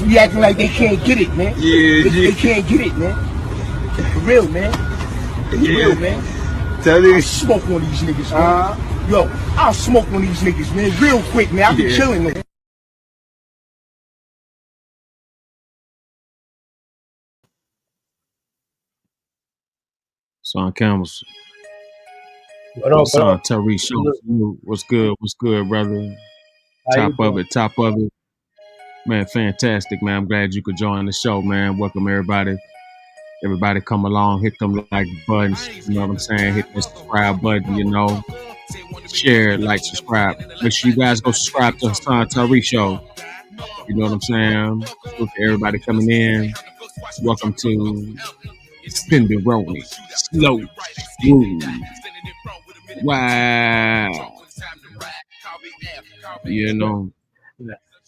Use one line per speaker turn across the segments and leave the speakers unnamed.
Be acting like they can't get it, man. They can't get it, man. For real, man. For real, man. I'll smoke on these niggas, man. Yo, I'll smoke on these niggas, man. Real quick, man. I'll be chilling, man.
Son Campbell's.
What up,
Son Terry Show. What's good? What's good, brother? Top of it. Man, fantastic, man. I'm glad you could join the show, man. Welcome everybody. Everybody come along, hit them like buttons, you know what I'm saying? Hit the subscribe button, you know. Share, like, subscribe. Make sure you guys go subscribe to Hassan Tariq Show. You know what I'm saying? Look at everybody coming in. Welcome to SendaRoni. Slow. Smooth. Wow. You know.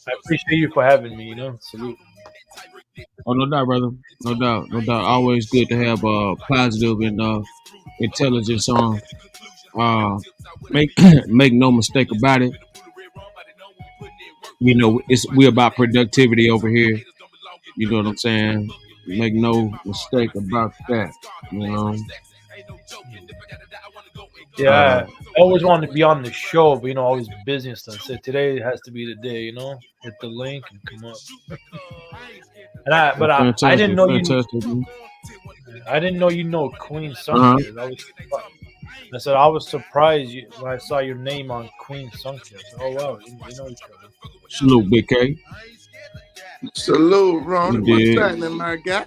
I appreciate you for having me, you know. Salute.
Oh, no doubt, brother. No doubt. Always good to have positive and intelligence on. Make no mistake about it. You know, we're about productivity over here. You know what I'm saying? Make no mistake about that. You know.
Yeah, I always wanted to be on the show, but always busy and stuff. So today has to be the day, Hit the link and come up. I didn't know I didn't know you know Queen Sunkist. I said I was surprised when I saw your name on Queen Sunkist. Oh wow, you know each other.
Salute, Big K.
Salute, Ron. What's happening, my guy?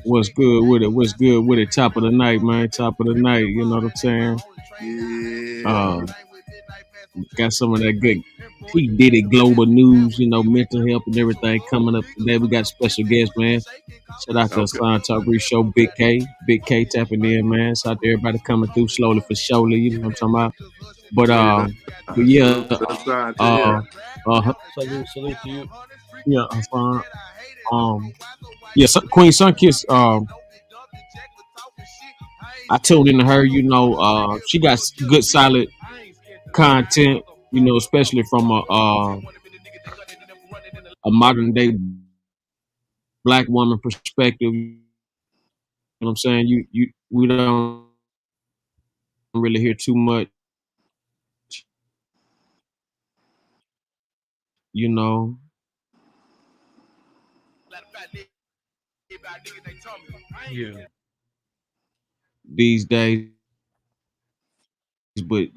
What's good with it? What's good with it? Top of the night, man. Top of the night. You know what I'm saying?
Yeah.
Got some of that good P. Diddy global news, mental health and everything coming up today. We got special guests, man. Shout out to Hassan Tariq Show, Big K tapping in, man. Shout out to everybody coming through slowly for surely. You know what I'm talking about? But yeah.
Salute to you.
Yeah, Hassan. Queen Sunkist. I tuned into her. She got good, solid content. Especially from a modern day Black woman perspective. You know what I'm saying? We don't really hear too much.
Yeah.
These days, but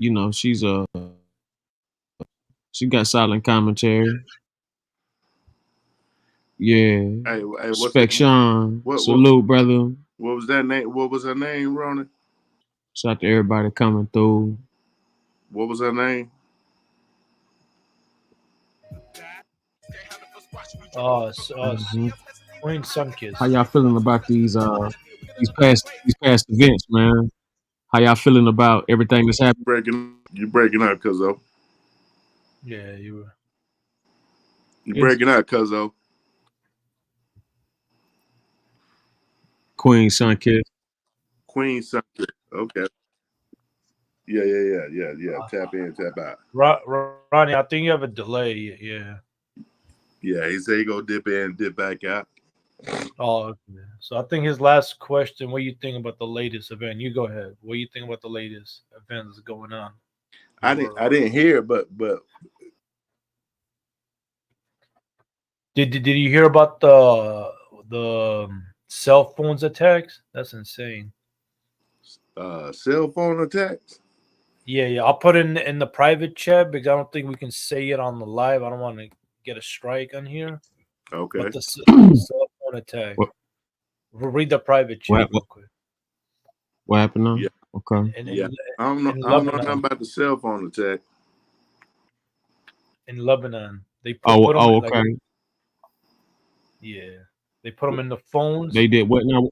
she got silent commentary. Yeah.
Hey,
Spec Sean. Salute, brother.
What was that name? What was her name, Ronnie?
Shout out to everybody coming through.
What was her name?
Queen Sunkist.
How y'all feeling about these past events, man? How y'all feeling about everything that's happening?
You breaking up, Cuzzo.
Yeah, you were.
You breaking up, Cuzzo.
Queen Sunkist.
Okay. Yeah. Tap in, tap out.
Ronnie, I think you have a delay. Yeah.
Yeah, he said he go dip in, dip back out.
Oh, okay. So I think his last question, what do you think about the latest event? You go ahead. What do you think about the latest event that's going on?
I didn't hear, but
did you hear about the cell phones attacks? That's insane.
Cell phone attacks?
Yeah. I'll put it in the private chat because I don't think we can say it on the live. I don't want to get a strike on here.
Okay.
But the cell phone attack. We'll read the private chat real quick.
What happened now?
Yeah.
Okay.
I don't know nothing about the cell phone attack.
In Lebanon. They
put them okay.
They put them in the phones.
They did what now?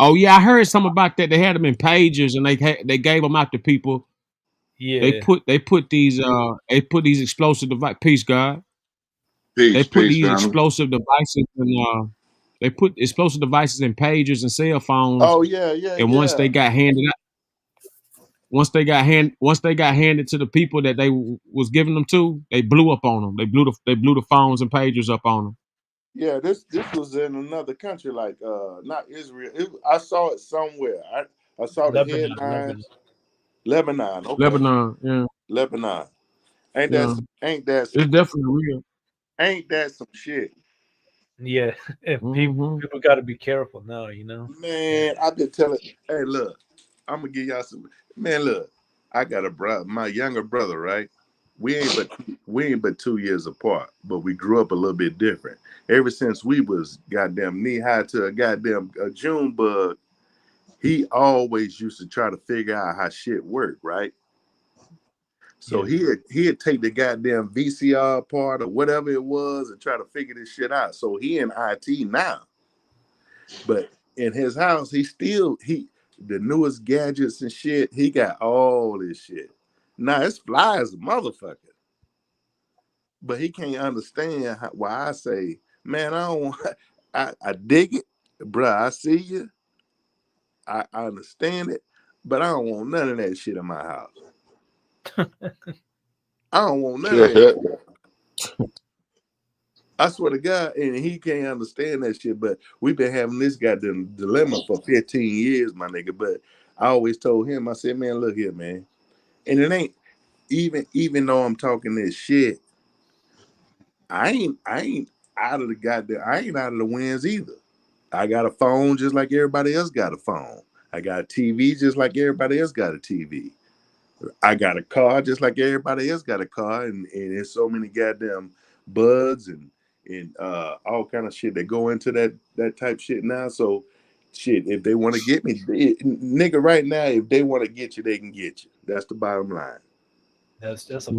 Oh yeah, I heard something about that. They had them in pagers and they gave them out to people.
Yeah.
They put these explosive device. Peace, God. They put these explosive devices in they put explosive devices in pagers and cell phones.
Oh yeah, yeah,
And
yeah.
once they got handed to the people that they was giving them to, they blew up on them. They blew the phones and pagers up on them.
Yeah, this was in another country, like not Israel. I saw it somewhere. I saw the headline. Lebanon. Okay.
Lebanon, yeah.
Lebanon. Ain't
Yeah.
that
It's definitely real.
ain't that some shit?
Yeah.
Mm-hmm.
People got to be careful now, you know.
Man, I've been telling. Hey, look, I'm gonna give y'all some. Man, look, I got a brother, my younger brother, right? We ain't but 2 years apart, but we grew up a little bit different. Ever since we was goddamn knee high to a goddamn June bug, he always used to try to figure out how shit worked, right? So he'd take the goddamn VCR part or whatever it was and try to figure this shit out. So he in IT now. But in his house, the newest gadgets and shit, he got all this shit. Now it's fly as a motherfucker. But he can't understand why I say, man, I don't want I dig it, bruh. I see you. I understand it, but I don't want none of that shit in my house. I don't want none of that shit. I swear to God, and he can't understand that shit. But we've been having this goddamn dilemma for 15 years, my nigga. But I always told him, I said, man, look here, man. And it ain't even though I'm talking this shit, I ain't out of the goddamn, I ain't out of the winds either. I got a phone just like everybody else got a phone. I got a TV just like everybody else got a TV. I got a car just like everybody else got a car, and there's so many goddamn bugs and all kind of shit that go into that type shit now. So shit, if they want to get me, nigga, right now, if they want to get you, they can get you. That's the bottom line.
That's a fact.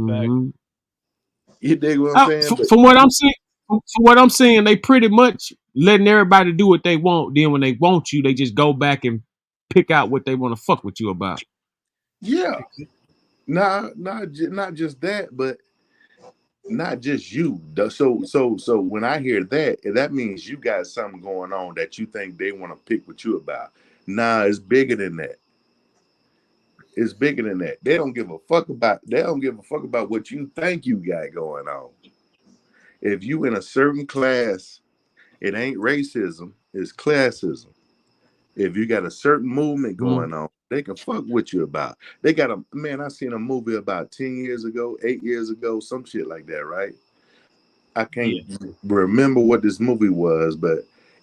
You dig what I'm saying?
From what I'm saying, they pretty much letting everybody do what they want. Then when they want you, they just go back and pick out what they want to fuck with you about.
Yeah. Not just that, but not just you. So when I hear that, that means you got something going on that you think they want to pick with you about. Nah, it's bigger than that. It's bigger than that. They don't give a fuck about what you think you got going on. If you in a certain class, it ain't racism, it's classism. If you got a certain movement going on, they can fuck with you about. They got I seen a movie about 10 years ago, 8 years ago, some shit like that, right? I can't remember what this movie was, but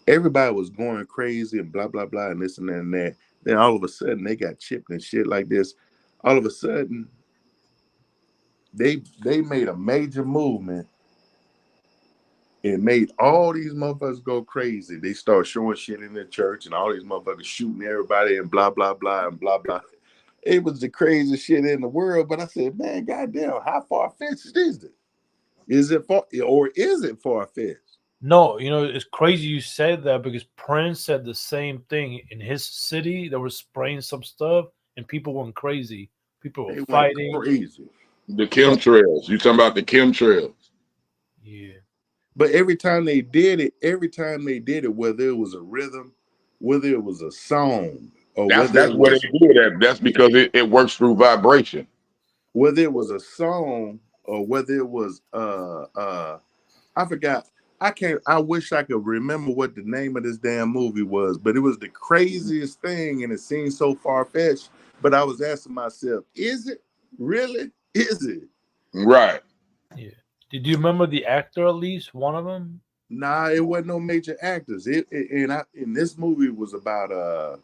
everybody was going crazy and blah, blah, blah, and this and that and that. Then all of a sudden they got chipped and shit like this. All of a sudden, they made a major movement. It made all these motherfuckers go crazy. They start showing shit in the church and all these motherfuckers shooting everybody and blah, blah, blah, and blah, blah. It was the craziest shit in the world. But I said, man, goddamn, how far-fetched is it? Is it far-fetched?
No, you know, it's crazy you said that because Prince said the same thing in his city. They were spraying some stuff and people went crazy. People were fighting.
Crazy.
The chemtrails. You talking about the chemtrails?
Yeah.
But every time they did it, whether it was a rhythm, whether it was a song, or
that's what they do that. That's because it works through vibration.
Whether it was a song or whether it was I forgot. I wish I could remember what the name of this damn movie was, but it was the craziest thing and it seemed so far-fetched. But I was asking myself, is it? Really? Is it?
Right.
Yeah. Did you remember the actor, at least one of them?
Nah, it wasn't no major actors. In this movie was about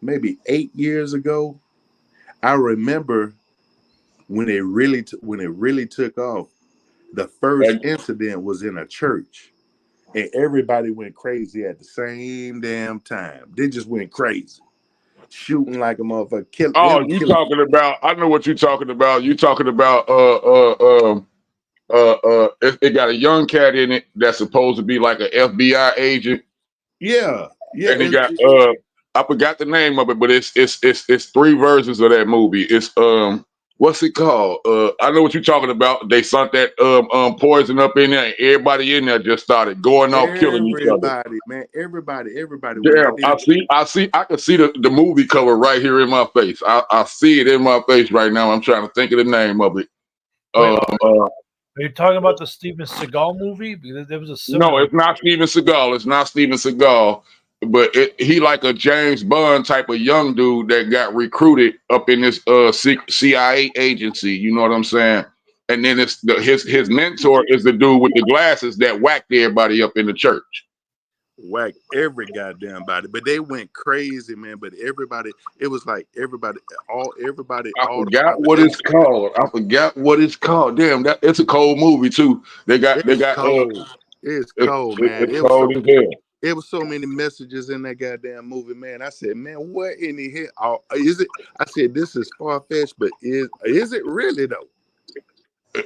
maybe 8 years ago. I remember when it really took off. The first incident was in a church, and everybody went crazy at the same damn time. They just went crazy, shooting like a motherfucker.
Oh, you talking about? I know what you're talking about. You talking about it got a young cat in it that's supposed to be like an FBI agent.
Yeah.
And he got I forgot the name of it, but it's 3 versions of that movie. It's what's it called? I know what you're talking about. They sunk that poison up in there, and everybody in there just started going off killing each other.
Everybody, man, everybody. When
Damn, I can see the movie cover right here in my face. I see it in my face right now. I'm trying to think of the name of it.
Wait, are you talking about the Steven Seagal movie? Because there was a similar...
No, it's not Steven Seagal. It's not Steven Seagal. But he like a James Bond type of young dude that got recruited up in this CIA agency. You know what I'm saying? And then it's his mentor is the dude with the glasses that whacked everybody up in the church.
Whack every goddamn body, but they went crazy, man. But everybody, it was like everybody.
I forgot what it's called. Damn, it's a cold movie too. It's
cold. It's cold, man.
It's cold as hell.
It was so many messages in that goddamn movie, man. I said, man, what in the hell is it? I said, this is far-fetched, but is it really though?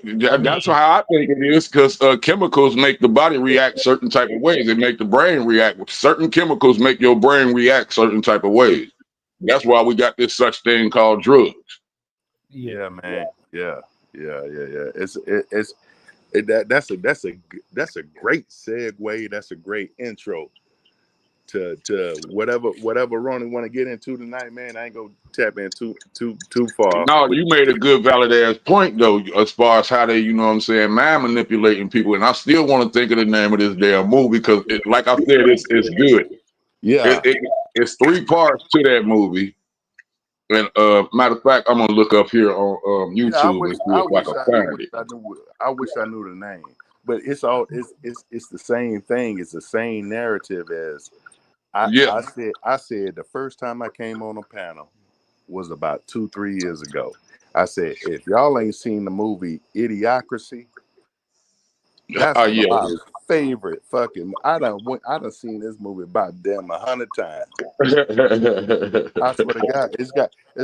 That's how I think it is, because chemicals make the body react certain type of ways. They make the brain react. Certain chemicals make your brain react certain type of ways. That's why we got this such thing called drugs.
Yeah, man. Yeah. That's a great segue. That's a great intro to whatever Ronnie want to get into tonight, man. I ain't gonna tap in too far.
No, you made a good valid ass point though, as far as how they, you know what I'm saying, mind manipulating people. And I still want to think of the name of this damn movie because, like I said, it's good.
Yeah,
it's 3 parts to that movie. And matter of fact, I'm gonna look up here on YouTube and see if I can find it.
I wish I knew the name, but it's the same thing. It's the same narrative as I said the first time I came on a panel was about 2-3 years ago. I said, if y'all ain't seen the movie Idiocracy, that's my favorite fucking. I done seen this movie about damn 100 times. I swear to God, it's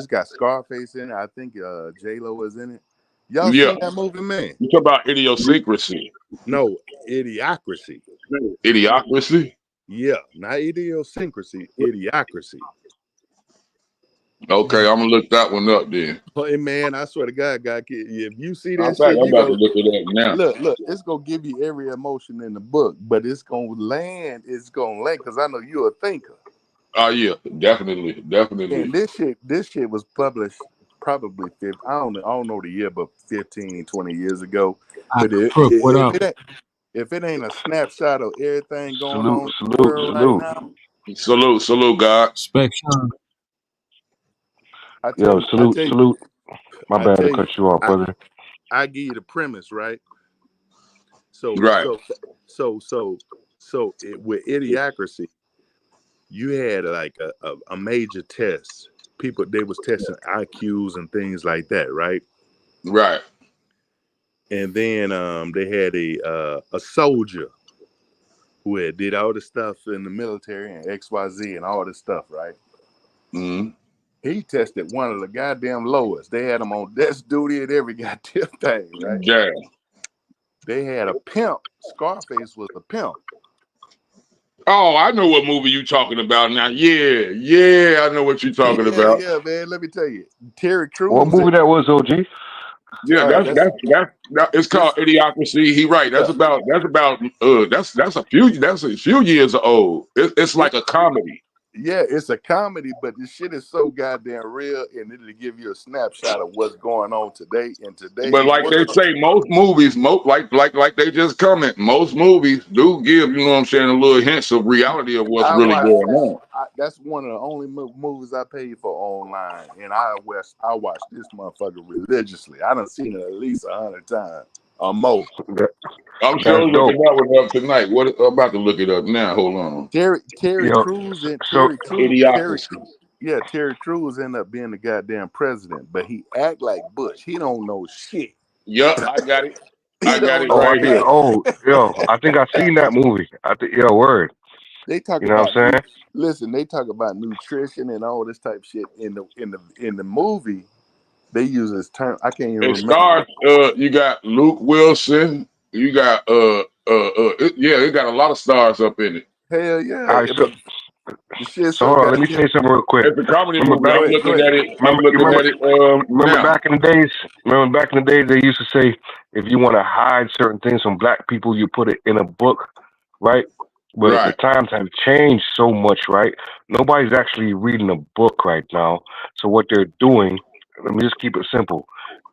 got Scarface in it. I think J-Lo is in it. Y'all seen that movie, man?
You talk about Idiosyncrasy?
No, Idiocracy.
Idiocracy?
Yeah, not Idiosyncrasy. Idiocracy.
Okay, I'm gonna look that one up then.
But man, I swear to God, if you see that
shit, I'm about to look it up now.
Look, it's gonna give you every emotion in the book, but it's gonna land. It's gonna land because I know you're a thinker.
Oh yeah, definitely.
And this shit was published probably I don't know the year, but 15-20 years ago. But if it ain't a snapshot of everything going on in the world right now,
salute, God.
Spectrum.
Salute. My bad to cut you off, brother.
I give you the premise, right? So with Idiocracy, you had like a major test. People, they was testing IQs and things like that, right?
Right.
And then they had a soldier who had did all the stuff in the military and XYZ and all this stuff, right?
Mm-hmm.
He tested one of the goddamn lowest. They had him on desk duty and every goddamn thing, right?
Yeah.
They had a pimp. Scarface was a pimp.
Oh, I know what movie you talking about now. Yeah, I know what you're talking about.
Yeah, man. Let me tell you, Terry Crews.
What movie that was, OG?
Yeah, it's called Idiocracy. He right. That's a few years old. It's like a comedy.
Yeah, it's a comedy, but this shit is so goddamn real, and it'll give you a snapshot of what's going on today.
But like they say, most movies, like they just comment, most movies do give, you know what I'm saying, a little hints of reality of what's really going on.
That's one of the only movies I pay for online, and I watch this motherfucker religiously. I done seen it at least 100 times or more.
I'm sure looking that one up tonight. I'm about to look it up now. Hold on.
Terry Crews and Terry Crews ended up being the goddamn president, but he act like Bush. He don't know shit.
Yup, I got it. Right here.
I think I seen that movie. Word.
They talk
about, what I'm saying?
Listen, they talk about nutrition and all this type of shit in the movie. They use this term. I can't even remember.
Stars, you got Luke Wilson. You got it got a lot of stars up in it.
Hell yeah.
The shit
So
so
hold on, let me
goddamn.
say something real quick.
It's a comedy
Remember
movie.
back,
Go
I'm
ahead, go
looking
ahead.
at it.
remember
Now.
back in the days. Remember back in the days, they used to say if you want to hide certain things from black people, you put it in a book, right? But the
Right.
times have changed so much, right? Nobody's actually reading a book right now. So what they're doing, let me just keep it simple.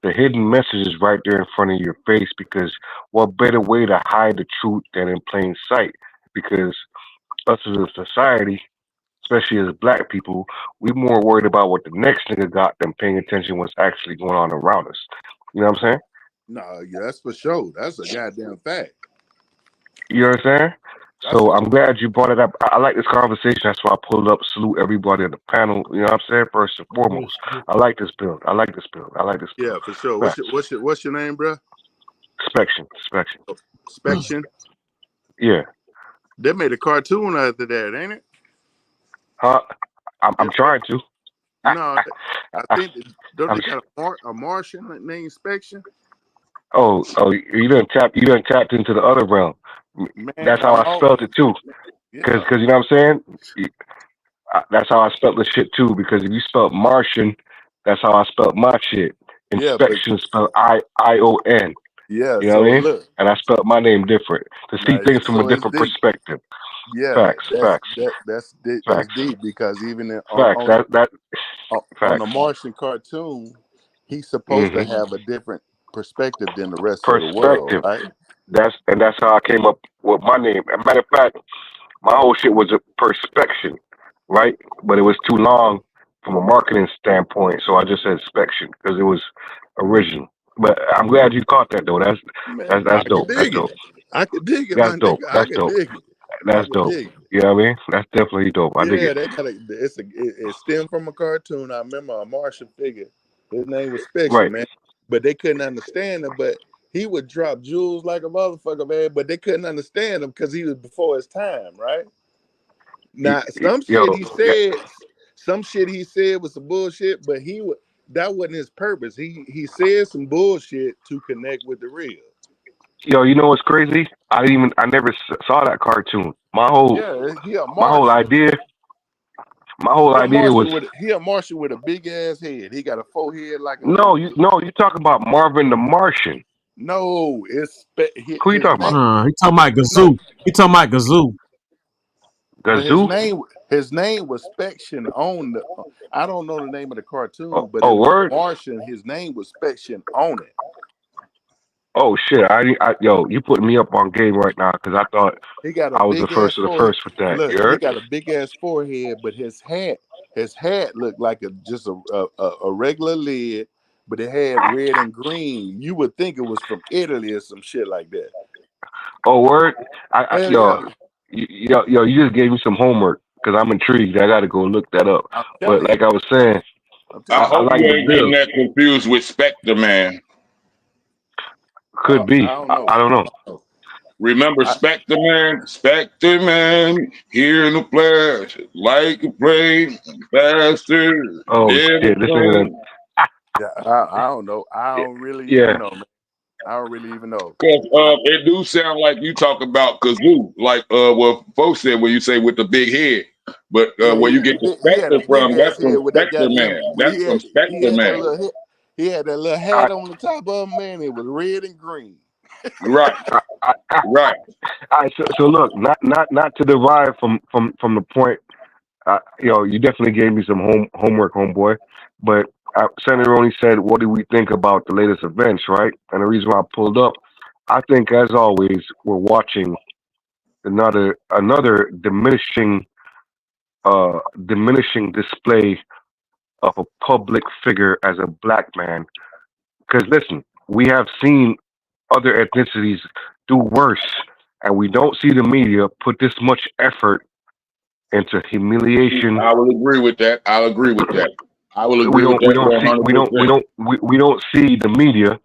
The hidden message is right there in front of your face because what better way to hide the truth than in plain sight? Because us as a society, especially as black people, we more worried about what the next nigga got than paying attention what's actually going on around us. You know what I'm saying?
No, yeah, that's for sure. That's a goddamn fact.
You know what I'm saying?
That's
So
a
I'm glad you brought it up. I like this conversation. That's why I pulled up, salute everybody on the panel. You know what I'm saying? First and foremost. I like this build. I like this build. I like this build.
yeah, for sure.
Facts.
What's your name, bro?
Inspection. Inspection.
Spection.
Yeah.
They made a cartoon after that, ain't it?
Huh? I'm
Yeah,
trying to.
no, I
I,
think don't
I'm,
they got a Martian named Inspection?
oh, you done tapped into the other realm.
Man,
That's how
I'm
I
all
spelled it too. Cause
yeah,
you know what I'm saying? That's how I spelled the shit too. Because if you spelled Martian, that's how I spelled my shit.
yeah, but
Inspection spelled ION.
yeah.
You know
So
what I mean?
look,
And I spelled my name different to see
now
things from a
so it's
different
deep.
perspective.
Yeah,
Facts, facts,
that's
facts,
deep because even
facts. That
on the
facts.
Martian cartoon, he's supposed to
Hmm.
have a different perspective than the rest of the world,
Perspective.
right?
That's how I came up with my name. As a matter of fact, my whole shit was a perspection, right? But it was too long from a marketing standpoint, so I just said inspection because it was original. But I'm glad you caught that though.
Man, I
That's
could
dope. That's
dig it.
dope.
I could dig it, my
That's dope.
nigga. I
That's
could
dope.
dig it. I
That's
could
dope.
dig it.
You know what I mean? That's definitely dope. I dig
Yeah,
it.
they got it stemmed from a cartoon. I remember a Martian figure. His name was Spection,
Right.
man. But they couldn't understand him. But he would drop jewels like a motherfucker, man. But they couldn't understand him because he was before his time, right? Now,
Yo, yeah.
some shit he said was some bullshit, but that wasn't his purpose. He said some bullshit to connect with the real.
Yo, you know what's crazy? I never saw that cartoon.
Yeah,
My whole idea, was
He a Martian with a big ass head. He got a forehead like a
no,
nigga.
you talk about Marvin the Martian.
No,
Who you
his
talking
name.
about?
He talking about
No,
Gazoo. He talking about Gazoo.
but
Gazoo?
his name was Spection on the. I don't know the name of the cartoon,
Oh,
but it
oh
was
word?
Martian. His name was Spection on it.
Oh shit! Yo, you putting me up on game right now because I thought
He got a
I was the
big ass
first of the
forehead.
first with that. You
Look, he
heard?
got a big ass forehead, but his hat looked like just a regular lid, but it had red and green. You would think it was from Italy or some shit like that.
Oh word?
Hell yeah!
You just gave me some homework because I'm intrigued. I got to go look that up.
I'm
But
telling you.
like I was saying,
I'm
I
telling
I
you.
hope
like
you
the
ain't getting
build.
that confused with Spectre Man.
Could be.
I don't know.
I don't know.
Remember Spectre Man? Spectre Man, here in the flesh, like a plane, faster
Oh
than
shit!
the
This nigga done.
sun.
Yeah, I don't know. I don't really even
Yeah.
know, man. I don't really even know.
Cause it do sound like you talk about kazoo, like what folks said when you say with the big head. But
Yeah,
where you get the
he had a
Spectre
big
from,
ass
that's
head
from
with that
Spectre
goddamn.
Man.
When
That's from
he
Spectre
had that
Man.
little head, he had that little
I,
hat on the top of him, man. It was red and green.
Right,
I,
right.
so look, not to derive from the point. You definitely gave me some homework, homeboy. But SendaRoni said, "What do we think about the latest events?" Right, and the reason why I pulled up, I think, as always, we're watching another diminishing display of a public figure as a black man. Because listen, we have seen other ethnicities do worse, and we don't see the media put this much effort into humiliation.
I will agree with that. I'll agree with that. I will
We
agree with
don't we
that
don't see we don't we
100%.
don't we don't see the media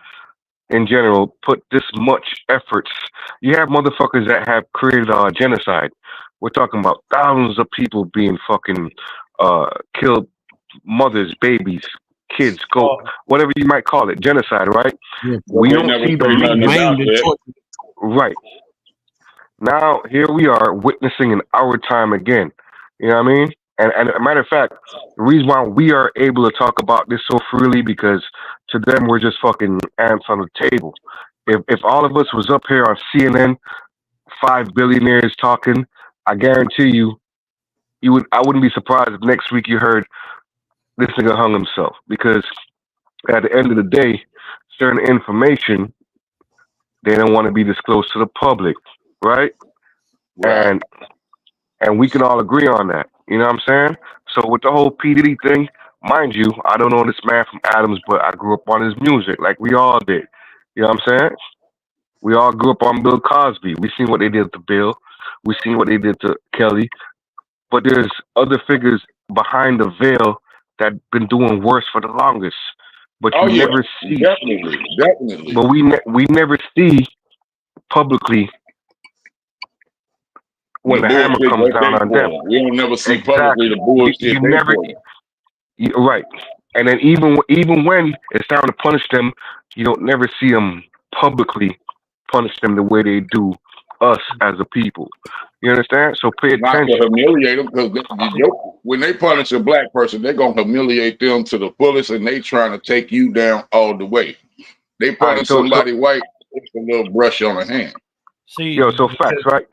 in general put this much efforts. You have motherfuckers that have created genocide. We're talking about thousands of people being fucking killed, mothers, babies, kids, goat,
Oh,
whatever you might call it, genocide, right?
Yeah,
But
We
they
don't
never
see the
say nothing
media.
about
maimed and
that.
tortured.
Right. Now, here we are witnessing in our time again. You know what I mean? And a matter of fact, the reason why we are able to talk about this so freely because to them we're just fucking ants on the table. If all of us was up here on CNN, 5 billionaires talking, I guarantee you, I wouldn't be surprised if next week you heard this nigga hung himself because at the end of the day, certain information they don't want to be disclosed to the public, right?
Right.
And we can all agree on that. You know what I'm saying? So with the whole P Diddy thing, mind you, I don't know this man from Adams, but I grew up on his music, like we all did. You know what I'm saying? We all grew up on Bill Cosby. We seen what they did to Bill. We seen what they did to Kelly. But there's other figures behind the veil that been doing worse for the longest. But
Oh
you
yeah,
never see.
definitely.
But we never see publicly when the hammer comes down on them.
We don't never see publicly the bullshit
you never. Right, and then even when it's time to punish them, you don't never see them publicly punish them the way they do us as a people. You understand? So pay
Not
attention.
to humiliate them because when they punish a black person, they're gonna humiliate them to the fullest, and they trying to take you down all the way. They punish somebody white, it's a little brush on the hand.
See,
so facts, right?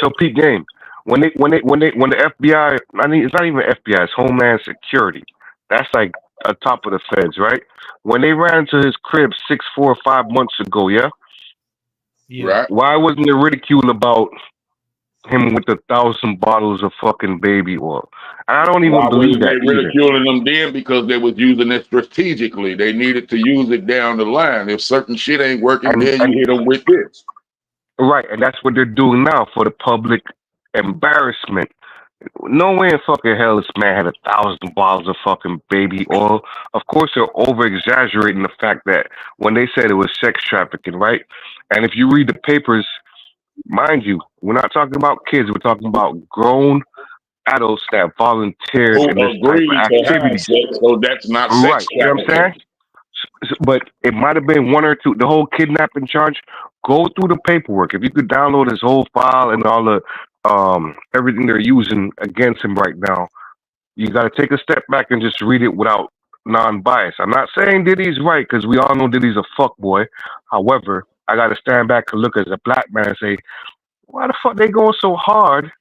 So peak game. When the FBI, it's not even FBI, it's Homeland Security. That's like on top of the feds, right? When they ran into his crib 6, 4, or 5 months ago, yeah?
Right.
Why wasn't there ridicule about him with 1,000 bottles of fucking baby oil? And I don't even believe that
they ridiculing them then because they was using it strategically. They needed to use it down the line. If certain shit ain't working, then you hit them with this.
Right, and that's what they're doing now for the public embarrassment. No way in fucking hell this man had 1,000 bottles of fucking baby oil. Of course, they're over exaggerating the fact that when they said it was sex trafficking, right? And if you read the papers, mind you, we're not talking about kids. We're talking about grown adults that volunteered in this type of activity.
So that's not sex trafficking.
You know what I'm saying? But it might have been one or two. The whole kidnapping charge. Go through the paperwork. If you could download his whole file and all the everything they're using against him right now, you got to take a step back and just read it without non-bias. I'm not saying Diddy's right because we all know Diddy's a fuckboy. However, I got to stand back and look as a black man and say, why the fuck they going so hard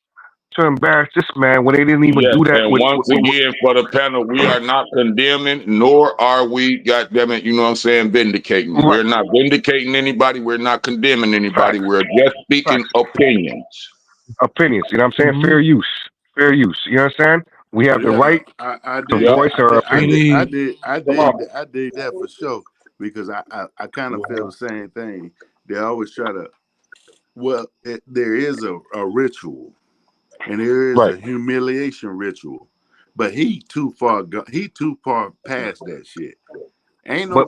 to embarrass this man when they didn't even do that?
And once again, for the panel, we are not condemning, nor are we, goddammit, you know what I'm saying, vindicating. Right. We're not vindicating anybody. We're not condemning anybody. Facts. We're just speaking opinions.
Opinions, you know what I'm saying? Mm-hmm. Fair use. You understand? We have the right to voice our opinion.
I did that for sure because I kind of feel the same thing. They always try to, there is a ritual. And there is a humiliation ritual, but he too far past that shit. Ain't no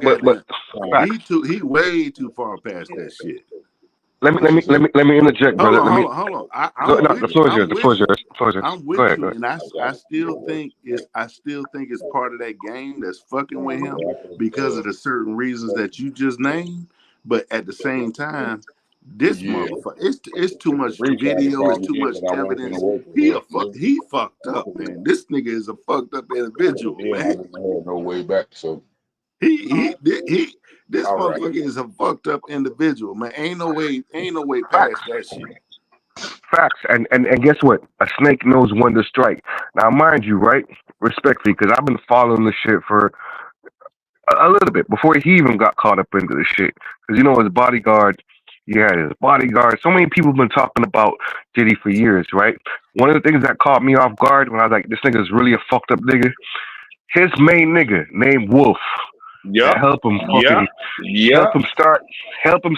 he way too far past that shit.
Let me interject, brother.
Hold on. The floor is yours. I'm with you, and I still think it's part of that game that's fucking with him because of the certain reasons that you just named. But at the same time, this motherfucker, it's too much video, it's too much evidence. He fucked up, man. This nigga is a fucked up individual, man.
No way back, so
this motherfucker is a fucked up individual, man. Ain't no way past that shit.
Facts, and guess what? A snake knows when to strike. Now, mind you, right? Respectfully, because I've been following this shit for a little bit before he even got caught up into this shit. Because his bodyguard. Yeah, his bodyguard. So many people have been talking about Diddy for years, right? One of the things that caught me off guard when I was like, this nigga's really a fucked up nigga. His main nigga named Wolf.
Yeah.
Help him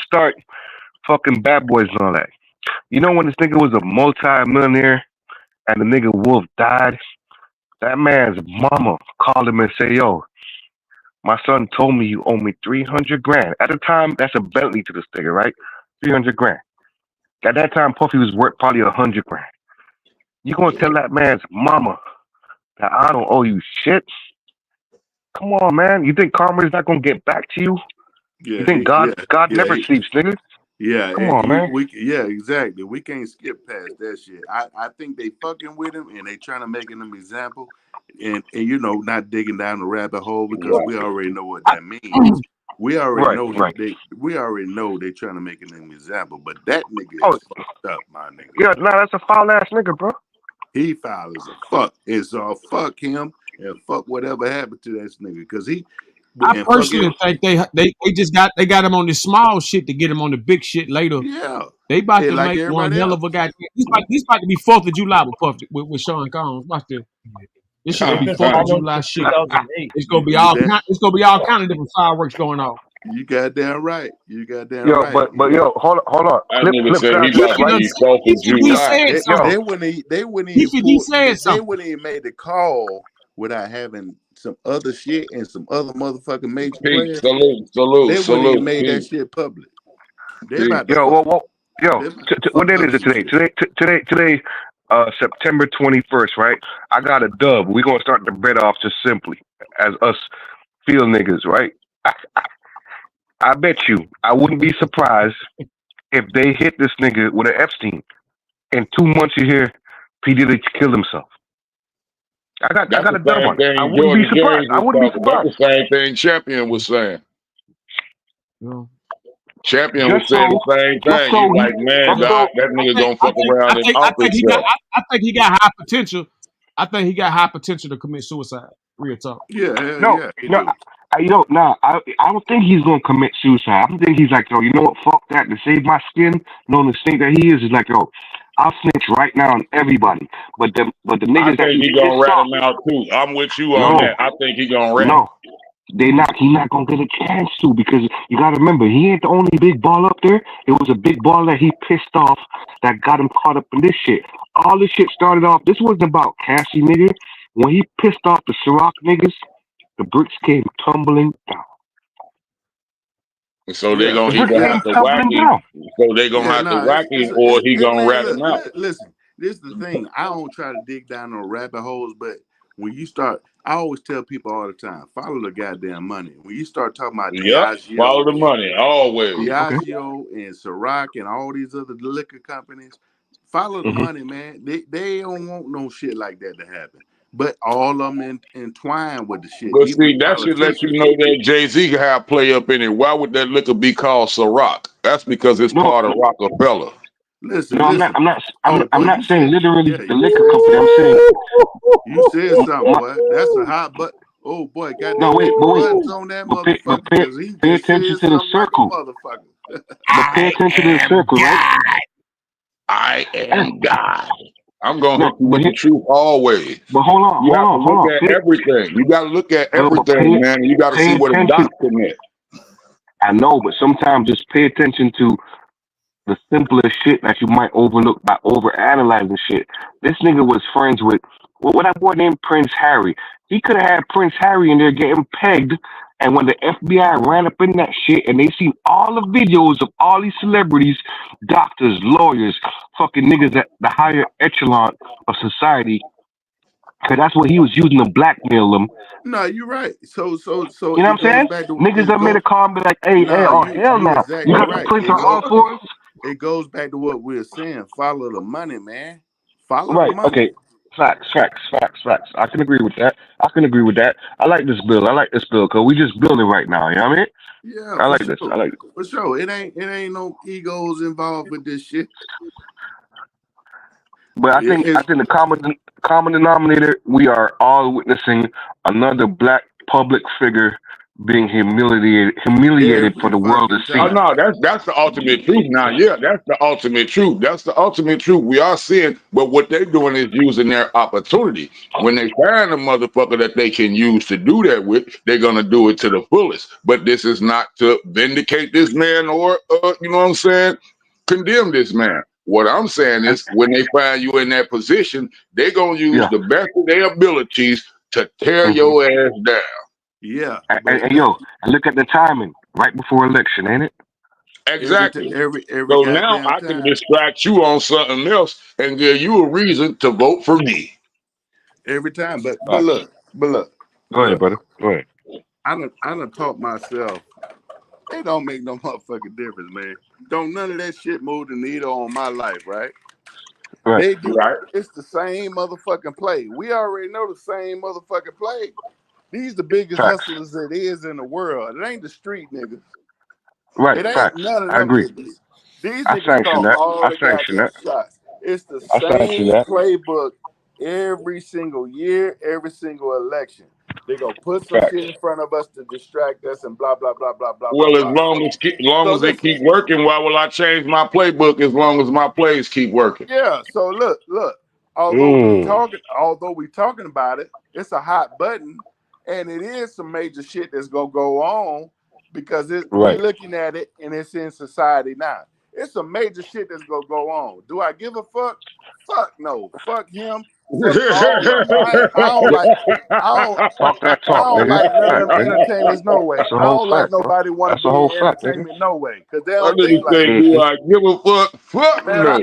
start fucking Bad Boys and all that. You know when this nigga was a multi-millionaire and the nigga Wolf died, that man's mama called him and said, yo, my son told me you owe me $300,000. At the time, that's a Bentley to this nigga, right? $300,000. At that time, Puffy was worth probably $100,000. You gonna tell that man's mama that I don't owe you shit? Come on, man. You think karma is not gonna get back to you? You think God never sleeps, nigga?
Yeah,
Come on, man.
Yeah, exactly. We can't skip past that shit. I think they fucking with him and they trying to make him an example, and you know, not digging down the rabbit hole because we already know what that means. We already know we already know they trying to make him an example, but that nigga is fucked up, my nigga.
Yeah, that's a foul ass nigga, bro.
He foul as a fuck. It's all fuck him and fuck whatever happened to that nigga because he.
I personally think they just got him on the small shit to get him on the big shit later.
Yeah,
they about to make one hell of a guy. This about to be 4th of July with Sean Combs. Watch this. This shit gonna be 4th of July shit. It's gonna be all kind of different fireworks going off.
You goddamn right. You goddamn right.
But hold on.
They wouldn't even made the call without having some other shit and some other motherfucking major players. They wouldn't even made that shit public.
What day is it today? Today, September 21st, right? I got a dub. We're gonna start the bet off just simply as us field niggas, right? I bet you I wouldn't be surprised if they hit this nigga with an Epstein. In 2 months you hear P. Diddy killed himself. I got a dub one. I wouldn't be surprised.
That's the same thing Champion was saying.
Yeah.
Champion was saying the same thing. He's like, man, that nigga gonna fuck around and off himself.
I think he got high potential. I think he got high potential to commit suicide. Real talk.
I
don't think he's gonna commit suicide. I don't think he's like, yo, you know what? Fuck that. To save my skin, knowing the state that he is like, yo, I'll snitch right now on everybody. But the niggas
I think he gonna rat him out too. I'm with you on that. I think he gonna rat.
No, he's not gonna get a chance to because you gotta remember he ain't the only big ball up there. It was a big ball that he pissed off that got him caught up in this shit. All this shit started off. This wasn't about Cassie, nigga. When he pissed off the Ciroc niggas, the bricks came tumbling down.
So they're gonna either have to whack him, so they're gonna have to whack him, or he gonna rat him out.
Listen, this is the thing. I don't try to dig down on rabbit holes, but when you start, I always tell people all the time, follow the goddamn money. When you start talking about Diageo,
follow the money always.
Diageo and Ciroc and all these other liquor companies, follow the money, man. They don't want no shit like that to happen. But all of them entwined with the shit.
But see, that should let you know that Jay-Z have play up in it. Why would that liquor be called Ciroc? That's because it's part of Rockefeller.
Listen,
I'm not saying literally the liquor company. I'm saying
you said something, boy. That's a hot butt. Oh boy, got buttons on that motherfucker.
Pay attention to the circle. Pay attention to the circle, right?
I am God. I'm gonna hit you with the truth always.
But hold on.
You have to look at everything. You got to look at everything, man. You got to see what a doctor meant.
I know, but sometimes just pay attention to the simplest shit that you might overlook by overanalyzing shit. This nigga was friends with what that boy named Prince Harry. He could have had Prince Harry in there getting pegged, and when the FBI ran up in that shit and they seen all the videos of all these celebrities, doctors, lawyers, fucking niggas at the higher echelon of society, because that's what he was using to blackmail them.
No, you're right. So
you know what I'm saying? Niggas that made a call and be like, hey, hell no. You got the Prince on all fours?
It goes back to what we're saying. Follow the money, man. Follow the money.
Okay. Facts. I can agree with that. I like this bill because we just building right now. You know what I mean?
Yeah.
I like this.
For sure. It ain't no egos involved with this shit.
But I think the common denominator, we are all witnessing another black public figure being humiliated for the world to see.
Oh no, that's the ultimate truth now. Yeah, that's the ultimate truth. That's the ultimate truth. We are seeing, but what they're doing is using their opportunity. When they find a motherfucker that they can use to do that with, they're gonna do it to the fullest. But this is not to vindicate this man or you know what I'm saying, condemn this man. What I'm saying is when they find you in that position, they're gonna use the best of their abilities to tear your ass down.
Yeah.
And look at the timing, right before election, ain't it?
Exactly.
Every
so now I can distract you on something else and give you a reason to vote for me.
Every time. But look.
Go ahead, brother. Go ahead.
I done taught myself. It don't make no motherfucking difference, man. don't none of that shit move the needle on my life, right?
Right.
They do. Right. It's the same motherfucking play. We already know the same motherfucking play. These the biggest hustlers that is in the world. It ain't the street niggas.
Right.
It ain't
Facts.
none of
I
them
agree.
niggas. These
I
niggas
sanction
call
that.
all
I
the
sanction
goddamn
that.
shots. It's the
I sanction
same
that.
playbook every single year, every single election. They go put some
Facts.
shit in front of us to distract us and blah blah blah blah blah blah
Well, as
blah.
long as it keep working, why will I change my playbook? As long as my plays keep working.
Yeah. So look. Although we talking about it, it's a hot button, and it is some major shit that's gonna go on because we looking at it and it's in society now. It's some major shit that's gonna go on. Do I give a fuck? Fuck no. Fuck him. Fuck all of them. I don't like.
Talk that
I
talk,
don't
nigga.
like none of them
Fact,
entertainers. No way.
That's a
I
whole
don't like
fact, bro.
nobody want to
That's a
be
whole
in
fact, nigga.
entertainment. No way, because they
I
don't think
didn't
like
say,
me.
do I give a fuck? Fuck
Man,
no.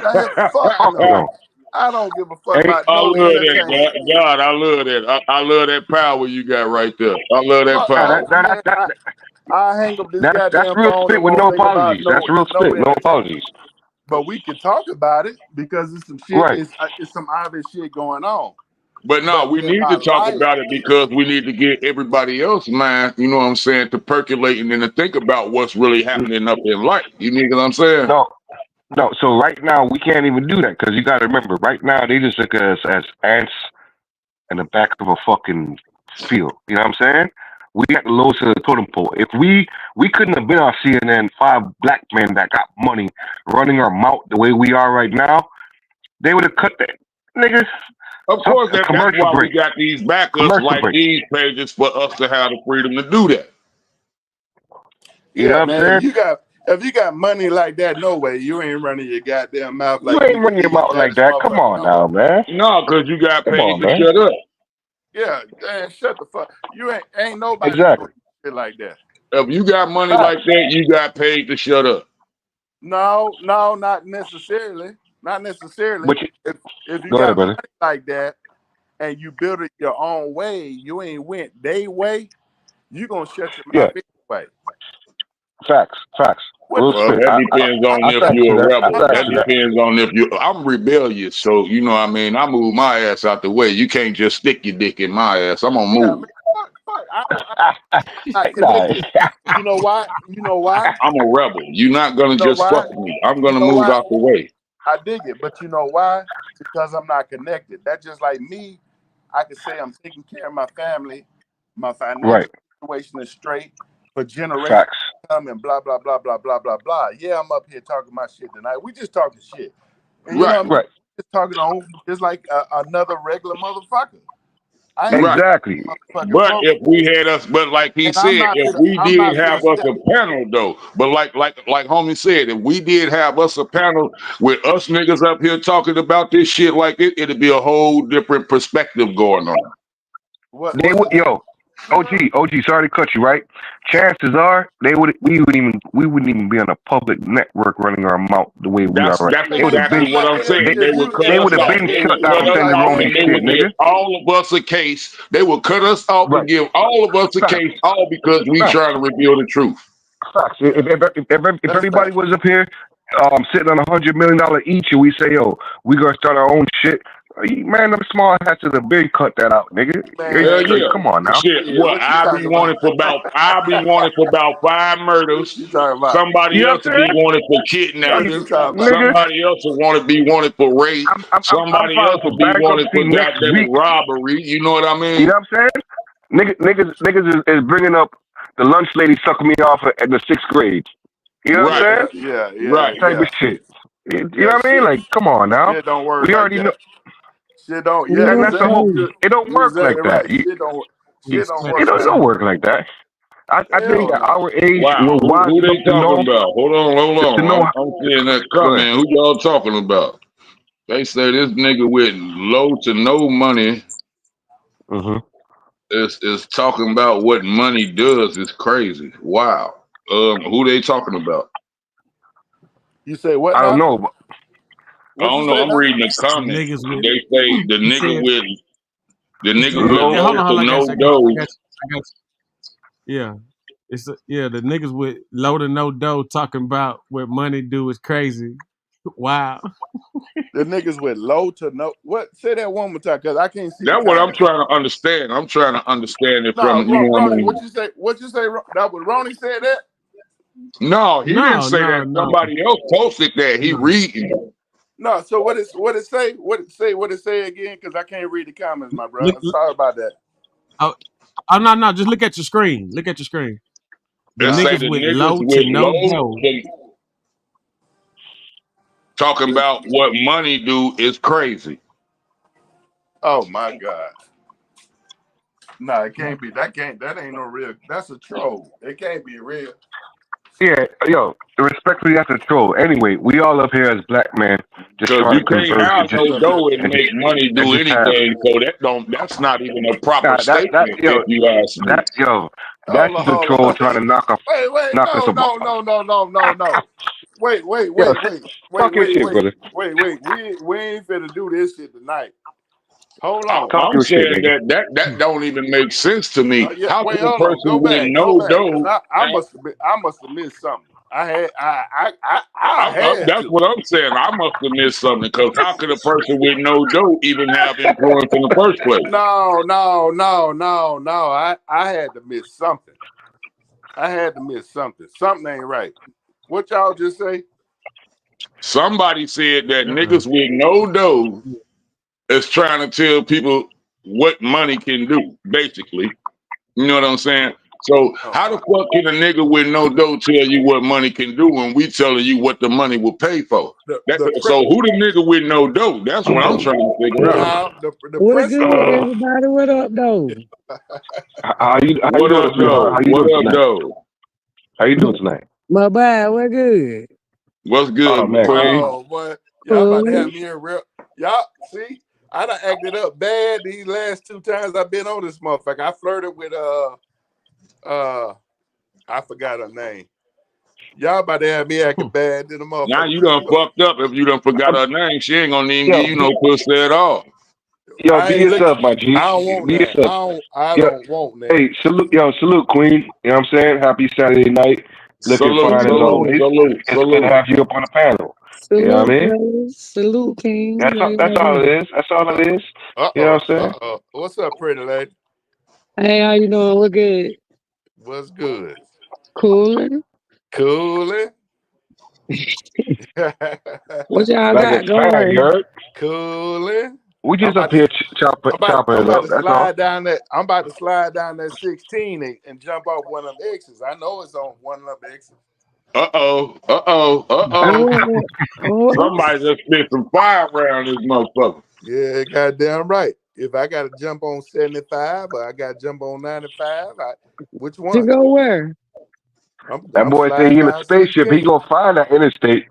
fuck
Fuck
no.
no.
I don't give a fuck
Hey,
about
I
no
love that,
entertainment.
God. I love that. I love that power you got right there. I love that
Fuck
power.
no, man. I hang up this
that's
goddamn
real
phone
spit
and
with
won't
no
think about
apologies. That's real
no
spit, no
entertainment.
apologies.
But we can talk about it because it's some shit.
Right.
It's some obvious shit going on.
But no, we
in
need
my
to talk
life,
about it because we need to get everybody else, man, you know what I'm saying, to percolate and then to think about what's really happening up in life. You know what I'm saying?
No. So right now we can't even do that because you got to remember, right now they just look at us as ants in the back of a fucking field. You know what I'm saying? We got the lowest of the totem pole. If we couldn't have been on CNN, 5 black men that got money running our mouth the way we are right now, they would have cut that. Niggas.
Of course, that's why
break.
we got these backups
Commercial
like
break.
these pages for us to have the freedom to do that.
You know what I'm saying?
If you got money like that, no way you ain't running your goddamn mouth like
you ain't running your mouth like that. Come on now, man.
No, because you got paid to shut up.
Yeah, man, shut the fuck. You ain't nobody
exactly
doing shit like that.
If you got money like that, you got paid to shut up.
No, not necessarily. Not necessarily.
But
if you got money like that and you build it your own way, you ain't went their way, you gonna shut your mouth anyway.
Facts.
Well, that depends on if you're a rebel. That depends on if you. I'm rebellious, so you know what I mean. I move my ass out the way. You can't just stick your dick in my ass. I'm gonna move.
Man, fuck. I'm not connected. You know why?
I'm a rebel. You're not gonna just fuck me. I'm gonna move out the way.
I dig it, but you know why? Because I'm not connected. That's just like me. I can say I'm taking care of my family. My financial situation is straight for generations to come and blah, blah, blah, blah, blah, blah, blah. Yeah, I'm up here talking my shit tonight. We just talking shit. And you know what I mean? Just talking on just like another regular motherfucker.
Exactly.
But if we had us, but like he said, if we did have us a panel though, but like homie said, if we did have us a panel with us niggas up here talking about this shit like it, it'd be a whole different perspective going on.
OG, sorry to cut you, right? Chances are we wouldn't even be on a public network running our mouth the way we are right.
That's exactly what I'm saying. They would have
been shut down SendaRoni shit, nigga.
All of us a case. They would cut us off and give all of us a case, all because we trying to reveal the truth.
If everybody was up here sitting on $100 million each and we say, yo, we gonna start our own shit, man, them small hats would have been cut that out, nigga. Come on now.
Shit, I'll be wanted for about 5 murders. Somebody else will be wanted for kidnapping. Somebody else will want to be wanted for rape. Somebody else will be wanted for goddamn robbery. You know what I mean?
You know what I'm saying? Niggas is bringing up the lunch lady sucking me off at the 6th grade. You know what I'm saying?
Yeah.
Type of shit. You know what I mean? Like, come on now.
Shit don't work.
We already know.
Shit don't.
And that's the whole. It don't work like that.
Shit don't work.
It don't work like that. I think at our age, we're wise
who they
enough to
talking
know.
about? Hold on. I'm seeing that comment. Who y'all talking about? They say this nigga with low to no money is talking about what money does is crazy. Wow. Who they talking about?
You say what?
I don't know.
I don't know. I'm reading the comments. They say the nigga with low to no dough.
Yeah. Yeah, the niggas with low to no dough talking about what money do is crazy. Wow.
The niggas with low to no. What? Say that one more time, cause I can't see the
That's what I'm
comments.
trying to understand. I'm trying to understand it
No,
from you know what I
Ronnie,
mean.
what you say? What you say? That was Ronnie said that.
No, he didn't
No,
say that. Somebody else posted that. He reading.
No. So what it say? What it say again? Cause I can't read the comments, my brother.
Look,
Sorry about that.
oh, no. Just look at your screen. Look at your screen. The
It say
niggas
the
with
niggas
low to
with
no
low
dough.
talking about what money do is crazy.
Oh my God. No, it can't be. That ain't no real. That's a troll. It can't be real.
Yeah, yo, respectfully, that's a troll. Anyway, we all up here as black men just
Because
trying
you
to
can't
converse
have
and
no dough and make money do
just have
anything. So that's not even a proper
that
statement, if you ask me.
that's just a
Hold
troll
on.
trying to knock us
Wait.
knock us
No.
off.
Wait.
Yo, talk your shit, brother.
Wait. We ain't finna do this shit tonight. Hold on.
Talk
I'm
your shit,
saying
nigga.
that don't even make sense to me.
Yeah.
How
Wait.
can a
Hold on.
person
Go
with
back.
no
Cause
dough?
I must have missed something. I had
That's
to.
what I'm saying. I must have missed something. Because how could a person with no dough even have influence in the first place?
No. I had to miss something. Something ain't right. What y'all just say?
Somebody said that niggas with no dough is trying to tell people what money can do, basically. You know what I'm saying? So
Oh
how the
my.
fuck can a nigga with no dough tell you what money can do when we telling you what the money will pay for? So who the nigga with no dough? That's what I'm trying to figure out.
Now the
What
principle.
good, everybody? What up, though?
How you
What
doing,
up,
sweetheart?
though?
How you
What
doing
up,
tonight?
though?
How you doing tonight?
My boy, what good?
What's
Oh
good,
man,
Queen?
Oh boy, y'all about to
Cool.
have me in real. Y'all see, I done acted up bad these last 2 times I've been on this motherfucker. I flirted with I forgot her name. Y'all about to have me acting bad to the motherfucker.
Now you done fucked up if you done forgot her name. She ain't gonna even give you no
yo,
pussy at all.
yo, be yourself, my G.
I don't want
Be
that.
yourself.
I
Yo,
don't want that.
hey, salute, Queen. You know what I'm saying? Happy Saturday night. Looking
Salute,
fine as
salute,
always.
salute,
It's good to
salute.
have you up on the panel. You know what I
Salute,
mean?
fellas. Salute, King.
That's all it is. That's all it is. You know what I'm saying?
What's up, pretty lady?
Hey, how you doing? What good?
What's good?
Cooling.
Cooling.
What y'all
Like a
got
fag, you
going?
heard?
Cooling.
We just up here chopping
I'm
it
about
up.
to
That's all.
slide down that. I'm about to slide down that 16 and jump off one of them X's. I know it's on one of them X's.
What?
Somebody just spit some fire around this motherfucker.
Yeah, goddamn right. If I got to jump on 75 or I got to jump on 95, which
To
one?
go where?
That
I'm
boy say
sliding
he in a
down
spaceship. He
16.
gonna find that interstate.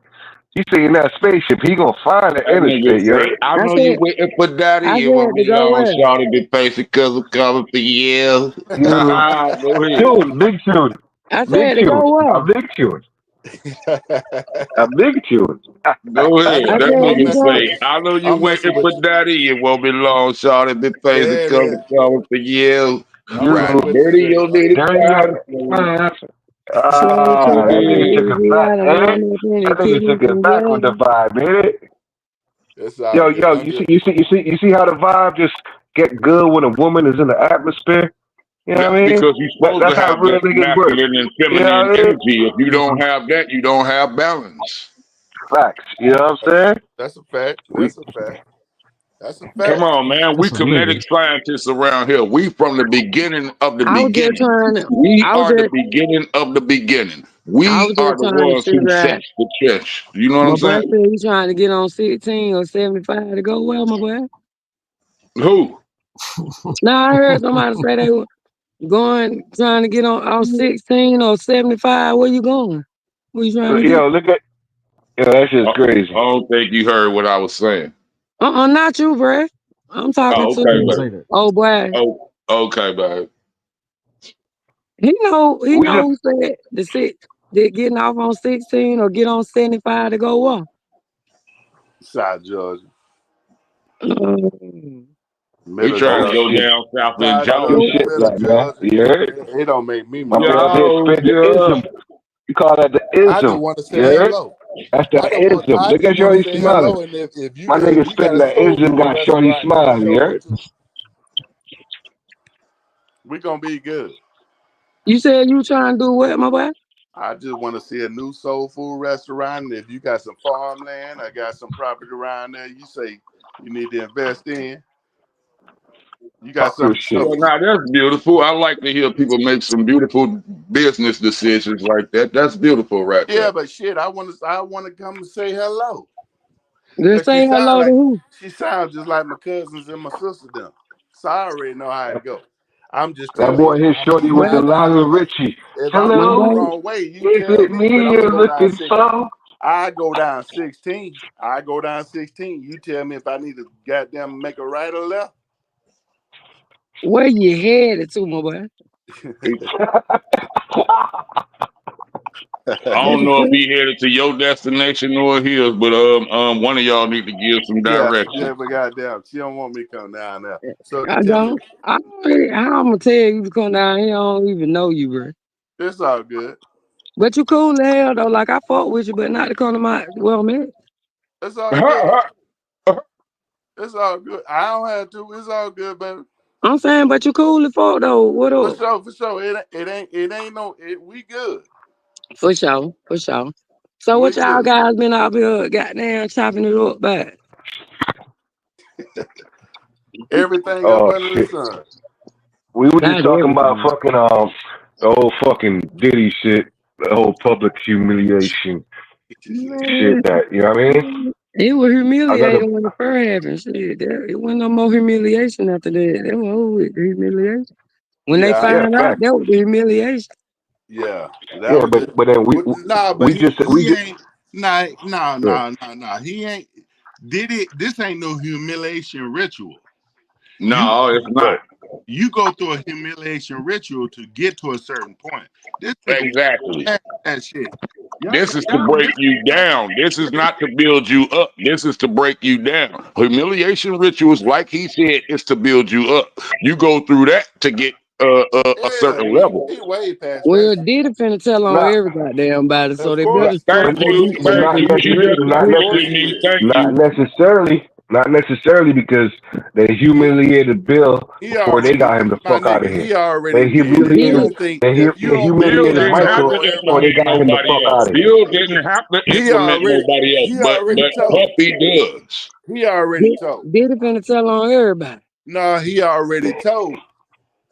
He say in that spaceship, he gonna find that
That nigga
interstate. You heard?
say, I
I
know you
said,
waiting for daddy. It won't
to
be
go
long.
where?
Shorty be facing because I'm coming for you. Go ahead.
Tune, big tune,
I
big
said to
tune,
go
a
where?
big tune, a big tune.
Go ahead.
I
That
said to
nigga
go.
say, I know you
I'm messing
waiting
with
for
you.
daddy. It won't be long. Shorty be facing
Yeah,
because I'm coming for you.
I'm riding with you,
Dirty,
sweetheart.
your nitty
Dirty
fast.
Slow
Go
that
cooking,
nigga
ahead.
took us
easy.
back,
I done
eh?
run up in the
That nigga took
kitchen
us
from
back with the
yelling.
vibe, man.
It's all
Yo,
good. I'm
you
just
see how the vibe just get good when a woman is in the atmosphere. You know what
That's
I mean?
because you're supposed to
That's how
have
real
that
niggas work.
masculine and
You know
feminine
what I mean?
energy. If you don't have that, you don't have balance.
Facts. You know what I'm saying?
that's a fact.
We,
That's a
Come
fact.
on, man. We
That's a nigga.
kinetic scientists around here. We from the beginning of the
I was just
beginning.
trying to.
We
I was
are the
just.
beginning of the beginning.
I
We
was
are
just
the
trying to
ones who
figure out.
sets the chess. You know what
My
I'm
boy
saying?
said he trying to get on 16 or 75 to go well, my boy.
Who?
Now I heard somebody say they were trying to get on 16 or 75. Where you going? Where you trying to get?
look at that shit's
I
crazy.
don't think you heard what I was saying.
Not you, bruh. I'm talking
Oh,
to
okay,
He didn't say
babe.
that.
oh boy.
Oh, okay, babe.
He
We just
know who said they getting off on 16 or get on 75 to go up.
South Georgia.
Mm.
We
Middle
trying to go
Georgia.
down south in
Nah,
Talking
Georgia.
shit
Middle
like man.
Georgia.
You heard?
It don't make me
My
mad.
boy out there spitting the
Georgia.
ism. You call that the
I just
ism.
want to
You
say
heard?
hello.
That's that ism.
I
Look
just
at
want to
Shorty
say
smiling.
hello. And if
My nigga
you got
spitting
a
that
soul
ism
food
got Shorty
restaurant, nigga,
smiling. You
show me
heard?
too. We gonna be good.
You said you trying to do what, my boy?
I just want to see a new soul food restaurant. And if you got some farmland, I got some property around there, you say you need to invest in. You got
Talk your
something to
shit.
show
Well,
me.
now that's beautiful. I like to hear people make some beautiful business decisions like that. That's beautiful, right
Yeah,
there.
but shit, I want to come and say hello.
Just
Cause
say hello to who?
she sounds just like my cousins and my sister them. So I already know how it go. I'm just
That
telling you,
boy hit Shorty with
if
the
Well,
Lionel Richie.
I'm
my
going the
Hello,
boy,
wrong way, you
is
tell
it
me. But
me
I'm gonna
you're
go down
looking
6.
for?
I go down 16. I go down 16. You tell me if I need to goddamn make a right or left.
where you headed to, my boy?
I
What
don't
you
know if
say?
he headed to your destination or his, but one of y'all need to give some
yeah,
direction.
but goddamn, she don't want me to come down there. So
I
tell me,
don't. How I'm gonna tell you to come down here? I don't even know you, bro.
it's all good.
But you cool as hell though. Like I fought with you, but not to come to my man.
It's all good. It's all good. I don't have to. It's all good, baby.
I'm saying, but you cool as fuck though. What
For
up?
sure, for sure. It ain't no. We good.
For sure, for sure. So
We
what y'all
good.
guys been out here goddamn chopping it up back?
Everything up
Oh
under the
shit.
sun.
We were just
Not
talking about
everything.
fucking the whole fucking Diddy shit, the whole public humiliation shit
Man,
that you know what I mean?
it was
I got to
humiliating when it first happened. Shit, it wasn't no more humiliation after that. That was over with, the humiliation. When they
Yeah,
yeah,
find out,
fact.
that was the humiliation.
yeah. That
Yeah,
was just.
but then
Nah, but
we just we
he
just
ain't. Nah, nah,
yeah.
nah, nah, nah. He ain't. Did it? This ain't no humiliation ritual. You
No, it's
Right.
not.
you go through a humiliation ritual to get to a certain point. This nigga went
Exactly.
past that shit.
This is to
Y'all
break
this
you down. This is not to build you up. This is to break you down. Humiliation rituals, like he said, is to build you up. You go through that to get a
yeah,
certain level.
he way past that
Well,
shit.
Diddy finna tell on
Not
every goddamn body, so
Of
they
not
better
course.
start
Thank
Of
to
course
you.
he
do
but
is.
Thank
not
you. He
necessarily
just
Of
agreed
course
with
he
me.
is.
Thank you.
not necessarily because they
He,
humiliated Bill
he
before they
already
got him the
my
fuck out
nigga,
of here.
he already
They
did it. You
Diddy.
humiliated
don't think if you
they
don't believe
Bill
what
humiliated
I
didn't have
told
Michael
to
on
before
everybody,
they
implement
got him the
nobody
fuck
else.
out of here.
Bill didn't have to implement nobody else,
he already
but
told.
Puppy does.
He already told.
Diddy finna tell on everybody.
No, he already told.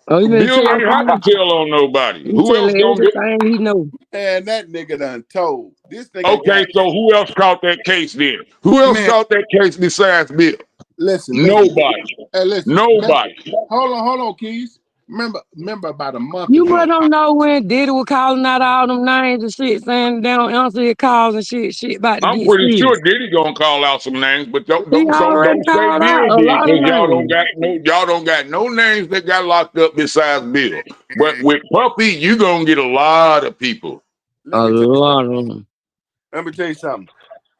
Oh, you finna
Bill
tell
ain't have to
something?
tell on nobody.
He
Who else
telling
gonna get?
everything he know.
And that nigga done told. This nigga
Okay,
got
so who else caught that case then? Who else
man.
caught that case besides Bill?
Listen.
Nobody.
Hey, listen.
Nobody.
Hold on, Keys. Remember about a month
You but
ago.
don't know when Diddy was calling out all them names and shit, saying they don't answer his calls and shit about to
I'm
get
pretty sure
serious.
Diddy gonna call out some names, but don't
He
don't don't,
already
don't say
called
Bill
out a
did
lot of
because
names.
y'all don't got no names that got locked up besides Bill. But with Puppy, you gonna get a lot of people.
Let
A
me tell you
lot
something.
of them.
Let me tell you something.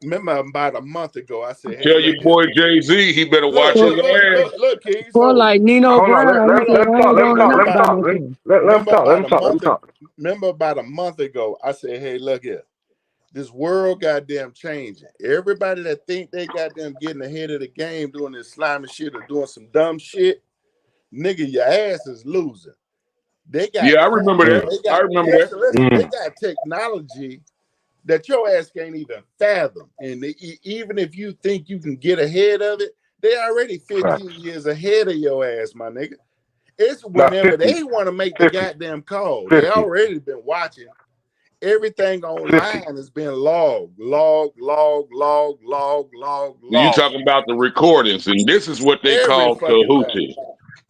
Remember about a month ago, I said, "Hey,
Tell
look
your
here.
boy Jay-Z he better watch
Look,
his
look, look,
ass.
look, look, Keys.
For like Nino
Hold on,
Brown, he
Hold
said,
on.
let him
I
talk,
ain't
let him
doing
talk, let
nothing
him
by
talk,
myself.
let him talk, let him talk, let him talk.
Remember about a month ago, I said, "Hey, look here. This world goddamn changing. Everybody that think they goddamn getting ahead of the game doing this slimy shit or doing some dumb shit, nigga, your ass is losing. They got
Yeah, I remember that.
they
I
got
remember that.
listen, they got technology that your ass can't even fathom. And even if you think you can get ahead of it, they already 15
Facts.
years ahead of your ass, my nigga. It's
Not
whenever
50,
they want to make the
50,
goddamn call. They
50,
already been watching. Everything
50.
online has been logged.
You talking about the recordings, and this is what they
Every
call
fucking thing.
Tahuti.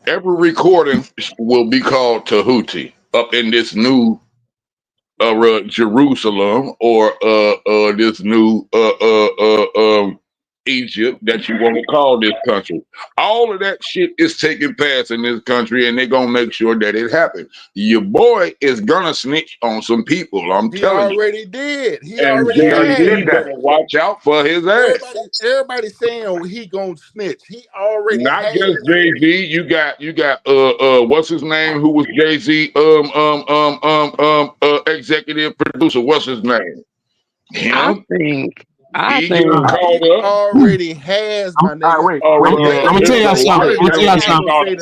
Every recording will be called Tahuti up in this new Jerusalem or this new Egypt that you want to call this country. All of that shit is taking place in this country, and they're gonna make sure that it happens. Your boy is gonna snitch on some people. I'm
He
telling you.
already did. He
And
already
Jay-Z
has.
better watch out for his ass.
Everybody saying he gonna snitch. He already
Not
has.
just Jay-Z. You got what's his name? Who was Jay-Z executive producer? What's his name? Him.
I
He
think
caught up.
Already has, my nigga.
Wait.
I'm gonna tell y'all something.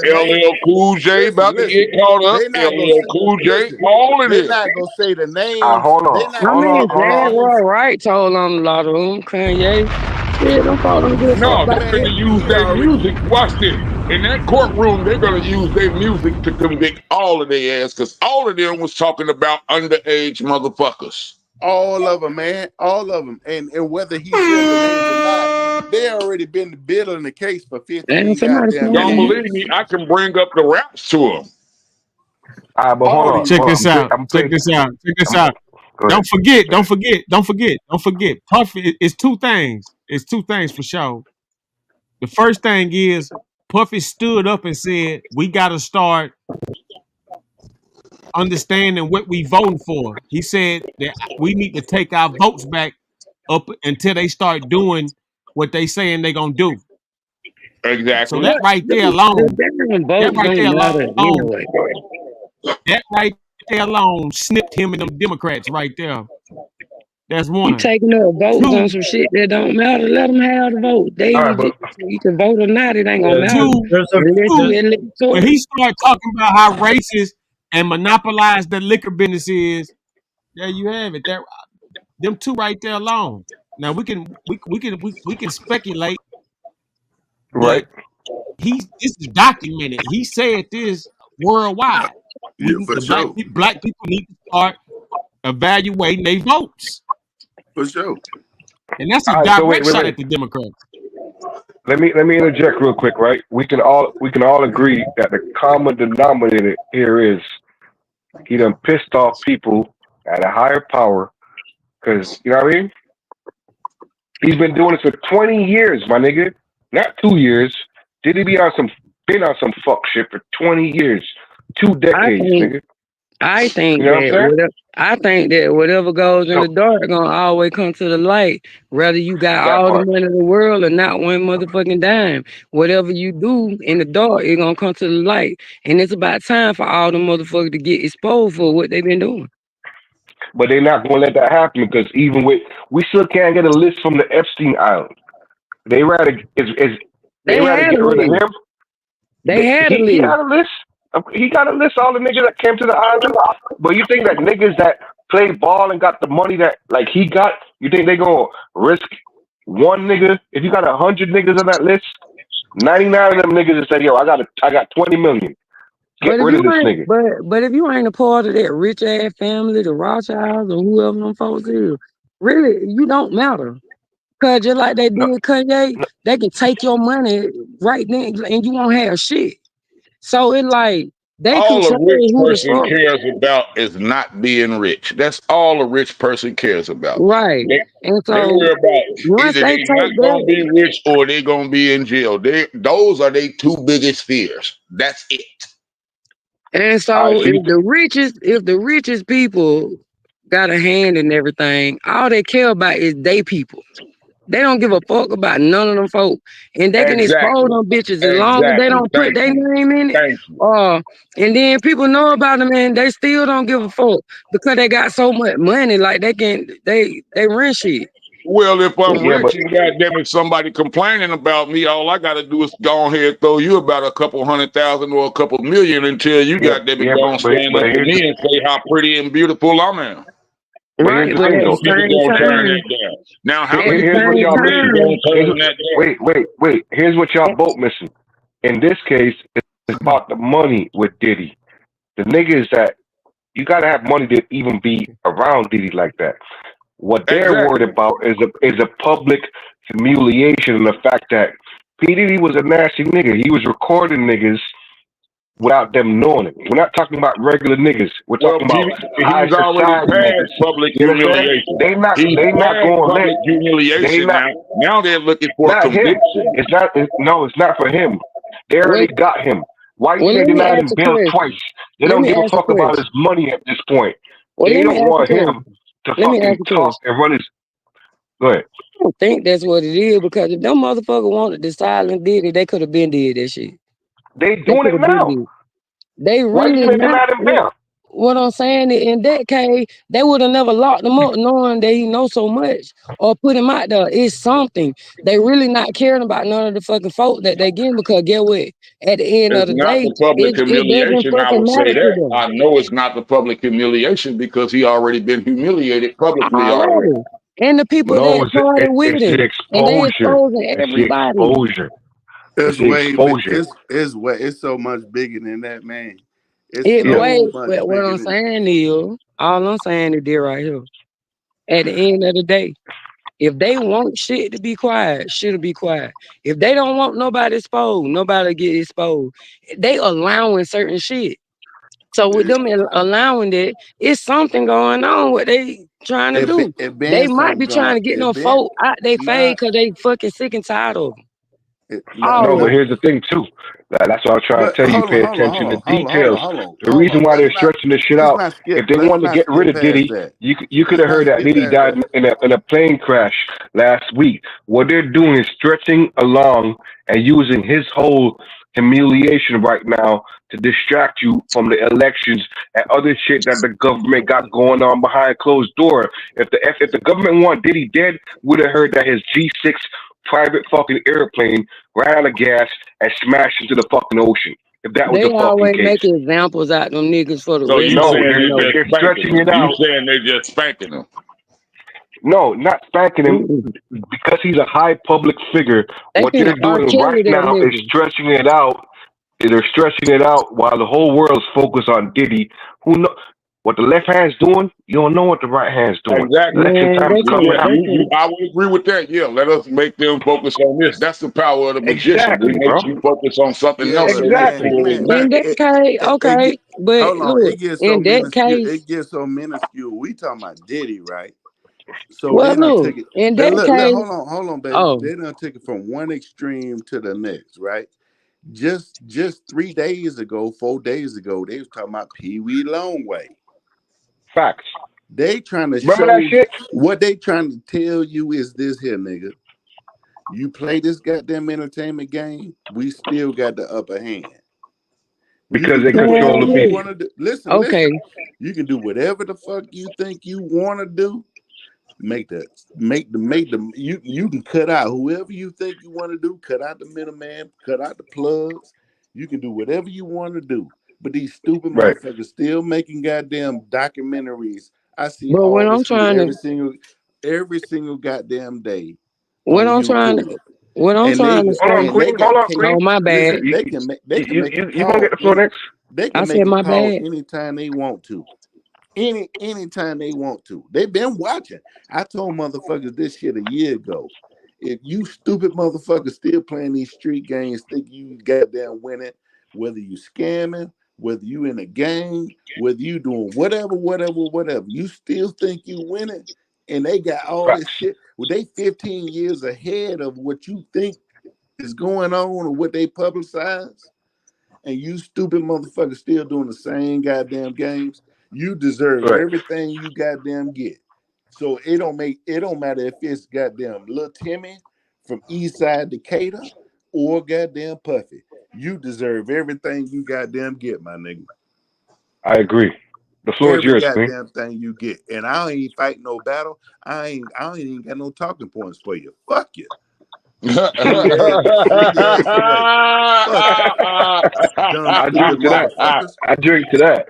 LL Cool J about to get caught up. LL Cool J, all of
They're
this.
not gonna say the names.
Hold on.
Jaguar Wright told on a lot of them. Kanye. Yeah, don't follow them good
No,
fuck
they're gonna use their music. Watch this. In that courtroom, they're gonna use their music to convict all of their ass, because all of them was talking about underage motherfuckers.
All of them, man. All of them. And whether he said the names or not, they already been building the case for 15 goddamn
Don't
years.
believe me, I can bring up the raps to him.
But hold on.
Check this out. Check this out. Don't forget. Puffy, it's two things. It's two things for sure. The first thing is Puffy stood up and said, we gotta start understanding what we voting for. He said that we need to take our votes back up until they start doing what they saying they gonna do.
Exactly.
So that right there alone, that right there alone snipped him and them Democrats right there. That's one.
You taking up votes on some shit that don't matter. Let them have the vote. You can vote or not. It ain't gonna matter.
When he started talking about how racist and monopolized the liquor business is, there you have it. Them two right there alone. Now we can speculate,
right?
This is documented. He said this worldwide. Black people need to start evaluating their votes.
For sure.
And that's a direct shot at the Democrats.
Let me interject real quick, right? We can all agree that the common denominator here is he done pissed off people at a higher power, because you know what I mean? He's been doing this for 20 years, my nigga. Not 2 years. Did he been on some fuck shit for 20 years? 2 decades, nigga.
I think that whatever goes in the dark gonna always come to the light. Whether you got all the money in the world or not one motherfucking dime, whatever you do in the dark, it's gonna come to the light. And it's about time for all the motherfuckers to get exposed for what they've been doing.
But they're not gonna let that happen, because even we still can't get a list from the Epstein Island. They rather get rid of him.
He had a list.
He got a list of all the niggas that came to the island. But you think that niggas that played ball and got the money that like he got, you think they gonna risk one nigga? If you got 100 niggas on that list, 99 of them niggas that say, yo, I got 20 million. Get rid of this nigga.
But if you ain't a part of that rich ass family, the Rothschilds or whoever them folks is, really, you don't matter. Cause just like they did Kanye, they can take your money right then and you won't have shit. So it's like
all a rich person cares about is not being rich. That's all a rich person cares about.
Right.
And so they worry about either they not gonna be rich or they gonna be in jail. Those are their two biggest fears. That's it.
And so if the richest people got a hand in everything, all they care about is they people. They don't give a fuck about none of them folk. And they can expose them bitches as long as they don't put their name in it. And then people know about them and they still don't give a fuck because they got so much money. Like they rent shit.
Well, if I'm rich and goddamn it, somebody complaining about me, all I gotta do is go on here and throw you about a couple 100,000 or a couple million until you goddamn it go and stand up to me and say how pretty and beautiful I am.
Right, but at the same time,
now how many people y'all gonna turn that down?
Wait. Here's what y'all both missing. In this case, it's about the money with Diddy. The niggas that you gotta have money to even be around Diddy like that. What they're worried about is a public humiliation and the fact that P. Diddy was a nasty nigga. He was recording niggas without them knowing it. We're not talking about regular niggas. We're
Well,
talking about high
he's already
society
past
niggas.
public
You understand?
humiliation.
They not
He's past
going to let.
public
They
humiliation
not.
now. Now they're looking for
Not him.
conviction.
It's not. No, it's not for him. They already got him. Why you
Well,
say
let
they
me
denied
ask
him
a
bail
question.
twice? They
Let
don't
me
give a
ask a
fuck about
question.
his money at this point.
Well,
They
let me
don't
ask a
want him
question.
to
Let me ask
fucking
a
talk
question.
and run his. Go ahead.
I don't think that's what it is, because if them motherfuckers wanted to silent did it, they could have been did that shit.
They
They
doing
could
it
have been
now.
did. They
Why you
really
say they
not.
denied him bail?
What I'm saying is, in that case, they would have never locked him up knowing that he knows so much, or put him out there. It's something. They really not caring about none of the fucking folk that they getting, because get what? At the end of
It's
the
not
day,
the public
it doesn't
humiliation. I
fucking
would say
matter to
that.
them.
I know it's not the public humiliation because he already been humiliated publicly already.
Already. And the people
No,
that party with
it's the
him, and they
exposure.
exposing
It's the
everybody.
exposure. It's
It's
the
way big.
exposure.
It's so much bigger than that, man. It's
It
Yeah.
way,
so much
what
bigger
I'm
than.
saying is, all I'm saying is this right here. At the end of the day, if they want shit to be quiet, shit'll be quiet. If they don't want nobody exposed, nobody get exposed. They allowing certain shit. So with them allowing that, it's something going on what they trying to do.
It
They
been
might
something
be trying
going.
to get
It
no
been
folk out they fade
not.
because they fucking sick and tired of them.
No,
All
No,
of
but
no.
them.
here's the thing too. That's what I'm trying to
But
tell you.
hold on,
Pay
hold on,
attention
hold
to
on, hold on, hold
details.
on, hold on,
The
hold
reason
on.
why they're stretching this shit out, if they
Let's
wanted to
not
get rid
skip
of
past
Diddy,
that.
you could
Let's
have
not
heard that
skip
Diddy
past
died
that.
in a plane crash last week. What they're doing is stretching along and using his whole humiliation right now to distract you from the elections and other shit that the government got going on behind closed door. If the government want Diddy dead, would have heard that his G6 private fucking airplane ran out of gas and smashed into the fucking ocean. If that was
They
the fucking
always
case.
make examples out them niggas for the
So
rest
you
of
No,
us
saying
to
they
know.
just
they're
spanking
stretching
him?
it
You
out.
saying they just spanking him?
No, not spanking him
Mm-mm.
because he's a high public figure.
They
What
finna
they're
R.
doing right
Kelly that
now is
nigga.
stretching it out. They're stretching it out while the whole world's focused on Diddy. Who know what the left hand's doing? You don't know what the right hand's doing.
Exactly.
Election
Man,
time's
they
coming
finna,
Yeah,
up.
they finna.
I would agree with that. Yeah, let us make them focus on this. That's the power of the magician. He
Exactly, bro.
makes you focus on something
Yeah,
else
but
so you
Exactly.
pull in that.
In that case,
it get,
okay. But
hold on.
look,
It gets so
in that
minuscule.
case,
It gets so minuscule. We talking about Diddy, right? So
well,
they done
look,
took it.
in that case,
Hold on, baby.
oh,
They done took it from one extreme to the next, right? Just 3 days ago, 4 days ago, they was talking about Pee Wee Longway.
Facts.
They trying to
Remember that
show
shit?
what they trying to tell you is this here, nigga. You play this goddamn entertainment game, we still got the upper hand. You
Because
can
they
do
control
whatever
the
man,
you
look,
people.
want to do. Listen,
okay.
you can do whatever the fuck you think you want to do. You can cut out whoever you think you want to do, cut out the middleman, cut out the plugs. You can do whatever you want to do. But these stupid
Right.
motherfuckers still making goddamn documentaries. I see
But
all this shit every single goddamn day
what
on
I'm trying
YouTube.
to, what I'm
And
trying to
Hold on,
say.
Queen. Hold on, Queen.
Oh, my bad.
listen, they can make a
You gonna get
call
the floor next?
they
I
can make
said
a
my
call
bad.
anytime they want to. Anytime they want to. They've been watching. I told motherfuckers this shit a year ago. If you stupid motherfuckers still playing these street games, think you goddamn winning, whether you scamming, whether you in a gang, whether you doing whatever, you still think you winning, and they got all this
Facts.
shit. Well, they 15 years ahead of what you think is going on or what they publicize, and you stupid motherfuckers still doing the same goddamn games. You deserve
Right.
everything you goddamn get. So it don't matter if it's goddamn Lil Timmy from Eastside Decatur or goddamn Puffy. You deserve everything you goddamn get, my nigga.
I agree. The floor is
Every
yours, Queen.
goddamn thing you get. And I ain't fighting no battle. I ain't even got no talking points for you. Fuck you. Send your ass away. Fuck you. Dumb
I
stupid
drink to that.
motherfuckers.
I drink to that.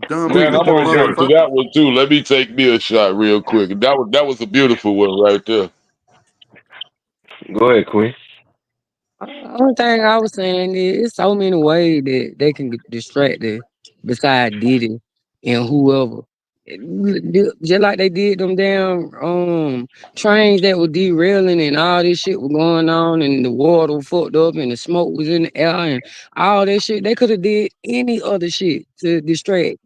Dumb
Queen,
Man,
the
I'm
stupid
floor
gonna
is yours.
drink to
motherfuckers.
that one too. Let me take me a shot real quick. That was a beautiful one right there.
Go ahead, Queen.
Only thing I was saying is, it's so many ways that they can get distracted beside Diddy and whoever. Just like they did them damn trains that were derailing and all this shit was going on and the water was fucked up and the smoke was in the air and all that shit. They could have did any other shit to distract.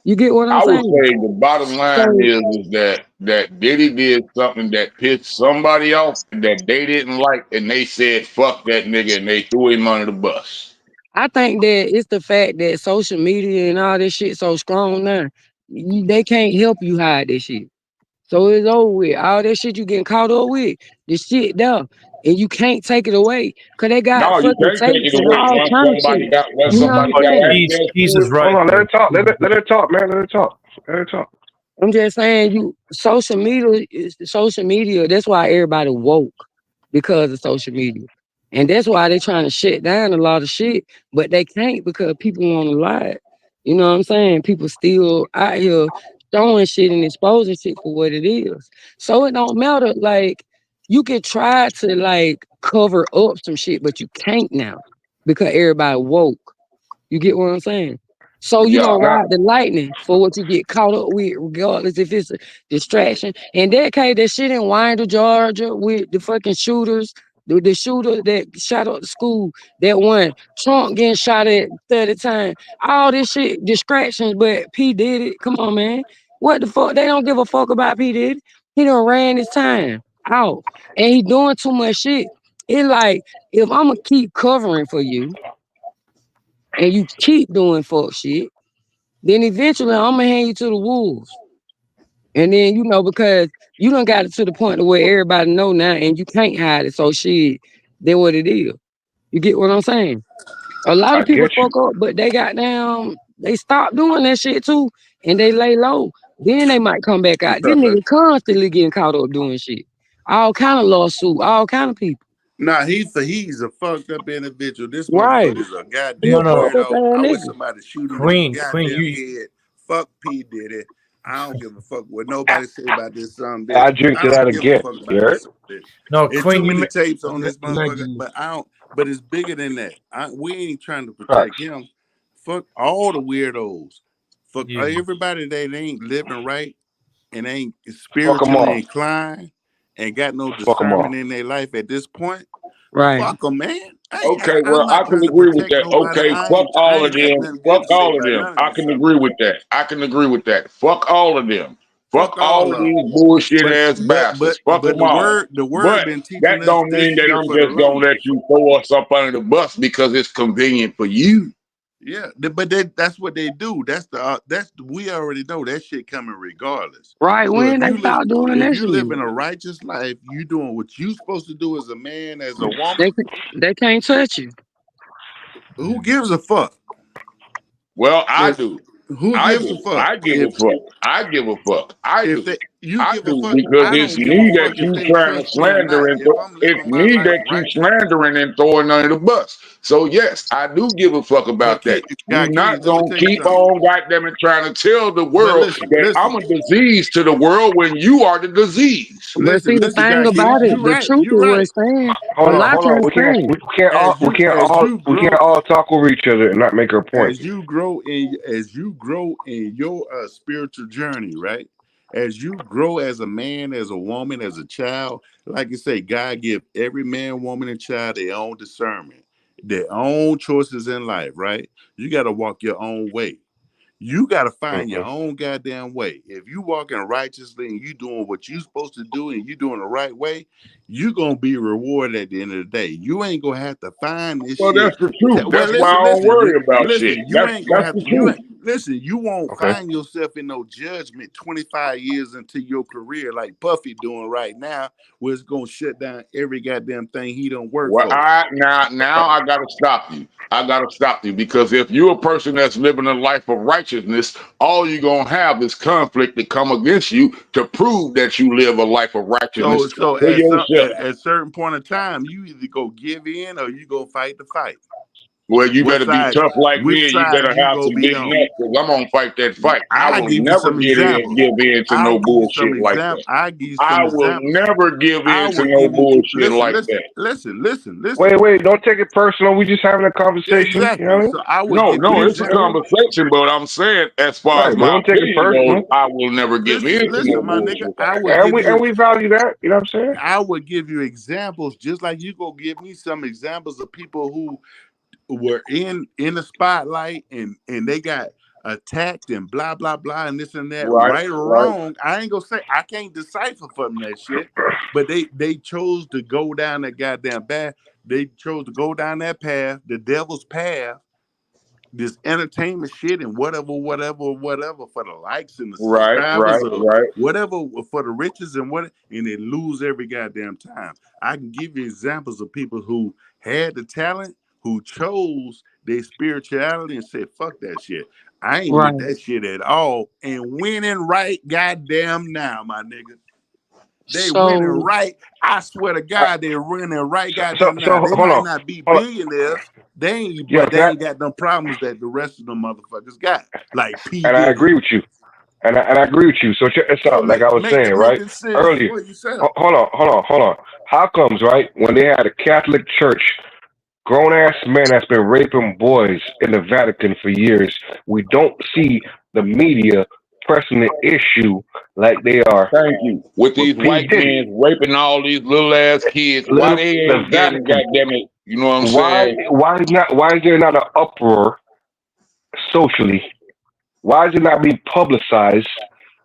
You get what I'm
I would
saying?
say the bottom line
So
is that Diddy did something that pissed somebody off that they didn't like, and they said fuck that nigga, and they threw him under the bus.
I think that it's the fact that social media and all this shit so strong now. They can't help you hide that shit. So it's over with. All that shit you getting caught up with, the shit there. And you can't take it away. Cause they got
No, you
fucking
can't take
tapes
it
and
away
all kind of shit.
once
You know what I'm
somebody got
saying?
He's
access to
is
it.
right.
Hold on, let her talk.
though.
Let her talk, man. Let her talk. Let her talk.
I'm just saying social media is social media. That's why everybody woke because of social media. And that's why they trying to shut down a lot of shit, but they can't because people want to lie. You know what I'm saying? People still out here throwing shit and exposing shit for what it is. So it don't matter. Like you can try to like cover up some shit, but you can't now because everybody woke. You get what I'm saying? So you
Yeah.
gonna
Now,
ride the lightning for what you get caught up with, regardless if it's a distraction. In that case, that shit in Winder, Georgia, with the fucking shooters, the shooter that shot up the school, that one, Trump getting shot at 30 times, all this shit, distractions, but P did it. Come on, man. What the fuck? They don't give a fuck about P Diddy. He done ran his time out. And he doing too much shit. It's like, if I'ma keep covering for you, and you keep doing fuck shit, then eventually I'm gonna hand you to the wolves. And then because you done got it to the point where everybody know now, and you can't hide it. So shit, that's what it is. You get what I'm saying? A lot
I
of people
get you.
fuck up, but they stop doing that shit too, and they lay low. Then they might come back out. This nigga constantly getting caught up doing shit. All kind of lawsuit, all kind of people.
Nah, he's a fucked up individual. This
Right.
motherfucker's a
He a
No,
goddamn
no,
fucked up
weirdo.
ass
I wish
nigga.
somebody shoot him in the
Queen,
goddamn
you
head. Fuck P Diddy. I don't give a fuck what nobody say about this bitch.
I drink
I
to that
don't give a
again.
fuck about
Yeah.
this bitch.
no
There's too
Queen,
many tapes on this motherfucker,
Allegedly.
but I don't. But it's bigger than that. We ain't trying to protect
Facts.
him. Fuck all the weirdos. Fuck
yeah.
everybody that ain't living right and ain't
Fuck them
spiritually
all.
inclined and got no
Fuck them
discernment
all.
in their life at this point.
Right.
Fuck them, man.
Okay,
I'm
well, I
not
can
trying to
agree with
protect
that.
nobody.
Okay, fuck
I
all of
ain't got
them.
nothing good
Fuck
to say
all of
about
them.
none of
I
this
can
stuff.
agree with that. I can agree with that. Fuck all of them. Fuck
Fuck
all
all
of
of them.
these bullshit
But
ass
but but
bastards. Fuck
but
them all.
the word
But
been
that
teaching us
don't
this
mean that
shit
I'm
for the
just gonna let
longest.
you throw us up under the bus because it's convenient for you.
Yeah, but that's what they do. We already know that shit coming regardless.
Right.
So
When they start doing
if
that
you
shit,
live in a righteous life, you doing what you supposed to do as a man, as a
they
woman.
they can't touch you.
Who gives a fuck?
Well, I
If
do.
who
I
gives a
do.
fuck?
I give a fuck. I give a fuck. I
If
do.
they you
I
give a
do
fuck,
because
I
it's
don't give a
me that
fuck if
you
they
trying to
trust me or
slander
not.
and
If I'm
it's
living my
me
life
that you
right,
slandering and throwing under the bus. So yes, I do give a fuck
but
about that. You
God,
not
King, let me
gonna
tell you
keep
something.
on goddamn it trying to tell the
But
world that I'm
listen,
a disease to the world when you are the disease.
But see, the thing
God, King,
about it,
you
the
right,
truth
you
is
right.
what's saying. A
Hold on,
lot
hold on.
can't stand.
We can't all talk over each other and not make our point.
As you grow in your spiritual journey, right? As you grow as a man, as a woman, as a child, like you say, God give every man, woman, and child their own discernment, their own choices in life, right? You got to walk your own way. You got to find your
Mm-hmm.
own goddamn way. If you walking righteously and you doing what you supposed to do and you doing the right way, you going to be rewarded at the end of the day. You ain't going to have to find this
Well,
shit.
that's the truth.
Well,
That's why I don't worry about shit.
you ain't going to
That's
have
the
to,
truth.
you won't
Okay.
find yourself in no judgment 25 years into your career like Puffy doing right now, where it's going to shut down every goddamn thing he don't work
Well,
for.
now I gotta stop you. I gotta stop you because if you're a person that's living a life of righteousness, all you're gonna have is conflict to come against you to prove that you live a life of righteousness
So
for
at
yourself.
at certain point of time, you either go give in or you go fight the fight.
Well, you
What
better be
side?
tough like
Which
me, and you
side
better
you
have
gonna
some
be
big
on?
nuts, because I'm gonna fight that fight. I
I
will
give you
never
some examples.
give in to
I'll
no
give you some
bullshit like
example.
that.
I give you
I
some
will
examples.
never give
I
in to
will
no
give you.
bullshit like that.
Listen.
Wait, don't take it personal. We just having a conversation.
Exactly.
You know what I mean?
So I would give you
No, it's a
examples.
conversation, but I'm saying, as far
Right,
as
but
my
don't take it
opinion goes,
personal.
I will never give in to no
Listen, my nigga.
bullshit.
I would give you.
And we value that. You know what I'm saying?
I would give you examples, just like you go give me some examples of people who were in the spotlight and they got attacked and blah blah blah and this and that, right or wrong. I ain't gonna say I can't decipher from that shit, but they chose to go down that goddamn path. They chose to go down that path, the devil's path, this entertainment shit and whatever for the likes and the subscribers or whatever for the riches and they lose every goddamn time. I can give you examples of people who had the talent, who chose their spirituality and said, fuck that shit. I ain't with that shit at all. And winning right goddamn now, my nigga. They winning right. I swear to God, they're winning right goddamn now. They might not be billionaires. They ain't got them problems that the rest of them motherfuckers got. Like P.
And I
Diddy.
agree with you. And I agree with you. So check this out. Like I was saying, right? Earlier. Hold on. How comes, right, when they had a Catholic church, grown-ass man that's been raping boys in the Vatican for years, we don't see the media pressing the issue like they are.
Thank you. With these white men raping all these little ass kids, why they ain't getting, goddamn it? You know what I'm saying?
Why is there not an uproar socially? Why is it not being publicized?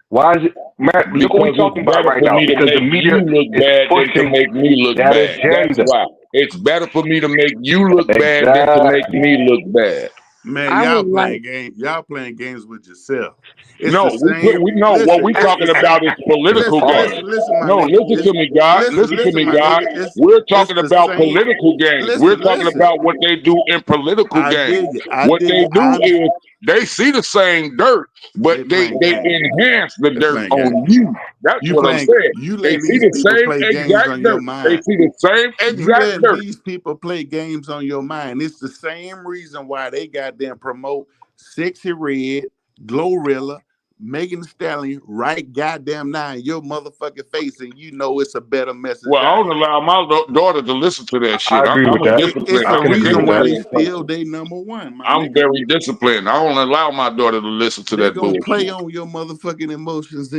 Why is it, man? Look what we're talking about right now. Because the media is pushing
make me look
that
bad.
agenda.
That's why it's better for me to make you look bad than to make me look bad.
Man, y'all playing games. Y'all playing games with yourself. It's
no,
the same.
we know what we talking about is political games.
Listen, my
no,
nigga.
listen to me, God. Listen to me, God. We're talking about political games. We're talking about what they do in political games. What they do is they see the same dirt, but they enhance the dirt on you. That's what I'm saying. They see the same exact dirt. They see the same exact dirt.
These people play games on your mind. It's the same reason why they goddamn promote Sexy Red, Glorilla, Megan Thee Stallion, right goddamn now in your motherfucking face, and you know it's a better message.
Well, I don't allow my daughter to listen to that shit.
I agree with that.
It's the reason why they still they number one.
I'm very disciplined. I don't allow my daughter to listen to that bullshit.
Play on your motherfucking emotions.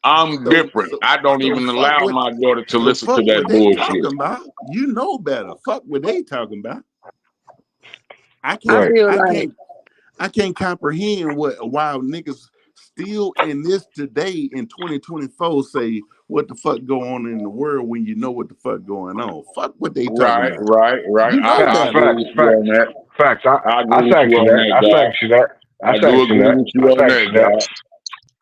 I'm different. I don't even allow my daughter to listen to that bullshit.
Talking about. You know better. Fuck what they talking about. I can't comprehend why niggas still in this today in 2024 say what the fuck go on in the world when you know what the fuck going on. Fuck what they talking about.
Right.
You know
Facts. I sanction that.
I do agree with you on that.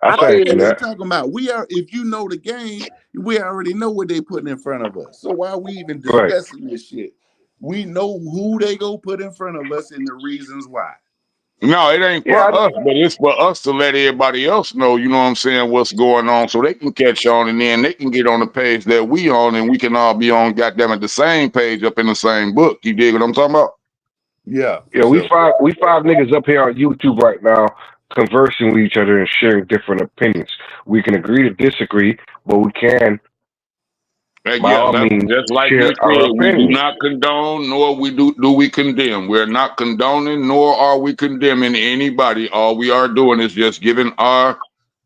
I sanction that.
Talking about if you know the game, we already know what they putting in front of us. So why are we even discussing this shit? We know who they go put in front of us and the reasons why.
No, it ain't for us, but it's for us to let everybody else know, you know what I'm saying, what's going on, so they can catch on, and then they can get on the page that we on, and we can all be on, goddamn it, the same page up in the same book. You dig what I'm talking about?
Yeah.
We five niggas up here on YouTube right now conversing with each other and sharing different opinions. We can agree to disagree, but we can.
Just like you said, we do not condone, nor do we condemn. We're not condoning, nor are we condemning anybody. All we are doing is just giving our,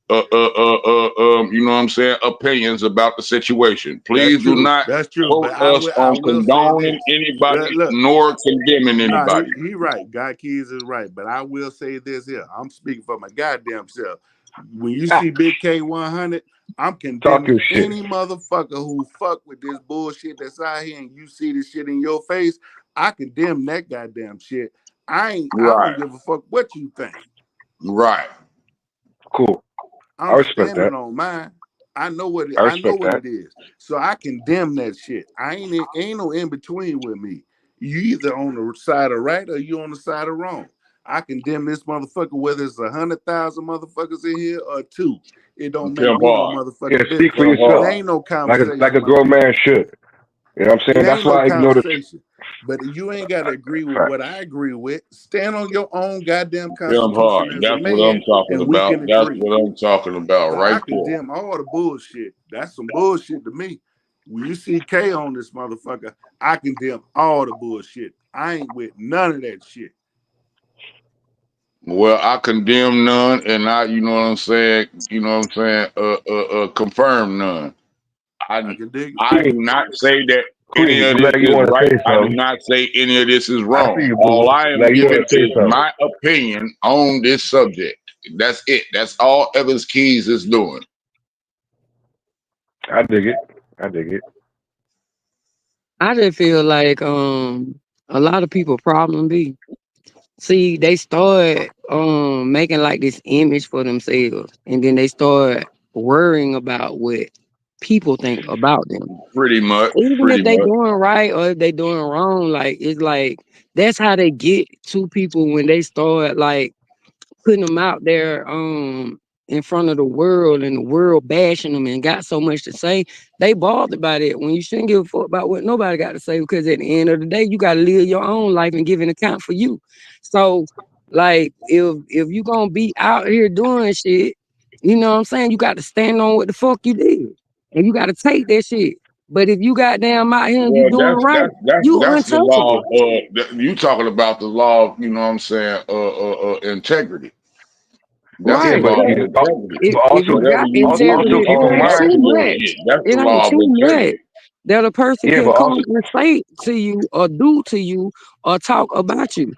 you know what I'm saying, opinions about the situation. Please do not quote us on condoning anybody, nor condemning anybody.
He right. God Keys is right. But I will say this here. I'm speaking for my goddamn self. When you see Big K100, I'm condemning any motherfucker who fuck with this bullshit that's out here and you see this shit in your face. I condemn that goddamn shit. I don't give a fuck what you think.
Right.
Cool.
I'm standing on mine. I know what it is. So I condemn that shit. Ain't no in between with me. You either on the side of right or you on the side of wrong. I condemn this motherfucker, whether it's 100,000 motherfuckers in here or 2. It don't make me no motherfucker.
Speak for yourself.
There ain't no conversation.
Like a grown man should. You know what I'm
It
saying? That's
ain't no
why I ignore the
conversation. But you ain't got to agree with
fact.
what I agree with. Stand on your own goddamn
Damn hard.
constitution as a
That's what I'm
man,
talking
and we
about.
can
That's
agree.
what I'm talking about
But I
right there.
condemn all the bullshit. That's some bullshit to me. When you see K on this motherfucker, I condemn all the bullshit. I ain't with none of that shit.
Well, I condemn none, and you know what I'm saying. You know what I'm saying. Confirm none.
I
I
can dig it.
I do not say that any
Queen,
of
I'm
this
glad you
is
want to
right.
say
I do
something.
not say any of this is
I see
wrong.
you,
All
boo.
I am
Glad you
giving
want to say
is
something.
my opinion on this subject. That's it. That's all Evans Keys is doing.
I dig it. I dig it.
I just feel like a lot of people problem be. See, they start making like this image for themselves, and then they start worrying about what people think about them.
Pretty much.
Even
Pretty
if they
much.
doing right or if they doing wrong, like it's like that's how they get to people when they start like putting them out there in front of the world and the world bashing them and got so much to say. They bothered by that when you shouldn't give a fuck about what nobody got to say, because at the end of the day you got to live your own life and give an account for you. So like if you gonna be out here doing shit, you know what I'm saying, you got to stand on what the fuck you did and you got to take that shit. But if you goddamn out here and you
Well,
doing right, you
that's the law
untouchable.
of you talking about the law of, you know what I'm saying, integrity. That's the
Yeah,
Right.
but
law of
Cause
integrity.
if you
Whatever
got
you
also
integrity,
do,
it
keep in
ain't
that's
mind.
too much.
bullshit. That's
It
the
ain't
law of
too much
integrity.
that a person
Yeah,
can
but
come
also
and say to you or do to you or talk about you.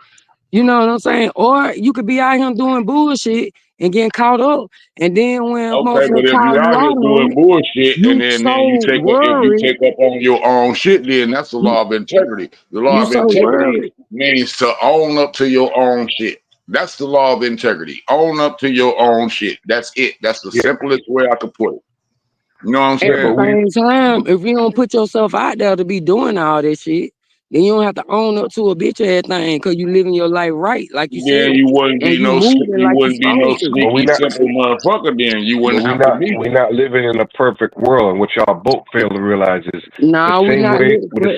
You know what I'm saying? Or you could be out here doing bullshit and getting caught up. And then when
Okay, but
motherfuckers
if
call
you
you
out here
out on
doing
it,
bullshit and
you
then you
so
take up, if you
worried.
take up on your own shit, then that's the
You,
law of integrity. The law
you
of
so
integrity
worried.
means to own up to your own shit. That's the law of integrity. Own up to your own shit. That's it. That's the
yeah,
simplest way I could put it. You know what I'm
At
yeah,
the
but
saying?
we
same time, if you don't put yourself out there to be doing all this shit, then you don't have to own up to a bitch ass thing because you living your life right, like you
Then
said,
you wouldn't
and
be
you
no
moving
you
like you
wouldn't be no
supposed to.
but we
sneaky
not
simple motherfucker. Then you
but
wouldn't have to be
we
there.
not living in a perfect world, and what y'all both fail to realize is the
Nah, we
same
not
way
lit,
with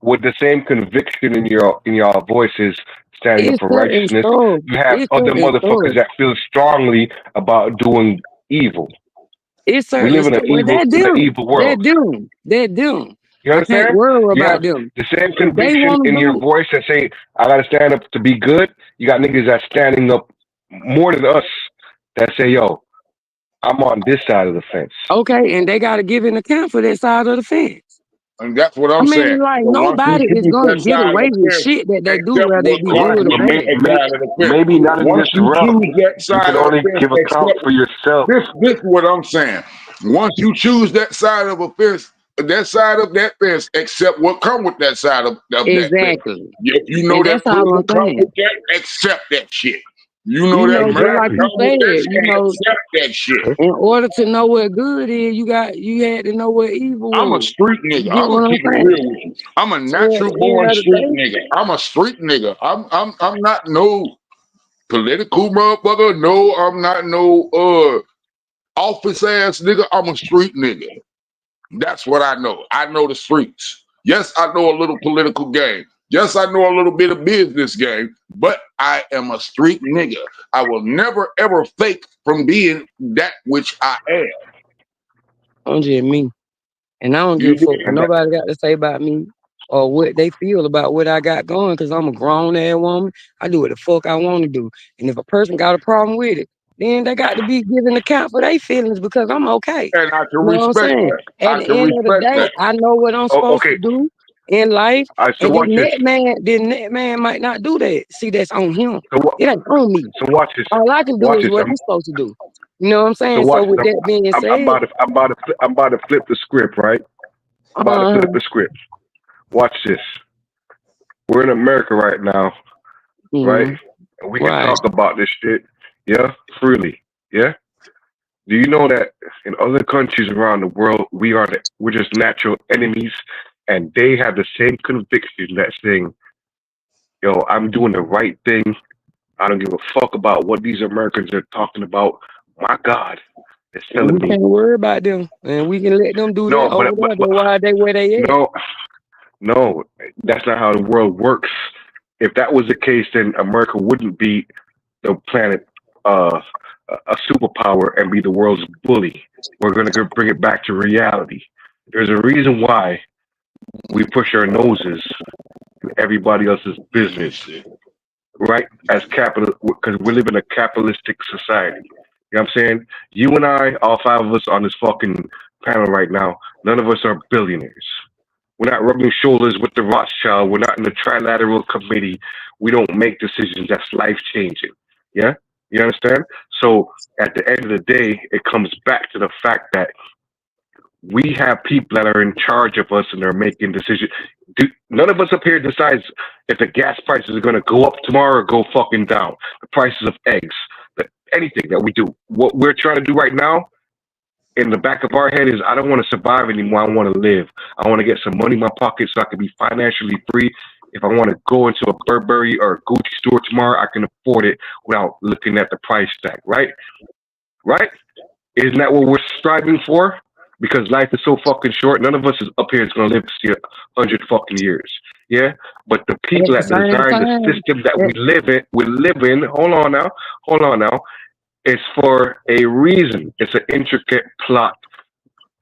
but
the same conviction in your voices standing up
it's
for
certain
righteousness.
stuff.
You have
It's
other
certain
motherfuckers
stuff.
that feel strongly about doing evil.
It's
We
certain
live in
stuff.
an
Well,
evil
They're
world.
them. They're them.
You
I can't
understand?
worry
You have
about them.
the same
If they
conviction
want to
in your
do
voice that say, I gotta stand up to be good. You got niggas that standing up more than us that say, yo, I'm on this side of the fence.
okay, and they got to give an account for that side of the fence.
And that's what
I
I'm saying.
mean, like
So once you
nobody is
choose
gonna
that
get
side of
away
the
with
fence,
shit that they do,
accept
whether they
what
be
Right,
comes
good or
with
but
bad.
that side of the fence.
maybe not in
Once
this
you
realm.
choose that
You
side
can
of the
only
fence,
give account
accept
for yourself.
this is what I'm saying. Once you choose that side of a fence, that side of that fence, accept what come with that side of that fence.
Exactly,
If you know
and
that
that's all
freedom
I'm
come with
saying.
that, accept that shit. You know
You
that
know, just
mercy
like
Exactly.
you
come with
said,
that
you
shit,
know,
accept that shit.
in order to know what good is, you had to know what evil
I'm a
was.
street nigga.
You get
I'm
what
gonna
I'm
keep it
saying?
real with you. I'm a
So at
natural
the
born
end of the
street
day,
nigga. I'm a street nigga. I'm not no political motherfucker. No, I'm not no office ass nigga. I'm a street nigga. That's what I know. I know the streets. Yes, I know a little political game. Yes, I know a little bit of business game, but I am a street nigga. I will never ever fake from being that which I am.
I'm just me. And I don't give
You
a fuck
dig?
what nobody got to say about me or what they feel about what I got going, because I'm a grown ass woman. I do what the fuck I want to do. And if a person got a problem with it, then they got to be giving account for their feelings because I'm okay.
And I can
You know what I'm
respect
saying?
that.
At
I
the
can
end of the
respect
day,
that.
I know what I'm
Oh,
supposed to
okay.
do in life.
All right, so
And
watch this.
then that man might not do that. See, that's on him.
So
It ain't on me.
so watch this.
All I can do
Watch
is
this.
what I'm supposed to do. You know what I'm
So
saying?
watch
So
this.
with that being said,
I'm about to flip the script, right? I'm about to
uh,
flip the script. Watch this. We're in America right now, right?
mhm,
And we can
right.
talk about this shit, yeah, freely. Yeah. Do you know that in other countries around the world, we're just natural enemies, and they have the same conviction that saying, "Yo, I'm doing the right thing. I don't give a fuck about what these Americans are talking about. My God, it's
And
telling
we
me
can't worry about them. And we can let them do that
no,
over there. That's why they where they at.
no. No, that's not how the world works. If that was the case, then America wouldn't be the planet a superpower and be the world's bully. We're going to bring it back to reality. There's a reason why we push our noses in everybody else's business, right? As capital, because we live in a capitalistic society. You know what I'm saying? You and I, all five of us on this fucking panel right now, none of us are billionaires. We're not rubbing shoulders with the Rothschild. We're not in the trilateral committee. We don't make decisions that's life changing. Yeah? You understand? So at the end of the day, it comes back to the fact that we have people that are in charge of us and they're making decisions. None of us up here decides if the gas prices are going to go up tomorrow or go fucking down. The prices of eggs, anything that we do. What we're trying to do right now in the back of our head is I don't want to survive anymore. I want to live. I want to get some money in my pocket so I can be financially free. If I want to go into a Burberry or a Gucci store tomorrow, I can afford it without looking at the price tag, right? Right? Isn't that what we're striving for? Because life is so fucking short. None of us is up here is going to live to see 100 fucking years. Yeah? But the people that design the system that we live in, hold on now, it's for a reason. It's an intricate plot.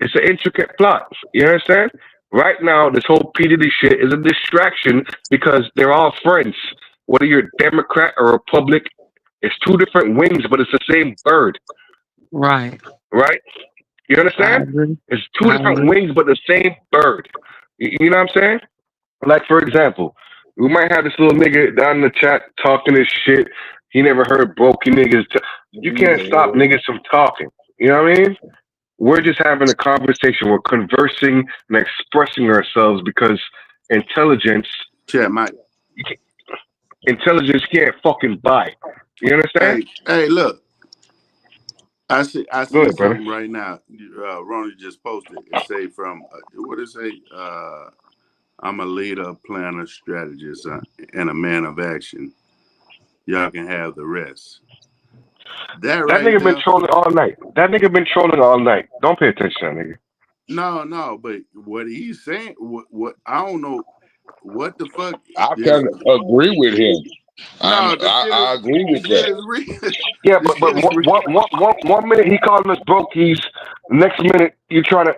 It's an intricate plot. You understand? Right now, this whole P. Diddy shit is a distraction because they're all friends. Whether you're a Democrat or Republic, it's two different wings, but it's the same bird.
Right.
Right? You understand? It's two different wings, but the same bird. You know what I'm saying? Like, for example, we might have this little nigga down in the chat talking this shit. He never heard brokey niggas. You can't stop niggas from talking. You know what I mean? We're just having a conversation. We're conversing and expressing ourselves because intelligence, intelligence can't fucking buy. You understand?
Hey, look. I see something right now. Ronnie just posted. It say from what it say? I'm a leader, planner, strategist, and a man of action. Y'all can have the rest.
That nigga been trolling all night. Don't pay attention to that nigga.
No, but what he's saying, what I don't know, what the fuck.
I can agree with him. I agree with
that. Yeah, but 1 minute he calling us brokies. Next minute you trying to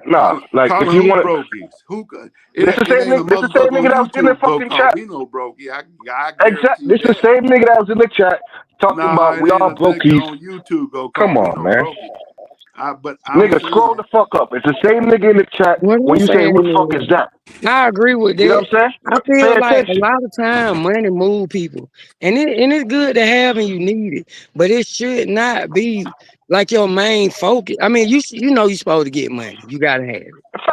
like if you want
brokies. Who?
It's the same nigga that was in the fucking chat.
We know brokey.
Exactly. This the same nigga that was in the chat talking about we all brokies.
On YouTube,
come on, man.
But
nigga, scroll the fuck up. It's the same nigga in the chat when you say what the fuck is that?
I agree with that.
You know what I'm saying?
I feel like a lot of time money move people. And it's good to have and you need it. But it should not be like your main focus. I mean, you know you're supposed to get money. You gotta have it.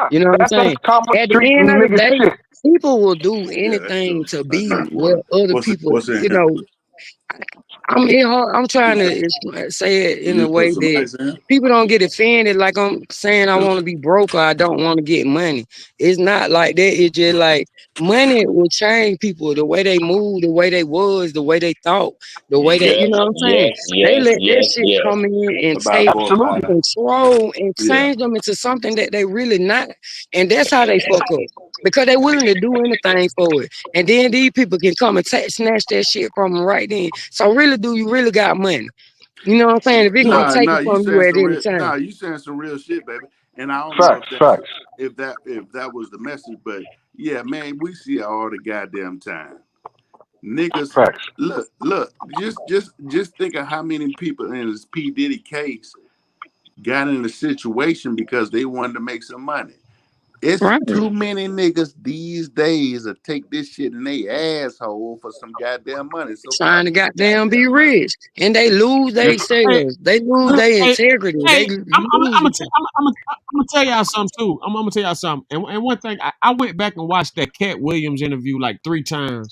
You know what I'm saying? At the end of the day, people will do anything to be what other people, you know. I'm trying to say it in a way that people don't get offended like I'm saying I want to be broke or I don't want to get money. It's not like that. It's just like money will change people, the way they move, the way they was, the way they thought, the way they, you know what I'm saying? They let that shit come in and take control and change them into something that they really not. And that's how they fuck up. Because they're willing to do anything for it. And then these people can come and snatch that shit from them right then. So really, do you really got money? You know what I'm saying? If it's going to take it from you at any time.
Nah, you saying some real shit, baby. And I don't know if that was the message, but yeah, man, we see it all the goddamn time. Niggas, look, just think of how many people in this P. Diddy case got in a situation because they wanted to make some money. It's too many niggas these days that take this shit in their asshole for some goddamn money. So
trying to goddamn be rich. And they lose their sales. They lose their integrity.
I'm gonna tell y'all something too. I'm gonna tell y'all something. And one thing, I went back and watched that Cat Williams interview like 3 times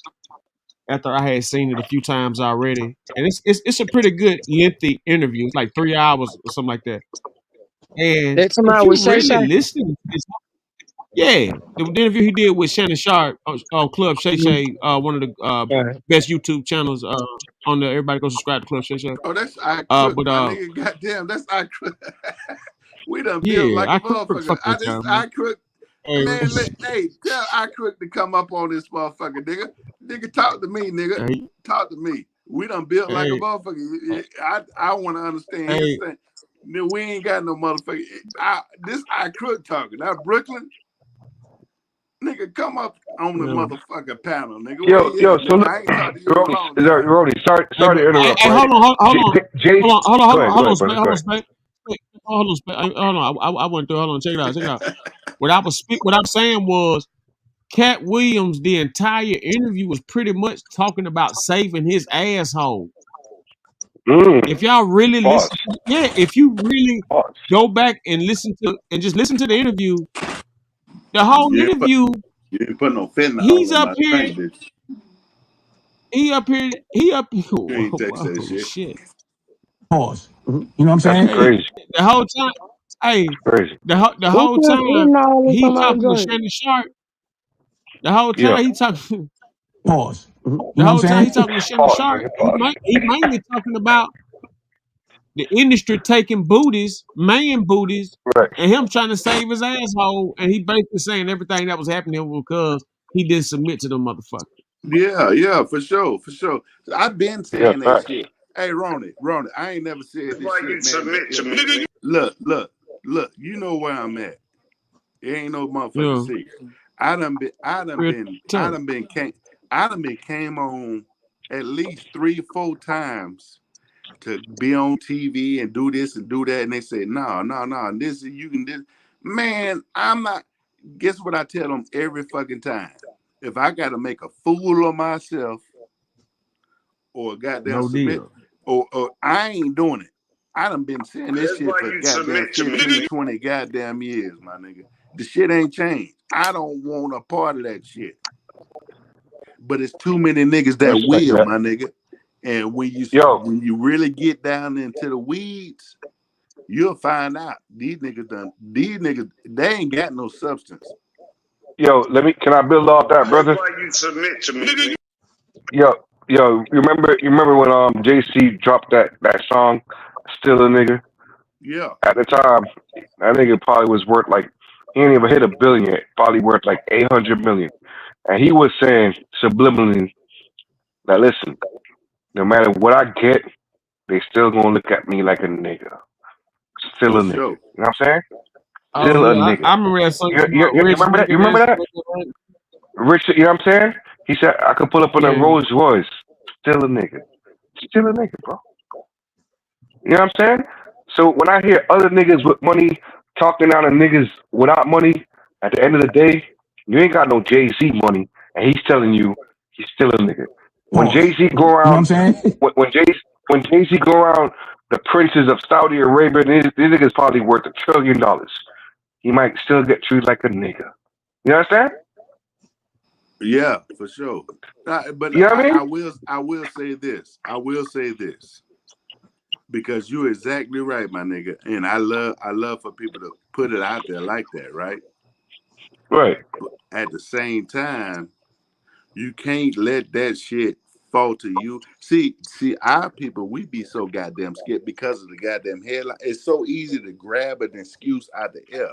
after I had seen it a few times already. And it's a pretty good lengthy interview. It's like 3 hours or something like that. And if you really listen to this, yeah, the interview he did with Shannon Sharp on Club Shay Shay, one of the best YouTube channels on there. Everybody go subscribe to Club Shay Shay.
Oh, that's nigga, goddamn, that's I. We done feel like a motherfucker. Man, hey, tell iCrook to come up on this motherfucker, nigga. Nigga, talk to me, nigga.
Hey.
Talk to me. We done built like a motherfucker. I want to understand his thing. No, we ain't got no motherfucker. This iCrook talking. That Brooklyn. Nigga, come up on the motherfucking panel, nigga.
Yo, so look,
I ain't talked to you in a long time.
Roni, sorry to interrupt.
Hey, hold on, Spec. I went through. Hold on, check it out. What I was saying was, Cat Williams, the entire interview was pretty much talking about saving his asshole. If y'all really listen, if you really go back and listen to the interview, the whole interview.
You didn't put no fentanyl.
He's up here. He up here.
You ain't text that
shit.
Pause. You know what I'm saying?
Crazy.
The whole time. Hey,
crazy.
The whole time he talking to Shannon Sharp. The whole time he talking.
Pause.
The whole time he talking to Shannon Sharp. He mainly talking about the industry taking man booties, and him trying to save his asshole, and he basically saying everything that was happening because he didn't submit to them motherfuckers.
Yeah, for sure. I've been saying that shit. Hey, Roni, I ain't never said this shit, man. Look, you know where I'm at. It ain't no motherfucking secret. I done been came on at least 3-4 times to be on TV and do this and do that, and they say, no, this you can do. Man, I'm not. Guess what I tell them every fucking time? If I got to make a fool of myself or goddamn submit, or I ain't doing it. I done been saying this shit for goddamn 15, 20 goddamn years, my nigga. The shit ain't changed. I don't want a part of that shit. But it's too many niggas that will, my nigga. And when you really get down into the weeds, you'll find out these niggas, they ain't got no substance.
Yo, can I build off that, brother?
That's why you submit to me.
Yo, you remember when JC dropped that song, Still a Nigga?
Yeah.
At the time, that nigga probably was worth like, he ain't even hit $1 billion yet, probably worth like 800 million. And he was saying subliminally that, listen, no matter what I get, they still gonna look at me like a nigga. Still a nigga. You know what I'm saying? Still a nigga.
I remember that song.
You remember that? You remember that? Richard, you know what I'm saying? He said, I could pull up on a Rolls Royce. Still a nigga. Still a nigga, bro. You know what I'm saying? So when I hear other niggas with money talking down to niggas without money, at the end of the day, you ain't got no Jay-Z money, and he's telling you he's still a nigga. When Jay-Z go around,
you know what I'm saying?
when Jay-Z go around the princes of Saudi Arabia, these niggas probably worth $1 trillion. He might still get treated like a nigga. You understand?
Yeah, for sure. But
you know what I mean?
I will say this. Because you're exactly right, my nigga. And I love for people to put it out there like that, right?
Right.
But at the same time, you can't let that shit fall to you. See, our people, we be so goddamn scared because of the goddamn headline. It's so easy to grab an excuse out the air.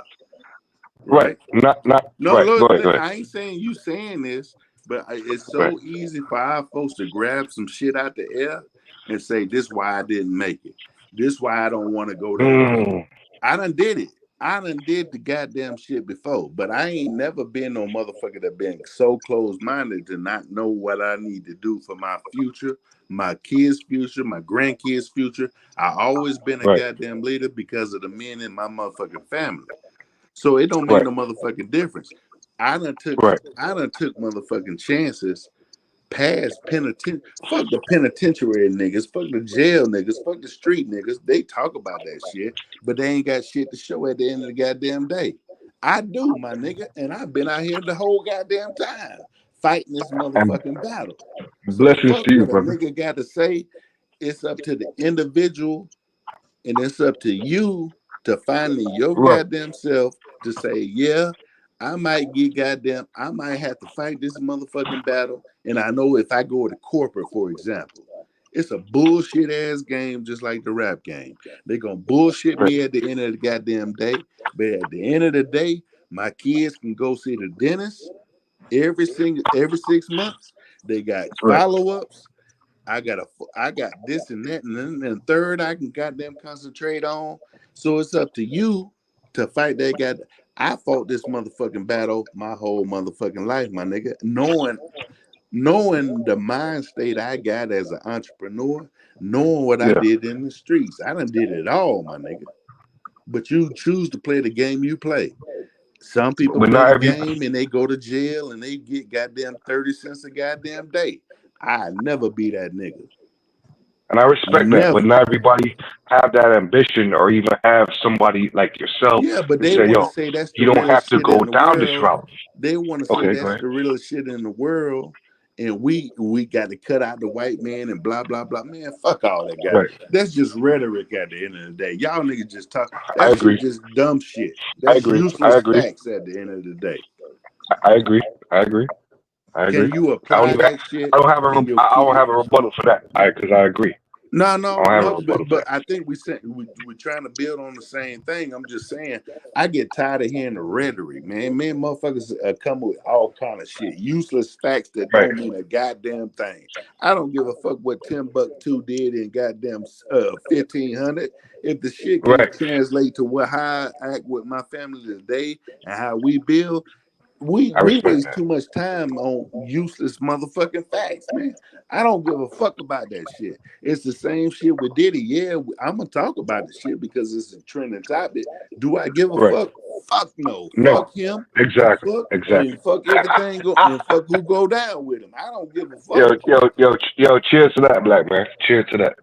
Right?
Not
no,
right.
Look,
go ahead.
I ain't saying you saying this, but it's so easy for our folks to grab some shit out the air and say, this why I didn't make it. This why I don't want to go there. I done did it. I done did the goddamn shit before, but I ain't never been no motherfucker that been so closed-minded to not know what I need to do for my future, my kids' future, my grandkids' future. I always been a goddamn leader because of the men in my motherfucking family. So it don't make no motherfucking difference. I done took motherfucking chances past penitentiary. Fuck the penitentiary niggas. Fuck the jail niggas. Fuck the street niggas. They talk about that shit, but they ain't got shit to show at the end of the goddamn day. I do, my nigga, and I've been out here the whole goddamn time fighting this motherfucking battle. So fuck
to you,
what a
brother.
nigga got to say. It's up to the individual, and it's up to you to find your goddamn self to say, yeah, I might have to fight this motherfucking battle. And I know if I go to corporate, for example, it's a bullshit ass game, just like the rap game. They're gonna bullshit me at the end of the goddamn day. But at the end of the day, My kids can go see the dentist every 6 months. They got follow-ups. I got this and that, and then the third I can goddamn concentrate on. So it's up to you to fight that guy. I fought this motherfucking battle my whole motherfucking life, my nigga. Knowing the mind state I got as an entrepreneur, knowing what I did in the streets. I done did it all, my nigga. But you choose to play the game you play. Some people play the game and they go to jail and they get goddamn 30 cents a goddamn day. I never be that nigga.
And I respect that, but not everybody have that ambition or even have somebody like yourself.
Yeah, but they
say,
want to say that's the
you don't
realest
have to
shit
go
in the
down
world.
this route.
They want to say that's the realest shit in the world. And we got to cut out the white man and blah, blah, blah. Man, fuck all that guy. That's just rhetoric at the end of the day. Y'all niggas just talk. That shit just dumb shit. That's useless facts at the end of the day.
I agree.
Can you apply that shit?
I don't have a rebuttal for that. Because I agree.
No, but I think we're trying to build on the same thing. I'm just saying, I get tired of hearing the rhetoric, man. Man, motherfuckers come with all kind of shit, useless facts that don't mean a goddamn thing. I don't give a fuck what Timbuktu did in goddamn 1500. If the shit can translate to how I act with my family today and how we build. We waste too much time on useless motherfucking facts, man. I don't give a fuck about that shit. It's the same shit with Diddy. Yeah, I'm gonna talk about the shit because it's a trending topic. Do I give a fuck? Fuck no. Fuck him.
Exactly.
And fuck everything and fuck who go down with him. I don't give a fuck.
Yo, cheers to that, black man. Cheers to that.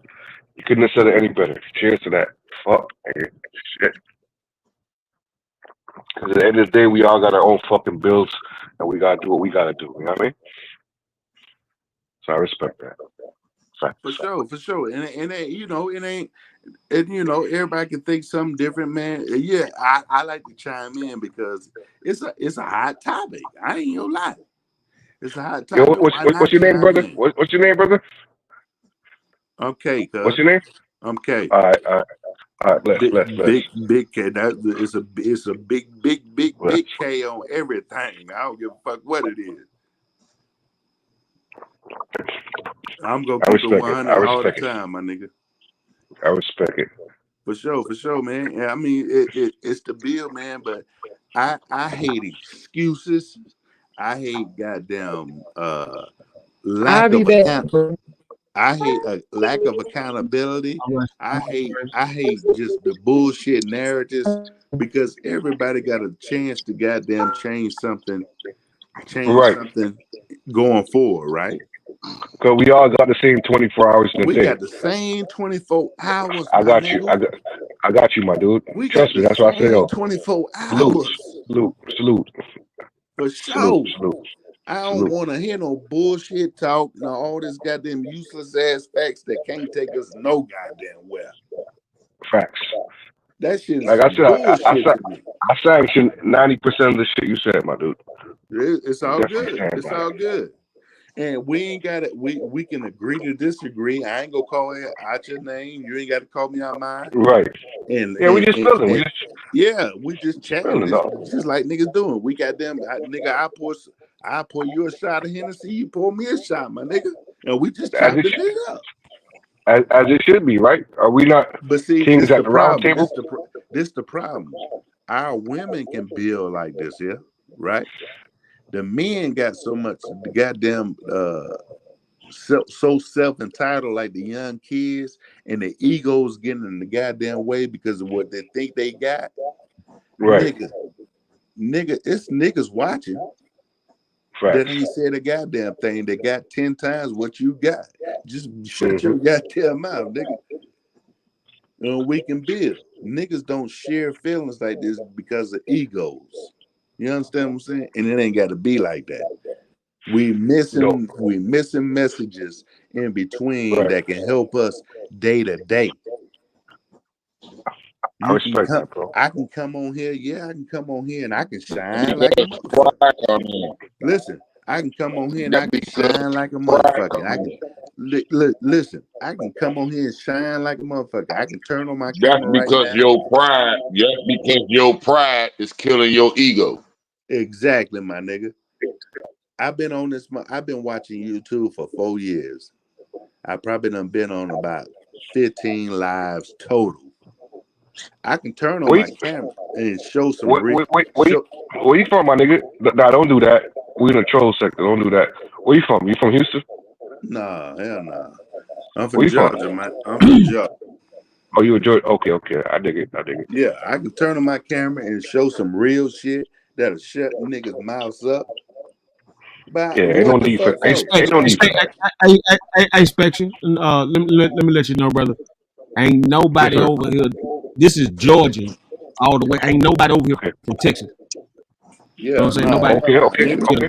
You couldn't have said it any better. Cheers to that. Fuck. Shit. Because at the end of the day, we all got our own fucking bills, and we gotta do what we gotta do. You know what I mean? So I respect that.
For sure. And it ain't. And everybody can think something different, man. Yeah, I like to chime in because it's a hot topic. I ain't gonna lie. It's a hot topic.
Yo, what's your name, brother? What's your name, brother?
Okay, cuz.
What's your name?
I'm K.
All right, bless.
Big K. It's a big K on everything. I don't give a fuck what it is. I'm gonna keep it 100 all the time, my nigga.
I respect it.
For sure, man. I mean, it's the bill, man. But I hate excuses. I hate goddamn lack of accountability. I hate a lack of accountability. I hate just the bullshit narratives because everybody got a chance to goddamn change something going forward, right?
Because we all got the same 24 hours in a day.
We got the same 24 hours.
I got you. I got you, my dude. Trust me. That's what I say.
24 hours.
Salute.
For sure. I don't want to hear no bullshit talk, all this goddamn useless ass facts that can't take us no goddamn where.
Facts.
That shit is
like I said,
to me.
I sanction 90% of the shit you said, my dude.
It's all good. It's all good. And we ain't got it. We can agree to disagree. I ain't gonna call it out your name. You ain't got to call me out mine.
Right. We just feeling.
We just chatting. Just like niggas doing. We got them. I pour you a shot of Hennessy. You pour me a shot, my nigga. And we just chop the nigga up.
As it should be, right? Are we not?
But see,
kings
this
at the round table.
This the problem. Our women can build like this, yeah, right? The men got so much goddamn so self-entitled, like the young kids, and the egos getting in the goddamn way because of what they think they got.
Right.
Nigga, it's niggas watching.
Facts.
That ain't said a goddamn thing. They got 10 times what you got. Just shut your goddamn mouth, nigga. And we can build. Niggas don't share feelings like this because of egos. You understand what I'm saying? And it ain't got to be like that. We missing messages in between that can help us day to day.
I respect that, bro.
I can come on here, I can come on here and I can shine like a motherfucker. Listen, I can come on here and I can shine like a motherfucker. Listen, I can come on here and shine like a motherfucker. I can turn on my
That's
camera right
because
now.
your pride. That's because your pride is killing your ego.
Exactly, my nigga. I've been on this. I've been watching YouTube for 4 years. I probably done been on about 15 lives total. I can turn on my camera and show some real.
Where you from, my nigga? Nah, don't do that. We in the troll sector. Don't do that. Where you from? You from Houston?
Nah, hell nah. I'm from
Where you
Georgia,
from?
man. I'm from Georgia.
Oh, you a Georgia? Okay. I dig it.
Yeah, I can turn on my camera and show some real shit that'll shut niggas' mouths up. But
Yeah, ain't no
what the
need for
fuck for?
ain't no need for that.
I expect you. Let me let you know, brother. Ain't
Yes,
nobody
sir.
over here. This is Georgia all the way. Ain't nobody over here from Texas. You know
Yeah,
what I'm saying?
nah,
Nobody.
Okay.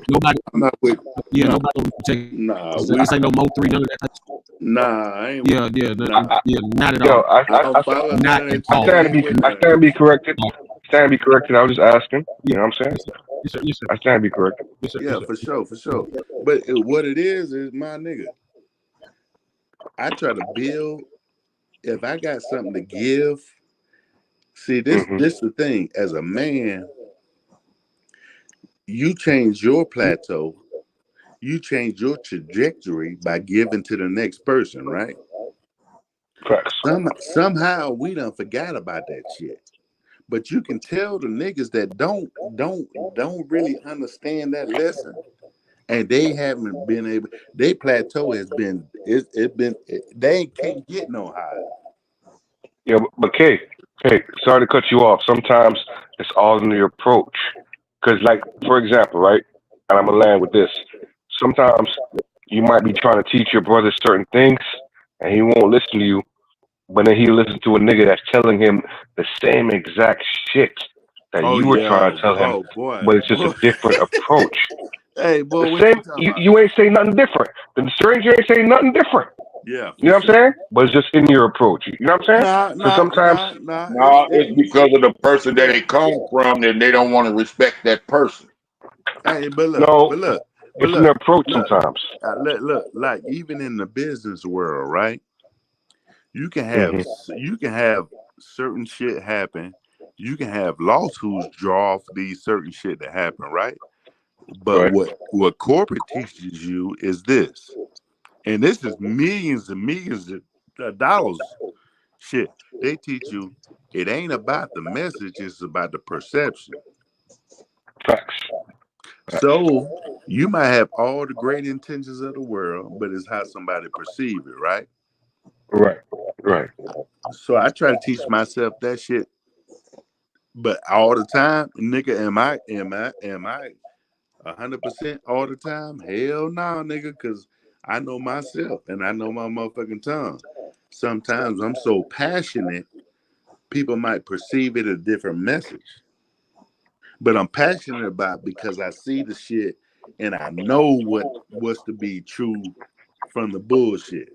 Nobody.
I'm not with.
Yeah,
Nah,
nobody over from Texas.
nah,
This ain't no Mo 3, none of that.
nah, I ain't.
Yeah,
Nah,
not at
Yo,
all.
I don't follow
Not
none of
at
that shit.
all.
I ain't with
I
none of
stand to
that
be
shit.
corrected. Stand to be corrected. I was just asking.
Yeah,
You know what I'm saying?
yes, sir.
I stand to be corrected.
Yes, sir.
Yeah, for sure. But what it is my nigga. I try to build. If I got something to give, see this.
Mm-hmm.
This the thing. As a man, you change your plateau. You change your trajectory by giving to the next person, right?
Facts.
Somehow we done forgot about that shit. But you can tell the niggas that don't really understand that lesson, and they haven't been able. Their plateau has been they can't get no higher.
Yeah, but K, sorry to cut you off. Sometimes it's all in the approach. Because, like, for example, right? And I'm gonna land with this. Sometimes you might be trying to teach your brother certain things, and he won't listen to you. But then he listens to a nigga that's telling him the same exact shit that
Oh
you were trying
yeah,
to tell him,
oh boy,
but it's just a different approach.
Hey boy,
The
what
same,
you talking about?
you ain't say nothing different. The stranger ain't saying nothing different.
Yeah,
You
for
know what I'm
sure.
saying? But it's just in your approach. You know what I'm saying? So sometimes,
Nah.
No, it's because of the person that
Yeah.
they come from, and they don't want to respect that person.
Hey, but
no, it's in the approach
look.
sometimes.
Look. Like even in the business world, right? You can
Hmm.
have certain shit happen. You can have lawsuits draw off these certain shit that happen, right? But
Right.
what corporate teaches you is this, and this is millions and millions of dollars. Shit, they teach you it ain't about the message; it's about the perception.
Facts.
So you might have all the great intentions of the world, but it's how somebody perceive it, right?
Right. Right.
So I try to teach myself that shit, but all the time, nigga, am I 100% all the time? Hell no, nigga, because I know myself and I know my motherfucking tongue. Sometimes I'm so passionate, people might perceive it a different message. But I'm passionate about because I see the shit and I know what's to be true from the bullshit.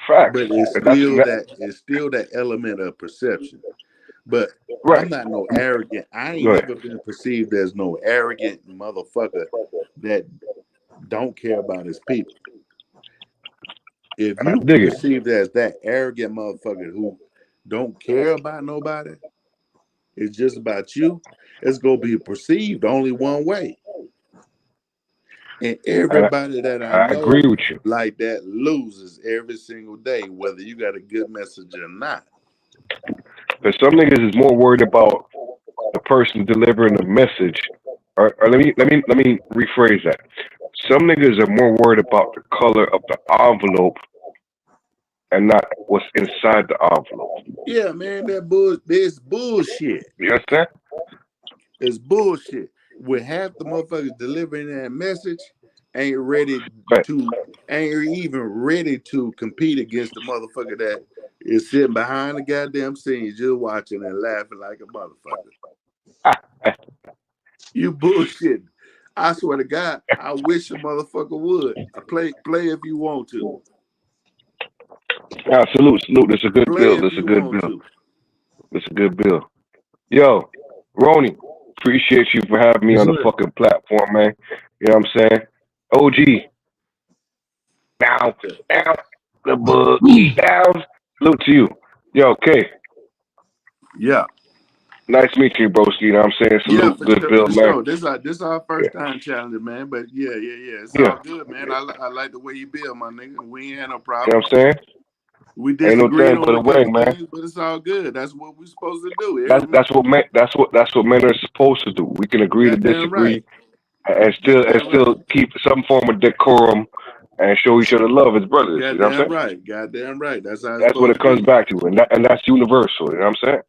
Facts.
But it's
That's
still that element of perception. But I'm
right.
not no arrogant. I ain't
Go ahead.
never been perceived as no arrogant motherfucker that don't care about his people. If
I
you
dig it.
perceived as that arrogant motherfucker who don't care about nobody, it's just about you, it's gonna be perceived only one way. And
And
everybody that I
I agree
know
with you.
like that loses every single day, whether you got a good message or not.
Because some niggas is more worried about the person delivering the message. Or let me rephrase that. Some niggas are more worried about the color of the envelope and not what's inside the envelope.
Yeah, man, it's bullshit.
You understand?
It's bullshit. With half the motherfuckers delivering that message ain't ready
Right.
ain't even ready to compete against the motherfucker that is sitting behind the goddamn scenes just watching and laughing like a motherfucker. You bullshit. I swear to God, I wish a motherfucker would. Play if you want to.
Salute. That's a good
Play
bill.
if you want to.
That's a good bill. Yo, Roni, appreciate you for having me
Yes,
on the
sir.
fucking platform, man. You know what I'm saying? OG, Down, down, the boogie down. Salute to you. Yo, K.
Yeah.
Nice meeting you, broski. You know what I'm saying?
Yeah,
Salute, good build,
for
man.
sure. This our first time challenging, man. But yeah. It's
Yeah.
all good, man. I like the way you build, my nigga. We ain't had no
You know
problem.
what I'm saying?
We
Ain't no
disagreed
thing
on
but
a
a way,
couple
man.
things, but it's all good. That's what we're supposed to do.
That's what men are supposed to do. We can agree to
Goddamn
disagree
right.
and
Goddamn right.
still keep some form of decorum and show each other love as brothers. You know what I'm
Goddamn
saying?
right. Goddamn right. That's how it's
That's what
supposed
it
to
comes
be.
back to, and that's universal. You know what I'm saying?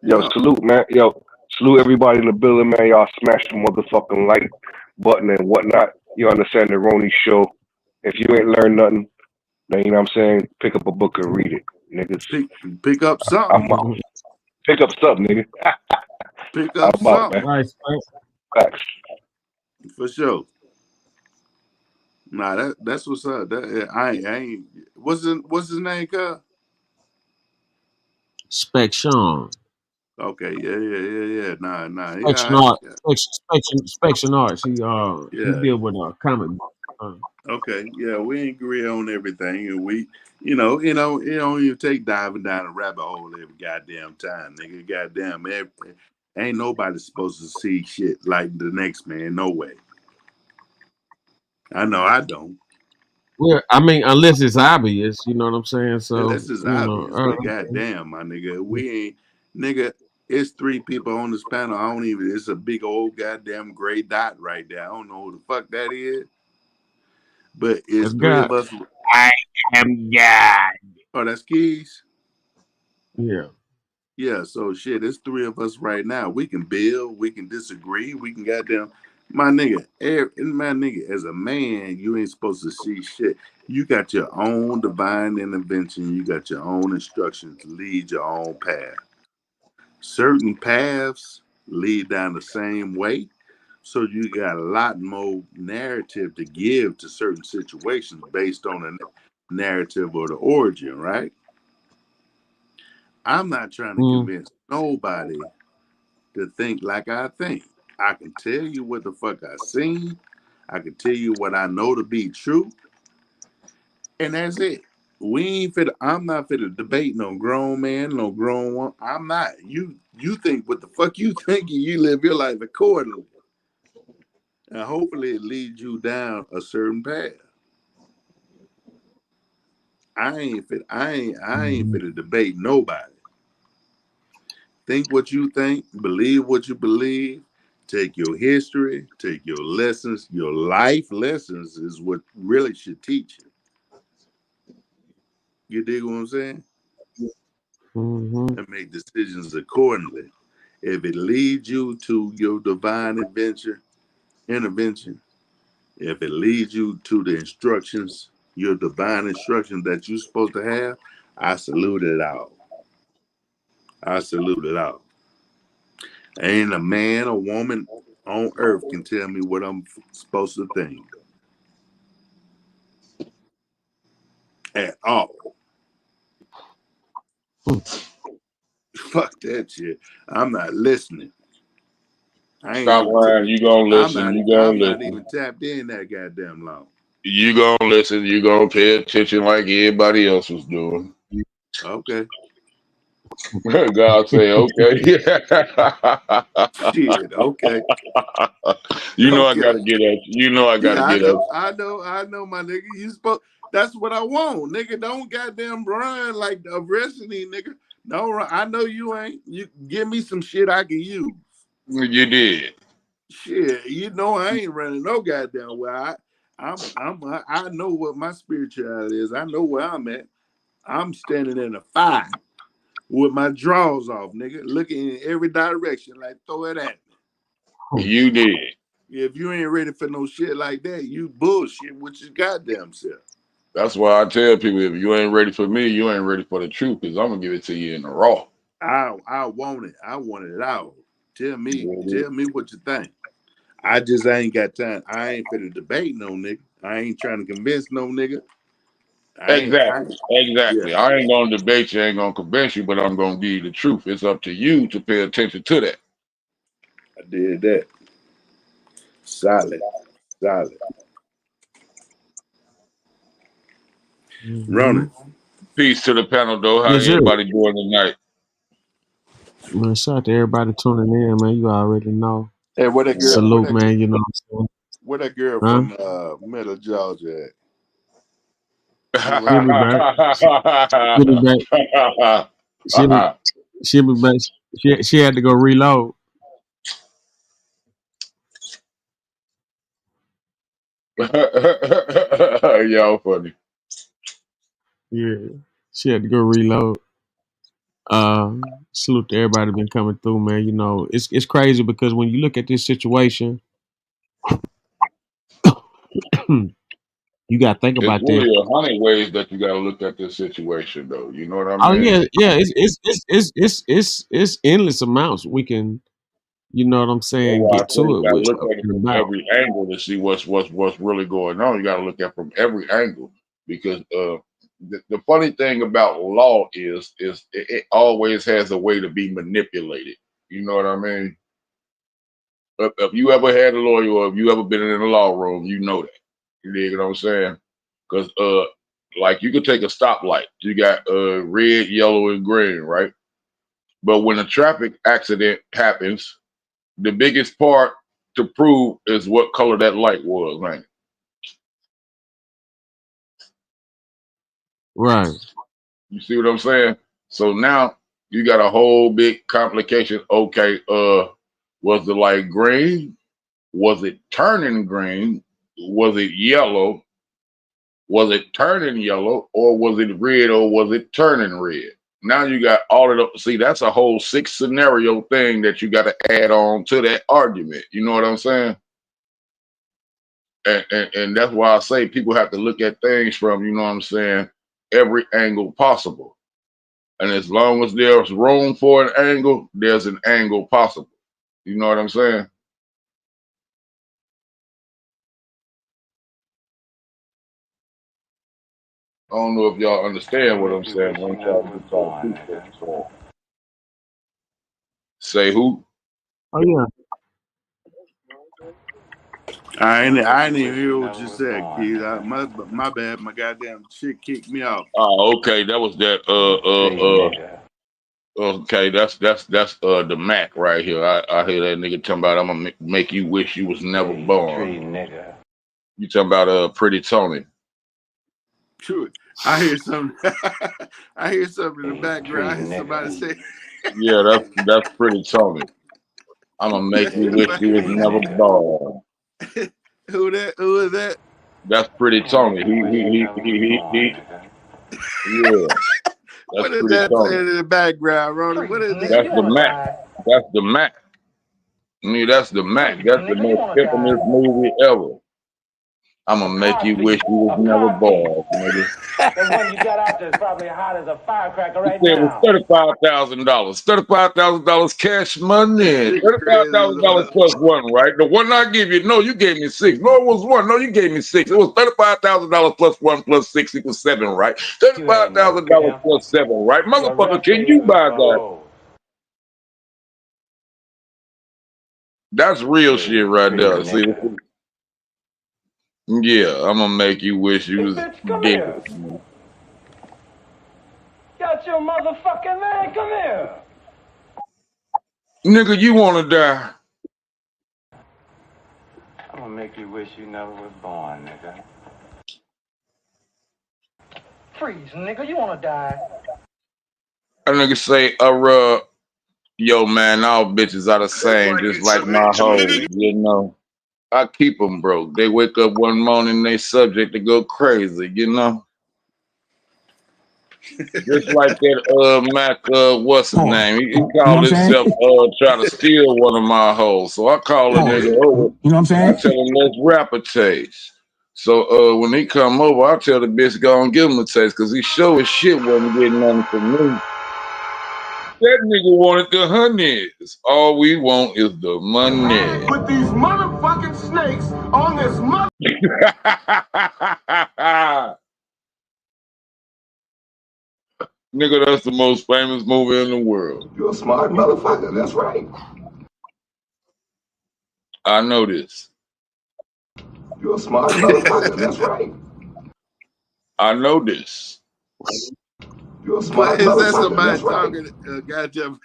Yo,
Yeah.
salute, man. Yo, salute everybody in the building, man. Y'all smash the motherfucking like button and whatnot. You understand the RONI show. If you ain't learned nothing, then you know what I'm saying, pick up a book and read it, niggas.
Pick up something.
I'm out. Pick up something, nigga.
Pick up
I'm out, man.
something.
Nice,
Facts.
For sure. Nah, that's what's up. That I ain't. What's his name, cuz?
Spection.
Okay, yeah. Nah.
Spection
Yeah,
art. Spection art. He
yeah.
deal with comic book.
Okay, yeah. We ain't agree on everything, and we, it don't even take diving down a rabbit hole every goddamn time, nigga. Goddamn, ain't nobody supposed to see shit like the next man. No way. I know I don't.
Well, I mean, unless it's obvious, you know what I'm saying. So
Unless it's
you know,
obvious, but goddamn, my nigga, we ain't, nigga. It's three people on this panel. I don't even. It's a big old goddamn gray dot right there. I don't know who the fuck that is, but it's
that's
three
God.
of us.
I am God.
Oh, that's Keys.
Yeah.
Yeah. So shit, it's three of us right now. We can build. We can disagree. We can goddamn. My nigga, as a man, you ain't supposed to see shit. You got your own divine intervention. You got your own instructions to lead your own path. Certain paths lead down the same way. So you got a lot more narrative to give to certain situations based on the narrative or the origin, right? I'm not trying to convince nobody to think like I think. I can tell you what the fuck I seen. I can tell you what I know to be true, and that's it. We ain't fit. I'm not fit to debate no grown man, no grown one. I'm not. You think what the fuck you think, and you live your life accordingly, and hopefully it leads you down a certain path. I ain't fit to debate nobody. Think what you think, believe what you believe. Take your history, take your lessons, your life lessons is what really should teach you. You dig what I'm saying?
Mm-hmm.
And make decisions accordingly. If it leads you to your divine intervention, if it leads you to the instructions, your divine instructions that you're supposed to have, I salute it out. I salute it out. Ain't a man or woman on earth can tell me what I'm supposed to think at all. Fuck that shit. I'm not listening. I ain't
Stop
even.
lying. You gonna
I'm
listen.
not.
You
I'm
gonna
not
listen.
even tapped in that goddamn long.
You gonna listen. You gonna pay attention like everybody else was doing.
Okay.
God say, okay.
Shit. Okay.
You know I
Okay.
gotta get at you. You know I gotta
Yeah, I
get at
know. I know, my nigga. You supposed. That's what I want, nigga. Don't goddamn run like a wrestling nigga. No, I know you ain't. You give me some shit I can use.
you did.
Shit, you know I ain't running no goddamn way. I know what my spirituality is. I know where I'm at. I'm standing in a fire with my drawers off, nigga, looking in every direction like throw it at me.
You did.
If you ain't ready for no shit like that, you bullshit with your goddamn self.
That's why I tell people if you ain't ready for me, you ain't ready for the truth, because I'm gonna give it to you in the raw.
I want it. I want it out. Tell
Mhm.
me what you think. I just ain't got time. I ain't finna debate no nigga. I ain't trying to convince no nigga.
Exactly.
Yeah,
Exactly. I ain't gonna debate you, ain't gonna convince you, but I'm gonna give you the truth. It's up to you to pay attention to that.
I did that. Solid. Solid. Ronnie.
Peace to the panel, though. How everybody doing tonight?
Man, shout out to everybody tuning in, man. You already know.
Hey, where that girl?
Salute, man. You know what I'm saying?
Where that girl from Middle Georgia at?
She'll be back. She'll be back. She'll be back. She had to go reload.
Y'all funny.
Yeah, she had to go reload. Salute to everybody been coming through, man. You know, it's crazy because when you look at this situation, you got to think about
really
that.
100 ways that you got to look at this situation, though. You know what I mean?
Oh yeah. It's endless amounts we can. You know what I'm saying?
Well,
Get to
you
it
got to
with
look at it from every angle to see what's really going on. You got to look at it from every angle because the funny thing about law is it always has a way to be manipulated. You know what I mean? If you ever had a lawyer or if you ever been in a law room, you know that. You dig what I'm saying? Because like you could take a stoplight. You got red, yellow, and green, right? But when a traffic accident happens, the biggest part to prove is what color that light was, man.
Right.
You see what I'm saying? So now you got a whole big complication. Okay, was the light green? Was it turning green? Was it yellow? Was it turning yellow? Or was it red? Or was it turning red? Now you got all of the, see, that's a whole 6 scenario thing that you got to add on to that argument. You know what I'm saying? And that's why I say people have to look at things from, you know what I'm saying, every angle possible. And as long as there's room for an angle, there's an angle possible. You know what I'm saying? I don't know if y'all understand what I'm saying. When say who?
Oh yeah.
I ain't even hear what you said, Keith. My bad. My goddamn shit kicked me off.
Oh, okay. That was that. Okay, that's the Mac right here. I hear that nigga talking about I'm gonna make you wish you was never born. You talking about Pretty Tony?
Sure. I hear something. I hear something in the background. I hear somebody say.
Yeah, that's Pretty Tony. I'm gonna make you wish you was never born.
Who is that?
That's Pretty Tony. He yeah.
What is that playing in the background, Ronnie? What is that?
That's the Mac. That's the Mac. I mean, that's the Mac. That's the most infamous movie ever. I'm gonna make you wish you was never born, nigga.
The one you got out there is probably hot as a firecracker right
now. It was $35,000. $35,000 cash money. $35,000 plus one, right? The one I give you, no, you gave me 6. No, it was 1. No, you gave me 6. It was $35,000 plus 1 plus 6 equals 7, right? $35,000 plus 7, right? Motherfucker, can you buy that? That's real shit right there. See, yeah, I'm gonna make you wish you was dead.
Got your motherfucking man, come here.
Nigga, you wanna die?
I'm gonna make you wish you never was born, nigga. Freeze, nigga, you wanna die?
That nigga say, yo, man, all bitches are the same, just like my hoes, you know. I keep them broke. They wake up one morning, they subject to go crazy, you know. Just like that Mac, what's his name? He called himself try to steal one of my hoes. So I call a nigga over. You know what I'm saying? I tell him, let's rap a taste. So when he come over, I tell the bitch go and give him a taste because he sure as shit wasn't getting nothing from me. That nigga wanted the honeys. All we want is the money.
Put these motherfucking snakes on this
Nigga, that's the most famous movie in the world.
You're a smart motherfucker. That's right.
I know this.
You're a smart motherfucker. That's right.
I know this.
But is that somebody talking? Goddamn.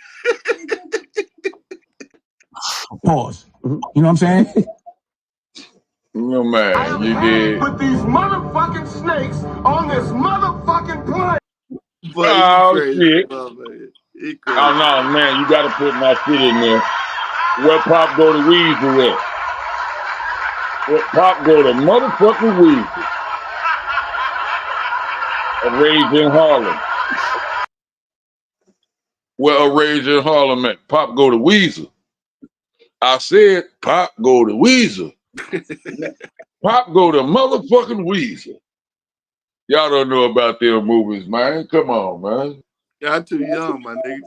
Pause. You know what I'm saying?
No man, you did.
Put these motherfucking snakes on this motherfucking plane.
Boy,
Oh
you crazy,
shit!
man. You crazy.
Oh no, man, you got to put my shit in there. Where Pop go to Weezy at? Where Pop go to motherfucking Weezy? A Rage in Harlem. Where a Rage in Harlem at? Pop go to Weezer. I said Pop go to Weezer. Pop go to motherfucking Weezer. Y'all don't know about them movies, man. Come on, man.
Y'all too young, my nigga.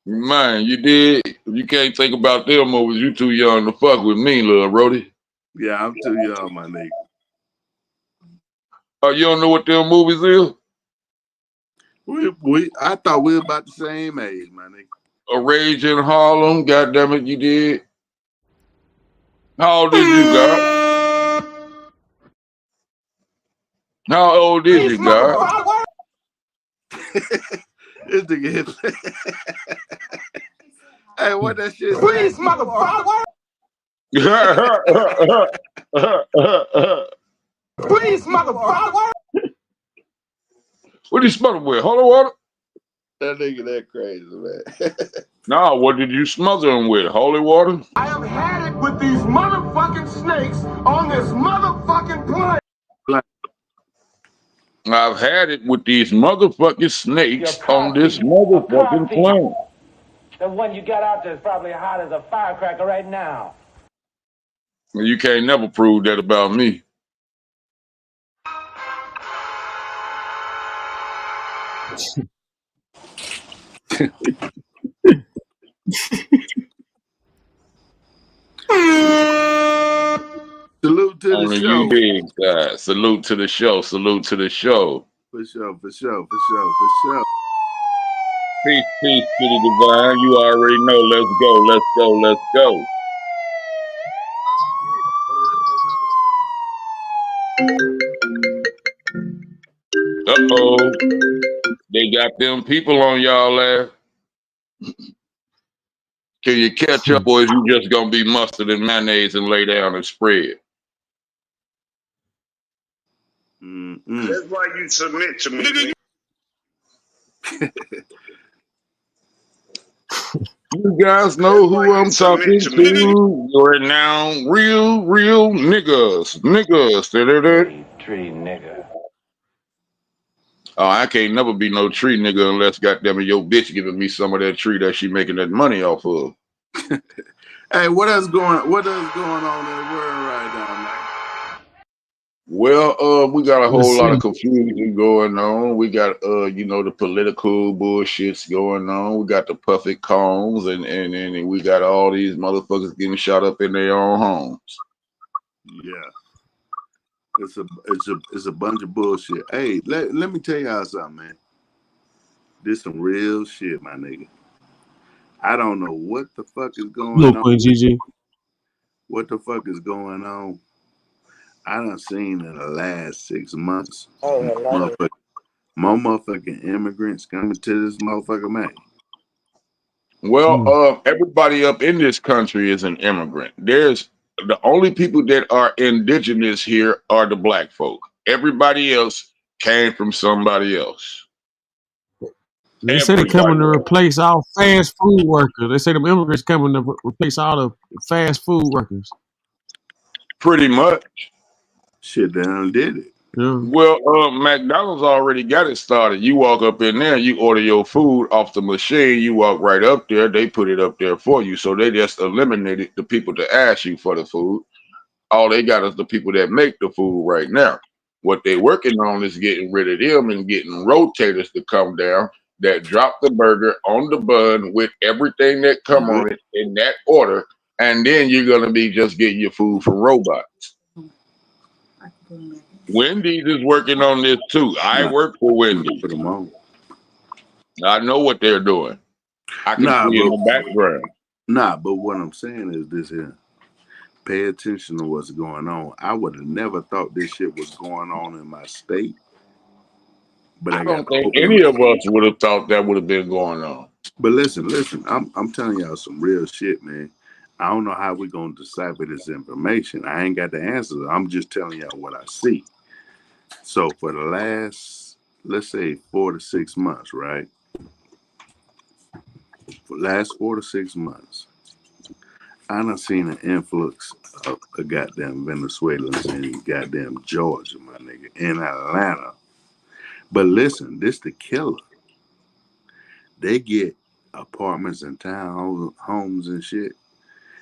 Man, you did. You can't think about them movies. You too young to fuck with me, little Brody.
Yeah, I'm too young, my nigga.
Oh, you don't know what them movies is?
I thought we were about the same age, my nigga.
A Rage in Harlem, goddammit, you did. How old is you, God? How old is you, God?
This nigga hit. Hey, what that shit say?
Please, motherfucker. Please, motherfucker.
What are you smothering with? Holy water?
That nigga that crazy, man.
Nah, what did you smother him with? Holy water?
I have had it with these motherfucking snakes on this motherfucking plane.
I've had it with these motherfucking snakes on this motherfucking plane.
The one you got out there is probably hot as a firecracker right now.
You can't never prove that about me.
Salute to the
Only
show.
you big guys. Salute to the show. Salute to the show.
For sure.
Peace, City Divine. You already know. Let's go. Uh-oh. They got them people on y'all ass. Can you catch up, or is you just gonna be mustard and mayonnaise and lay down and spread?
That's why you submit to me.
You guys know who I'm talking to. You're now real niggas.
Tree nigga.
Oh, I can't never be no tree nigga unless goddamn it, your bitch giving me some of that tree that she making that money off of.
Hey, what else going on in the world right now, man?
Well, we got a whole lot of confusion going on. We got the political bullshits going on. We got the puffy cones and we got all these motherfuckers getting shot up in their own homes.
Yeah. It's a bunch of bullshit. Hey, let me tell y'all something, man. This some real shit, my nigga. I don't know what the fuck is going on. What the fuck is going on? I done seen in the last 6 months more motherfucking immigrants coming to this motherfucker, man.
Well, everybody up in this country is an immigrant. There's the only people that are indigenous here are the black folk. Everybody else came from somebody else.
They say they're coming to replace all fast food workers. They say the immigrants coming to replace all the fast food workers.
Pretty much.
Shit, they done did it.
Yeah.
Well, McDonald's already got it started. You walk up in there, you order your food off the machine, you walk right up there, they put it up there for you. So they just eliminated the people to ask you for the food. All they got is the people that make the food right now. What they working on is getting rid of them and getting rotators to come down that drop the burger on the bun with everything that come on it in that order. And then you're going to be just getting your food from robots. Wendy's is working on this too. I work for Wendy's. I know what they're doing. I can see in the background.
Nah, but what I'm saying is this here. Pay attention to what's going on. I would have never thought this shit was going on in my state But
I
I got
don't think
open.
any of us would have thought that would have been going on.
But listen, I'm telling y'all some real shit, man. I don't know how we're gonna decipher this information. I ain't got the answers. I'm just telling y'all what I see. So for the last, let's say 4 to 6 months, right? For the last 4 to 6 months, I done seen an influx of a goddamn Venezuelans in goddamn Georgia, my nigga, in Atlanta. But listen, this the killer. They get apartments and town homes and shit.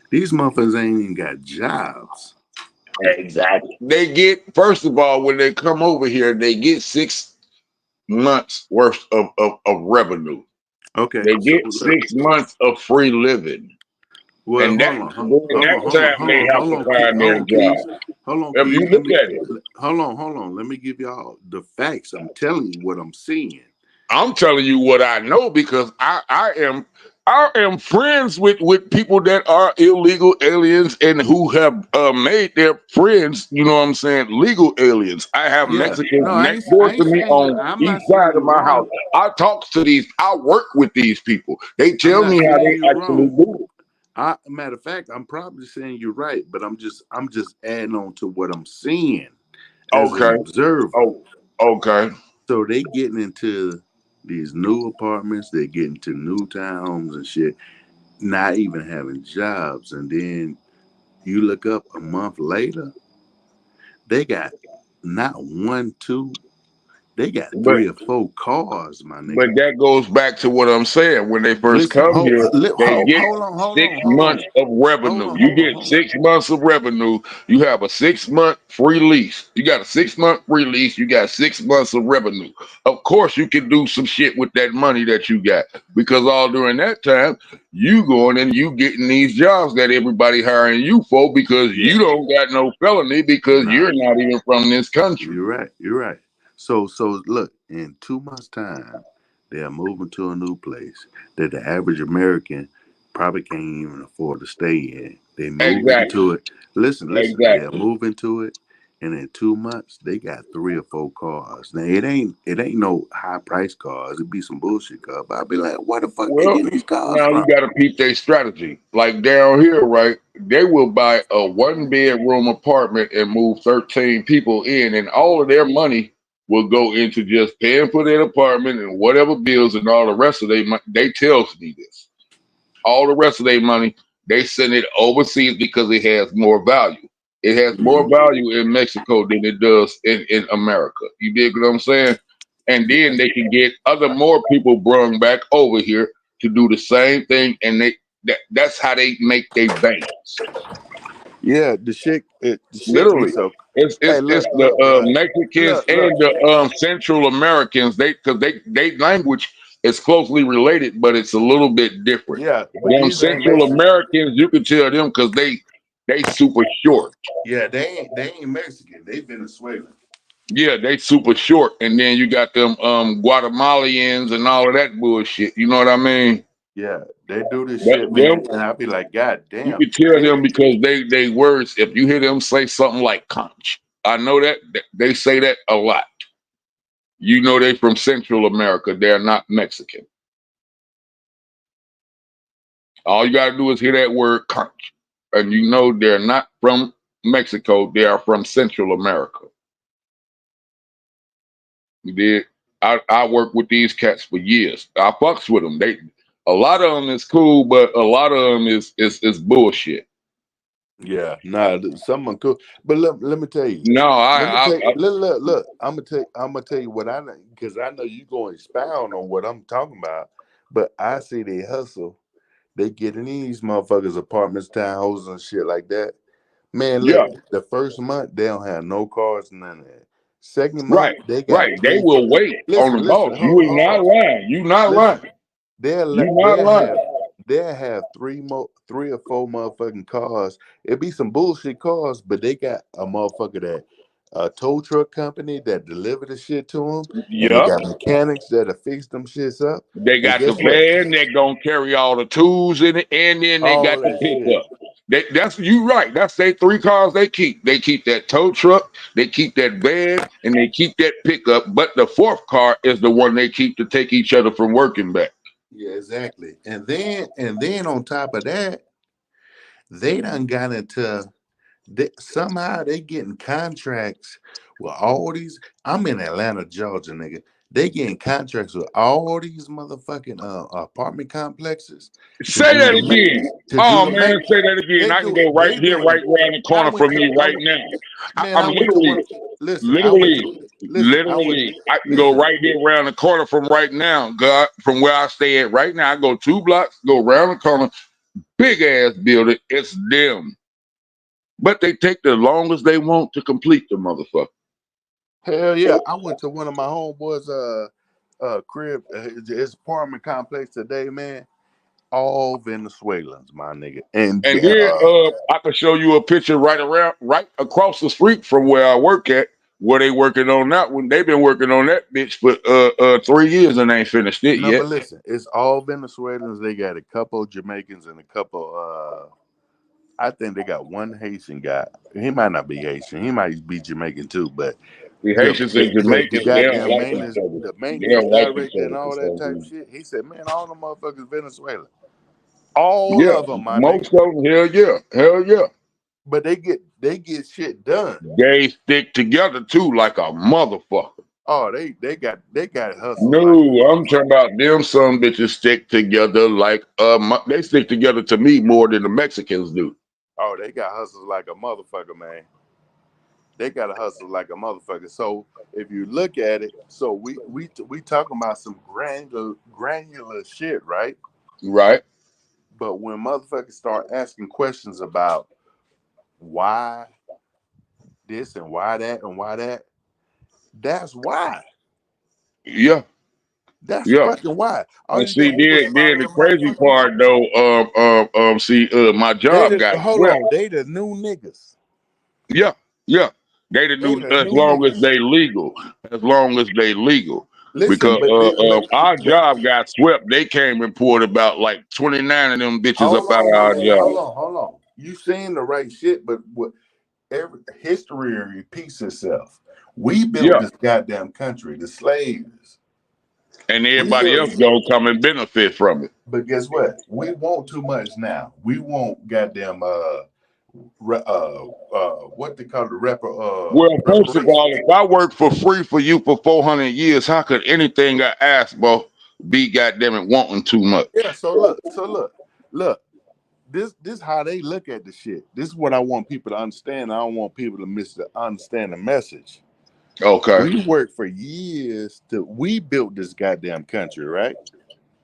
These motherfuckers ain't even got jobs.
Exactly. They get, first of all, when they come over here, they get 6 months worth of revenue.
Okay,
They
so
get
look.
6 months of free living.
Well,
And
hold on,
during that time, they have to find their job.
hold on,
If you
Keys.
look at it,
Hold on. Let me give y'all the facts. I'm telling you what I'm seeing.
I'm telling you what I know because I am friends with people that are illegal aliens and who have made their friends, you know what I'm saying, legal aliens. I have
Yeah,
Mexicans
no,
next door
I
to
ain't
me
saying you.
on
I'm
each
not saying
side of
you're
my house.
wrong.
I talk to these, I work with these people. They
I'm
tell
not
me how
saying
they
you're
actually
wrong.
do it.
Matter of fact, I'm probably saying you're right, but I'm just adding on to what I'm seeing as an
Okay.
observer.
Oh, okay.
So they getting into these new apartments, they get into new townhomes and shit, not even having jobs. And then you look up a month later, they got not one, two, they got
But
3 or 4 cars, my
But
nigga.
that goes back to what I'm saying. When they first
Listen,
come here, they get
hold on,
6 months of revenue. You get 6 months of revenue. You have a 6-month free lease. You got a 6-month free lease. You got 6 months of revenue. Of course, you can do some shit with that money that you got because all during that time, you going and you getting these jobs that everybody hiring you for because you don't got no felony because you're not even from this country.
You're right. So look, in 2 months' time, they are moving to a new place that the average American probably can't even afford to stay in. They move into it. Listen, they're moving to it, and in 2 months they got 3 or 4 cars. Now it ain't no high price cars. It be some bullshit cars. But I'll be like, where the fuck they
Well,
getting these cars
now
from?
you got to peep their strategy. Like down here, right? They will buy a 1-bedroom apartment and move 13 people in, and all of their money will go into just paying for their apartment and whatever bills and all the rest of their money. They tells me this. All the rest of their money, they send it overseas because it has more value. It has more value in Mexico than it does in America. You dig what I'm saying? And then they can get more people brung back over here to do the same thing, and that's how they make their banks.
Yeah, the shit be
Literally,
so.
it's
Hey,
the Mexicans and the Central Americans. Because they language is closely related, but it's a little bit different.
Yeah, but
Them
these ain't
Central
Mexican.
Americans, you can tell them because they super short.
Yeah, they ain't Mexican. They Venezuelan.
Yeah, they super short, and then you got them Guatemalans and all of that bullshit. You know what I mean?
Yeah, they do this shit,
Them,
man. And I'll be like, God
you
damn.
can tell them because they words. If you hear them say something like "conch," I know that they say that a lot. You know they from Central America. They're not Mexican. All you gotta do is hear that word "conch," and you know they're not from Mexico. They are from Central America. You did. I worked with these cats for years. I fucks with them. A lot of them is cool, but a lot of them is bullshit.
Yeah, nah, someone cool. But let me tell you.
No,
Look. I'm gonna tell you what I know because I know you gonna expound on what I'm talking about. But I see they hustle. They get in these motherfuckers' apartments, townhouses, and shit like that. Man, look, the first month they don't have no cars, none of that. Second month they got
right. They
3.
will wait on the boss. You ain't not lying. You not lying. You not lying.
They'll have 3 or 4 motherfucking cars. It be some bullshit cars, but they got a motherfucker that a tow truck company that deliver the shit to them, and they got mechanics that'll fix them shits up.
They
And
got the
guess what?
van. They're gonna carry all the tools in it, and then they got
All
the
that shit.
pickup. That's you right. That's they 3 cars they keep. They keep that tow truck, they keep that van, and they keep that pickup. But the 4th car is the one they keep to take each other from working back.
Yeah, exactly. And then on top of that, they done got into somehow they getting contracts with all these. I'm in Atlanta, Georgia, nigga. They getting contracts with all these motherfucking apartment complexes to
Say
do
that
the
again.
to do
Oh
the
man, say that again.
They
I can
do
go right
they
here,
doing.
right around the
I
corner
went
from
to
me right now.
man.
I'm
I went to one. Listen, I went to listen. I went.
literally, I can go
Listen.
right there around the corner from right now. God, from where I stay at right now, I go 2 blocks, go around the corner, big ass building. It's them, but they take the longest they want to complete the motherfucker.
Hell yeah! I went to one of my homeboys' crib, his apartment complex today, man. All Venezuelans, my nigga, and
And then I can show you a picture right across the street from where I work at, where they working on that one. They've been working on that bitch for 3 years and ain't finished it
no,
yet.
but listen, it's all Venezuelans. They got a couple Jamaicans and a couple. I think they got one Haitian guy. He might not be Haitian. He might be Jamaican too. But
The Haitians and
the
Jamaicans, they don't
goddamn
like each other.
the
They
maintenance
don't like each
director and
other for
all that
some
type
reason.
shit. He said, man, all the motherfuckers Venezuela. All
Yeah,
of them, my
most
nigga.
of them, hell yeah.
But they get shit done.
They stick together too, like a motherfucker.
Oh, they got hustle like a
No, I'm
motherfucker.
talking about them. Some bitches stick together like they stick together to me more than the Mexicans do.
Oh, they got hustles like a motherfucker, man. They got to hustle like a motherfucker. So if you look at it, so we talking about some granular shit, right?
Right.
But when motherfuckers start asking questions about why this and why that and why that, that's why.
Yeah.
That's
Yeah.
fucking why. All
And
you
see,
gotta do is
then
follow
the
them
crazy
motherfucking
part though, my job got
hold
swept.
on, they the new niggas.
Yeah, yeah. They the
They
new
the
as
new
long as
niggas.
they legal. As long as they legal.
Listen,
Because
but
our job got swept. They came and poured about like 29 of them bitches up
hold
out of
on,
our
man.
job.
Hold on. You saying the right shit, but what every history repeats itself. We built
Yeah.
this goddamn country, the slaves.
And
We
everybody
built
else
it.
gonna come and benefit from it.
But guess what? We want too much now. We want goddamn what they call the
Well, first of all,
reparations.
if I work for free for you for 400 years, how could anything I ask, bro, be goddamn it wanting too much?
Yeah, so look. This how they look at the shit. This is what I want people to understand. I don't want people to understand the message.
Okay.
We worked for years we built this goddamn country, right?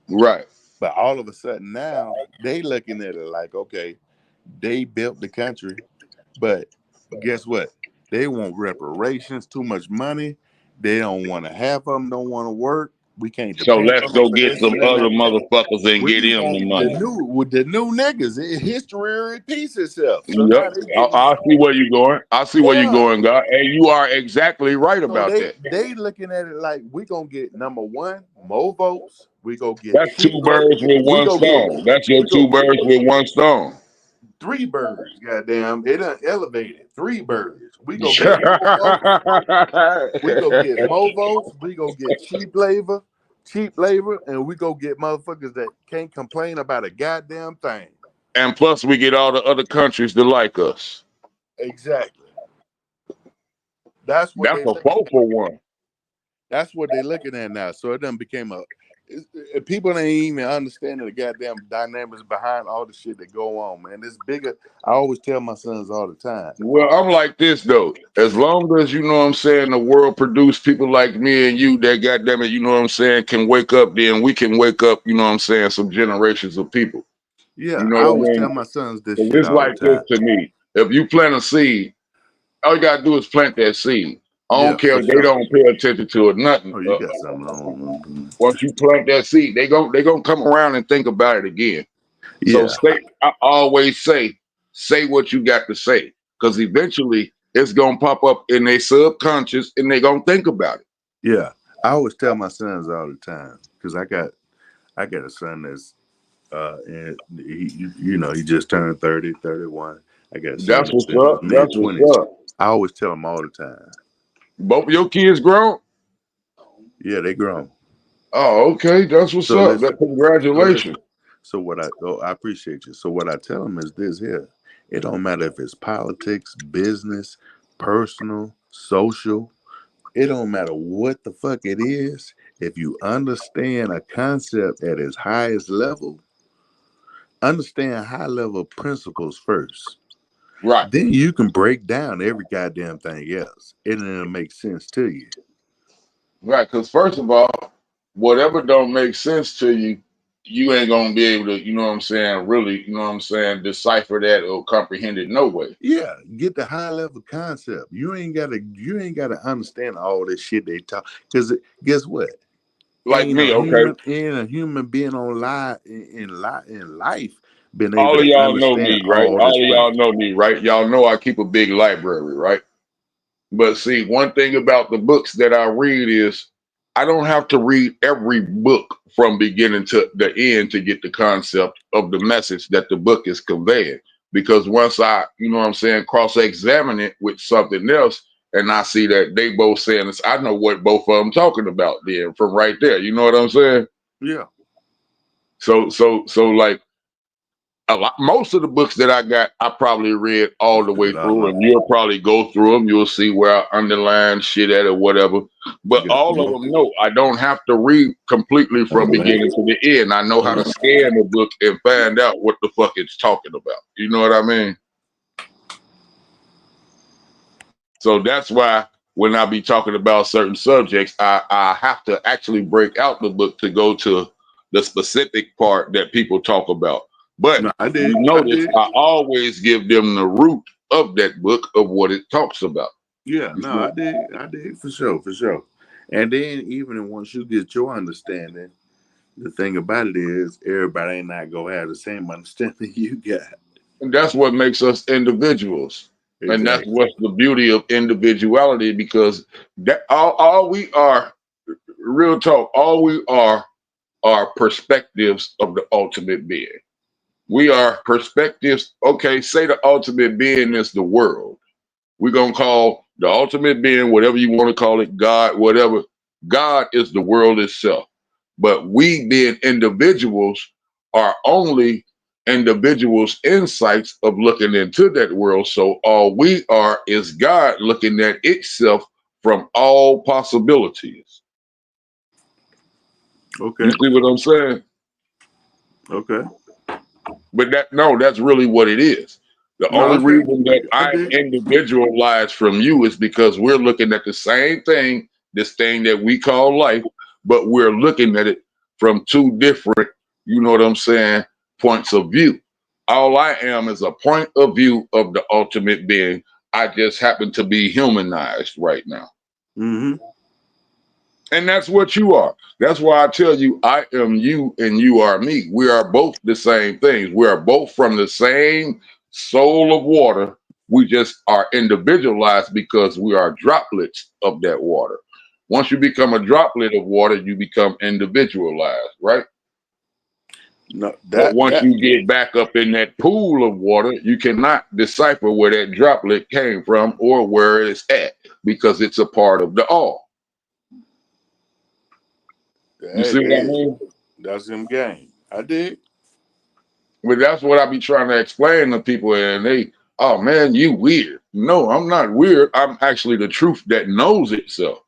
Right.
But all of a sudden now they looking at it like, okay, they built the country, but guess what? They want reparations, too much money. They don't want to half of them don't want to work. We can't
So
depend
let's
on them
go
for
get
this
some
and that.
other motherfuckers and get
We
them the
want
money.
the new niggas. History repeats itself. So
Yep.
now they getting
I see where you're going. I see where you're
yeah.
going, God. And you are exactly right
So
about that.
they looking at it like we gonna get number one, more votes. We go get
That's
cheap
2
labor.
birds with
We
one
go get
stone. That's your
we
2
go
birds with one stone.
3 birds. Goddamn, it done elevated. 3 birds. We go get more votes. We go get more votes. We go get cheap labor, and we go get motherfuckers that can't complain about a goddamn thing.
And plus, we get all the other countries to like us.
Exactly. That's what
That's
they
a
looking
4 for 1.
That's what they're looking at now. So it done became people ain't even understanding the goddamn dynamics behind all the shit that go on, man. It's bigger. I always tell my sons all the time.
Well, I'm like this though. As long as you know what I'm saying, the world produce people like me and you that goddamn it, you know what I'm saying, can wake up, then we can wake up, you know what I'm saying, some generations of people.
Yeah,
You know
I
what I
always tell
mean?
my sons this
'Cause
shit
it's
all the
like this
time.
to me. If you plant a seed, all you gotta do is plant that seed. I don't
Yeah,
care
for
if they
sure.
don't pay attention to it, nothing.
Oh, you got something on.
Once you plant that seed, they gonna come around and think about it again. So
Yeah,
I always say what you got to say, because eventually it's gonna pop up in their subconscious and they gonna think about it.
yeah. I always tell my sons all the time because I got a son that's And he just turned 30, 31. I got
That's
son
what's
in his
up.
mid
That's what's
20s.
up.
I always tell him all the time.
Both of your kids grown?
Yeah, they grown.
Oh, okay. That's what's
So
up.
listen.
Congratulations.
So I appreciate you. So what I tell them is this here. It don't matter if it's politics, business, personal, social. It don't matter what the fuck it is. If you understand a concept at its highest level, understand high level principles first.
Right.
Then you can break down every goddamn thing else. It'll make sense to you.
Right. Because first of all, whatever don't make sense to you, you ain't gonna be able to, you know what I'm saying, really, you know what I'm saying, decipher that or comprehend it no way.
Yeah, get the high level concept. You ain't gotta understand all this shit they talk. Because guess what?
Like me, okay.
Ain't a human being on live in life been able
All of
to
y'all know
understand
me, right?
all this
All of y'all
principle.
know me, right? Y'all know I keep a big library, right? But see, one thing about the books that I read is I don't have to read every book from beginning to the end to get the concept of the message that the book is conveying. Because once I, you know what I'm saying, cross-examine it with something else, and I see that they both saying this, I know what both of them talking about then from right there. You know what I'm saying?
Yeah.
So like most of the books that I got, I probably read all the way through, and you'll probably go through them. You'll see where I underline shit at or whatever. But all of them know I don't have to read completely from beginning to the end. I know how to scan the book and find out what the fuck it's talking about. You know what I mean? So that's why when I be talking about certain subjects, I have to actually break out the book to go to the specific part that people talk about. But you notice I always give them the root of that book of what it talks about.
Yeah, no, I did for sure. And then even once you get your understanding, the thing about it is everybody ain't not gonna have the same understanding you got.
And that's what makes us individuals.
Exactly.
And that's what's the beauty of individuality, because that all we are, real talk, all we are perspectives of the ultimate being. We are perspectives. Okay, say the ultimate being is the world. We're going to call the ultimate being, whatever you want to call it, God, whatever. God is the world itself. But we being individuals are only individuals' insights of looking into that world. So all we are is God looking at itself from all possibilities.
Okay.
You see what I'm saying?
Okay.
But that's really what it is. The only reason that I individualize from you is because we're looking at the same thing, this thing that we call life, but we're looking at it from two different, you know what I'm saying, points of view. All I am is a point of view of the ultimate being. I just happen to be humanized right now.
Mm-hmm.
And that's what you are. That's why I tell you, I am you and you are me. We are both the same things. We are both from the same soul of water. We just are individualized because we are droplets of that water. Once you become a droplet of water, you become individualized, right?
No,
But once you get back up in that pool of water, you cannot decipher where that droplet came from or where it's at, because it's a part of the all. You see what I mean?
That's them game. I did.
But that's what I be trying to explain to people, and they, oh man, you weird. No, I'm not weird. I'm actually the truth that knows itself.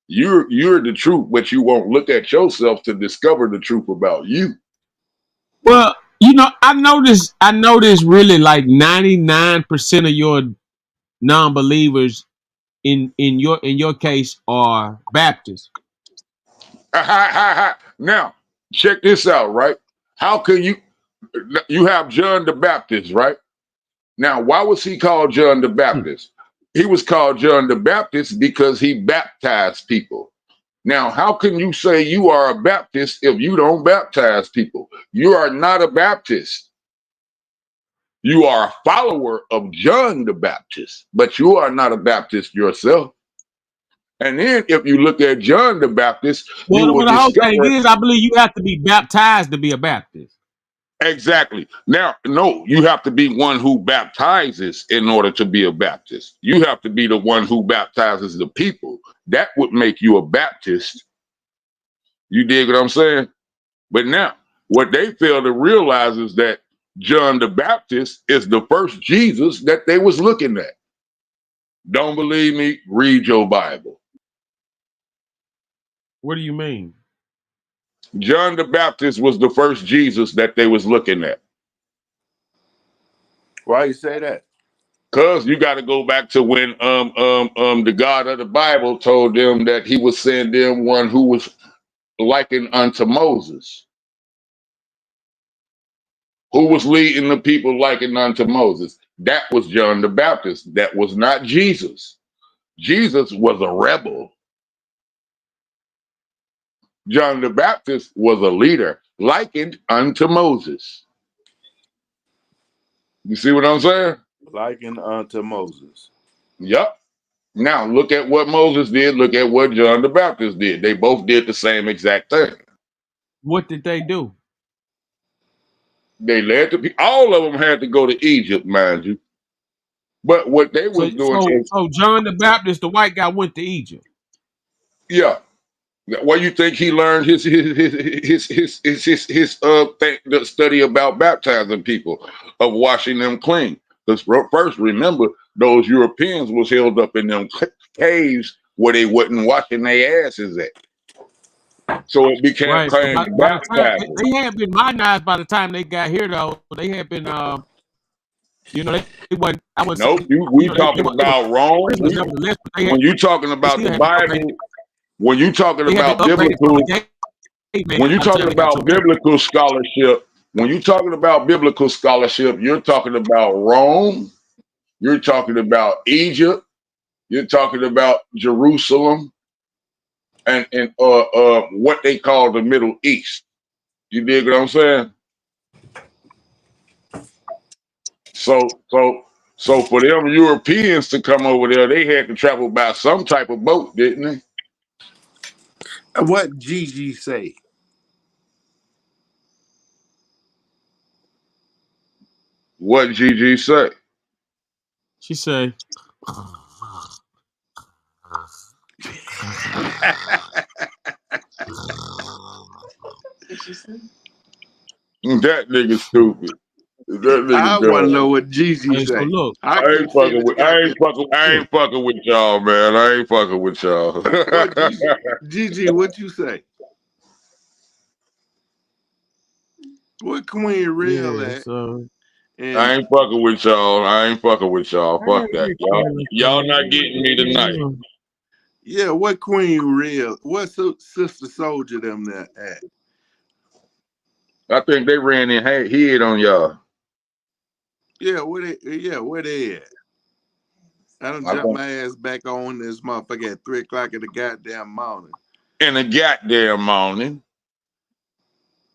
You're the truth, but you won't look at yourself to discover the truth about you.
Well, I noticed really like 99% of your non-believers in your case are Baptists.
Now, check this out, right? How can you have John the Baptist, right? Now, why was he called John the Baptist? He was called John the Baptist because he baptized people. Now, how can you say you are a Baptist if you don't baptize people? You are not a Baptist. You are a follower of John the Baptist, but you are not a Baptist yourself. And then if you look at John the Baptist, you will
the whole thing
discover.
is, I believe you have to be baptized to be a Baptist.
Exactly. Now, no, you have to be one who baptizes in order to be a Baptist. You have to be the one who baptizes the people. That would make you a Baptist. You dig what I'm saying? But now, what they fail to realize is that John the Baptist is the first Jesus that they was looking at. Don't believe me? Read your Bible.
What do you mean?
John the Baptist was the first Jesus that they was looking at.
Why you say that?
Cause you got to go back to when the God of the Bible told them that he would send them one who was likened unto Moses. Who was leading the people likened unto Moses? That was John the Baptist. That was not Jesus. Jesus was a rebel. John the Baptist was a leader likened unto Moses. You see what I'm saying?
Likened unto Moses.
Yep. Now look at what Moses did. Look at what John the Baptist did. They both did the same exact thing.
What did they do?
They led the people. All of them had to go to Egypt, mind you. But what they was doing is,
so John the Baptist, the white guy, went to Egypt.
yeah. Why you think he learned his the study about baptizing people, of washing them clean? Because first, remember, those Europeans was held up in them caves where they wasn't washing their asses at. So it became
Right. So by the time
baptizing.
they had been modernized by the time they got here, though. They had been, they wasn't. I wouldn't
Nope,
say,
we talking about Rome. When you talking about the Bible, when you talking about biblical, when you talking about biblical scholarship, when you talking about biblical scholarship, you're talking about Rome, you're talking about Egypt, you're talking about Jerusalem, and what they call the Middle East. You dig what I'm saying? So for them Europeans to come over there, they had to travel by some type of boat, didn't they?
What Gigi say?
What Gigi say?
She say,
that nigga stupid. That nigga
I want to know what Gigi say.
So look,
I ain't fucking with y'all, man. I ain't fucking with y'all.
What Gigi, what you say? What Queen Real at?
I ain't fucking with y'all. I ain't fucking with y'all. Fuck that. Y'all not getting me tonight.
Yeah, what Queen Real? What Sister Soldier them there at?
I think they ran in head on y'all.
Yeah, where they at? I done jumped my ass back on this motherfucker at 3 o'clock in the goddamn morning.
In the goddamn morning.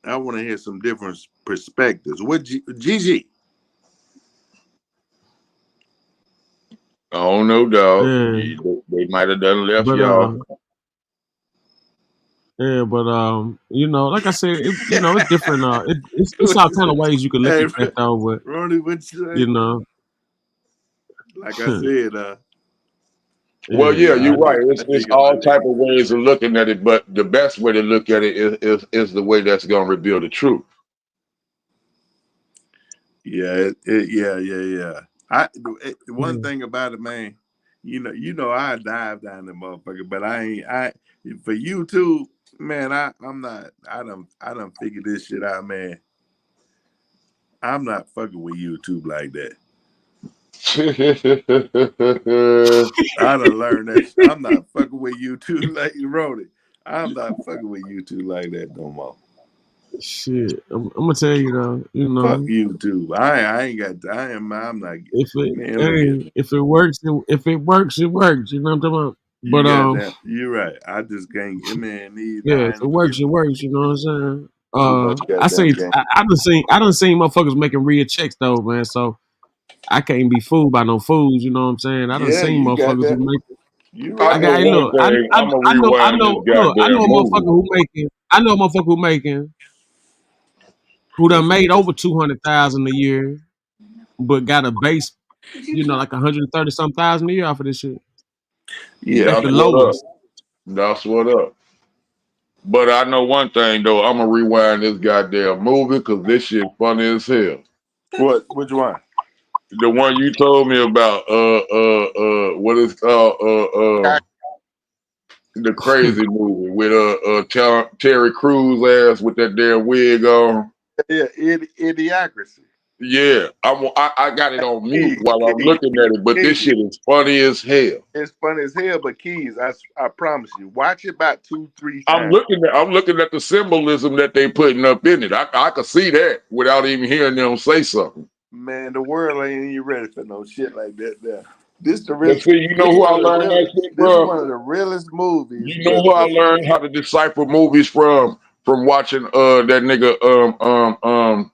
I want to hear some different perspectives. What Gigi?
Oh no, dog. They might have done left y'all.
Like I said, it's different. It's all kind of ways you can look at that though. But
Ronnie, what you say? Like I said,
well, yeah, you're right. It's all type of ways of looking at it, but the best way to look at it is the way that's going to reveal the truth.
Yeah, yeah. One thing about it, man, you know, I dive down the motherfucker, but for YouTube, man, I done figured this shit out, man. I'm not fucking with YouTube like that. I done learned that shit. I'm not fucking with YouTube like you wrote it. I'm not fucking with YouTube like that no more.
Shit, I'm gonna tell you though.
Fuck YouTube. I'm not.
If it works, it works. You know what I'm talking about? But
you're right. I just can't. Man,
if it works, it works. You know what I'm saying? I done seen motherfuckers making real checks though, man. So I can't be fooled by no fools. You know what I'm saying? I done seen motherfuckers who make. I know a motherfucker who making. who done made over 200,000 a year, but got a base, you know, like 130 some thousand a year off of this shit.
Yeah,
At
That's
the
what up.
lowest.
That's what up. But I know one thing though, I'm gonna rewind this goddamn movie because this shit funny as hell.
What? Which one?
The one you told me about, what is called, the crazy movie with Terry Crews ass with that damn wig on.
Yeah, Idiocracy.
Yeah, I got it on mute while I'm
Keys,
looking at it, but this shit is funny as hell.
It's funny as hell, but Keys, I promise you, watch it about 2-3
I'm
times.
looking at the symbolism that they putting up in it. I could see that without even hearing them say something.
Man, the world ain't even ready for no shit like that. There, this the real.
But see, you know
This
who I
one of the
learned
real.
that shit
This
from?
one of the realest movies.
You know who I learned how to decipher movies from watching that nigga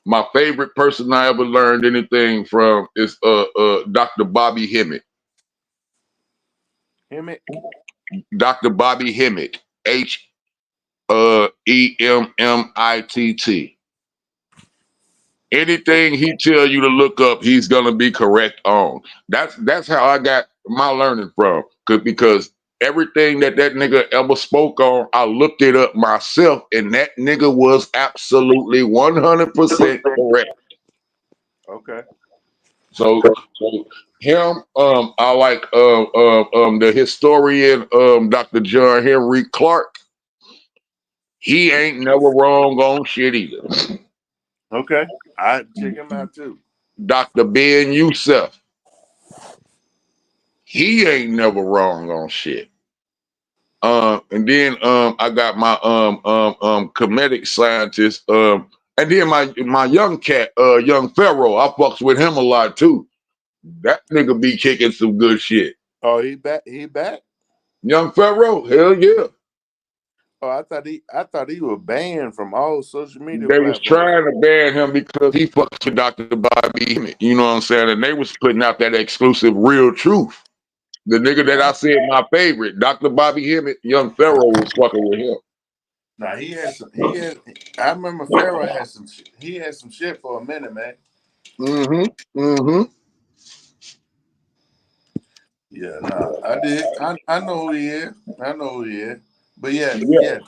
my favorite person I ever learned anything from is Dr. Bobby Hemmett.
Hemmett?
Dr. Bobby Hemmett. Hemmitt. Anything he tell you to look up, he's gonna be correct on. That's how I got my learning from. Because everything that nigga ever spoke on, I looked it up myself, and that nigga was absolutely 100% correct.
Okay.
So him, I like the historian, Dr. John Henry Clark. He ain't never wrong on shit either.
Okay. I check him out too.
Dr. Ben Youssef. He ain't never wrong on shit. And then I got my comedic scientist, and then my young cat, young Pharaoh. I fucks with him a lot too. That nigga be kicking some good shit.
Oh, he back. He back.
Young Pharaoh, hell yeah.
Oh, I thought he was banned from all social media
They was
platforms.
trying to ban him because he fucks with Dr. Bobby Hemmett. You know what I'm saying? And they was putting out that exclusive real truth. The nigga that I said my favorite, Dr. Bobby Hemmett, young Pharaoh was fucking with him.
Nah, he had some. He had. I remember Pharaoh had some. He had some shit for a minute, man. Yeah, nah, I did. I know who he is. I know who he is. But yeah,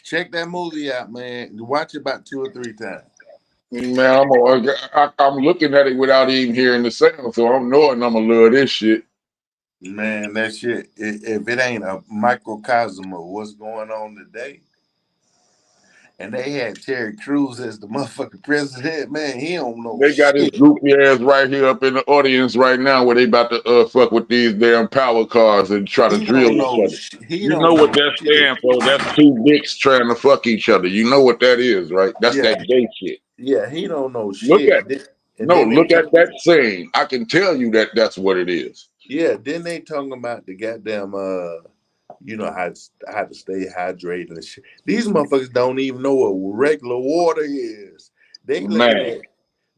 check that movie out, man. Watch it about 2 or 3 times.
Man, I'm looking at it without even hearing the sound, so I'm knowing I'm gonna love this shit.
Man, that shit. If it ain't a microcosm of what's going on today, and they had Terry Crews as the motherfucking president, man, he don't know
They got his
shit.
goofy ass right here up in the audience right now, where they about to fuck with these damn power cars and try to
He
drill
don't
each
know.
other.
He
You
don't
know what
know
that
shit.
stands for? That's two dicks trying to fuck each other. You know what that is, right? That's
Yeah,
that gay shit.
yeah, he don't know
Look
shit.
at it.
And
No,
then they
look at
talk.
that scene. I can tell you that that's what it is.
Yeah, then they talking about the goddamn you know how to stay hydrated and shit. These motherfuckers don't even know what regular water is. They
Man,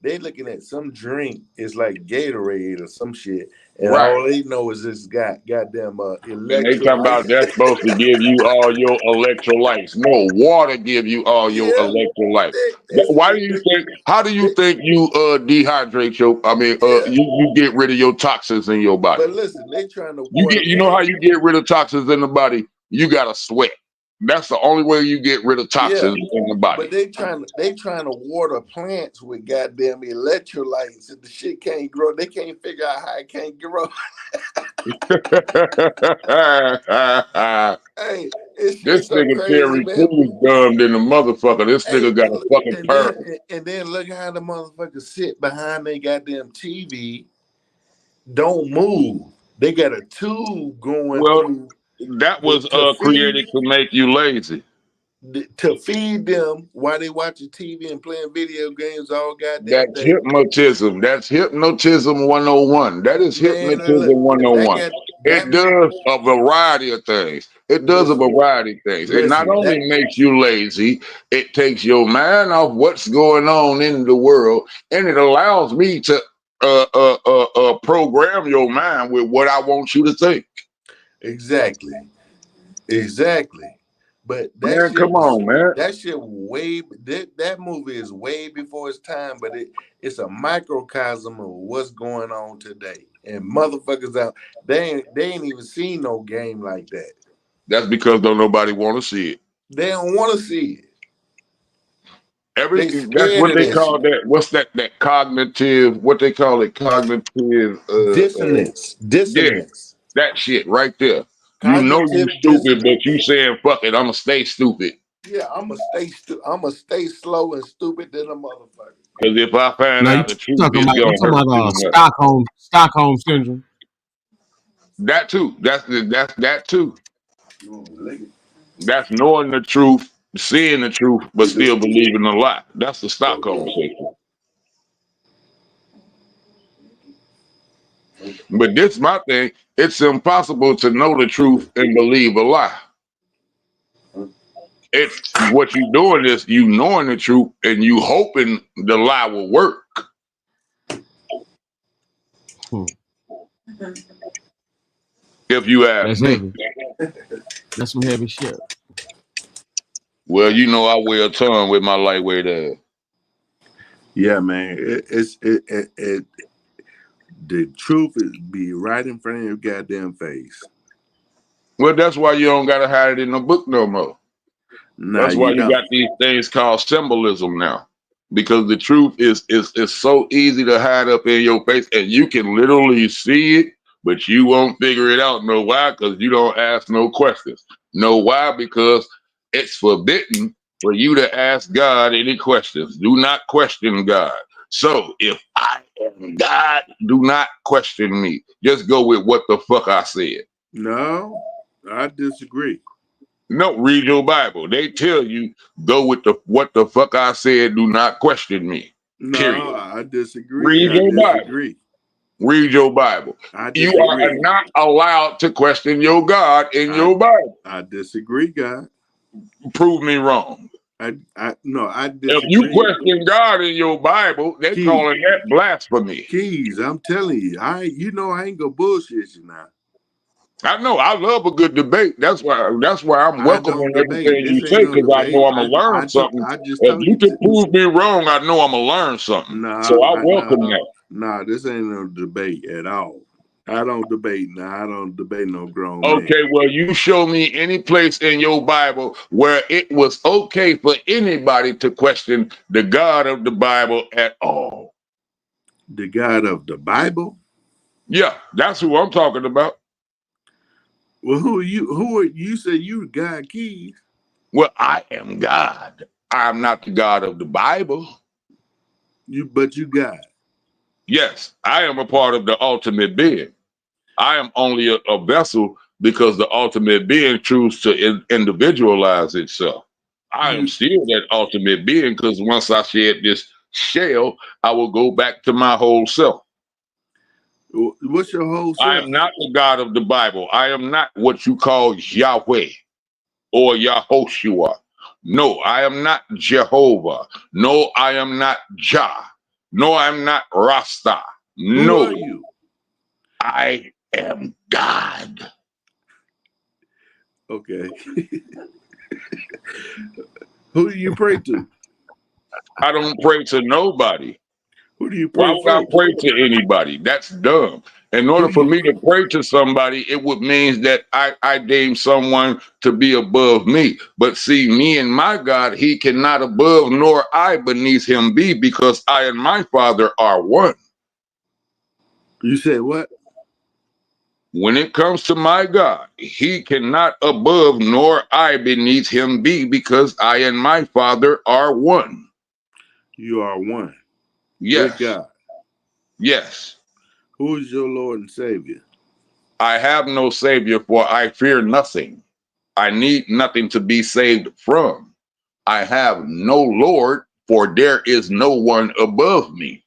looking at some drink. It's like Gatorade or some shit, and
right.
all they know is this goddamn
And they talking
electrolyte.
about that's supposed to give you all your electrolytes. No, water give you all your
Yeah,
electrolytes.
they
Why
say
do you think? How do you
they,
think you dehydrate your? I mean,
yeah.
you get rid of your toxins in your body.
But listen, they trying to
You
water
get, you know how
plant.
you get rid of toxins in the body? You gotta sweat. That's the only way you get rid of
Yeah,
toxins in the body.
but they trying to water plants with goddamn electrolytes, and the shit can't grow. They can't figure out how it can't grow. Hey, it's
This
shit so
nigga
crazy,
Terry
man.
Crews dumb than the motherfucker. This
Hey,
nigga got a fucking perm.
and then look how the motherfuckers sit behind their goddamn TV, don't move. They got a tube going
Well,
through
that was
to
created
feed
to make you lazy.
them while they watching TV and playing video games all goddamn
That's
day.
hypnotism. That's hypnotism 101. That is
Man,
hypnotism
look, that
101.
got
It
that
does a variety of things. It does a
listen,
variety of things. It not
listen,
only
that
makes you lazy, it takes your mind off what's going on in the world, and it allows me to program your mind with what I want you to think.
exactly. But
Man, come on, man.
that shit that movie is way before its time, but it's a microcosm of what's going on today. And motherfuckers out, they ain't even seen no game like that.
That's because don't nobody want to see it.
They don't want to see it.
That's what they call that. What's that cognitive, what they call it, cognitive
dissonance.
Yeah, that shit right there.
Cognitive
you stupid, but you saying fuck it, I'ma stay stupid.
Yeah, I'ma stay slow and stupid than a motherfucker.
Because if I find out the truth, it's
gonna hurt. Stockholm syndrome.
That too. That's that too. That's knowing the truth, seeing the truth, but still believing a lie. That's the Stockholm syndrome. But this is my thing. It's impossible to know the truth and believe a lie. It's what you doing is you knowing the truth and you hoping the lie will work. If you ask me.
Heavy. That's some heavy shit.
Well, you know I wear a ton with my lightweight ass.
Yeah, man. The truth is be right in front of your goddamn face.
Well, that's why you don't gotta hide it in the book no more. That's why you got these things called symbolism now. Because the truth is so easy to hide up in your face, and you can literally see it, but you won't figure it out. Know why? Because you don't ask no questions. Know why? Because it's forbidden for you to ask God any questions. Do not question God. So if I am God, do not question me. Just go with what the fuck I said.
No, I disagree.
No, read your Bible. They tell you go with what the fuck I said. Do not question me.
No,
period.
I disagree.
Read your Bible. Read your Bible. You are not allowed to question your God in your Bible.
I disagree, God.
Prove me wrong.
I disagree.
If you question God in your Bible, they calling that blasphemy.
Keys, I'm telling you, I ain't gonna bullshit you now.
I know. I love a good debate. That's why I'm welcoming everything you say, because I know I'm gonna learn something. If you can prove me wrong, I know I'm gonna learn something. So I welcome that.
Nah, this ain't no debate at all. I don't debate now. I don't debate no grown man.
Okay, well, you show me any place in your Bible where it was okay for anybody to question the God of the Bible at all.
The God of the Bible?
Yeah, that's who I'm talking about.
Well, who are you? Who are you? Say you God, Keys?
Well, I am God. I'm not the God of the Bible.
But you God.
Yes, I am a part of the ultimate being. I am only a vessel because the ultimate being chooses to individualize itself. I am still that ultimate being because once I shed this shell, I will go back to my whole self.
What's your whole self?
I am not the God of the Bible. I am not what you call Yahweh or Yahoshua. No, I am not Jehovah. No, I am not Jah. No, I'm not Rasta. No.
Who are you?
I am God.
Okay. Who do you pray to?
I don't pray to nobody.
Who do you pray
Why would I pray to anybody? That's dumb. In order for me to pray to somebody, it would mean that I deem someone to be above me. But see, me and my God, he cannot above nor I beneath him be, because I and my Father are one.
You said what?
When it comes to my God, he cannot above nor I beneath him be, because I and my Father are one.
You are one.
Yes.
With God.
Yes.
Who is your Lord and Savior?
I have no Savior, for I fear nothing. I need nothing to be saved from. I have no Lord, for there is no one above me.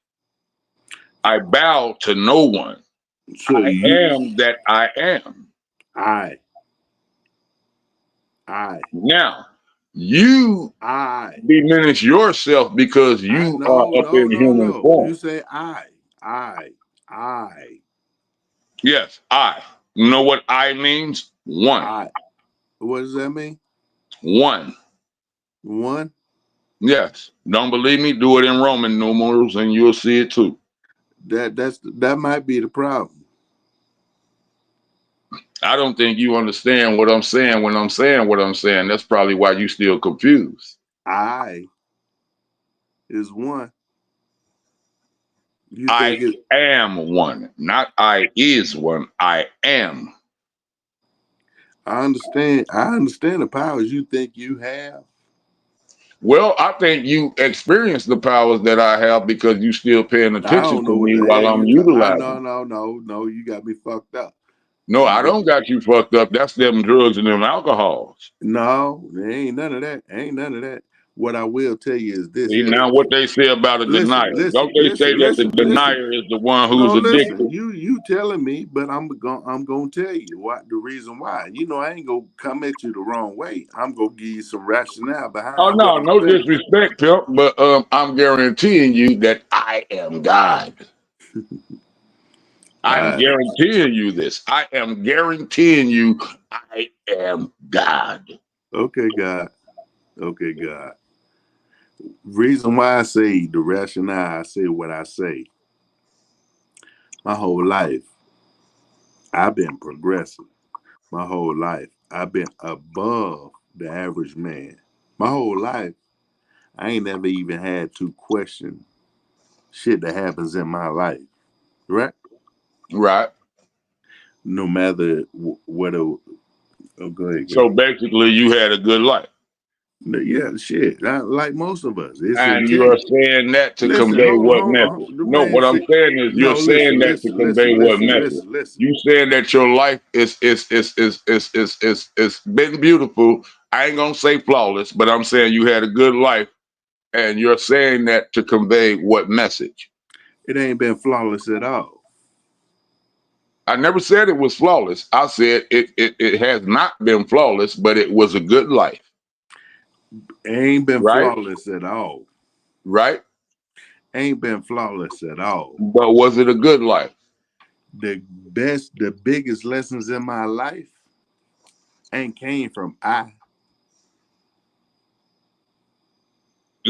I bow to no one. So I am that I am. Now, you diminish yourself because you are up in human form.
You say I.
Yes, I. You know what I means? One.
What does that mean?
One.
One?
Yes. Don't believe me? Do it in Roman numerals and you'll see it too.
That might be the problem.
I don't think you understand what I'm saying when I'm saying what I'm saying. That's probably why you still confused.
I is one. You
I
think it?
am one, not I is one. I am.
I understand the powers you think you have.
Well, I think you experience the powers that I have because you still paying
I
attention
don't
to
know what
me
the
while
hell
I'm
you
utilizing.
No, you got me fucked up.
No, I don't got you fucked up. That's them drugs and them alcohols.
No, there ain't none of that. Ain't none of that. What I will tell you is this
See,
here.
now what they say about a denier. Don't they say that the denier is the one who's
No, listen.
addicted?
You telling me, but I'm gonna tell you what the reason why. You know, I ain't gonna come at you the wrong way. I'm gonna give you some rationale behind
Oh
what
no,
I'm
no
saying.
disrespect, pimp, but I'm guaranteeing you that I am God. I'm guaranteeing you this. I am guaranteeing you I am God.
Okay, God. Okay, God. Reason why I say the rationale, I say what I say. My whole life, I've been progressive. My whole life, I've been above the average man. My whole life, I ain't never even had to question shit that happens in my life. Right?
Right.
No matter what. Oh, go ahead,
So
girl.
basically you had a good life.
Yeah, shit. Like most of us, it's
And you are
intent.
saying that to
Listen,
convey what
hold
message?
on. The
No,
man
what I'm
said,
saying is you're
no,
saying that to convey what message?
listen.
You saying that your life is been beautiful. I ain't gonna say flawless, but I'm saying you had a good life, and you're saying that to convey what message?
It ain't been flawless at all.
I never said it was flawless. I said it has not been flawless, but it was a good life.
It ain't been
Right?
flawless at all.
Right?
Ain't been flawless at all.
But was it a good life?
The biggest lessons in my life ain't came from I.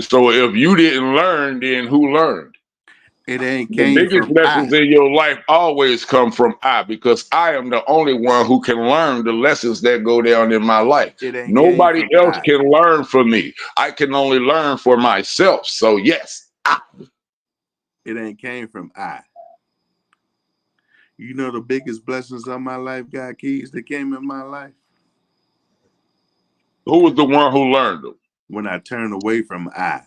So if you didn't learn, then who learned?
It ain't
The
came
biggest
from I.
lessons in your life always come from I, because I am the only one who can learn the lessons that go down in my life.
It ain't came
Nobody
from
else
I.
can learn for me. I can only learn for myself. So yes, I.
It ain't came from I. You know the biggest blessings of my life, God Keys, that came in my life?
Who was the one who learned them?
When I turned away from I.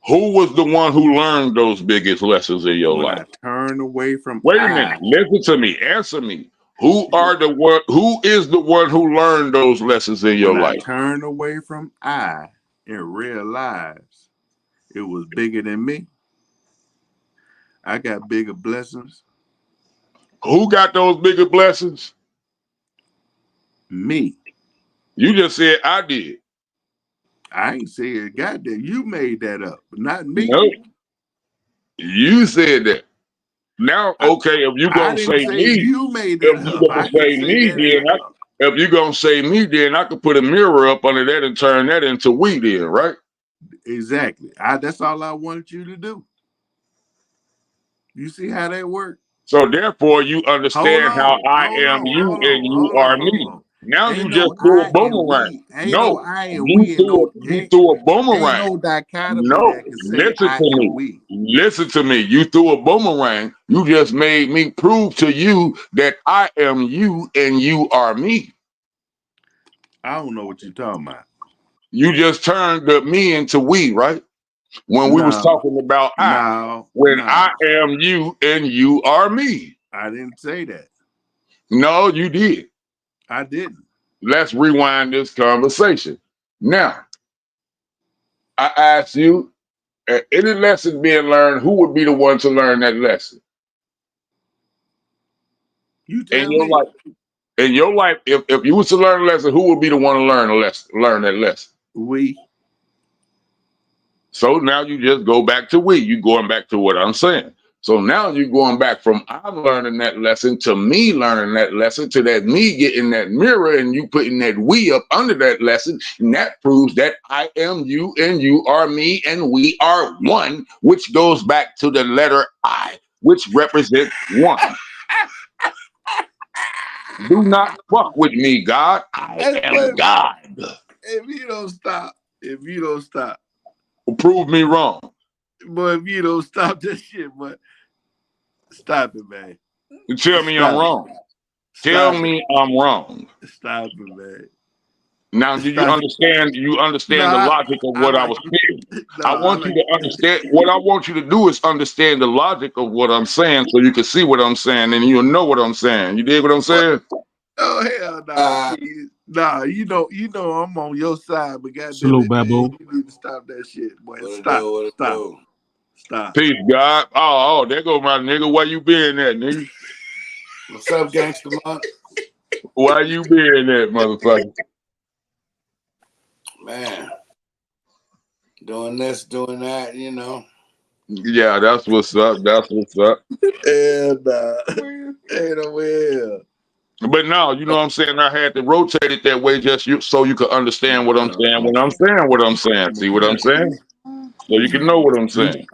Who was the one who learned those biggest lessons in your
When
life?
I turned away from
Wait a minute.
I.
Listen to me. Answer me. Who is the one who learned those lessons in
When
your
I
life?
turned away from I and realized it was bigger than me, I got bigger blessings.
Who got those bigger blessings?
Me.
You just said I did.
I ain't saying goddamn. You made that up, not me.
Nope. You said that. Now, okay, if you
I
gonna
didn't
say
say
me,
you made that
if you
up.
gonna
I didn't
say
say
me,
that at all.
if you gonna say me, then I could put a mirror up under that and turn that into we then, right?
Exactly. That's all I wanted you to do. You see how that works?
So therefore, you
Hold
understand how
on,
I
hold
am
on,
you
hold
and
on,
you
hold
are
on, hold
me.
on.
Now you
Ain't
just
no
threw a
I and
boomerang.
we. Ain't no
No,
I and
you
we and
threw a
no
you threw a
ain't
boomerang.
no dichotomy
No,
that can say
listen
I
to
and
me.
we.
Listen to me. You threw a boomerang. You just made me prove to you that I am you and you are me.
I don't know what you're talking about.
You just turned the me into we, right? When we was
No,
talking about I.
no,
When I
no.
am you and you are me.
I didn't say that.
No, you did.
I didn't.
Let's rewind this conversation. Now, I asked you, any lesson being learned, who would be the one to learn that lesson?
You
In
tell
your
me.
life, if you was to learn a lesson, who would be the one to learn that lesson?
We.
So now you just go back to we. You going back to what I'm saying. So now you're going back from I'm learning that lesson to me learning that lesson to that me getting that mirror and you putting that we up under that lesson. And that proves that I am you and you are me and we are one, which goes back to the letter I, which represents one. Do not fuck with me, God. I am God.
If you don't stop,
Prove me wrong.
But if you don't stop this shit, but stop it, man.
You tell me I'm wrong. Tell me I'm wrong.
Stop it, man.
Now, do you understand? You understand the logic of what I was saying? I want you to understand. What I want you to do is understand the logic of what I'm saying, so you can see what I'm saying, and you'll know what I'm saying. You dig what I'm saying?
Oh hell no! Nah, you know I'm on your side, but goddamn
Salute,
it,
Babu.
man, you need to stop that shit, boy. Stop.
Peace, God. Oh, there go my nigga. Where you been at, nigga?
What's up, gangster man?
Why you been at, motherfucker?
Man, doing this, doing that, you know.
Yeah, that's what's up. That's what's up.
And ain't no way.
But no, you know what I'm saying? I had to rotate it that way just so you could understand what I'm saying when I'm saying what I'm saying. See what I'm saying? So you can know what I'm saying.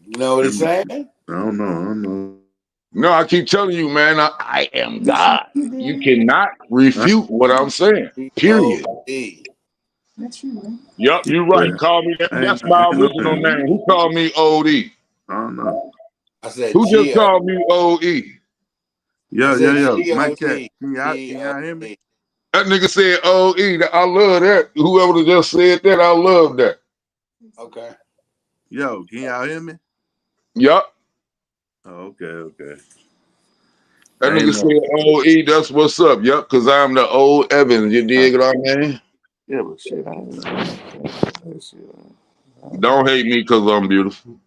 You know what he's saying?
I don't know.
No, I keep telling you, man, I am God. You cannot refute what I'm saying. Period.
That's you, man.
Yep, you're right. Call me that. That's my original name. Who called me OD?
I don't know.
I said
Who just called me OE?
Yo. Mike check. Can y'all hear me?
That nigga said OE. I love that. Whoever just said that, I love that.
Okay.
Yo, can y'all hear me?
Yup.
Oh, okay.
That nigga said OE, that's what's up. Yup, because I'm the old Evans. You dig what I mean?
Yeah, but shit, I ain't that shit.
Don't hate me because I'm beautiful.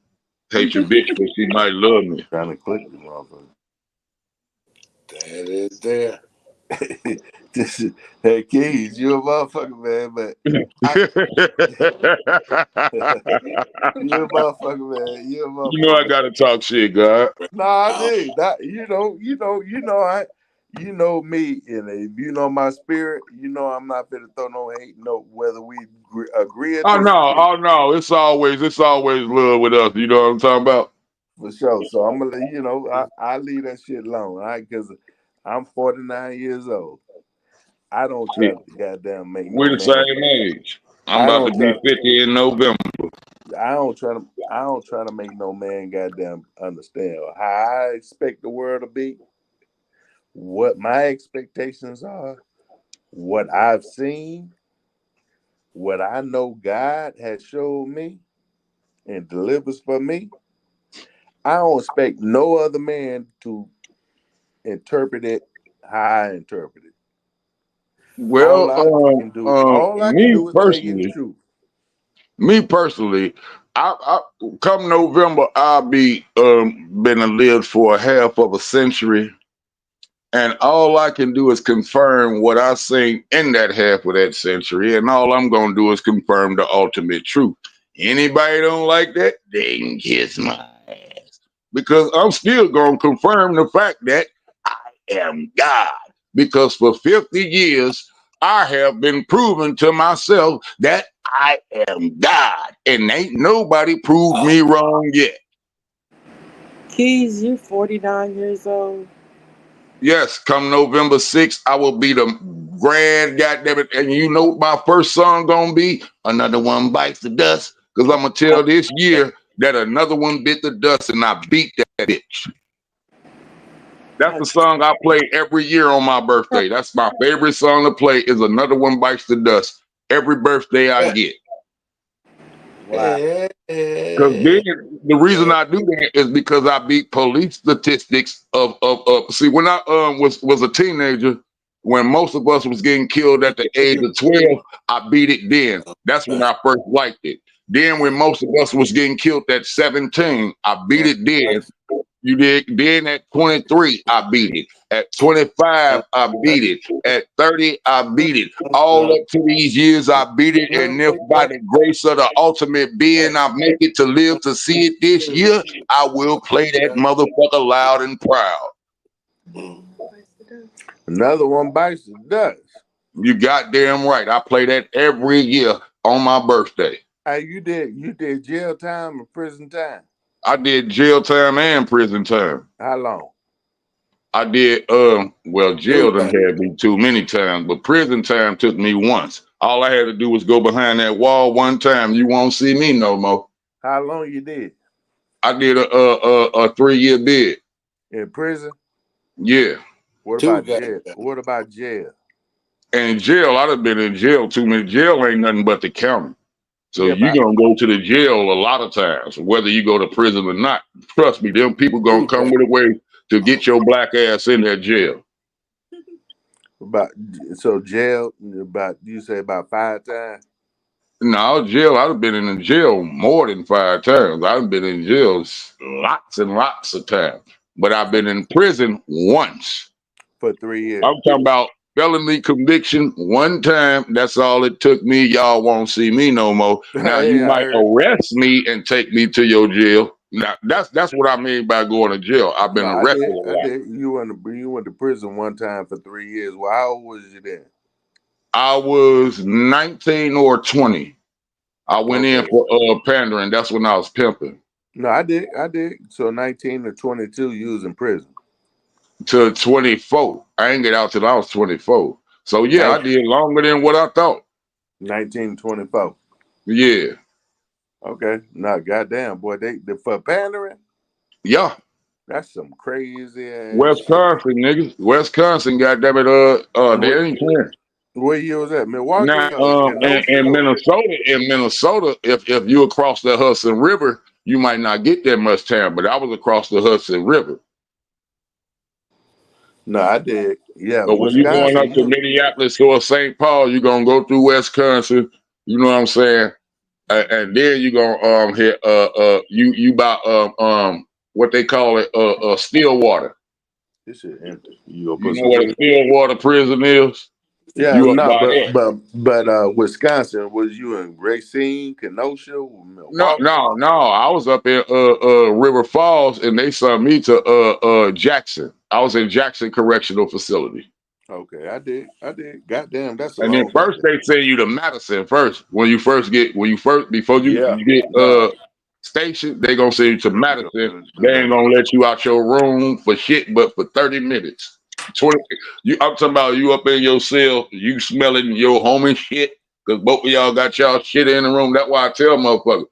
Hate your bitch because she might love me.
Trying to click the motherfucker.
That is there.
Hey, Keys, you a motherfucker, man, but you a motherfucker, man. You a motherfucker.
You know I gotta talk shit, God.
Nah, I do. You know me, and if you know my spirit, you know I'm not gonna throw no hate, no whether we agree or disagree.
Oh no, it's always love with us. You know what I'm talking about?
For sure. So I'm gonna let you know. I leave that shit alone, all right? Because I'm 49 years old. I don't try to goddamn make no
We're the
man.
same age. I'm about to be 50 in November.
I don't try to make no man goddamn understand how I expect the world to be, what my expectations are, what I've seen, what I know God has showed me and delivers for me. I don't expect no other man to interpret it how I interpret it.
Well,
all I can do is tell you the truth.
Me personally, I come November, I'll be been and lived for a half of a century, and all I can do is confirm what I seen in that half of that century, and all I'm gonna do is confirm the ultimate truth. Anybody don't like that, they can kiss my ass, because I'm still gonna confirm the fact that I am God. Because for 50 years, I have been proving to myself that I am God, and ain't nobody proved me wrong yet.
Keys, you're 49 years old.
Yes, come November 6th, I will be the grand goddamn it. And you know what my first song gonna be? Another One Bites the Dust. Because I'm gonna tell this year that another one bit the dust and I beat that bitch. That's the song I play every year on my birthday. That's my favorite song to play is Another One Bites the Dust. Every birthday I get.
Wow.
Because the reason I do that is because I beat police statistics of see, when I was a teenager, when most of us was getting killed at the age of 12, I beat it then. That's when I first liked it. Then when most of us was getting killed at 17, I beat it then. You did. Then at 23, I beat it. At 25, I beat it. At 30, I beat it. All up to these years, I beat it. And if by the grace of the ultimate being, I make it to live to see it this year, I will play that motherfucker loud and proud.
Another one bites the dust.
You goddamn right. I play that every year on my birthday.
Hey, you did jail time or prison time?
I did jail time and prison time.
How long?
I did, well, jail done had me too many times, but prison time took me once. All I had to do was go behind that wall one time. You won't see me no more.
How long you did?
I did a 3-year bid.
In prison?
Yeah.
What about jail? What about jail?
And jail, I'd have been in jail too many. Jail ain't nothing but the county. So
Yeah,
you're going to go to the jail a lot of times, whether you go to prison or not. Trust me, them people going to come with a way to get your black ass in that jail.
Jail, you say about 5 times?
No, jail, I'd have been in the jail more than 5 times. I've been in jail lots and lots of times. But I've been in prison once.
For 3 years.
I'm talking about felony conviction one time. That's all it took me. Y'all won't see me no more. Now you might arrest me and take me to your jail. Now that's what I mean by going to jail. I've been arrested.
I did. You went to prison one time for 3 years. Well, how old was you then?
I was 19 or 20. I went in for pandering. That's when I was pimping.
No, I did. So 19 to 22, you was in prison.
To 24. I ain't get out till I was 24. So yeah, I did longer than what I thought.
1924.
Yeah.
Okay. Now, goddamn, boy, they for pandering?
Yeah.
That's some crazy ass
Wisconsin, niggas. Wisconsin, goddamn it. They ain't playing.
Where you was at? Milwaukee?
Now, in Minnesota, if you across the Hudson River, you might not get that much time. But I was across the Hudson River.
No, I did. Yeah.
But when you're going up to Minneapolis or St. Paul, you're gonna go through Wisconsin. You know what I'm saying? And then you're gonna hit you about what they call it Stillwater.
This shit empty.
You know what a Stillwater prison is?
Yeah, no, but Wisconsin, was you in Racine, Kenosha, Milwaukee?
No. I was up in River Falls, and they sent me to Jackson. I was in Jackson Correctional Facility.
Okay, I did. Goddamn, that's a
and
long
then first they send you to Madison first. Before you get stationed, they gonna send you to Madison. They ain't gonna let you out your room for shit, but for 30 minutes. I'm talking about you up in your cell, you smelling your home and shit, because both of y'all got y'all shit in the room. That's why I tell motherfuckers,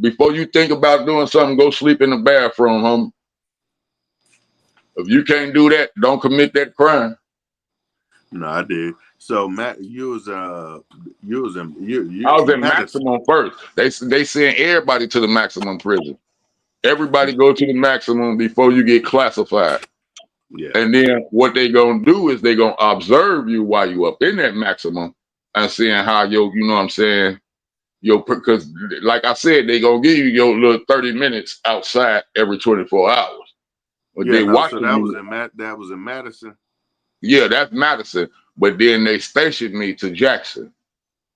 before you think about doing something, go sleep in the bathroom, homie. If you can't do that, don't commit that crime.
No, I did. So Matt, I was
in maximum first. They send everybody to the maximum prison. Everybody go to the maximum before you get classified.
Yeah.
And then what they gonna do is they gonna observe you while you up in that maximum and seeing how you know what I'm saying, because like I said, they gonna give you your little 30 minutes outside every 24 hours. But
yeah,
they
so that was in Madison.
Yeah, that's Madison. But then they stationed me to Jackson.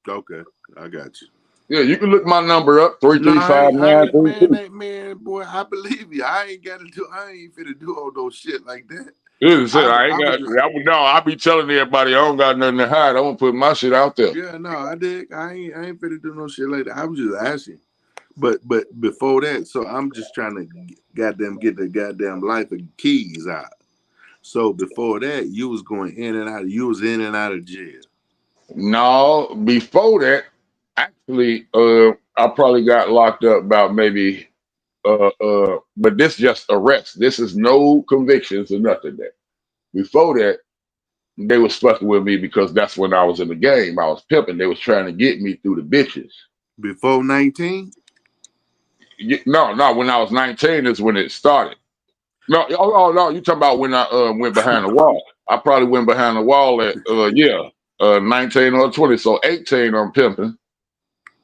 Okay, I got you.
Yeah, you can look my number up, 335-932.
Man, boy, I believe you. I ain't finna do all those shit like that.
I be telling everybody I don't got nothing to hide. I won't put my shit out there.
Yeah, no, I did. I ain't finna do no shit like that. I was just asking. But before that, so I'm just trying to goddamn get the goddamn life of keys out. So before that, you was going in and out. You was in and out of jail.
No, before that, actually, I probably got locked up about maybe, but this just arrest. This is no convictions or nothing. That before that, they was fucking with me because that's when I was in the game. I was pimping. They was trying to get me through the bitches.
Before 19?
No. When I was 19 is when it started. No, you talking about when I went behind the wall. I probably went behind the wall at 19 or 20, so 18 I'm pimping.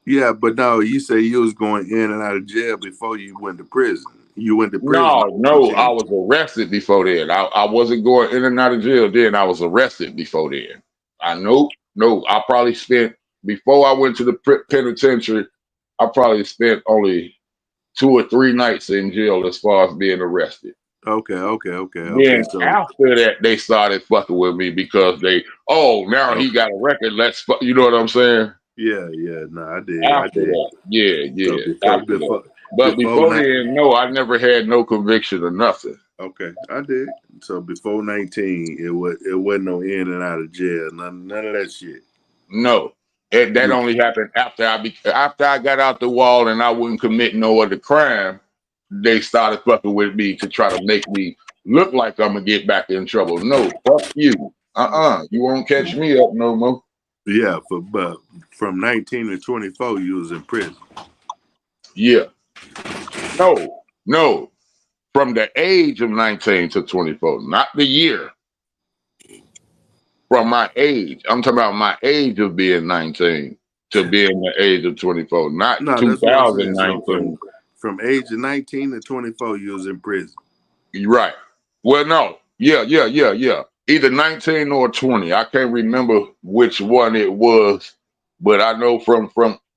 Yeah, but no, you say you was going in and out of jail before you went to prison. You went to prison.
No, I was arrested before then. I wasn't going in and out of jail then. I was arrested before then. I probably spent, before I went to the penitentiary, I probably spent only 2 or 3 nights in jail as far as being arrested.
Okay.
Then
So
after that, they started fucking with me because now he got a record. You know what I'm saying?
Yeah. No, I did.
After that, yeah.
So
After that. But before then, no, I never had no conviction or nothing.
Okay, I did. So before 19, it wasn't no in and out of jail, none of that shit.
No, that only happened after I got out the wall and I wouldn't commit no other crime. They started fucking with me to try to make me look like I'm gonna get back in trouble. No, fuck you. You won't catch me up no more.
Yeah, but from 19 to 24, you was in prison.
Yeah. No. From the age of 19 to 24, not the year. From my age. I'm talking about my age of being 19 to being the age of 24, not 2019.
So from age of 19 to 24, you was in prison.
Right. Well, no. Yeah. Either 19 or 20. I can't remember which one it was, but I know from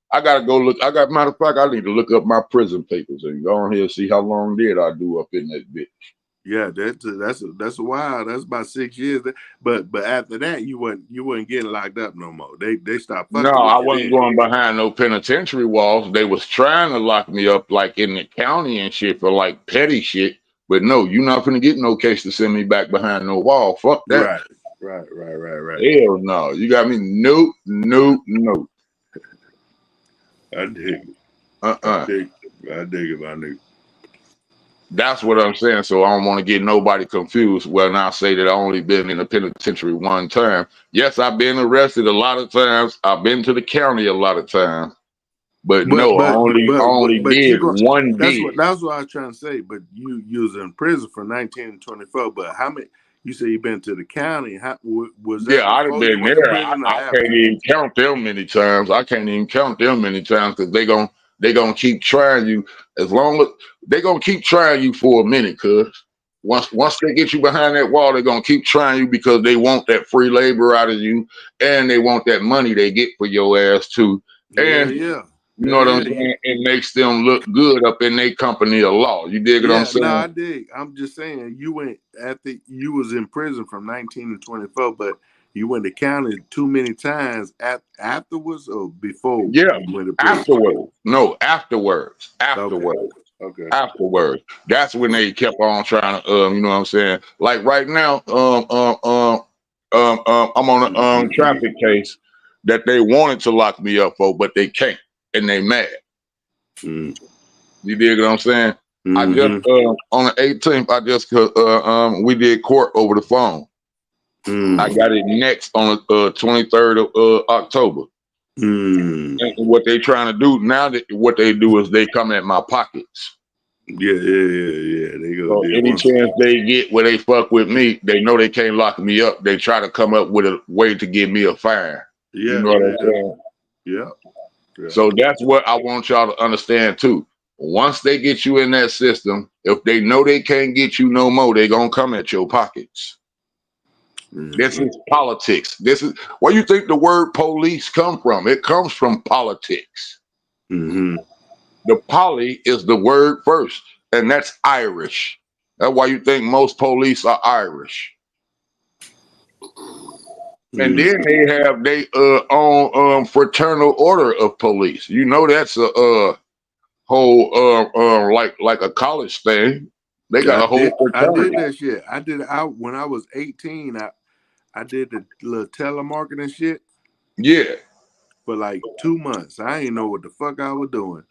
I gotta go look. Matter of fact, I need to look up my prison papers and go on here and see how long did I do up in that bitch.
Yeah, that's a while. That's about 6 years. But after that, you weren't getting locked up no more. They stopped fucking.
No,
with
I
you
wasn't going behind no penitentiary walls. They was trying to lock me up like in the county and shit for like petty shit. But no, you're not gonna get no case to send me back behind no wall. Fuck that.
Right.
Hell no. You got me? No.
I dig it. I dig it, my nigga.
That's what I'm saying. So I don't want to get nobody confused when I say that I only been in the penitentiary one time. Yes, I've been arrested a lot of times. I've been to the county a lot of times. But I only did one bid.
That's what I was trying to say. But you was in prison from 19 to 24. But how many? You say you been to the county. How was that?
Yeah, I'd have been there. I can't even count them many times. Because they gonna keep trying you as long as they gonna keep trying you for a minute. Cause once they get you behind that wall, they're gonna keep trying you because they want that free labor out of you, and they want that money they get for your ass too. And you know what I'm saying? It makes them look good up in their company of law. You dig what I'm saying?
No, I dig. I'm just saying you went after you was in prison from 19 to 24, but you went to county too many times afterwards or before?
Yeah,
you went to
prison? Afterwards. No, afterwards.
Okay.
Afterwards. That's when they kept on trying to you know what I'm saying? Like right now, I'm on a traffic case that they wanted to lock me up for, but they can't. And they mad. You dig what I'm saying? I just on the 18th, we did court over the phone. I got it next on the 23rd of October. And what they trying to do now, what they do is they come at my pockets.
Yeah. They go.
So any chance they get where they fuck with me, they know they can't lock me up. They try to come up with a way to give me a fine. You know what I'm saying?
Yeah.
So that's what I want y'all to understand too. Once they get you in that system, if they know they can't get you no more, they gonna come at your pockets. This is politics. This is where you think the word police come from. It comes from politics. The poly is the word first, and that's Irish. That's why you think most police are Irish. And then they have their own fraternal order of police. You know that's a whole like a college thing. They got a whole fraternity.
I did that shit. I did it out when I was 18. I did the little telemarketing shit.
Yeah.
For like 2 months. I ain't know what the fuck I was doing.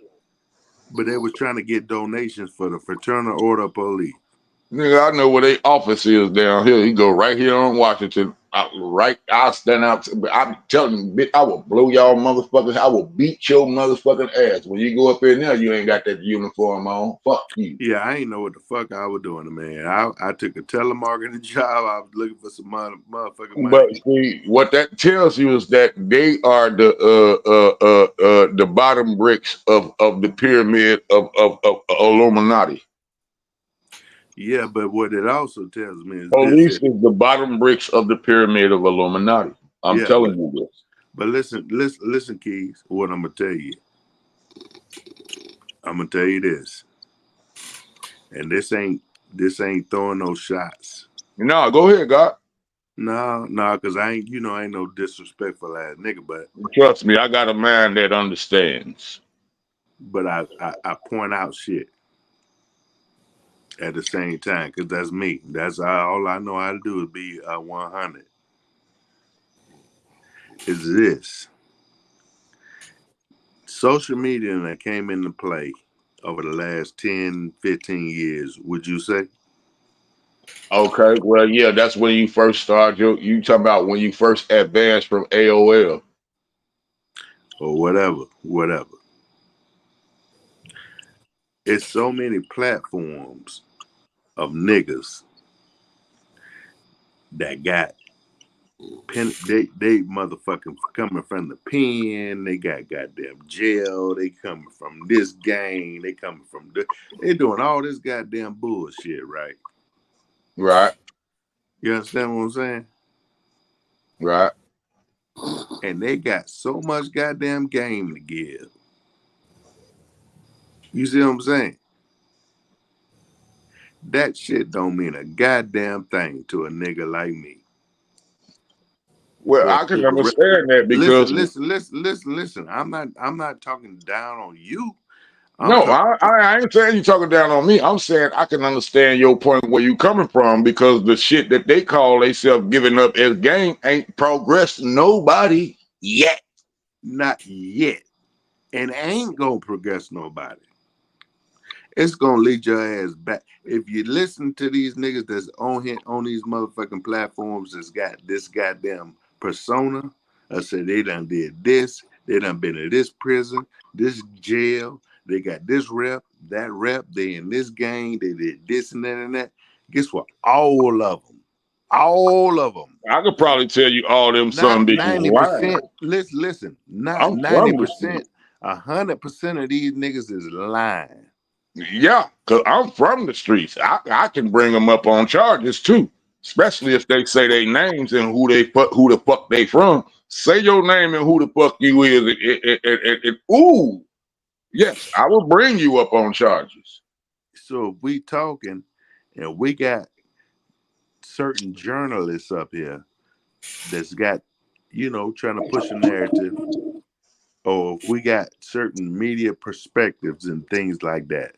But they was trying to get donations for the fraternal order of police.
Nigga, I know where their office is down here. You go right here on Washington. I'll stand out. I'm telling you, bitch, I will blow y'all motherfuckers. I will beat your motherfucking ass. When you go up in there, you ain't got that uniform on. Fuck you.
Yeah, I ain't know what the fuck I was doing, man. I took a telemarketing job. I was looking for some motherfucking money.
But see, what that tells you is that they are the bottom bricks of the pyramid of Illuminati.
Yeah, but what it also tells me is this:
Police is the bottom bricks of the pyramid of Illuminati. I'm telling you this.
But listen, Keys. What I'm gonna tell you. I'm gonna tell you this, and this ain't throwing no shots.
No, go ahead, God.
No, because I ain't no disrespectful ass nigga, but
Trust me, I got a man that understands.
But I point out shit at the same time because that's me. That's all I know how to do is be 100. Is this social media that came into play over the last 10, 15 years? Would you say?
Okay, well, yeah, that's when you first started. You talking about when you first advanced from AOL
Or whatever. It's so many platforms of niggas that got they motherfucking coming from the pen. They got goddamn jail. They coming from this gang. They coming from they doing all this goddamn bullshit, right?
Right.
You understand what I'm saying?
Right.
And they got so much goddamn game to give. You see what I'm saying? That shit don't mean a goddamn thing to a nigga like me.
Well, I can understand that because
listen. I'm not talking down on you.
no, I ain't saying you talking down on me. I'm saying I can understand your point where you coming from because the shit that they call themselves giving up as game ain't progressed nobody yet.
Not yet. And ain't gonna progress nobody. It's gonna lead your ass back. If you listen to these niggas that's on here on these motherfucking platforms that's got this goddamn persona, I said they done did this, they done been in this prison, this jail, they got this rep, that rep, they in this gang, they did this and that and that. Guess what? All of them.
I could probably tell you all them
Not
some bitches lying.
90%. Listen, not
I'm from the street.
90%. 100% of these niggas is lying.
Yeah, because I'm from the streets. I can bring them up on charges too, especially if they say their names and who the fuck they from. Say your name and who the fuck you is. Ooh, yes, I will bring you up on charges.
So if we talking and we got certain journalists up here that's got, trying to push a narrative, or if we got certain media perspectives and things like that.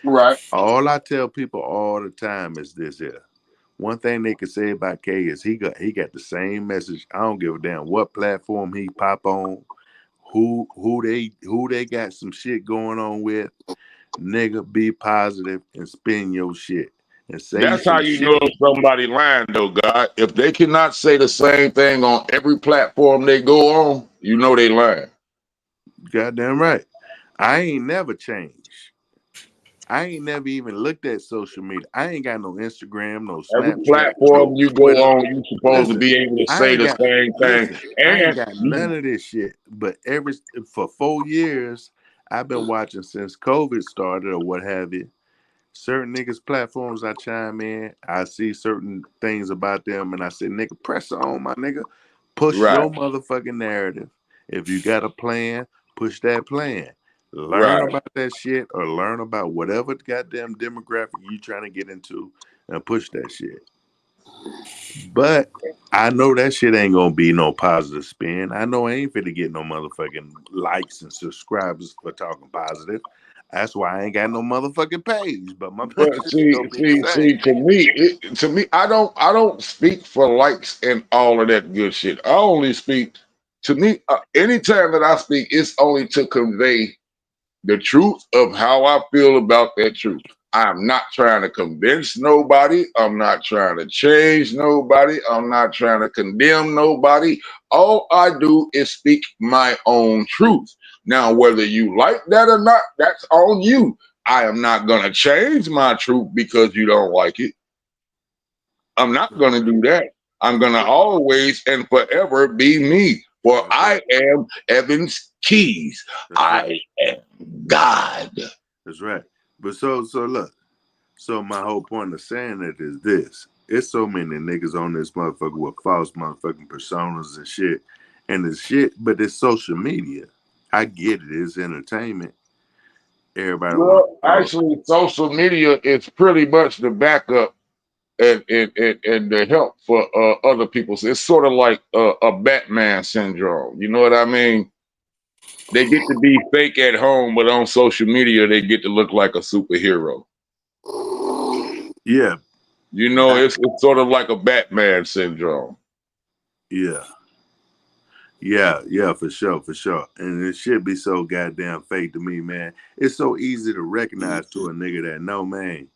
Right.
All I tell people all the time is this here. One thing they can say about K is he got the same message. I don't give a damn what platform he pop on, who they got some shit going on with. Nigga, be positive and spin your shit and say
That's how
some
you
shit.
know if somebody lying though, God. If they cannot say the same thing on every platform they go on, you know they lying.
Goddamn right. I ain't never changed. I ain't never even looked at social media. I ain't got no Instagram, no
Every
Snapchat,
platform
no
you go
Twitter.
on, you supposed to be able to say the same thing.
I ain't
And
got none of this shit. But for 4 years, I've been watching since COVID started or what have you. Certain niggas' platforms I chime in, I see certain things about them, and I say, nigga, press on, my nigga. Push your motherfucking narrative. If you got a plan, push that plan. Learn about that shit or learn about whatever goddamn demographic you trying to get into and push that shit. But I know that shit ain't gonna be no positive spin. I know I ain't finna get no motherfucking likes and subscribers for talking positive. That's why I ain't got no motherfucking page. But my
but
message
see,
gonna be the same.
to me, I don't speak for likes and all of that good shit. I only speak to me. Anytime that I speak, it's only to convey the truth of how I feel about that truth. I'm not trying to convince nobody. I'm not trying to change nobody. I'm not trying to condemn nobody. All I do is speak my own truth. Now, whether you like that or not, that's on you. I am not going to change my truth because you don't like it. I'm not going to do that. I'm going to always and forever be me. For I am Evans Keys. I am God.
That's right. But so look, So my whole point of saying it is this. It's so many niggas on this motherfucker with false motherfucking personas and shit. And it's shit, but it's social media. I get it. It's entertainment. Everybody wants
Well, actually, social media is pretty much the backup and the help for other people. So it's sort of like a Batman syndrome. You know what I mean? They get to be fake at home, but on social media, they get to look like a superhero.
Yeah.
You know, it's sort of like a Batman syndrome.
Yeah. Yeah, for sure. And it should be so goddamn fake to me, man. It's so easy to recognize to a nigga that know, man.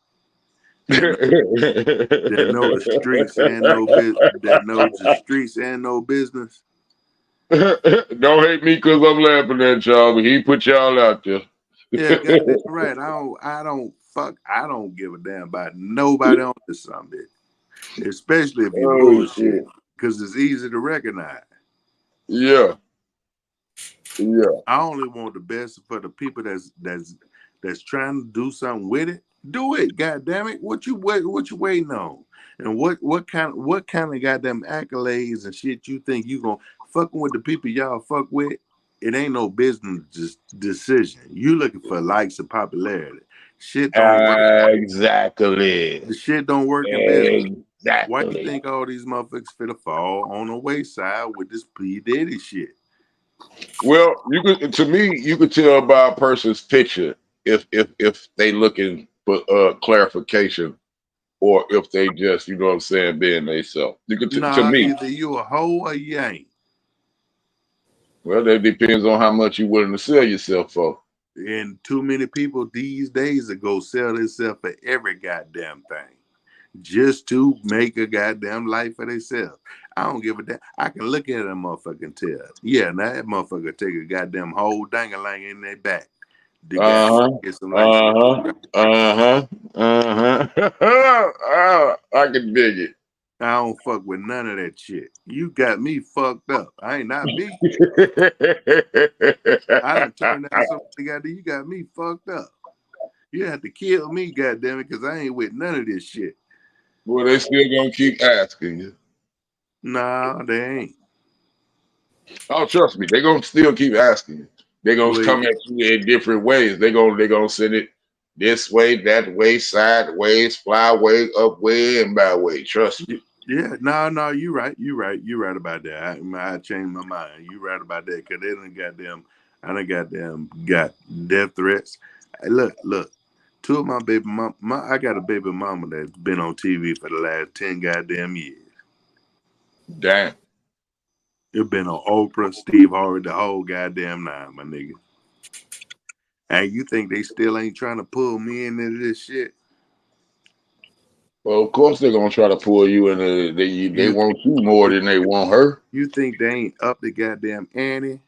That know the streets and no business. That knows the streets and no business.
Don't hate me because I'm laughing at y'all, but he put y'all out there.
Yeah, goddamn right. I don't give a damn about nobody on this something, especially if you bullshit, because it's easy to recognize.
Yeah.
I only want the best for the people that's trying to do something with it. Do it, goddamn it! What you waiting on? And what kind of goddamn accolades and shit you think you gonna fucking with the people y'all fuck with? It ain't no business decision. You looking for likes and popularity. Shit don't work.
Exactly.
The shit don't work in business. Exactly. Why you think all these motherfuckers finna fall on the wayside with this P. Diddy shit?
Well, you could tell by a person's picture if they looking for clarification or if they just, you know what I'm saying, being themselves. You could to me.
Either you a hoe or you ain't.
Well, that depends on how much you're willing to sell yourself for.
And too many people these days that go sell themselves for every goddamn thing, just to make a goddamn life for themselves. I don't give a damn. I can look at a motherfucker and tell. Yeah, now that motherfucker take a goddamn whole dang-a-lang in their back. Get some
I can dig it.
I don't fuck with none of that shit. You got me fucked up. I ain't not me. I done turned out something, goddamn. You got me fucked up. You have to kill me, goddamn it, because I ain't with none of this shit.
Well, they still gonna keep asking you.
Nah, they ain't.
Oh, trust me, they gonna still keep asking you. They gonna come at you in different ways. They gonna send it this way, that way, sideways, fly way, up way, and by way. Trust me.
Yeah, no, you right. You right about that. I changed my mind. You right about that because they done got death threats. Hey, look. Two of my baby mom, I got a baby mama that's been on TV for the last 10 goddamn years.
Damn.
It's been on Oprah, Steve Harvey, the whole goddamn nine, my nigga. And you think they still ain't trying to pull me into this shit?
Well, of course they're gonna try to pull you in. They want you more than they want her.
You think they ain't up the goddamn ante?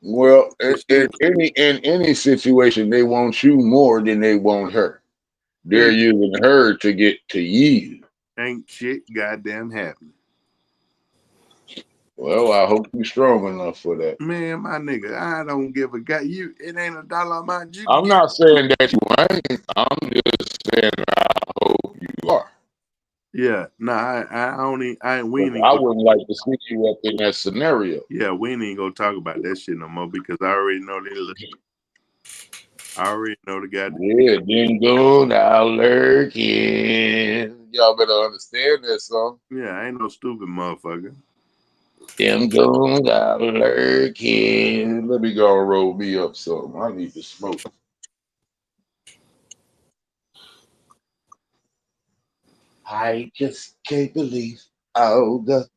Well, in any situation, they want you more than they want her. They're using her to get to you.
Ain't shit goddamn happening.
Well, I hope you're strong enough for that.
Man, my nigga, I don't give a god. It ain't a dollar amount.
I'm not saying that you ain't. I'm just saying I hope you are.
Yeah, no, I
wouldn't like to see you up in that scenario.
Yeah, we ain't even gonna talk about that shit no more because I already know they look. I already know the goddamn.
Yeah, then go now lurking. Y'all better understand that song.
Yeah, I ain't no stupid motherfucker.
Them goons out lurking. Let me go and roll me up something. I need to smoke. I just can't believe all the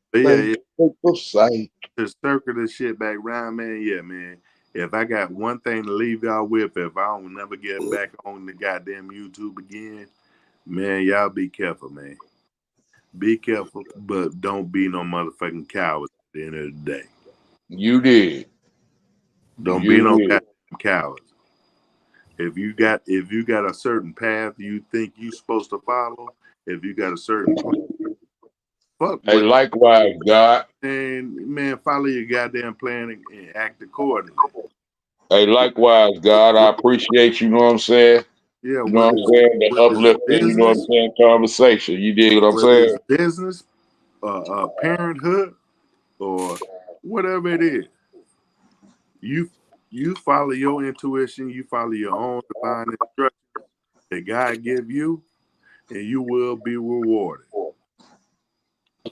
sight.
To circle this shit back around, man. Yeah, man. If I got one thing to leave y'all with, if I don't never get back on the goddamn YouTube again, man, y'all be careful, man. Be careful, but don't be no motherfucking cowards at the end of the day.
You did.
Don't be no goddamn cowards. If you got a certain path you think you supposed to follow, if you got a certain plan, fuck
hey, likewise, God.
And man, follow your goddamn plan and act accordingly.
Hey, likewise, God. I appreciate you, know what I'm saying?
Yeah,
You know what I'm saying? The
whether it's
uplifting, you know what I'm
business,
saying, conversation. You dig what I'm
whether
saying?
it's business, parenthood, or whatever it is, you follow your intuition, you follow your own divine instructions that God give you, and you will be rewarded.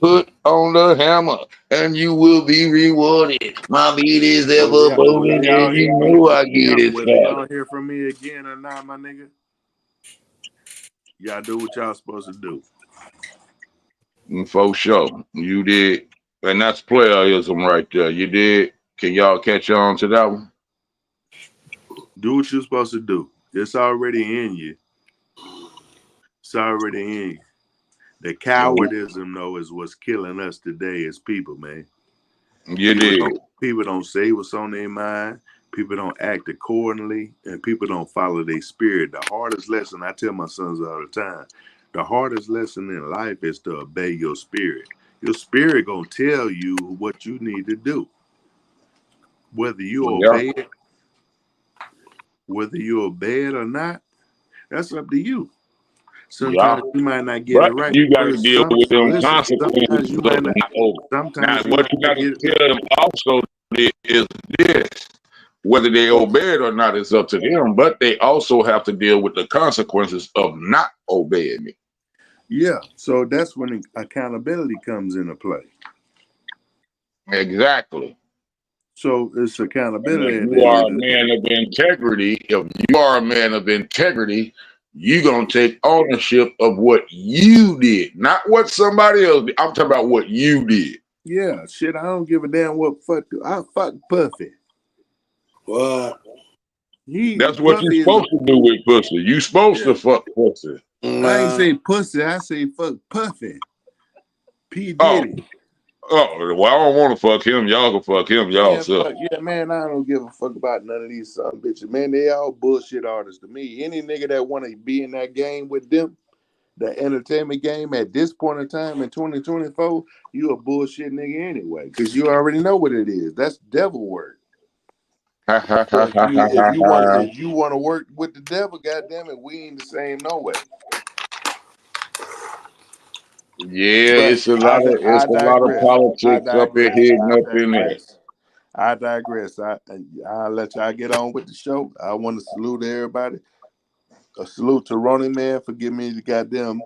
Put on the hammer and you will be rewarded. My beat is ever booming and you know I get it
Whether y'all
started.
hear from me again or not, my nigga, y'all do what y'all supposed to do.
For sure. You did. And that's playerism right there. You did. Can y'all catch on to that one?
Do what you're supposed to do. It's already in you. It's already in you. The cowardism, though, is what's killing us today as people, man.
You did.
People don't say what's on their mind. People don't act accordingly, and people don't follow their spirit. The hardest lesson, I tell my sons all the time, the hardest lesson in life is to obey your spirit. Your spirit gonna tell you what you need to do. Whether you obey it or not, that's up to you. Sometimes you might not get it
But
right.
you got to deal with them consequences
Sometimes you might not.
Now,
Sometimes you
what
might
you
not
got
get
to
it right.
tell them also is this. Whether they obey it or not is up to them, but they also have to deal with the consequences of not obeying it.
Yeah, so that's when accountability comes into play.
Exactly.
So it's accountability
And
at
if
the
you
end
are
of
a
the day.
man of integrity, you're going to take ownership of what you did, not what somebody else did. I'm talking about what you did.
Yeah, shit, I don't give a damn what I fuck Puffy.
What?
That's what you're supposed to do with pussy. You supposed to fuck pussy.
I ain't say pussy, I say fuck Puffy. P.
Oh,
Diddy.
well, I don't want to fuck him. Y'all can fuck him, y'all.
Man, I don't give a fuck about none of these son bitches. Man, they all bullshit artists to me. Any nigga that want to be in that game with them, the entertainment game at this point in time in 2024, you a bullshit nigga anyway, because you already know what it is. That's devil work. If you want to work with the devil, goddamn it, we ain't the same no way.
Yeah,
But
it's a lot of politics up here hidden up in there.
I digress. I'll let y'all get on with the show. I want to salute everybody. A salute to RONI, man, for giving me the goddamn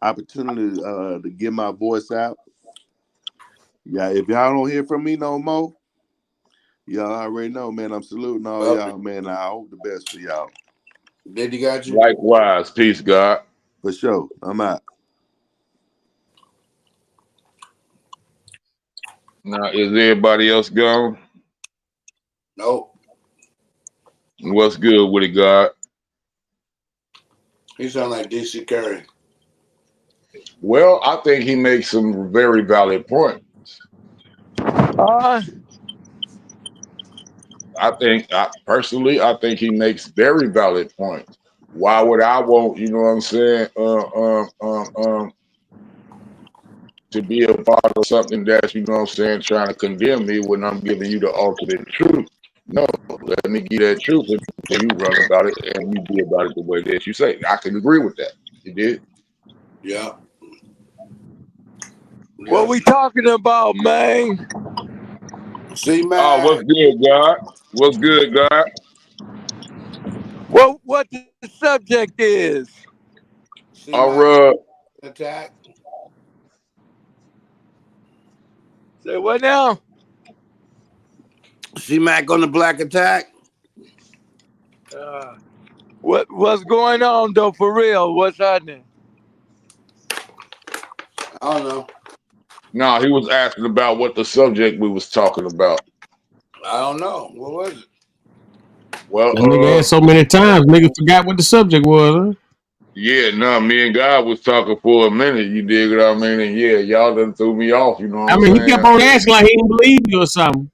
opportunity to get my voice out. Yeah, if y'all don't hear from me no more, y'all already know, man. I'm saluting all y'all, man. I hope the best for y'all.
Daddy got you.
Likewise. Peace, God.
For sure. I'm out.
Now, is everybody else gone?
Nope.
What's good with it, God?
He sound like DC Curry.
Well, I think he makes some very valid points. Personally, I think he makes very valid points. Why would I want, you know what I'm saying, to be a part of something that's, you know what I'm saying, trying to condemn me when I'm giving you the ultimate truth? No, let me give that truth and you run about it and you be about it the way that you say. I can agree with that. You did?
Yeah.
What we talking about, man?
See, man.
Oh, what's good, God? What's good, God?
What the subject is?
Attack.
Say what now?
C-Mac on the Black Attack.
What's going on though? For real, what's happening?
I don't know.
No, he was asking about what the subject we was talking about.
I don't know. What was it?
Well,
that nigga asked so many times, nigga forgot what the subject was. Huh?
Yeah, no, me and God was talking for a minute. You dig what I mean? And yeah, y'all done threw me off. You know what I'm saying?
He kept on asking like he didn't believe you or something.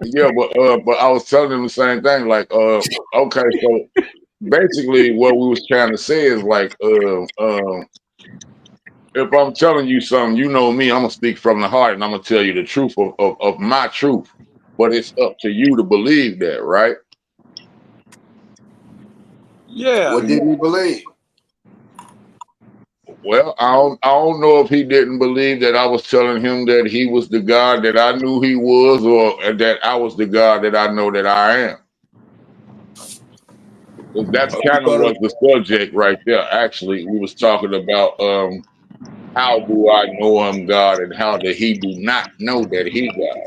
Yeah, but I was telling him the same thing. Like, okay, so basically, what we was trying to say is like, if I'm telling you something, you know me, I'm gonna speak from the heart, and I'm gonna tell you the truth of my truth. But it's up to you to believe that, right?
Yeah.
What did he believe?
Well, I don't know if he didn't believe that I was telling him that he was the God that I knew he was, or that I was the God that I know that I am. That's kind of was the subject right there. Actually, we was talking about how do I know I'm God, and how did he do not know that he God?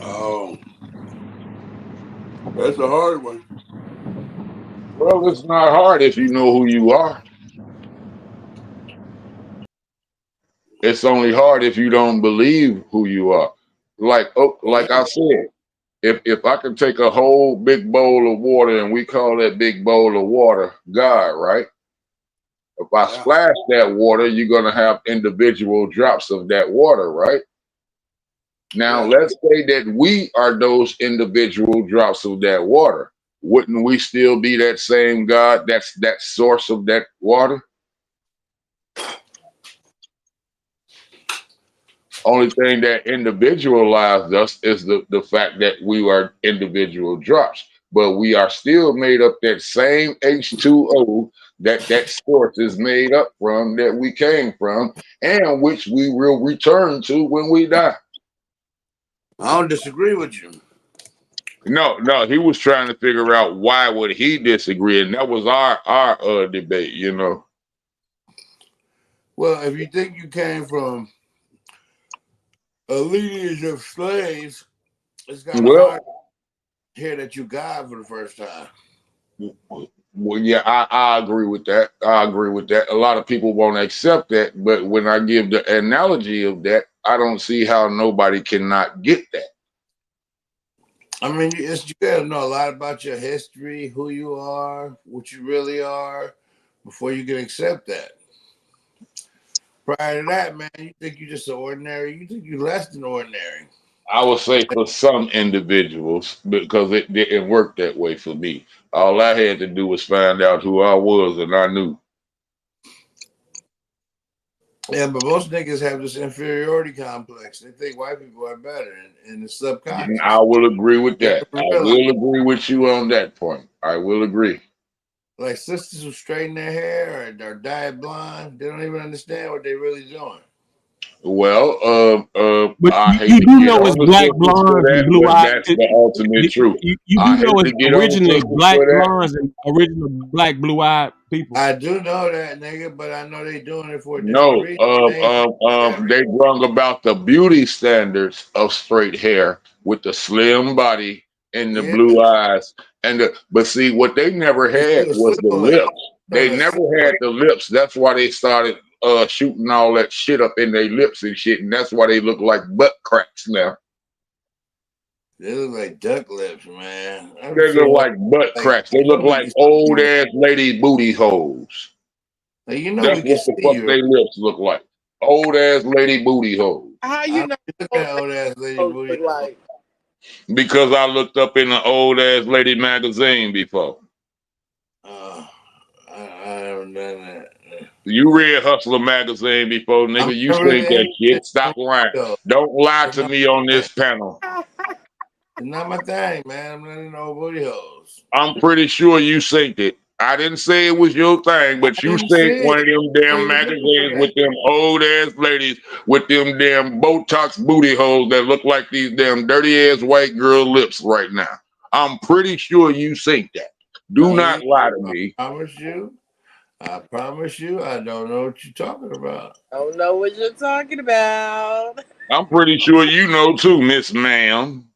Oh, that's a hard one.
Well, it's not hard if you know who you are. It's only hard if you don't believe who you are. Like I said, if I can take a whole big bowl of water and we call that big bowl of water God, right? If I splash that water, you're gonna have individual drops of that water, right? Now let's say that we are those individual drops of that water. Wouldn't we still be that same God? That's that source of that water. Only thing that individualized us is the fact that we are individual drops, but we are still made up that same H2O that source is made up from, that we came from, and which we will return to when we die.
I don't disagree with you.
No, he was trying to figure out why would he disagree, and that was our debate, you know.
Well, if you think you came from a lineage of slaves, it's kind of hard to hear that you God for the first time.
Well, yeah, I agree with that. I agree with that. A lot of people won't accept that, but when I give the analogy of that, I don't see how nobody cannot get that.
I mean, you gotta know a lot about your history, who you are, what you really are, before you can accept that. Prior to that, man, you think you're just ordinary. You think you're less than ordinary.
I would say for some individuals, because it didn't work that way for me. All I had to do was find out who I was, and I knew.
Yeah, but most niggas have this inferiority complex. They think white people are better in the subconscious.
I will agree with that. I will agree with you on that point. I will agree.
Like sisters who straighten their hair or dye it blonde, they don't even understand what they're really doing.
Well,
but
I hate
you
to
do
get
know
on
it's
the
black
sisters for
blondes and
that,
blue
but
eyes.
that's the ultimate truth.
You
I
do
hate
know
to
it's
get on
originally
sisters
black
for that.
blondes and original black blue eyed people.
I do know that, nigga, but I know they doing it for a different
No,
reason.
they brung about the beauty standards of straight hair with the slim body and the blue eyes, but see, what they never had was the lips. They never had the lips. That's why they started shooting all that shit up in their lips and shit, and that's why they look like butt cracks now.
They look like duck lips, man.
They look like butt cracks. They look like old ass lady booty holes.
Like, you know,
that's what the fuck they lips look like. Old ass lady booty holes.
How you know
old ass lady booty
like?
Because I looked up in the old ass lady magazine before.
I haven't done that.
You read Hustler magazine before, nigga. You think that shit. Stop lying. Don't lie to me on this panel.
It's not my thing, man. I'm not in no booty holes.
I'm pretty sure you synced it. I didn't say it was your thing, but you synced one of them damn magazines with them old ass ladies with them damn Botox booty holes that look like these damn dirty ass white girl lips right now. I'm pretty sure you synced that. Do not lie to me.
I promise you, I don't know what you're talking about.
I don't know what you're talking about.
I'm pretty sure you know too, Miss Ma'am.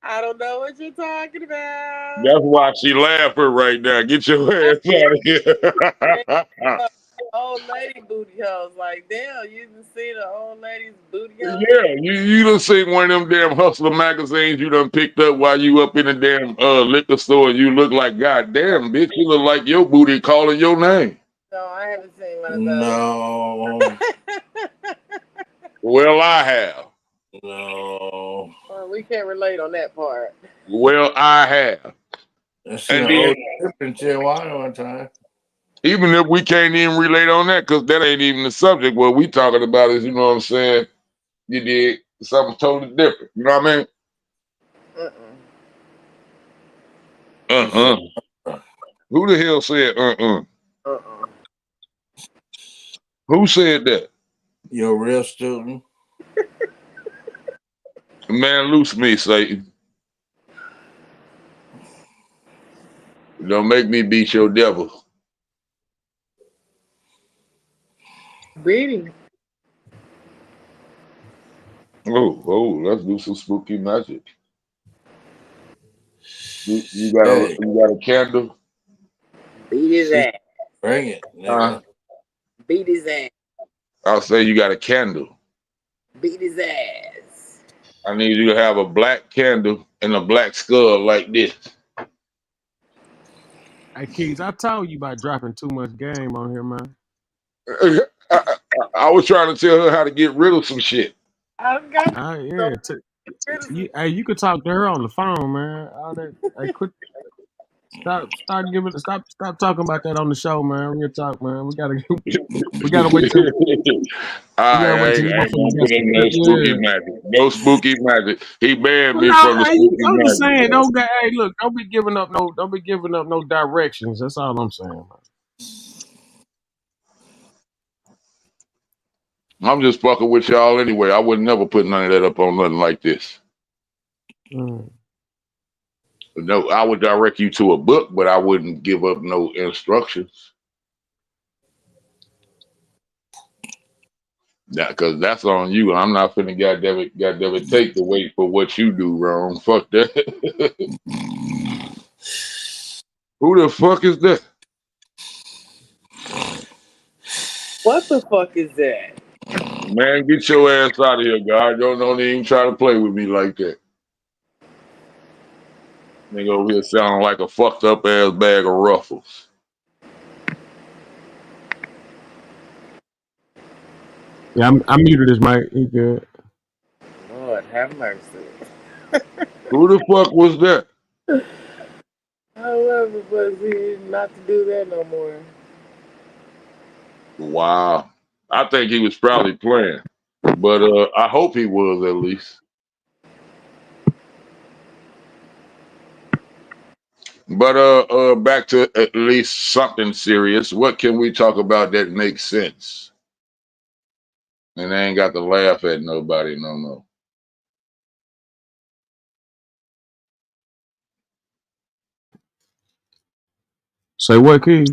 I don't know what you're talking about.
That's why she laughing right now. Get your ass out of here.
Old lady booty holes. Like, damn, you didn't see the old lady's booty holes?
Yeah, you done seen one of them damn Hustler magazines you done picked up while you up in the damn liquor store, and you look like, God damn, bitch, you look like your booty calling your name.
No, I haven't seen one of those.
No.
Well, I have.
No.
Well, we can't relate on that part.
Well, I have.
And then in Tijuana one time.
Even if we can't even relate on that, because that ain't even the subject. What we talking about is, you know what I'm saying? You did something totally different. You know what I mean? Who the hell said Who said that?
Your real student.
Man, loose me, Satan. Don't make me beat your devil.
Beat him.
Oh, let's do some spooky magic. You got a candle?
Beat his ass.
Bring it, nigga.
Beat his ass.
I'll say you got a candle.
Beat his ass.
I need you to have a black candle and a black skull like this.
Hey, Keys, I told you about dropping too much game on here, man.
I was trying to tell her how to get rid of some shit.
I've got
Hey, you could talk to her on the phone, man. All that. Hey, quit. Stop talking about that on the show, man. Real talk, man. We gotta wait till.
I ain't gonna put in no spooky magic. No spooky magic. He banned me from the spooky magic.
I'm just saying, hey, look, don't be giving up no directions. That's all I'm saying, man.
I'm just fucking with y'all anyway. I would never put none of that up on nothing like this. No, I would direct you to a book, but I wouldn't give up no instructions. Because that's on you. I'm not finna goddamn it take the weight for what you do wrong. Fuck that. Who the fuck is that?
What the fuck is that?
Man, get your ass out of here, God. Don't even try to play with me like that. Nigga over here sounding like a fucked up ass bag of ruffles.
Yeah, I muted his mic. He good.
Lord have mercy.
Who the fuck was that?
However, but he not to do that no more.
Wow. I think he was probably playing. But I hope he was at least. But back to at least something serious. What can we talk about that makes sense? And I ain't got to laugh at nobody no more.
Say what, Key?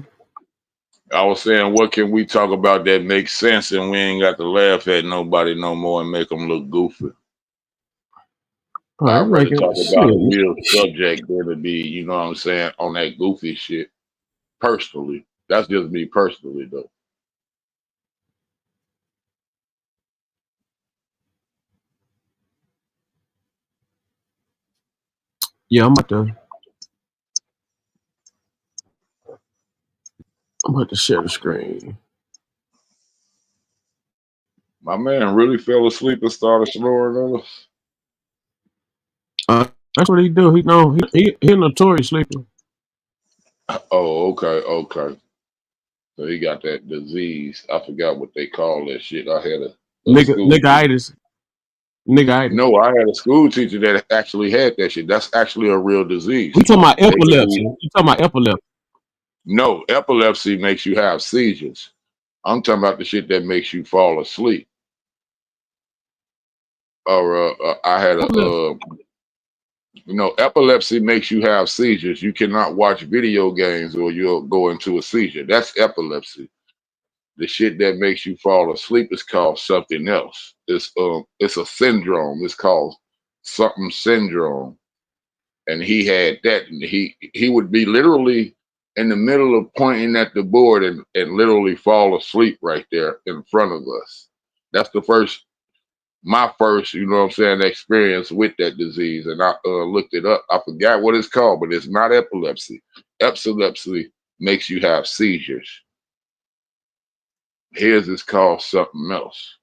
I was saying, what can we talk about that makes sense and we ain't got to laugh at nobody no more and make them look goofy? I'd rather talk about a real subject than to be, you know what I'm saying, on that goofy shit. Personally. That's just me personally, though.
Yeah, I'm about to share the screen.
My man really fell asleep and started snoring on us.
That's what he do. He a notorious sleeper.
Oh, okay. So he got that disease. I forgot what they call that shit. I had a
Niggaitis.
No, I had a school teacher that actually had that shit. That's actually a real disease.
We talking about epilepsy. You talking about epilepsy?
No, epilepsy makes you have seizures. I'm talking about the shit that makes you fall asleep. Or I had epilepsy makes you have seizures. You cannot watch video games or you'll go into a seizure. That's epilepsy. The shit that makes you fall asleep is called something else. It's a syndrome. It's called something syndrome. And he had that, and he would be literally in the middle of pointing at the board and literally fall asleep right there in front of us. That's my first, you know what I'm saying, experience with that disease. And I looked it up. I forgot what it's called, but it's not epilepsy. Epilepsy makes you have seizures. His is called something else.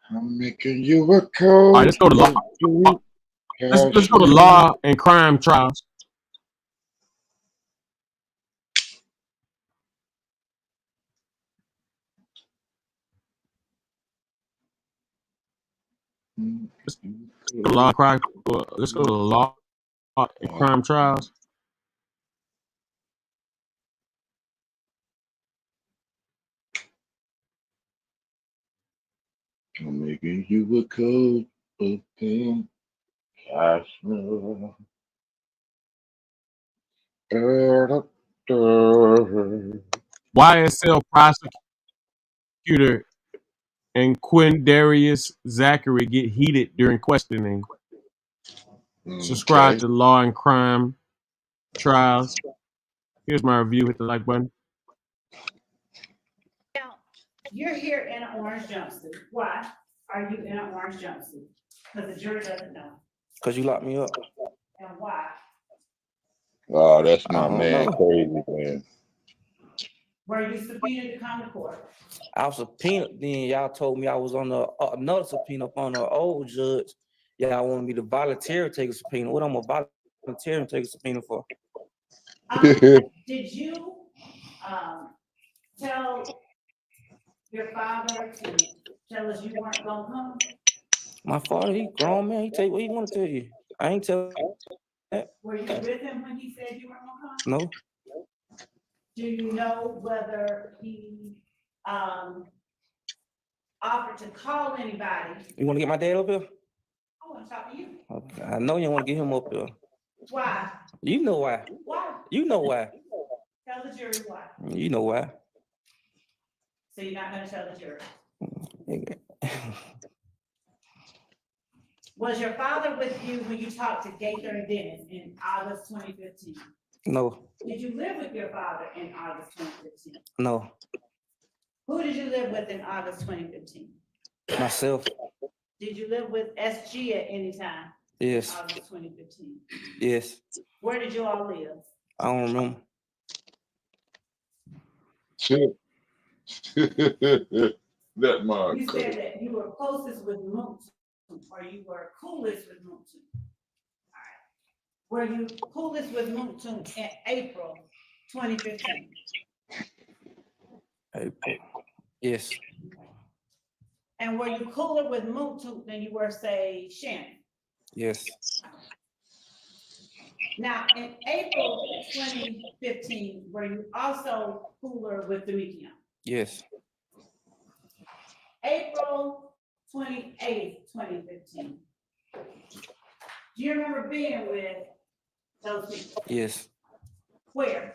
I'm making you a call.
All right, let's go to law. Let's go to law and crime trials. Law crime. Let's go to law and crime trials.
I'm making you a coat of pink cashmere.
YSL prosecutor and Quindarius Zachary get heated during questioning. Subscribe to Law and Crime Trials. Here's my review. Hit the like button.
Now, you're here in an orange jumpsuit. Why are you in an orange jumpsuit? Because the jury doesn't know.
Because you locked me up.
And why?
Oh, that's my man, crazy man.
Were you subpoenaed to come to court?
I was subpoenaed, then y'all told me I was on another subpoena on an old judge. Y'all wanted me to volunteer take a subpoena. What I'm gonna volunteer and take a subpoena for?
Did you tell your father to tell us you weren't gonna come?
My father, he grown man. He tell you what he want to tell you. I ain't tell that.
Were you with him when he said you weren't gonna come?
No.
Do you know whether he offered to call anybody?
You want to get my dad up here?
I want to talk to you.
Okay. I know you want to get him up here.
Why?
You know why.
Why?
You know why.
Tell the jury why.
You know why.
So you're not going to tell the jury? Was your father with you when you talked to Gaither and Dennis in August 2015?
No.
Did you live with your father in August 2015?
No.
Who did you live with in August 2015?
Myself.
Did you live with SG at any time?
Yes.
August 2015.
Yes.
Where did you all live?
I don't remember.
That my.
You said that you were closest with Moot, or you were coolest with Moot. All right. Were you coolest with Moot in April 2015?
April. Yes.
And were you cooler with Moot than you were, say, Shannon?
Yes.
Now, in April 2015, were you also cooler with Demetrius?
Yes.
April 28th, 2015. Do you remember being with those people?
Yes.
Where?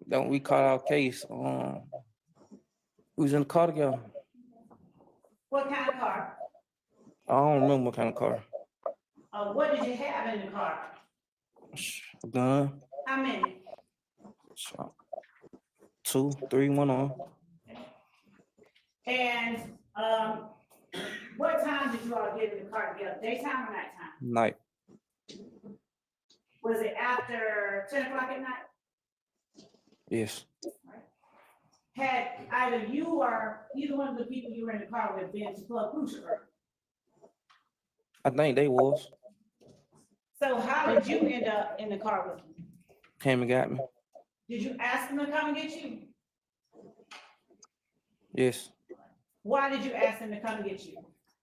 Don't we call our case? We was in the car together.
What kind of car?
I don't remember what kind of car.
What did you have in the car?
A gun.
How many?
2, 3, 1 on.
And what time did you all get in the car together? Daytime or nighttime?
Night.
Was it after 10 o'clock at night?
Yes.
Had either you or either one of the people you were in the car with been to Club Crucial?
I think they was.
So how did you end up in the car with them?
Came and got me.
Did you ask them to come and get you?
Yes.
Why did you ask them to come and get you?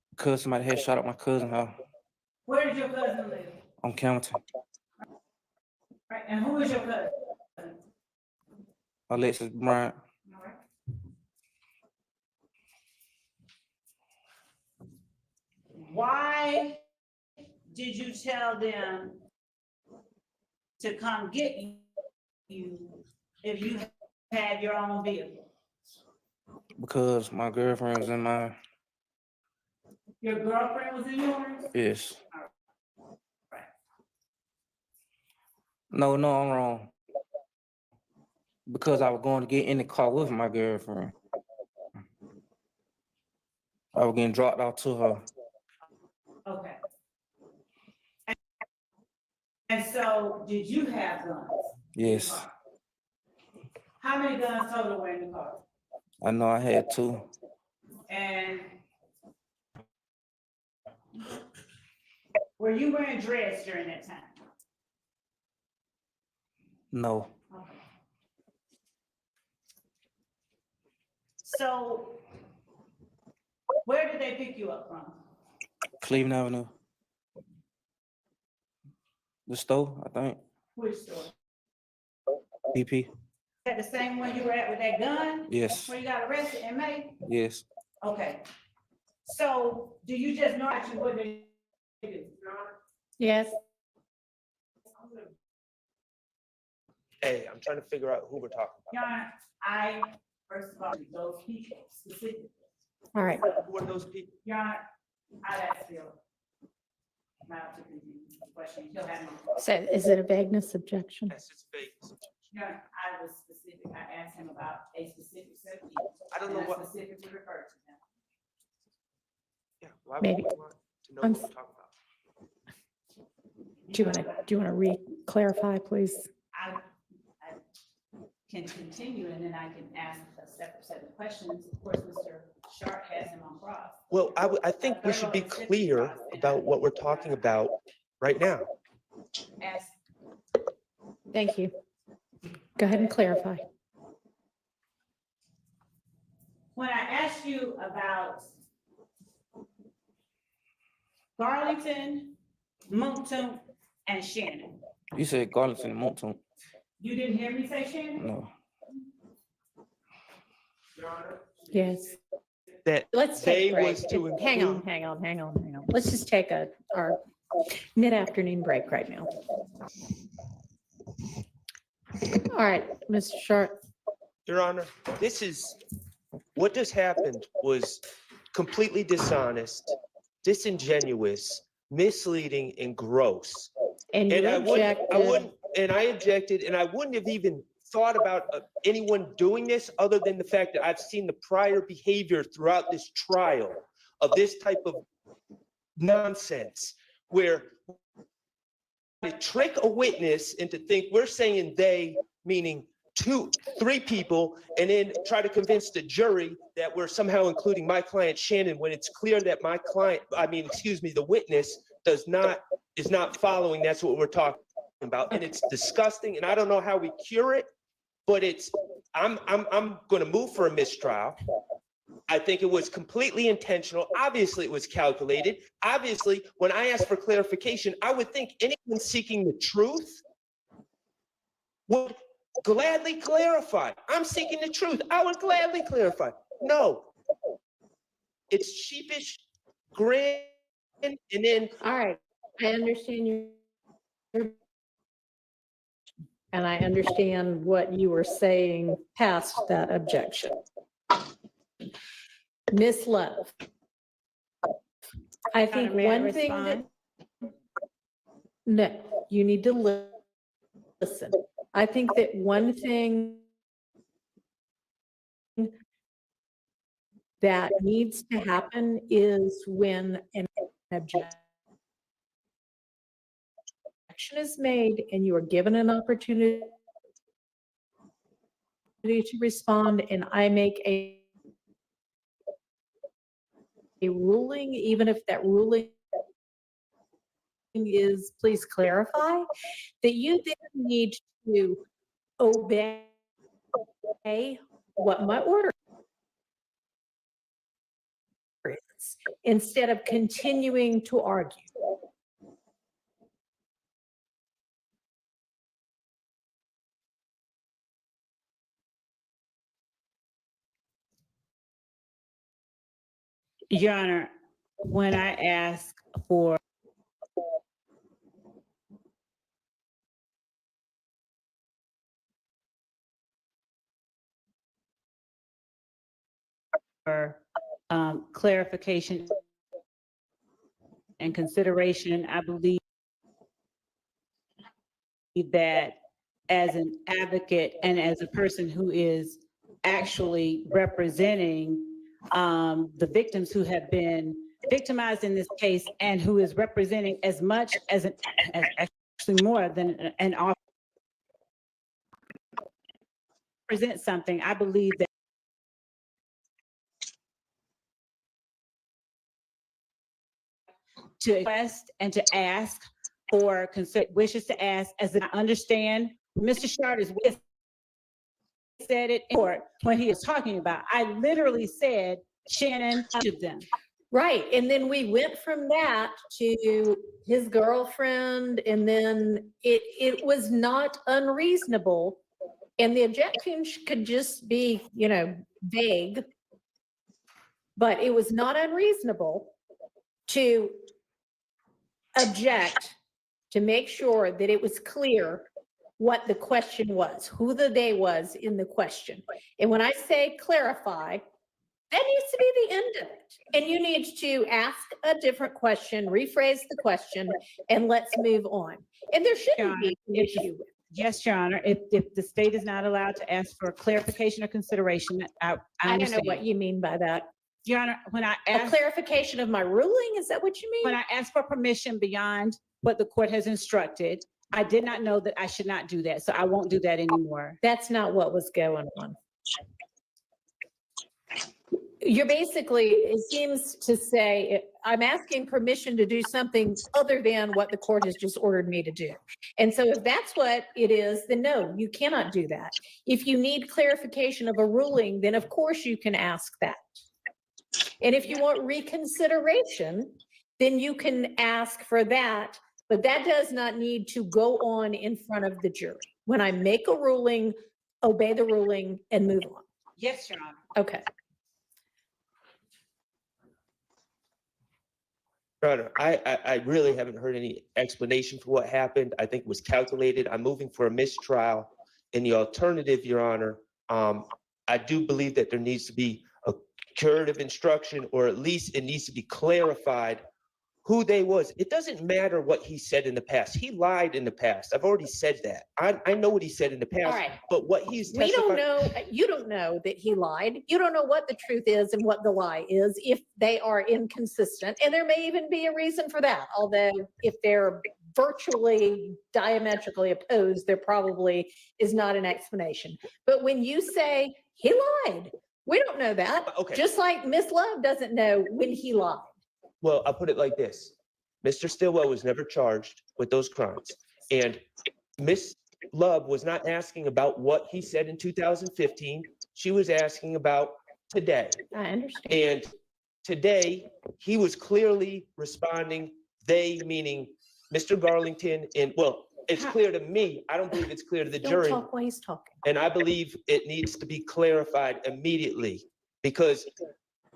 Because somebody had shot up my cousin's house.
Where did your cousin live?
On County.
Right. And who is your cousin?
Alexis Bryant.
All right. Why did you tell them to come get you if you had your own vehicle?
Because my girlfriend was in mine.
Your girlfriend was in yours?
Yes.
Right.
No, I'm wrong. Because I was going to get in the car with my girlfriend. I was getting dropped off to her.
Okay. And so, did you have guns?
Yes.
How many guns total were in the car?
I know I had 2.
And were you wearing dreads during that time?
No.
Okay. So, did they pick you up from?
Cleveland Avenue. The store, I think.
Which store?
BP.
Is that the same one you were at with that gun?
Yes.
Where you got arrested in May?
Yes.
Okay. So do you just know actually what they do?
Yes.
Hey, I'm trying to figure out who we're talking about.
Your Honor, I, first of all, those people specifically.
All right.
Who are those people?
Your Honor, I'd ask Bill. Not to continue the question. He'll have me.
So is it a vagueness objection?
Yes, it's vague.
Your Honor, I was specific. I asked him about a specific set of people.
I don't know what.
Specifically referred to them.
Yeah, why
Maybe.
would you want to know
I'm
what we're talking about?
Do you want to re-clarify, please?
I can continue and then I can ask a separate set of questions. Of course, Mr. Sharp has him on cross.
Well, I think we should be clear about what we're talking about right now.
Ask.
Thank you. Go ahead and clarify.
When I asked you about Garlington, Moncton, and Shannon,
You said Garlington and Moncton.
you didn't hear me say Shannon?
No.
Yes.
That
Let's
they
take a break.
was to
Hang on,
include-
hang on, hang on, hang on. Let's just take our mid-afternoon break right now. All right, Mr. Sharp.
Your Honor, what just happened was completely dishonest, disingenuous, misleading, and gross.
And you objected.
I objected, and I wouldn't have even thought about anyone doing this other than the fact that I've seen the prior behavior throughout this trial of this type of nonsense, where they trick a witness into think we're saying they, meaning 2, 3 people, and then try to convince the jury that we're somehow including my client Shannon when it's clear that the witness is not following. That's what we're talking about, and it's disgusting. And I don't know how we cure it, but I'm going to move for a mistrial. I think it was completely intentional. Obviously, it was calculated. Obviously, when I asked for clarification, I would think anyone seeking the truth would gladly clarify. I'm seeking the truth. I would gladly clarify. No, it's sheepish, grin, and then.
All right, I understand your, and I understand what you were saying past that objection. Miss Love, I think one thing that, no, you need to listen. I think that one thing that needs to happen is when an objection is made and you are given an opportunity to respond, and I make a ruling, even if that ruling is please clarify, that you then need to obey what my order is instead of continuing to argue.
Your Honor, when I ask for clarification and consideration, I believe that as an advocate and as a person who is actually representing the victims who have been victimized in this case and who is representing as much as actually more than an offer present something, I believe that to request and to ask or wishes to ask, as I understand Mr. Shard is said it in court when he is talking about. I literally said Shannon of them.
Right. And then we went from that to his girlfriend, and then it was not unreasonable. And the objection could just be, vague, but it was not unreasonable to object to make sure that it was clear what the question was, who the they was in the question. And when I say clarify, that needs to be the end of it. And you need to ask a different question, rephrase the question, and let's move on. And there shouldn't be an issue with it.
Yes, Your Honor. If the state is not allowed to ask for clarification or consideration, I
don't know what you mean by that.
Your Honor, when I ask
a clarification of my ruling, is that what you mean?
When I ask for permission beyond what the court has instructed, I did not know that I should not do that. So I won't do that anymore.
That's not what was going on. You're basically, it seems to say, I'm asking permission to do something other than what the court has just ordered me to do. And so if that's what it is, then no, you cannot do that. If you need clarification of a ruling, then of course you can ask that. And if you want reconsideration, then you can ask for that, but that does not need to go on in front of the jury. When I make a ruling, obey the ruling and move on.
Yes, Your Honor.
Okay.
Your Honor, I really haven't heard any explanation for what happened. I think it was calculated. I'm moving for a mistrial. In the alternative, Your Honor, I do believe that there needs to be a curative instruction, or at least it needs to be clarified who they was. It doesn't matter what he said in the past. He lied in the past. I've already said that. I know what he said in the past.
All right.
But what he's
We don't know. You don't know that he lied. You don't know what the truth is and what the lie is if they are inconsistent. And there may even be a reason for that. Although if they're virtually diametrically opposed, there probably is not an explanation. But when you say he lied, we don't know that.
Okay.
Just like Miss Love doesn't know when he lied.
Well, I'll put it like this. Mr. Stillwell was never charged with those crimes. And Miss Love was not asking about what he said in 2015. She was asking about today.
I understand.
And today, he was clearly responding, they meaning Mr. Garlington. And well, it's clear to me. I don't believe it's clear to the jury.
Don't talk while he's talking.
And I believe it needs to be clarified immediately, because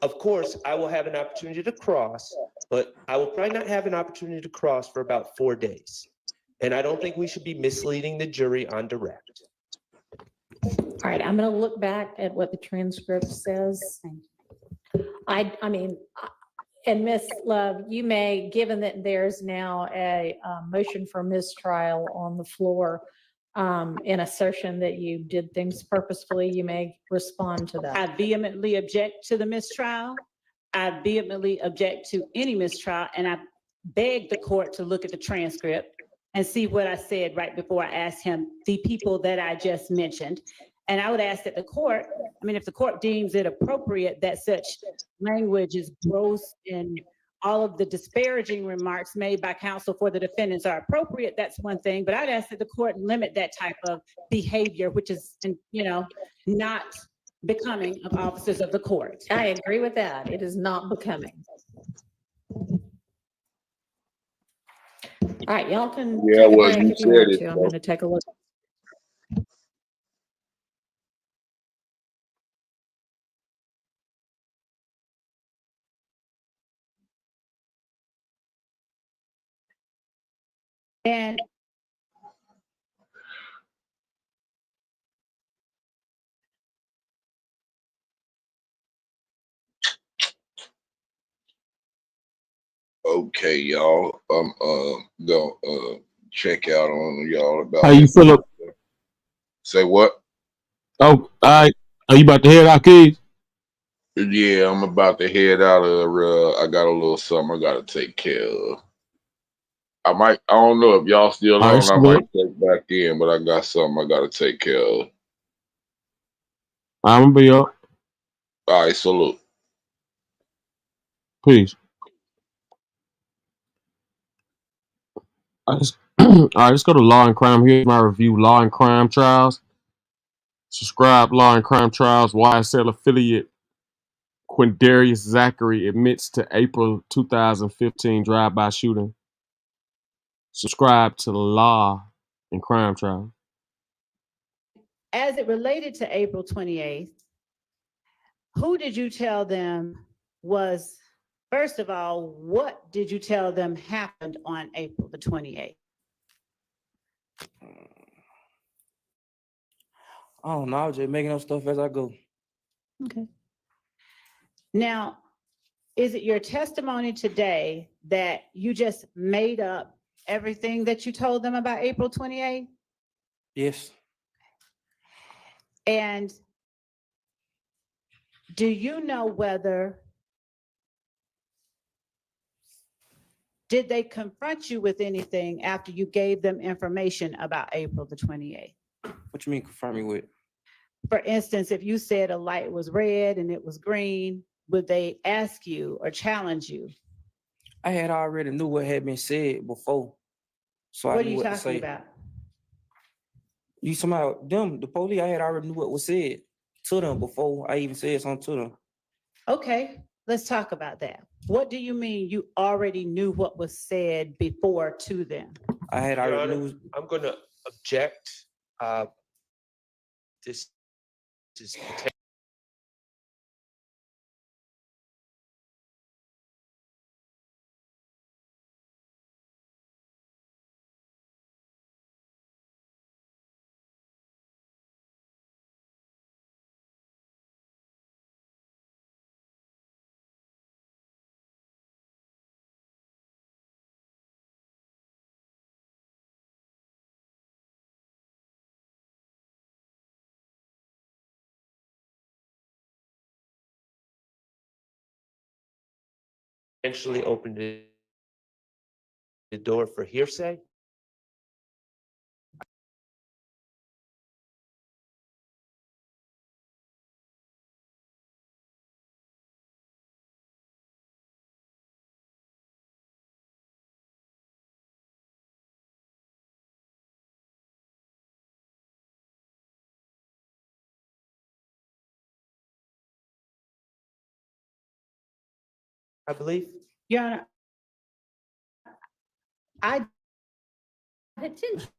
of course, I will have an opportunity to cross, but I will probably not have an opportunity to cross for about 4 days. And I don't think we should be misleading the jury on direct.
All right, I'm going to look back at what the transcript says. I mean, and Miss Love, you may, given that there's now a motion for mistrial on the floor, in assertion that you did things purposefully, you may respond to that.
I vehemently object to the mistrial. I vehemently object to any mistrial, and I beg the court to look at the transcript and see what I said right before I asked him the people that I just mentioned. And I would ask that the court, I mean, if the court deems it appropriate that such language is gross and all of the disparaging remarks made by counsel for the defendants are appropriate, that's one thing. But I'd ask that the court limit that type of behavior, which is, not becoming of officers of the court.
I agree with that. It is not becoming. All right, y'all can.
Yeah, well, you
if you
said
want
it.
to. I'm going to take a look.
And
Okay, y'all. I'm go check out on y'all about
How you feel?
Say what?
Oh, all right. Are you about to head out, kids?
Yeah, I'm about to head out of I got a little something I gotta take care of. I don't know if y'all still
All
on,
right,
I might check back in, but I got something I gotta take care of.
I'm gonna be up.
All right, salute.
Peace. All right, let's go to Law and Crime. Here's my review: Law and Crime Trials. Subscribe, Law and Crime Trials, YSL affiliate. Quindarius Zachary admits to April 2015 drive-by shooting. Subscribe to the Law and Crime Trial.
As it related to April 28th, who did you tell them was, first of all, what did you tell them happened on April the 28th?
I don't know. I was just making up stuff as I go.
Okay. Now, is it your testimony today that you just made up everything that you told them about April 28th?
Yes.
And do you know whether, did they confront you with anything after you gave them information about April the 28th?
What you mean confront me with?
For instance, if you said a light was red and it was green, would they ask you or challenge you?
I had already knew what had been said before. So
What
I
are
knew
you
what to
talking
say.
about?
You somehow, them, the police, I had already knew what was said to them before I even said something to them.
Okay, let's talk about that. What do you mean you already knew what was said before to them?
I had
Your
already
Honor,
knew.
I'm going to object. This is potentially opened the door for hearsay. I believe.
Your Honor, I
Potentially.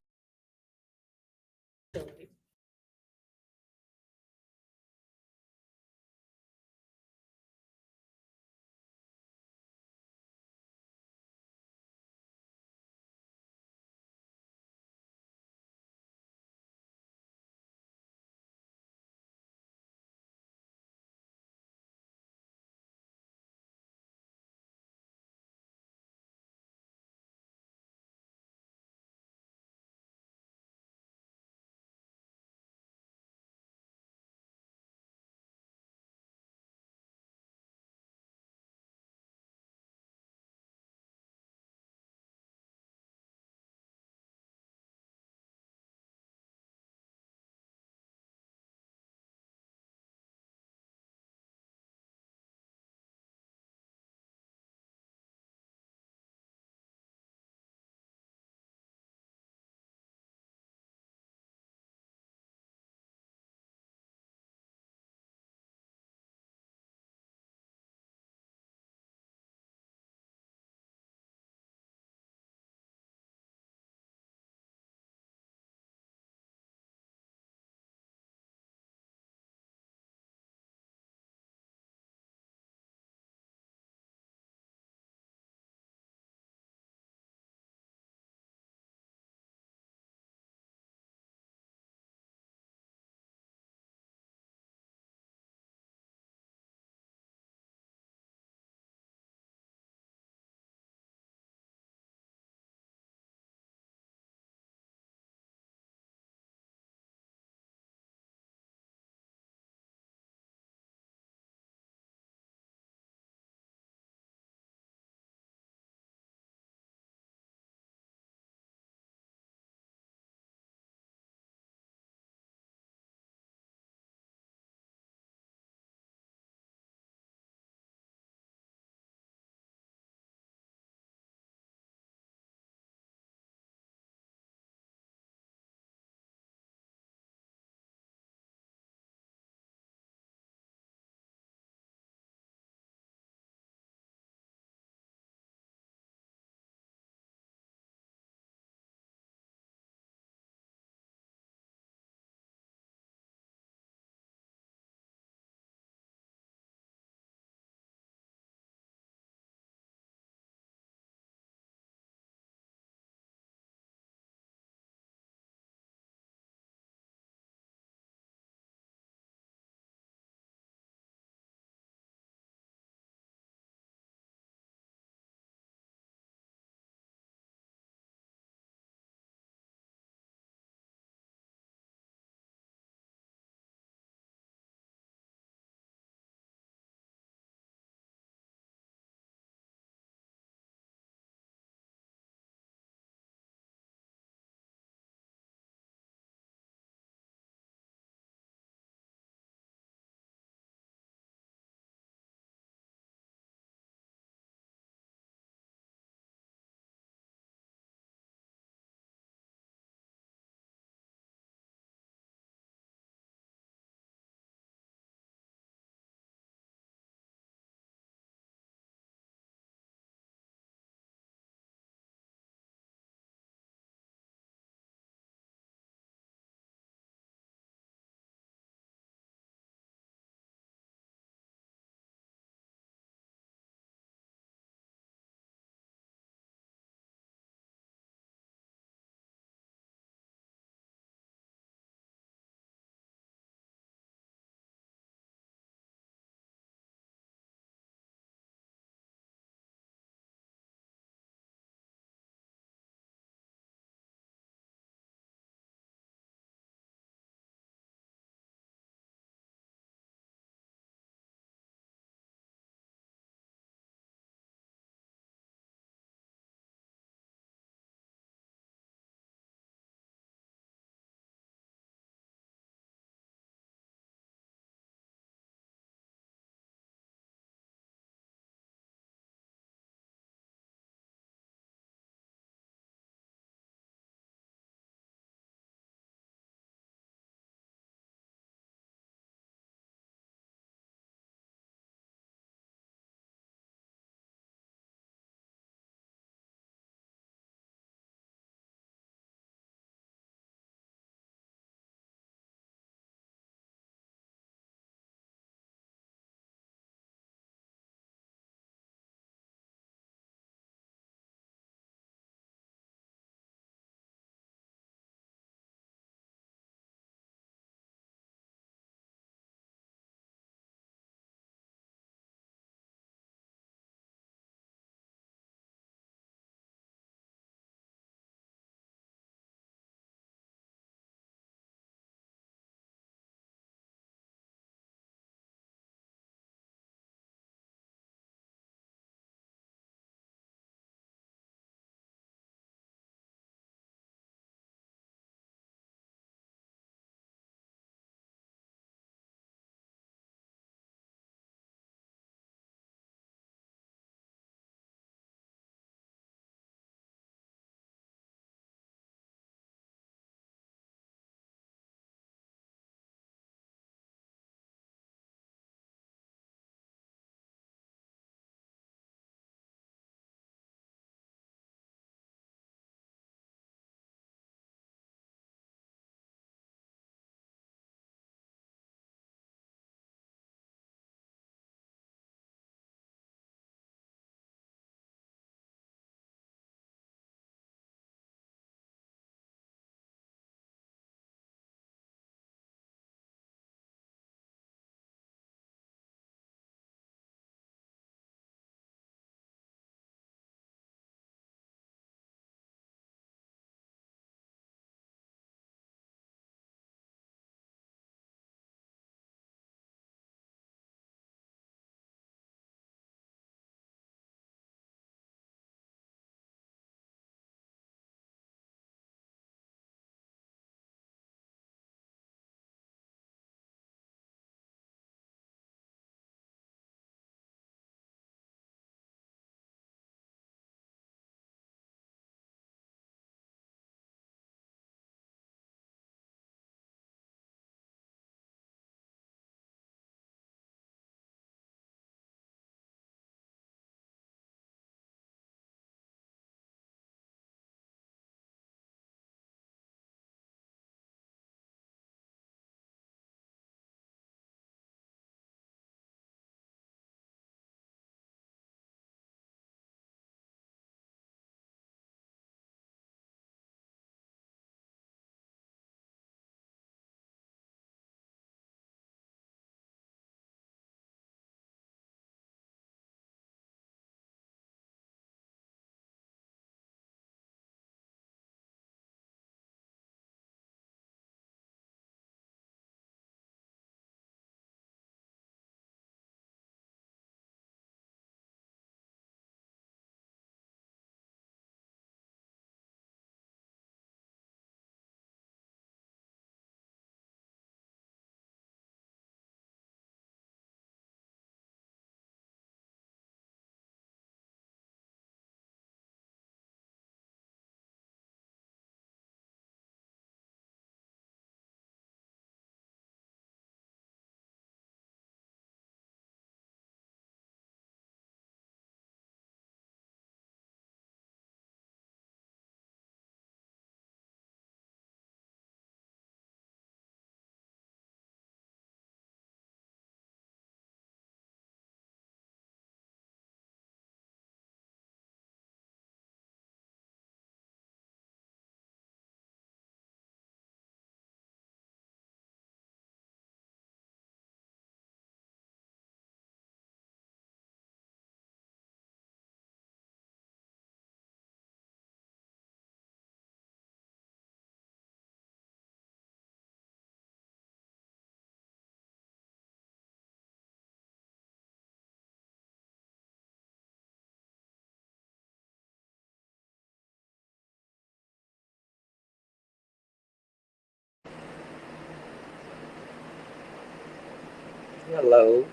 Hello.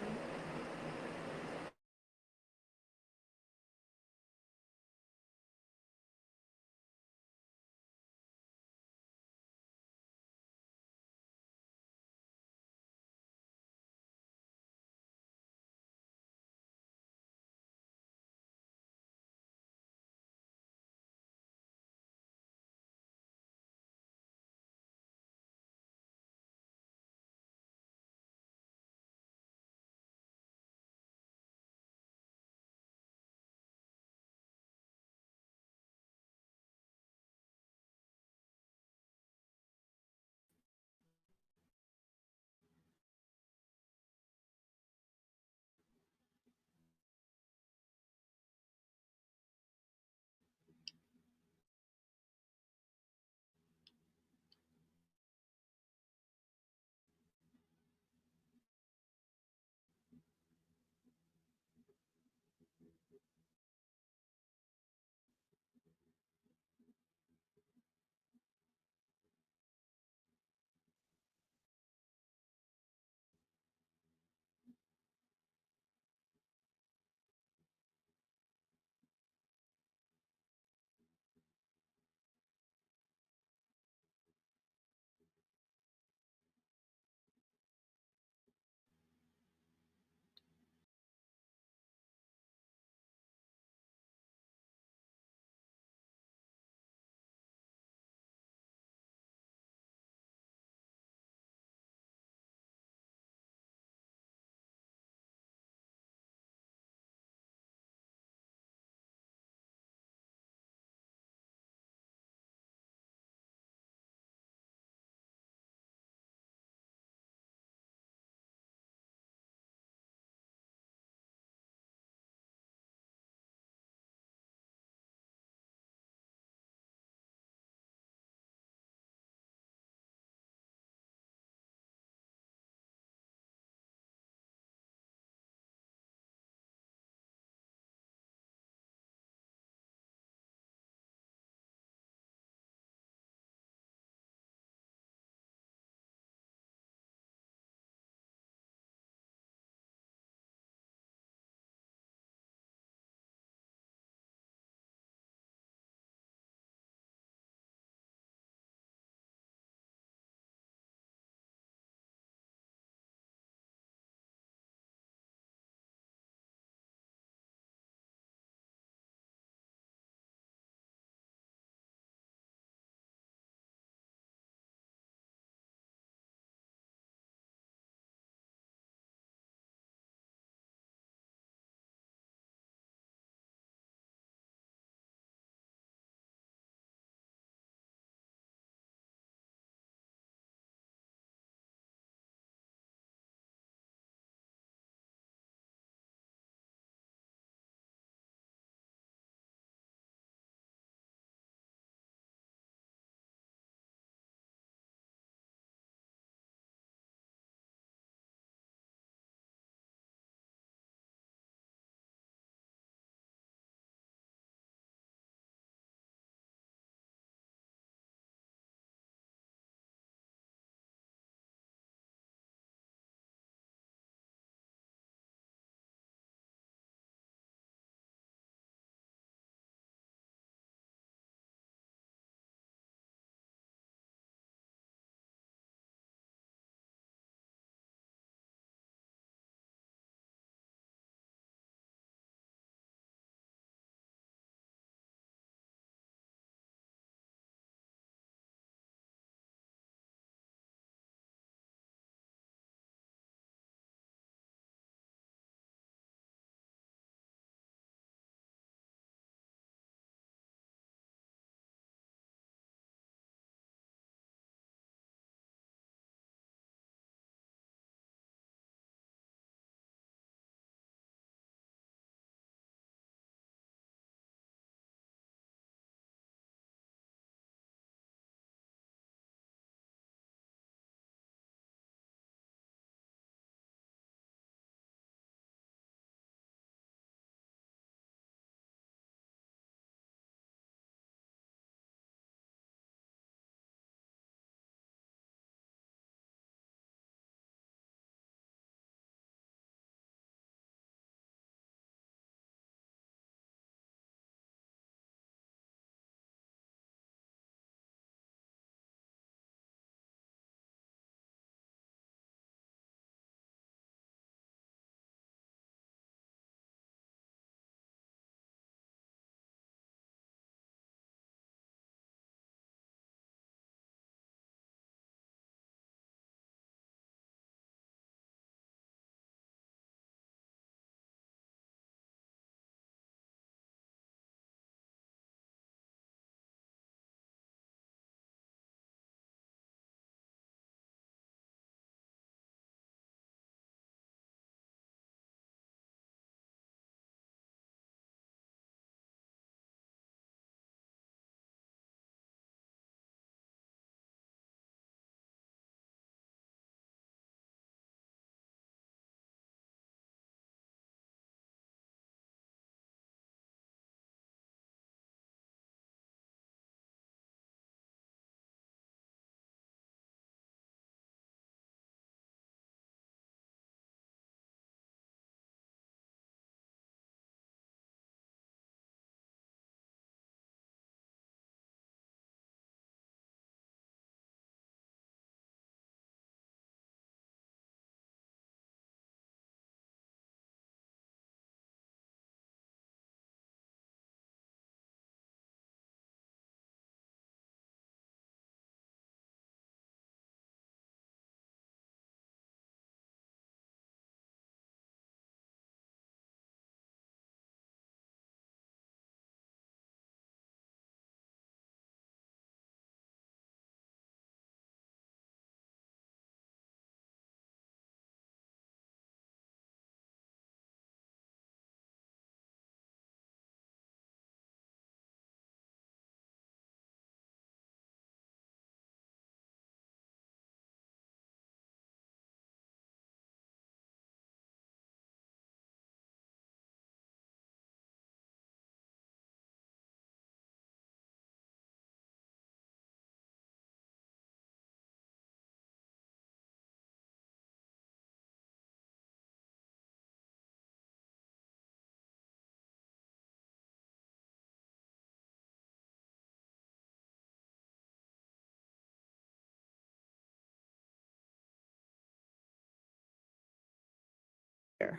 I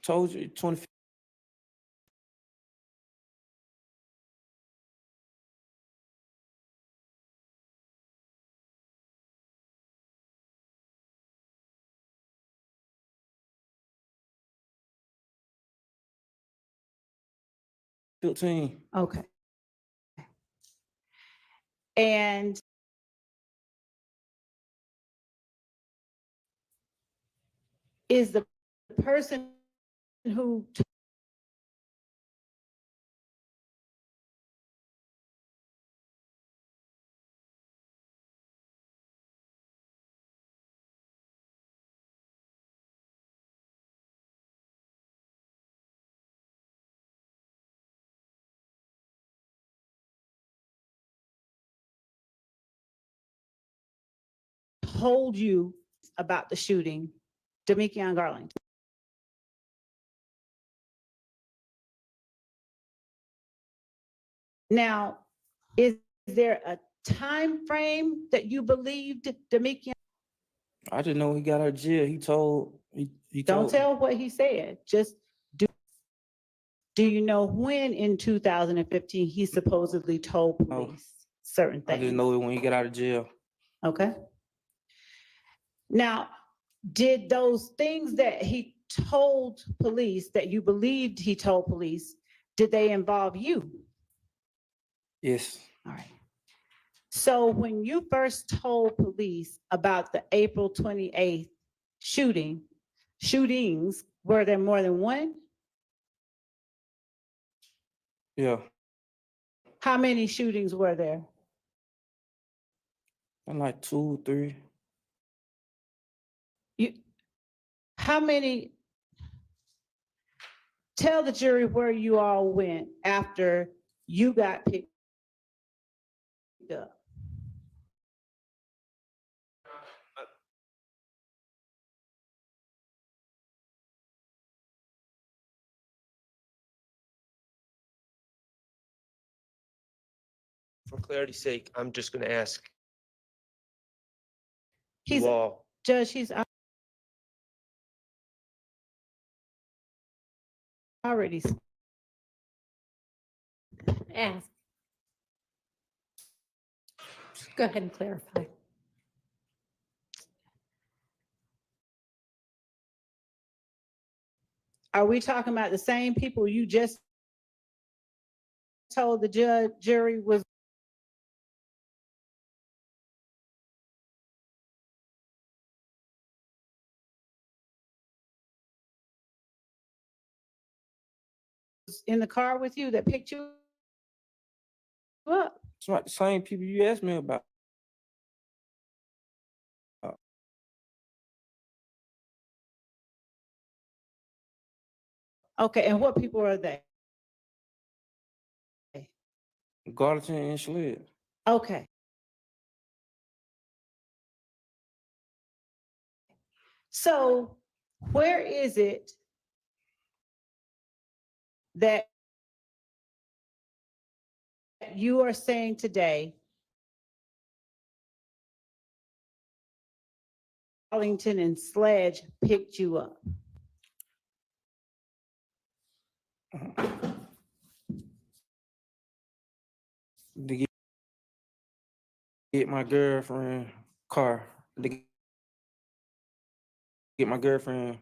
told you 20.
Okay. And is the person who told you about the shooting, Damikion Garland? Now, is there a time frame that you believed Damikion?
I just know he got out of jail. He told
Don't
told
tell what he said. Just do you know when in 2015 he supposedly told police certain
I
things?
just know it when he got out of jail.
Okay. Now, did those things that he told police, that you believed he told police, did they involve you?
Yes.
All right. So when you first told police about the April 28th shootings, were there more than one?
Yeah.
How many shootings were there?
I'm like 2, 3.
How many? Tell the jury where you all went after you got picked up.
For clarity's sake, I'm just going to ask
He's
you all.
Judge, he's already.
Ask. Go ahead and clarify.
Are we talking about the same people you just told the jury was? In the car with you that picked you up?
It's not the same people you asked me about.
Okay, and what people are they?
Garlington and Schlid.
Okay. So where is it that you are saying today Arlington and Sledge picked you up?
To get my girlfriend car. To get my girlfriend.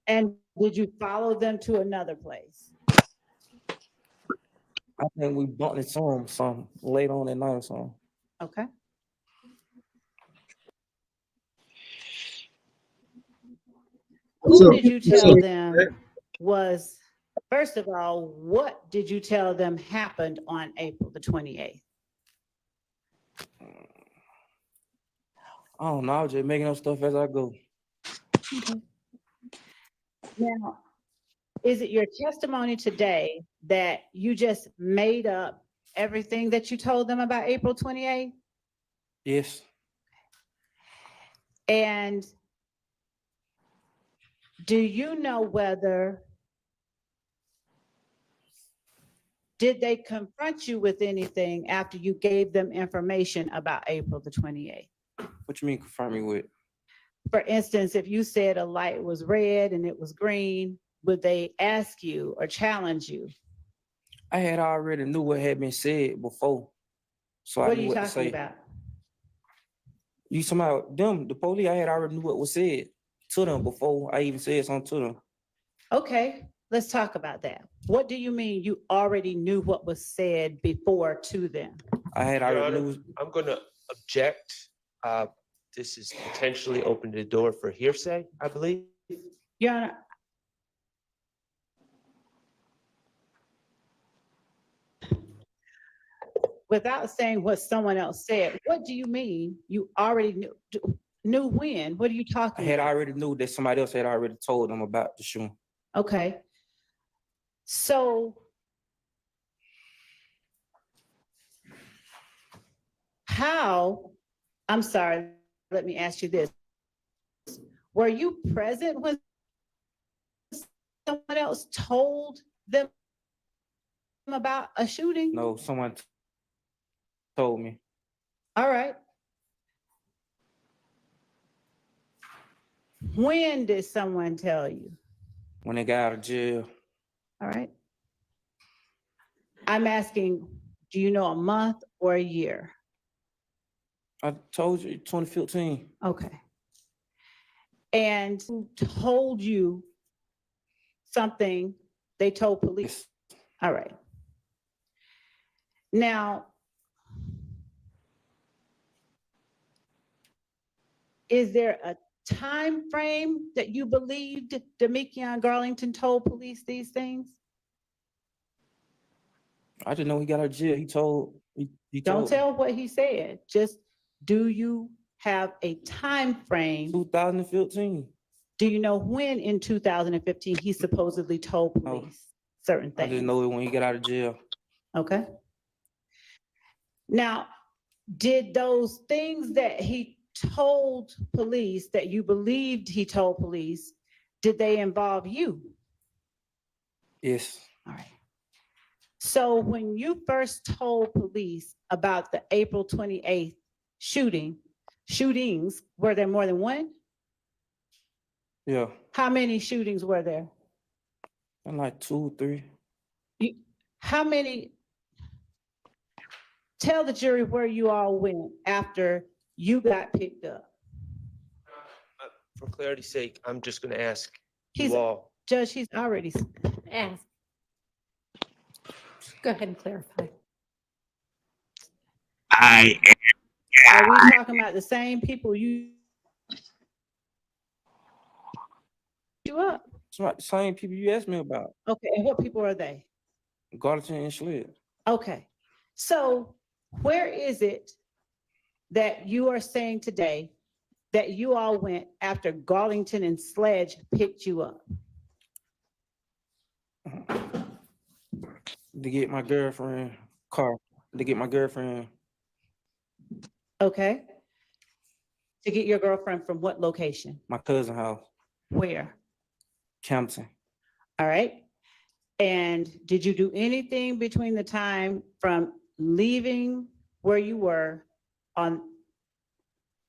And did you follow them to another place?
I think we bumped into him some late on at night or something.
Okay. Who did you tell them was, first of all, what did you tell them happened on April the 28th?
I don't know. I was just making up stuff as I go.
Okay. Now, is it your testimony today that you just made up everything that you told them about April 28th?
Yes.
And do you know whether, did they confront you with anything after you gave them information about April the 28th?
What you mean confirm me with?
For instance, if you said a light was red and it was green, would they ask you or challenge you?
I had already knew what had been said before. So
What
I
are
knew
you
what to
talking
say.
about?
You somehow them, the police, I had already knew what was said to them before I even said something to them.
Okay, let's talk about that. What do you mean you already knew what was said before to them?
I had
Your
already
Honor,
knew.
I'm going to object. This is potentially opened the door for hearsay, I believe.
Your Honor, without saying what someone else said, what do you mean you already knew when? What are you talking
I had
about?
already knew that somebody else had already told them about the shooting.
Okay. So how, I'm sorry, let me ask you this. Were you present when someone else told them about a shooting?
No, someone told me.
All right. When did someone tell you?
When they got out of jail.
All right. I'm asking, do you know a month or a year?
I told you 2015.
Okay. And who told you something they told police? All right. Now, is there a time frame that you believed Demekion Garlington told police these things?
I just know he got out of jail. He told.
Don't tell what he said. Just, do you have a time frame?
2015.
Do you know when in 2015 he supposedly told police certain things?
I just know it when he got out of jail.
Okay. Now, did those things that he told police, that you believed he told police, did they involve you?
Yes.
All right. So when you first told police about the April 28th shootings, were there more than one?
Yeah.
How many shootings were there?
Like 2, 3.
How many? Tell the jury where you all went after you got picked up.
For clarity's sake, I'm just going to ask you all.
Judge, he's already
asked. Go ahead and clarify.
Are we talking about the same people you up?
It's not the same people you asked me about.
Okay, and what people are they?
Garlington and Schwed.
Okay, so where is it that you are saying today that you all went after Garlington and Sledge picked you up?
To get my girlfriend car. To get my girlfriend.
Okay. To get your girlfriend from what location?
My cousin's house.
Where?
Campton.
All right. And did you do anything between the time from leaving where you were on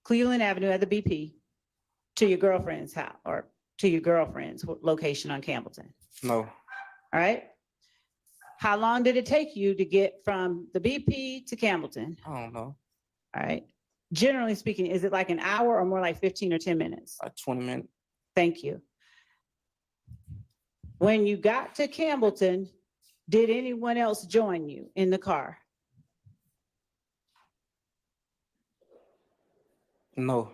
Cleveland Avenue at the BP to your girlfriend's house, or to your girlfriend's location on Campbellton?
No.
All right. How long did it take you to get from the BP to Campbellton?
I don't know.
All right. Generally speaking, is it like an hour or more like 15 or 10 minutes?
Like 20 minutes.
Thank you. When you got to Campbellton, did anyone else join you in the car?
No.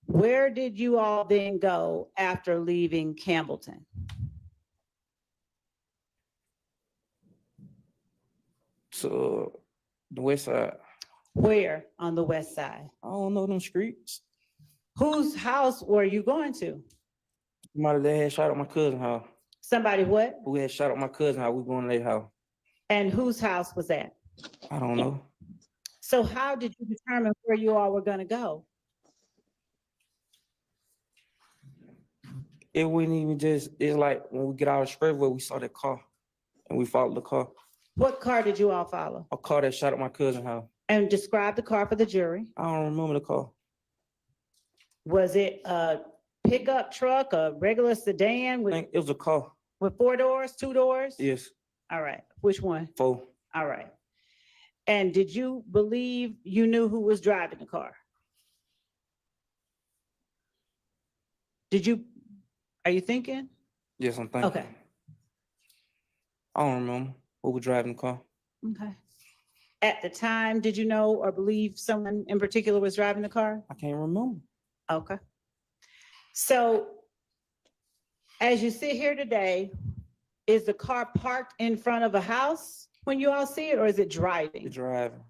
Where did you all then go after leaving Campbellton?
To the west side.
Where on the west side?
I don't know them streets.
Whose house were you going to?
Somebody that had shot at my cousin's house.
Somebody what?
Who had shot at my cousin's house. We going to their house.
And whose house was that?
I don't know.
So how did you determine where you all were going to go?
It wouldn't even just, it's like when we get out of the expressway, we saw the car and we followed the car.
What car did you all follow?
A car that shot at my cousin's house.
And describe the car for the jury.
I don't remember the car.
Was it a pickup truck, a regular sedan?
I think it was a car.
With 4 doors, 2 doors?
Yes.
All right. Which one?
4.
All right. And did you believe you knew who was driving the car? Are you thinking?
Yes, I'm thinking.
Okay.
I don't remember who was driving the car.
Okay. At the time, did you know or believe someone in particular was driving the car?
I can't remember.
Okay. So as you sit here today, is the car parked in front of a house when you all see it, or is it driving?
It's driving.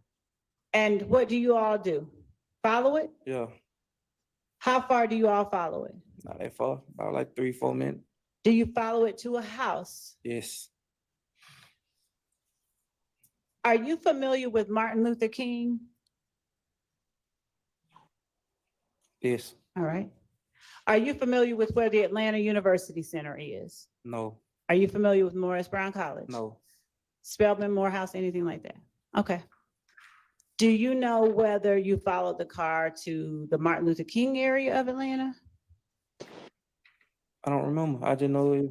And what do you all do? Follow it?
Yeah.
How far do you all follow it?
Not that far. About like 3-4 minutes.
Do you follow it to a house?
Yes.
Are you familiar with Martin Luther King?
Yes.
All right. Are you familiar with where the Atlanta University Center is?
No.
Are you familiar with Morris Brown College?
No.
Spelman, Morehouse, anything like that? Okay. Do you know whether you followed the car to the Martin Luther King area of Atlanta?
I don't remember. I just know it,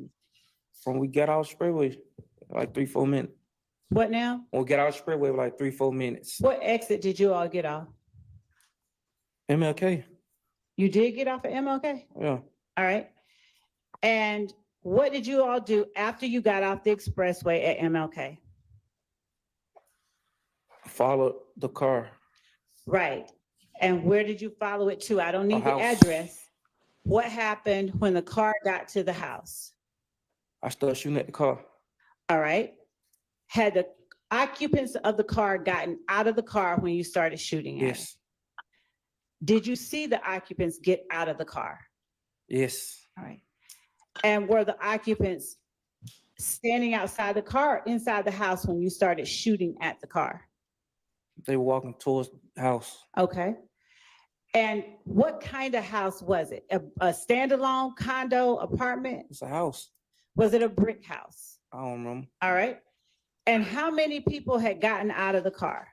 when we got out Sprayway, like 3-4 minutes.
What now?
When we get out Sprayway, like 3-4 minutes.
What exit did you all get off?
MLK.
You did get off at MLK?
Yeah.
All right. And what did you all do after you got off the expressway at MLK?
Followed the car.
Right. And where did you follow it to? I don't need the
house.
address. What happened when the car got to the house?
I started shooting at the car.
All right. Had the occupants of the car gotten out of the car when you started shooting at it?
Yes.
Did you see the occupants get out of the car?
Yes.
All right. And were the occupants standing outside the car, inside the house when you started shooting at the car?
They were walking towards the house.
Okay. And what kind of house was it? A standalone condo apartment?
It's a house.
Was it a brick house?
I don't remember.
All right. And how many people had gotten out of the car?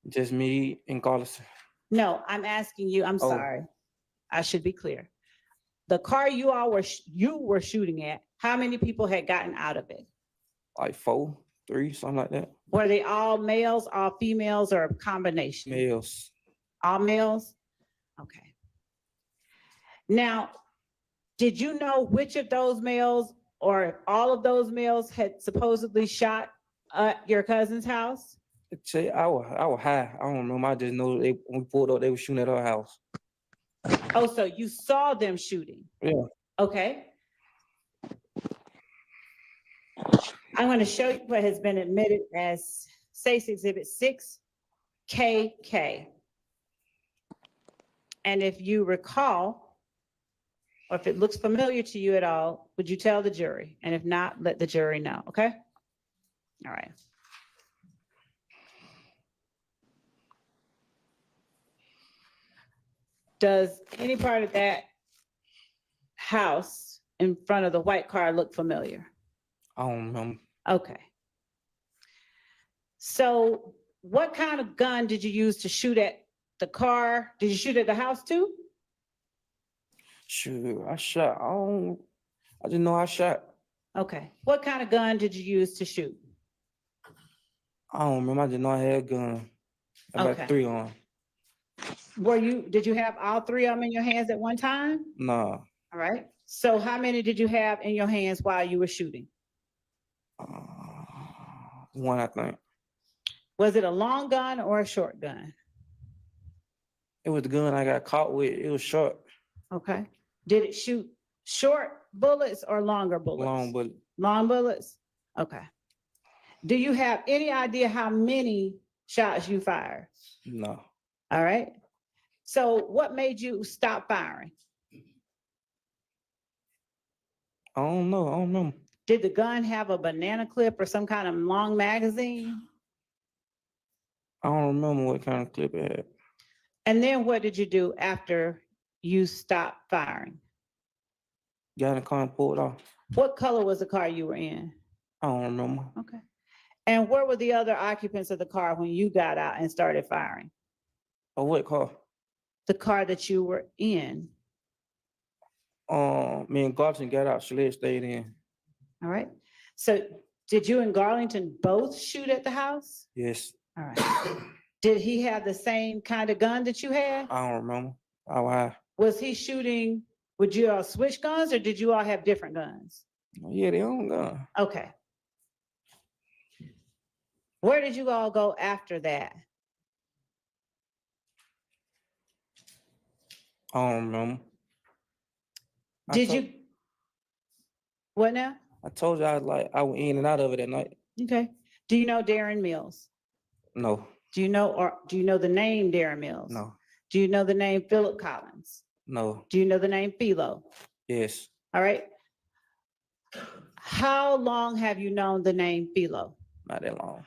Just me and Carlos.
No, I'm asking you, I'm sorry. I should be clear. The car you all were shooting at, how many people had gotten out of it?
Like 4, 3, something like that.
Were they all males, all females, or a combination?
Males.
All males? Okay. Now, did you know which of those males or all of those males had supposedly shot at your cousin's house?
Say I was high. I don't remember. I just know when we pulled up, they were shooting at our house.
Oh, so you saw them shooting?
Yeah.
Okay. I'm going to show you what has been admitted as SACE Exhibit 6KK. And if you recall, or if it looks familiar to you at all, would you tell the jury? And if not, let the jury know, okay? All right. Does any part of that house in front of the white car look familiar?
I don't remember.
Okay. So what kind of gun did you use to shoot at the car? Did you shoot at the house too?
Sure, I shot. I just know I shot.
Okay. What kind of gun did you use to shoot?
I don't remember. I just know I had a gun. I had
Okay.
like 3 on.
Did you have all 3 of them in your hands at one time?
Nah.
All All right. So how many did you have in your hands while you were shooting?
One, I think.
Was it a long gun or a short gun?
It was the gun I got caught with. It was short.
Okay. Did it shoot short bullets or longer bullets?
Long bullet.
Long bullets? Okay. Do you have any idea how many shots you fired?
No.
All right. So what made you stop firing?
I don't know. I don't know.
Did the gun have a banana clip or some kind of long magazine?
I don't remember what kind of clip it had.
And then what did you do after you stopped firing?
Got in the car and pulled off.
What color was the car you were in?
I don't remember.
Okay. And where were the other occupants of the car when you got out and started firing?
Oh, what car?
The car that you were in.
Me and Garton got out. Shalette stayed in.
All right. So did you and Garlington both shoot at the house?
Yes.
All right. Did he have the same kind of gun that you had?
I don't remember. Oh,
Was he shooting, would you all switch guns or did you all have different guns?
Yeah, they own gun.
Okay. Where did you all go after that?
I don't remember.
Did you? What now?
I told you I went in and out of it at night.
Okay. Do you know Darren Mills?
No.
Do you know the name Darren Mills?
No.
Do you know the name Philip Collins?
No.
Do you know the name Philo?
Yes.
All right. How long have you known the name Philo?
Not that long.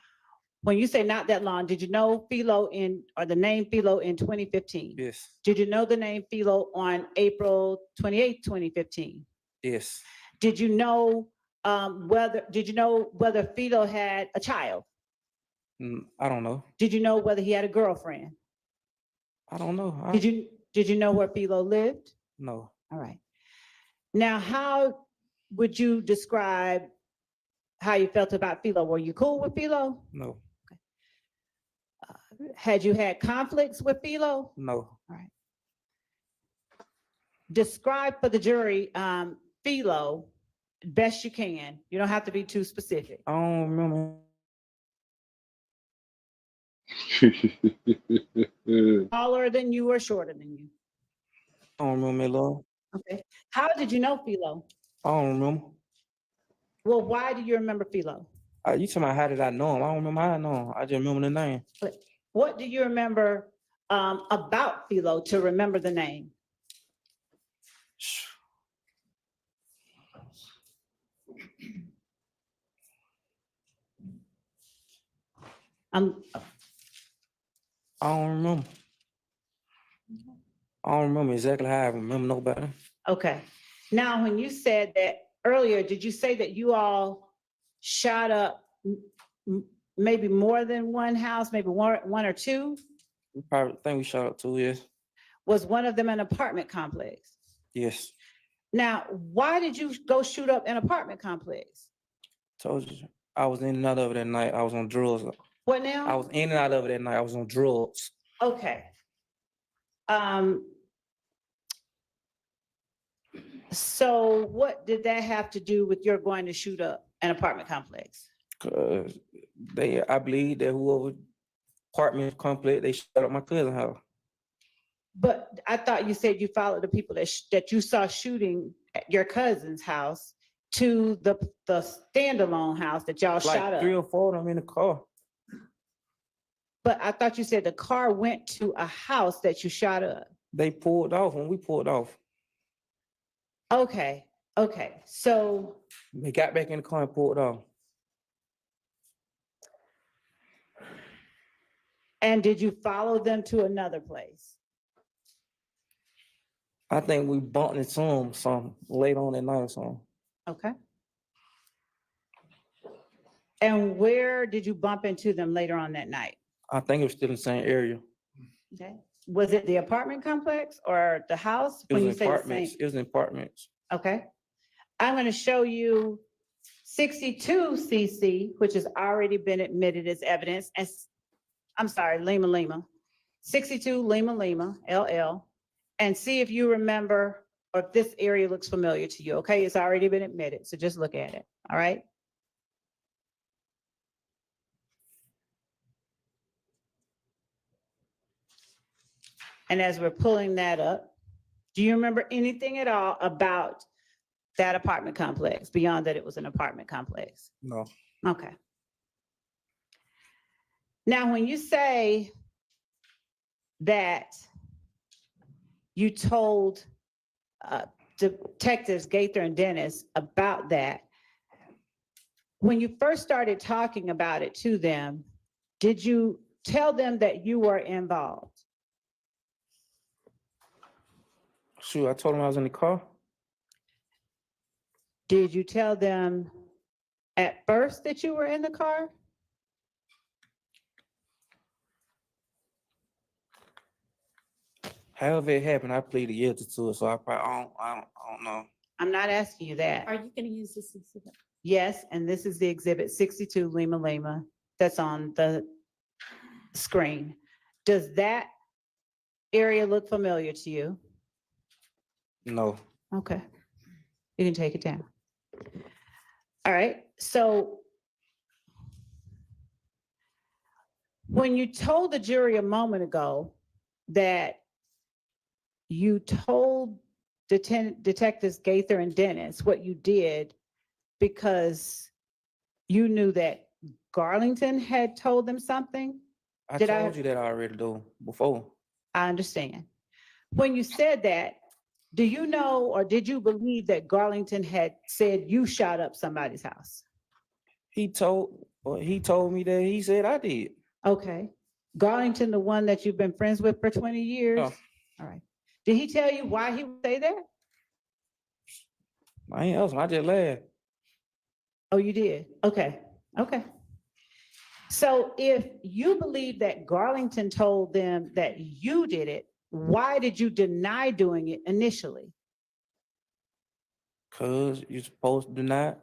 When you say not that long, did you know Philo or the name Philo in 2015?
Yes.
Did you know the name Philo on April 28, 2015?
Yes.
Did you know whether Philo had a child?
I don't know.
Did you know whether he had a girlfriend?
I don't know.
Did you know where Philo lived?
No.
All right. Now, how would you describe how you felt about Philo? Were you cool with Philo?
No.
Had you had conflicts with Philo?
No.
All right. Describe for the jury Philo best you can. You don't have to be too specific.
I don't remember.
Taller than you or shorter than you?
I don't remember that long.
Okay. How did you know Philo?
I don't remember.
Well, why do you remember Philo?
You talking about how did I know him? I don't remember how I know him. I just remember the name.
But what do you remember about Philo to remember the name?
I don't remember. I don't remember exactly how I remember nobody.
Okay. Now, when you said that earlier, did you say that you all shot up maybe more than one house, maybe one or two?
We probably think we shot up 2 years.
Was one of them an apartment complex?
Yes.
Now, why did you go shoot up an apartment complex?
Told you. I was in and out of it at night. I was on drugs.
What now?
I was in and out of it at night. I was on drugs.
Okay. So what did that have to do with your going to shoot up an apartment complex?
Cause I believe that whoever apartment complex, they shot up my cousin's house.
But I thought you said you followed the people that you saw shooting at your cousin's house to the standalone house that y'all shot up.
3 or 4 of them in the car.
But I thought you said the car went to a house that you shot up.
They pulled off when we pulled off.
Okay. So
they got back in the car and pulled off.
And did you follow them to another place?
I think we bumped into them some late on at night or something.
Okay. And where did you bump into them later on that night?
I think it was still in the same area.
Okay. Was it the apartment complex or the house?
It was apartments. It was in apartments.
Okay. I'm going to show you 62 CC, which has already been admitted as evidence. I'm sorry, Lima. 62 Lima LL. And see if you remember or if this area looks familiar to you, okay? It's already been admitted, so just look at it, all right? And as we're pulling that up, do you remember anything at all about that apartment complex, beyond that it was an apartment complex?
No.
Okay. Now, when you say that you told Detectives Gaither and Dennis about that, when you first started talking about it to them, did you tell them that you were involved?
Sure, I told them I was in the car.
Did you tell them at first that you were in the car?
However it happened, I pleaded guilty to it, so I don't know.
I'm not asking you that.
Are you going to use this exhibit?
Yes, and this is the exhibit 62 Lima Lima that's on the screen. Does that area look familiar to you?
No.
Okay, you can take it down. All right, so when you told the jury a moment ago that you told Detectives Gaither and Dennis what you did because you knew that Garlington had told them something?
I told you that already though, before.
I understand. When you said that, do you know or did you believe that Garlington had said you shot up somebody's house?
He told me that he said I did.
Okay. Garlington, the one that you've been friends with for 20 years?
Oh.
All right. Did he tell you why he would say that?
I ain't else. I just laughed.
Oh, you did? Okay. Okay. So if you believe that Garlington told them that you did it, why did you deny doing it initially?
Cause you're supposed to deny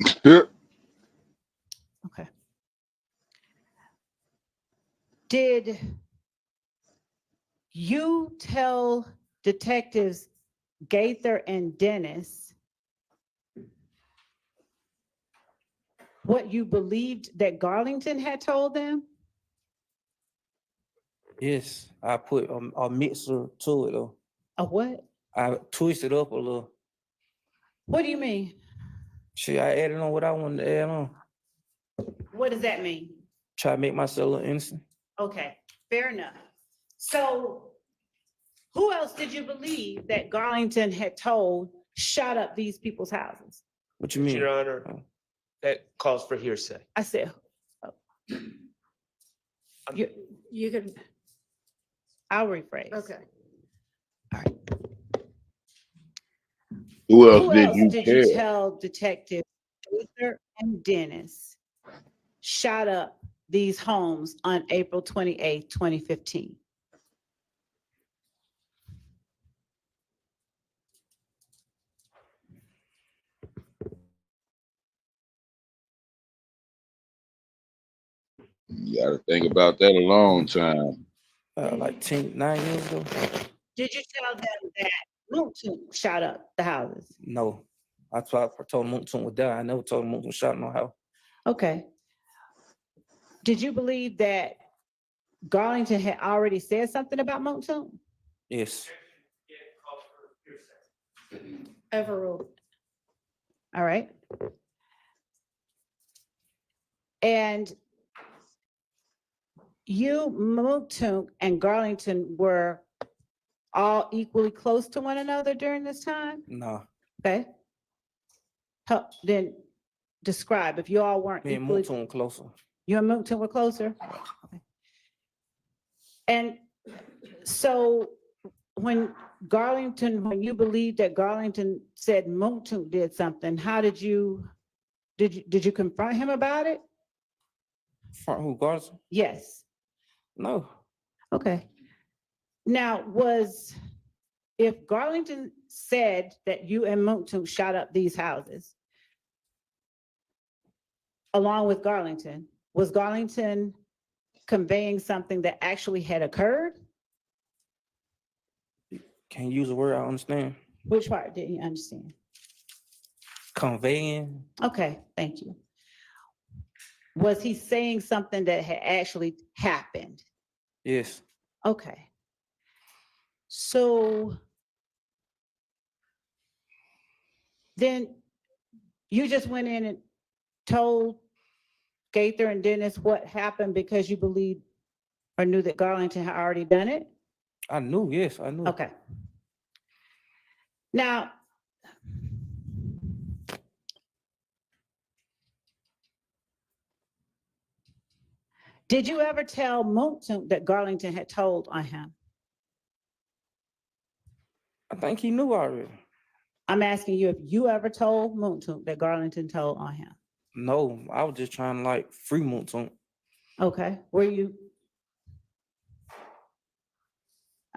it.
Okay. Did you tell Detectives Gaither and Dennis what you believed that Garlington had told them?
Yes, I put a mixer to it though.
A what?
I twisted up a little.
What do you mean?
Shit, I added on what I wanted to add on.
What does that mean?
Try to make myself look innocent.
Okay, fair enough. So who else did you believe that Garlington had told shot up these people's houses?
What you mean?
Your Honor, that calls for hearsay.
I said,
You can.
I'll rephrase.
Okay.
Who else
Who
did
else
you
did
tell?
you tell Detective Gaither and Dennis shot up these homes on April 28th, 2015?
You got to think about that a long time.
Like 9 years ago.
Did you tell them that Moonton shot up the houses?
No, I told Moonton would die. I never told Moonton shot no house.
Okay. Did you believe that Garlington had already said something about Moonton?
Yes.
Overruled.
All right. And you, Moonton, and Garlington were all equally close to one another during this time?
No.
Okay. Then describe if you all weren't
Me and
equally.
Moonton closer.
You and Moonton were closer? Okay. And so when you believed that Garlington said Moonton did something, how did you confront him about it?
Front who, Garlington?
Yes.
No.
Okay. Now, if Garlington said that you and Moonton shot up these houses, along with Garlington, was Garlington conveying something that actually had occurred?
Can you use a word I understand?
Which part didn't you understand?
Conveying.
Okay, thank you. Was he saying something that had actually happened?
Yes.
Okay. So then you just went in and told Gaither and Dennis what happened because you believed or knew that Garlington had already done it?
I knew, yes, I knew.
Okay. Now, did you ever tell Moontoon that Garlington had told on him?
I think he knew already.
I'm asking you if you ever told Moontoon that Garlington told on him.
No, I was just trying to like free Moontoon.
Okay. Were you?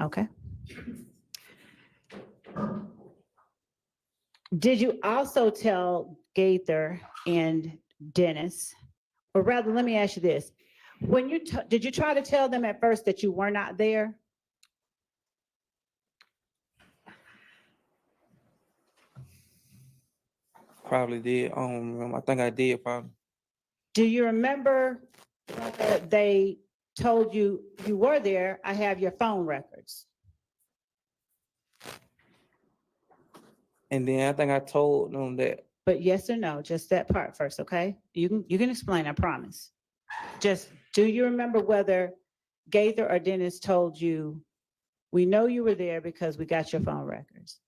Okay. Did you also tell Gaither and Dennis, or rather, let me ask you this. When you did you try to tell them at first that you were not there?
Probably did. I don't remember. I think I did probably.
Do you remember whether they told you you were there? I have your phone records.
And then I think I told them that.
But yes or no, just that part first, okay? You can explain, I promise. Just, do you remember whether Gaither or Dennis told you, we know you were there because we got your phone records?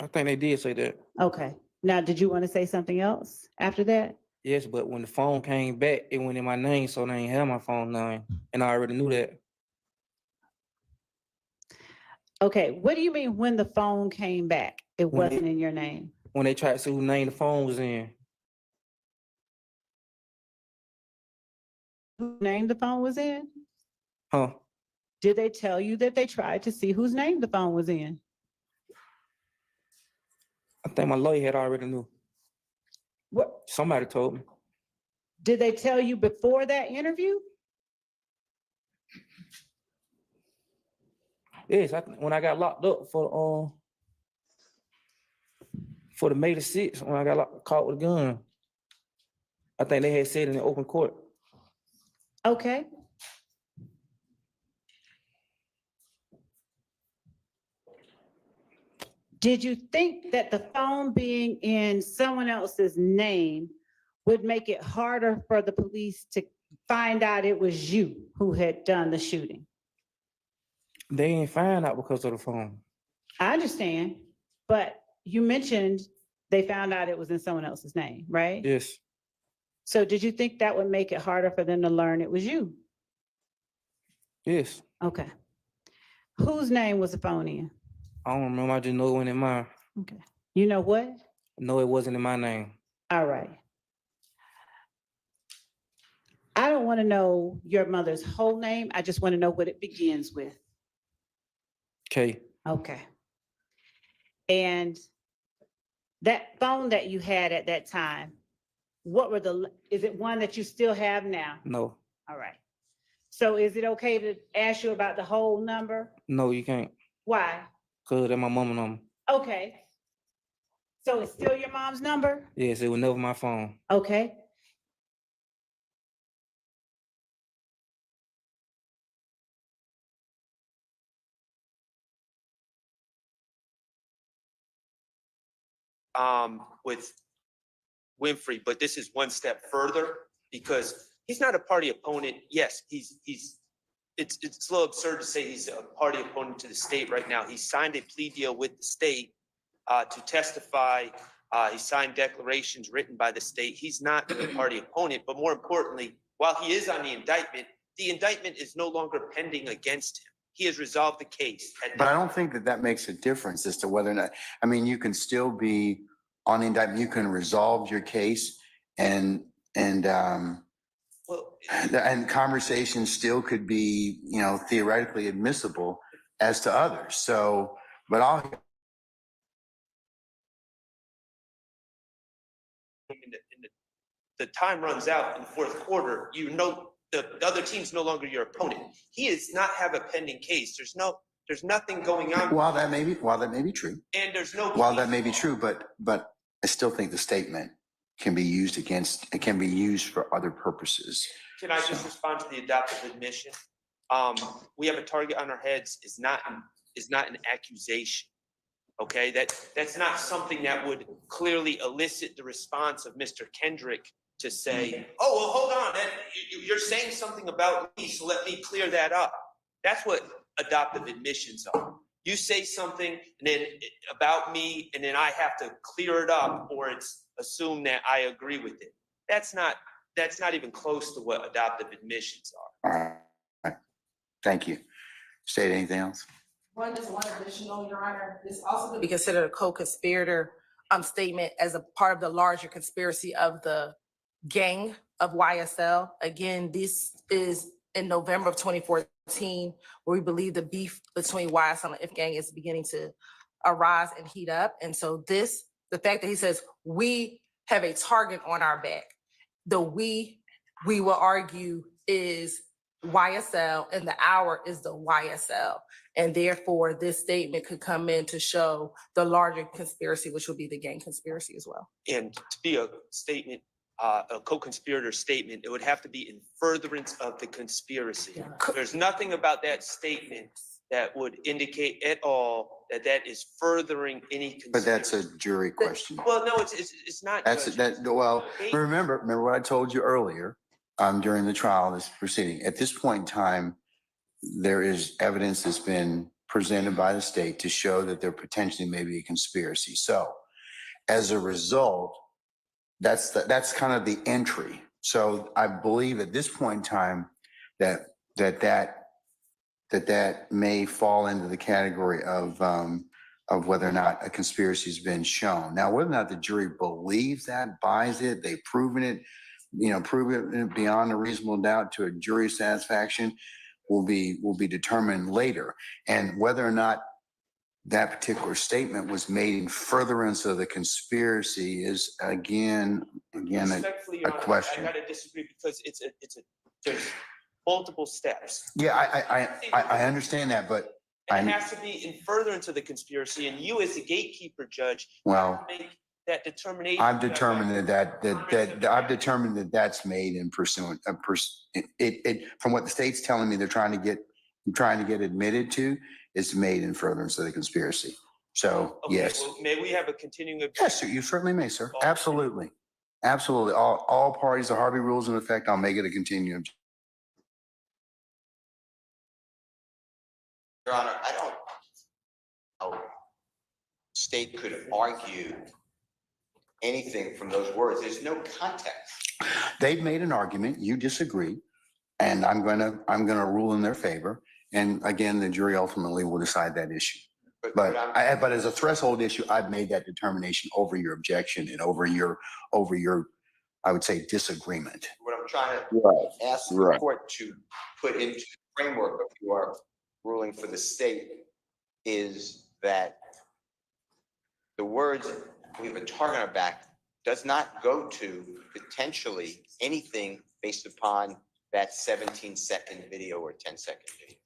I think they did say that.
Okay. Now, did you want to say something else after that?
Yes, but when the phone came back, it went in my name, so they ain't have my phone name. And I already knew that.
Okay, what do you mean when the phone came back, it wasn't in your name?
When they tried to see whose name the phone was in.
Whose name the phone was in?
Huh?
Did they tell you that they tried to see whose name the phone was in?
I think my lawyer had already knew.
What?
Somebody told me.
Did they tell you before that interview?
Yes, when I got locked up for the May the 6th, when I got caught with a gun, I think they had said in the open court.
Okay. Did you think that the phone being in someone else's name would make it harder for the police to find out it was you who had done the shooting?
They ain't find out because of the phone.
I understand, but you mentioned they found out it was in someone else's name, right?
Yes.
So did you think that would make it harder for them to learn it was you?
Yes.
Okay. Whose name was the phone in?
I don't remember. I just know it went in mine.
Okay. You know what?
No, it wasn't in my name.
All right. I don't want to know your mother's whole name. I just want to know what it begins with.
Okay.
Okay. And that phone that you had at that time, is it one that you still have now?
No.
All right. So is it okay to ask you about the whole number?
No, you can't.
Why?
Because that's my mama number.
Okay. So it's still your mom's number?
Yes, it was never my phone.
Okay.
With Winfrey, but this is one step further because he's not a party opponent. Yes, it's a little absurd to say he's a party opponent to the state right now. He signed a plea deal with the state to testify. He signed declarations written by the state. He's not a party opponent, but more importantly, while he is on the indictment is no longer pending against him. He has resolved the case.
But I don't think that makes a difference as to whether or not, I mean, you can still be on the indictment, you can resolve your case and conversations still could be, theoretically admissible as to others. So, but
the time runs out in the fourth quarter, the other team's no longer your opponent. He does not have a pending case. There's no There's nothing going on.
While that may be true.
And there's no.
While that may be true, but I still think the statement can be used for other purposes.
Can I just respond to the adoptive admission? We have a target on our heads is not an accusation. Okay, that's not something that would clearly elicit the response of Mr. Kendrick to say, oh, well, hold on, you're saying something about me, so let me clear that up. That's what adoptive admissions are. You say something and then about me, and then I have to clear it up, or it's assumed that I agree with it. That's not even close to what adoptive admissions are.
All right. Thank you. State anything else?
One additional, Your Honor. This also could be considered a co-conspirator statement as a part of the larger conspiracy of the gang of YSL. Again, this is in November of 2014, where we believe the beef between YSL and If Gang is beginning to arise and heat up. And so the fact that he says, we have a target on our back, the we will argue is YSL, and the hour is the YSL. And therefore, this statement could come in to show the larger conspiracy, which would be the gang conspiracy as well.
And to be a statement, a co-conspirator statement, it would have to be in furtherance of the conspiracy. Yeah. There's nothing about that statement that would indicate at all that is furthering any conspiracy.
But that's a jury question.
Well, no, it's not.
Remember what I told you earlier during the trial, this proceeding. At this point in time, there is evidence that's been presented by the state to show that there potentially may be a conspiracy. So as a result, that's kind of the entry. So I believe at this point in time that may fall into the category of whether or not a conspiracy has been shown. Now, whether or not the jury believes that, buys it, they've proven it, prove it beyond a reasonable doubt to a jury satisfaction will be determined later. And whether or not that particular statement was made in furtherance of the conspiracy is again a question.
I gotta disagree because there's multiple steps.
Yeah, I understand that, but
it has to be in furtherance of the conspiracy, and you as the gatekeeper judge
well
make that determination.
I've determined that that's made in pursuant from what the state's telling me they're trying to get admitted to. It's made in furtherance of the conspiracy. So
okay,
yes.
Well, may we have a continuing objection?
Yes, sir, you certainly may, sir. Absolutely. Absolutely. All parties, the Harvey rules in effect. I'll make it a continuing objection.
Your Honor, I don't know state could argue anything from those words. There's no context.
They've made an argument. You disagree, and I'm gonna rule in their favor. And again, the jury ultimately will decide that issue. But as a threshold issue, I've made that determination over your objection and over your, I would say, disagreement.
What I'm trying to ask the court to put into the framework of your ruling for the state is that the words "we have a target on our back" does not go to potentially anything based upon that 17-second video or 10-second video.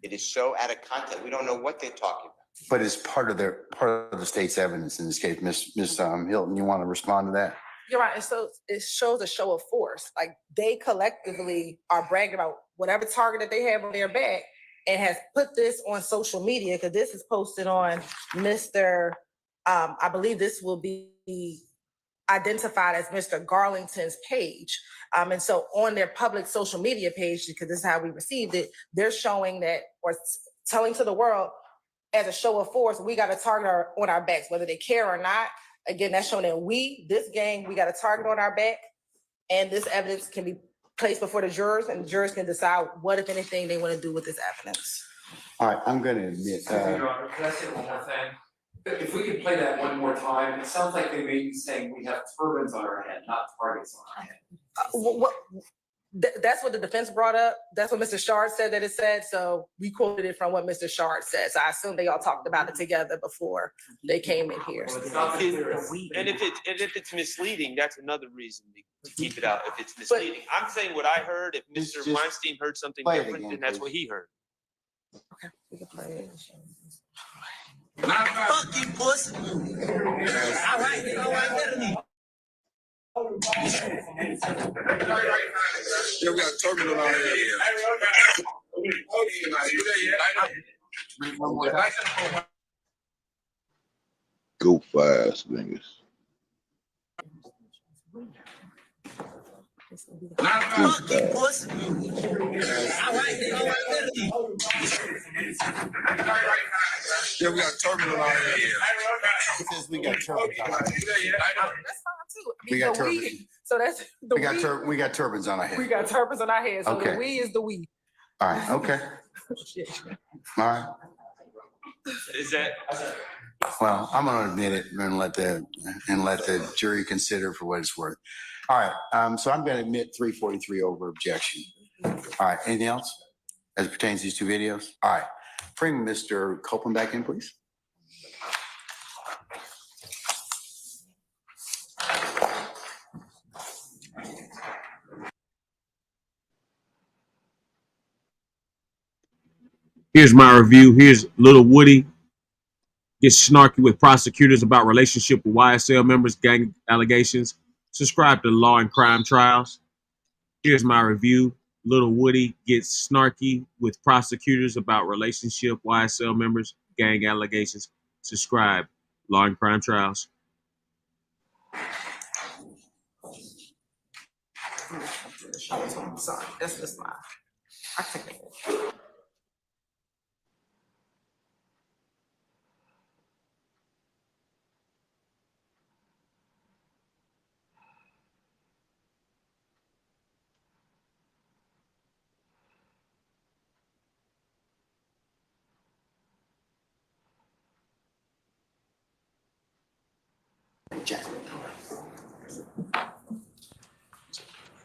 It is so out of context. We don't know what they're talking about.
But it's part of the state's evidence in this case. Ms. Hilton, you want to respond to that?
You're right. And so it shows a show of force. Like they collectively are bragging about whatever target that they have on their back and has put this on social media because this is posted on Mr. I believe this will be identified as Mr. Garlington's page. And so on their public social media page, because this is how we received it, they're showing that or telling to the world as a show of force, we got a target on our backs, whether they care or not. Again, that's showing that this gang, we got a target on our back, and this evidence can be placed before the jurors, and the jurors can decide what, if anything, they want to do with this evidence.
All right, I'm going to admit.
Your Honor, can I say one more thing? If we could play that one more time, it sounds like they may be saying we have turbans on our head, not targets on our head.
That's what the defense brought up. That's what Mr. Shard said that it said. So we quoted it from what Mr. Shard said. So I assume they all talked about it together before they came in here.
Well, it's not clear.
And if it's misleading, that's another reason to keep it out. If it's misleading, I'm saying what I heard. If Mr. Weinstein heard something different, then that's what he heard.
Okay, we can play it.
Fucking pussy. All right,
Yeah, we got a terminal out here. Go fast, niggas.
fucking pussy. All right,
Yeah, we got a terminal out here.
Since we got turbans on our head.
That's fine too. I mean,
We got
the
turbans.
we. So that's the we.
We got turbans on our head.
We got turbans on our head. So
Okay.
the we is the we.
All right. Okay.
Shit.
All right.
Is that?
Well, I'm going to admit it and let the jury consider for what it's worth. All right. So I'm going to admit 343 over objection. All right. Anything else as it pertains to these two videos? All right. Bring Mr. Copeland back in, please.
Here's my review. Here's Little Woody gets snarky with prosecutors about relationship with YSL members, gang allegations. Subscribe to Law and Crime Trials. Here's my review. Little Woody gets snarky with prosecutors about relationship, YSL members, gang allegations. Subscribe. Law and Crime Trials.
I'm sorry. That's just mine. I take it.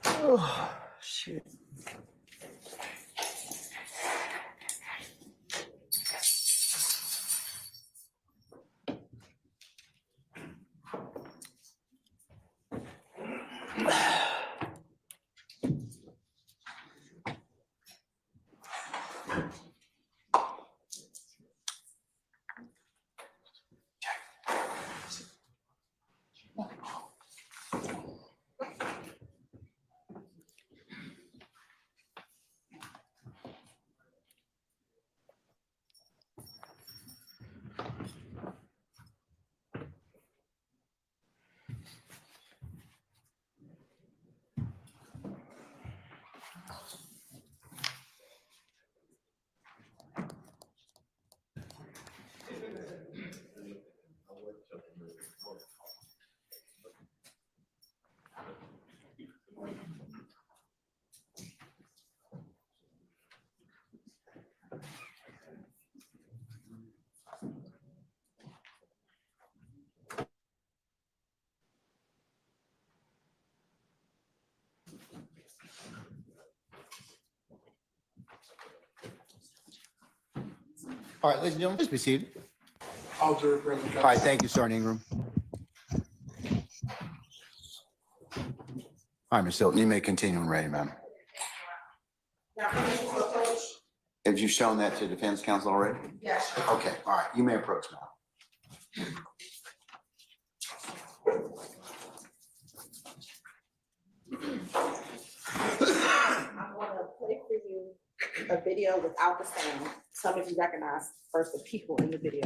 Oh, shit.
All right, ladies and gentlemen, please be seated.
All jury present.
All right, thank you, Sergeant Ingram. All right, Ms. Hilton, you may continue when ready, ma'am. Have you shown that to defense counsel already?
Yes.
Okay, all right, you may approach now.
I'm going to play for you a video without the sound. Some of you recognize first the people in the video.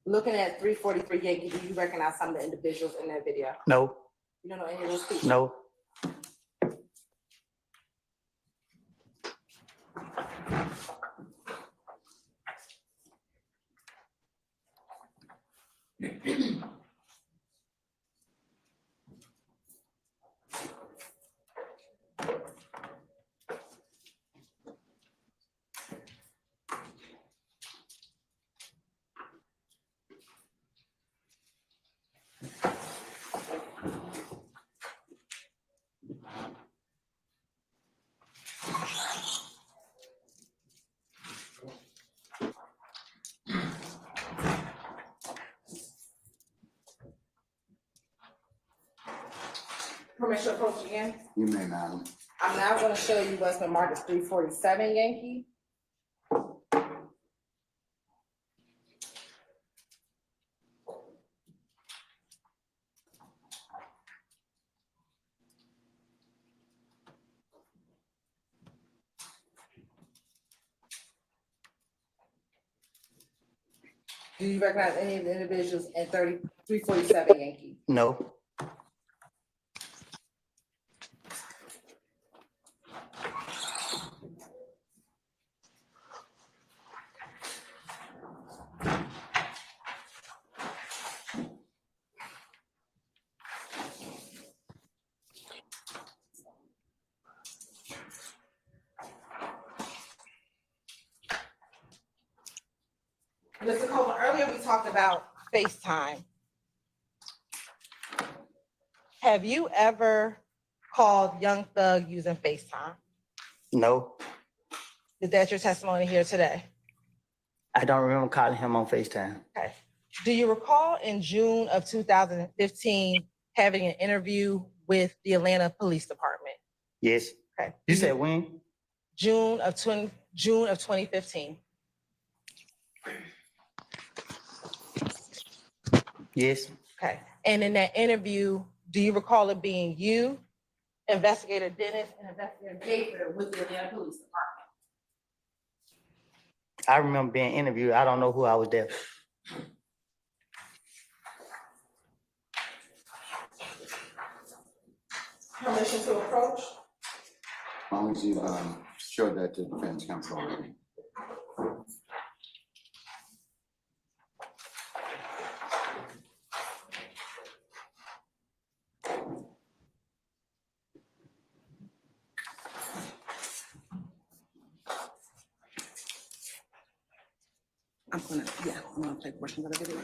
Looking at 343 Yankee, do you recognize some of the individuals in that video?
No.
You don't know any of those people?
No.
permission to approach again?
You may, madam.
I'm now going to show you what's been marked as 347 Yankee. Do you recognize any of the individuals in 347 Yankee?
No.
Mr. Coleman, earlier we talked about FaceTime. Have you ever called Young Thug using FaceTime?
No.
Is that your testimony here today?
I don't remember calling him on FaceTime.
Okay. Do you recall in June of 2015 having an interview with the Atlanta Police Department?
Yes.
Okay.
You said when?
June of 2015.
Yes.
Okay. And in that interview, do you recall it being you, Investigator Dennis, and Investigator Gaither with the Atlanta Police Department?
I remember being interviewed. I don't know who I was there.
Permission to approach?
As long as you showed that to defense counsel already.
I'm gonna play portions of the video.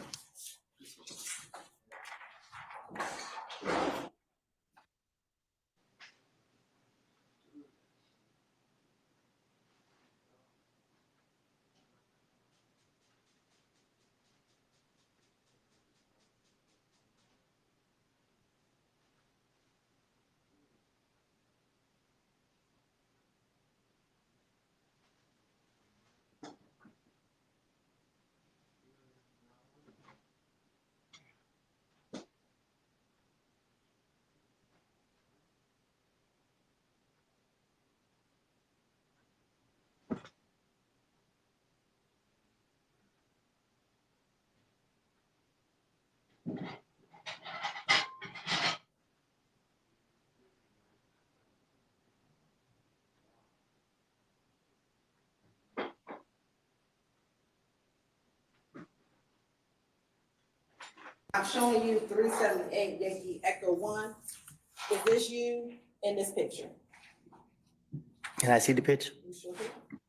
I'm showing you 378 Yankee Echo 1. Is this you in this picture?
Can I see the picture?
You sure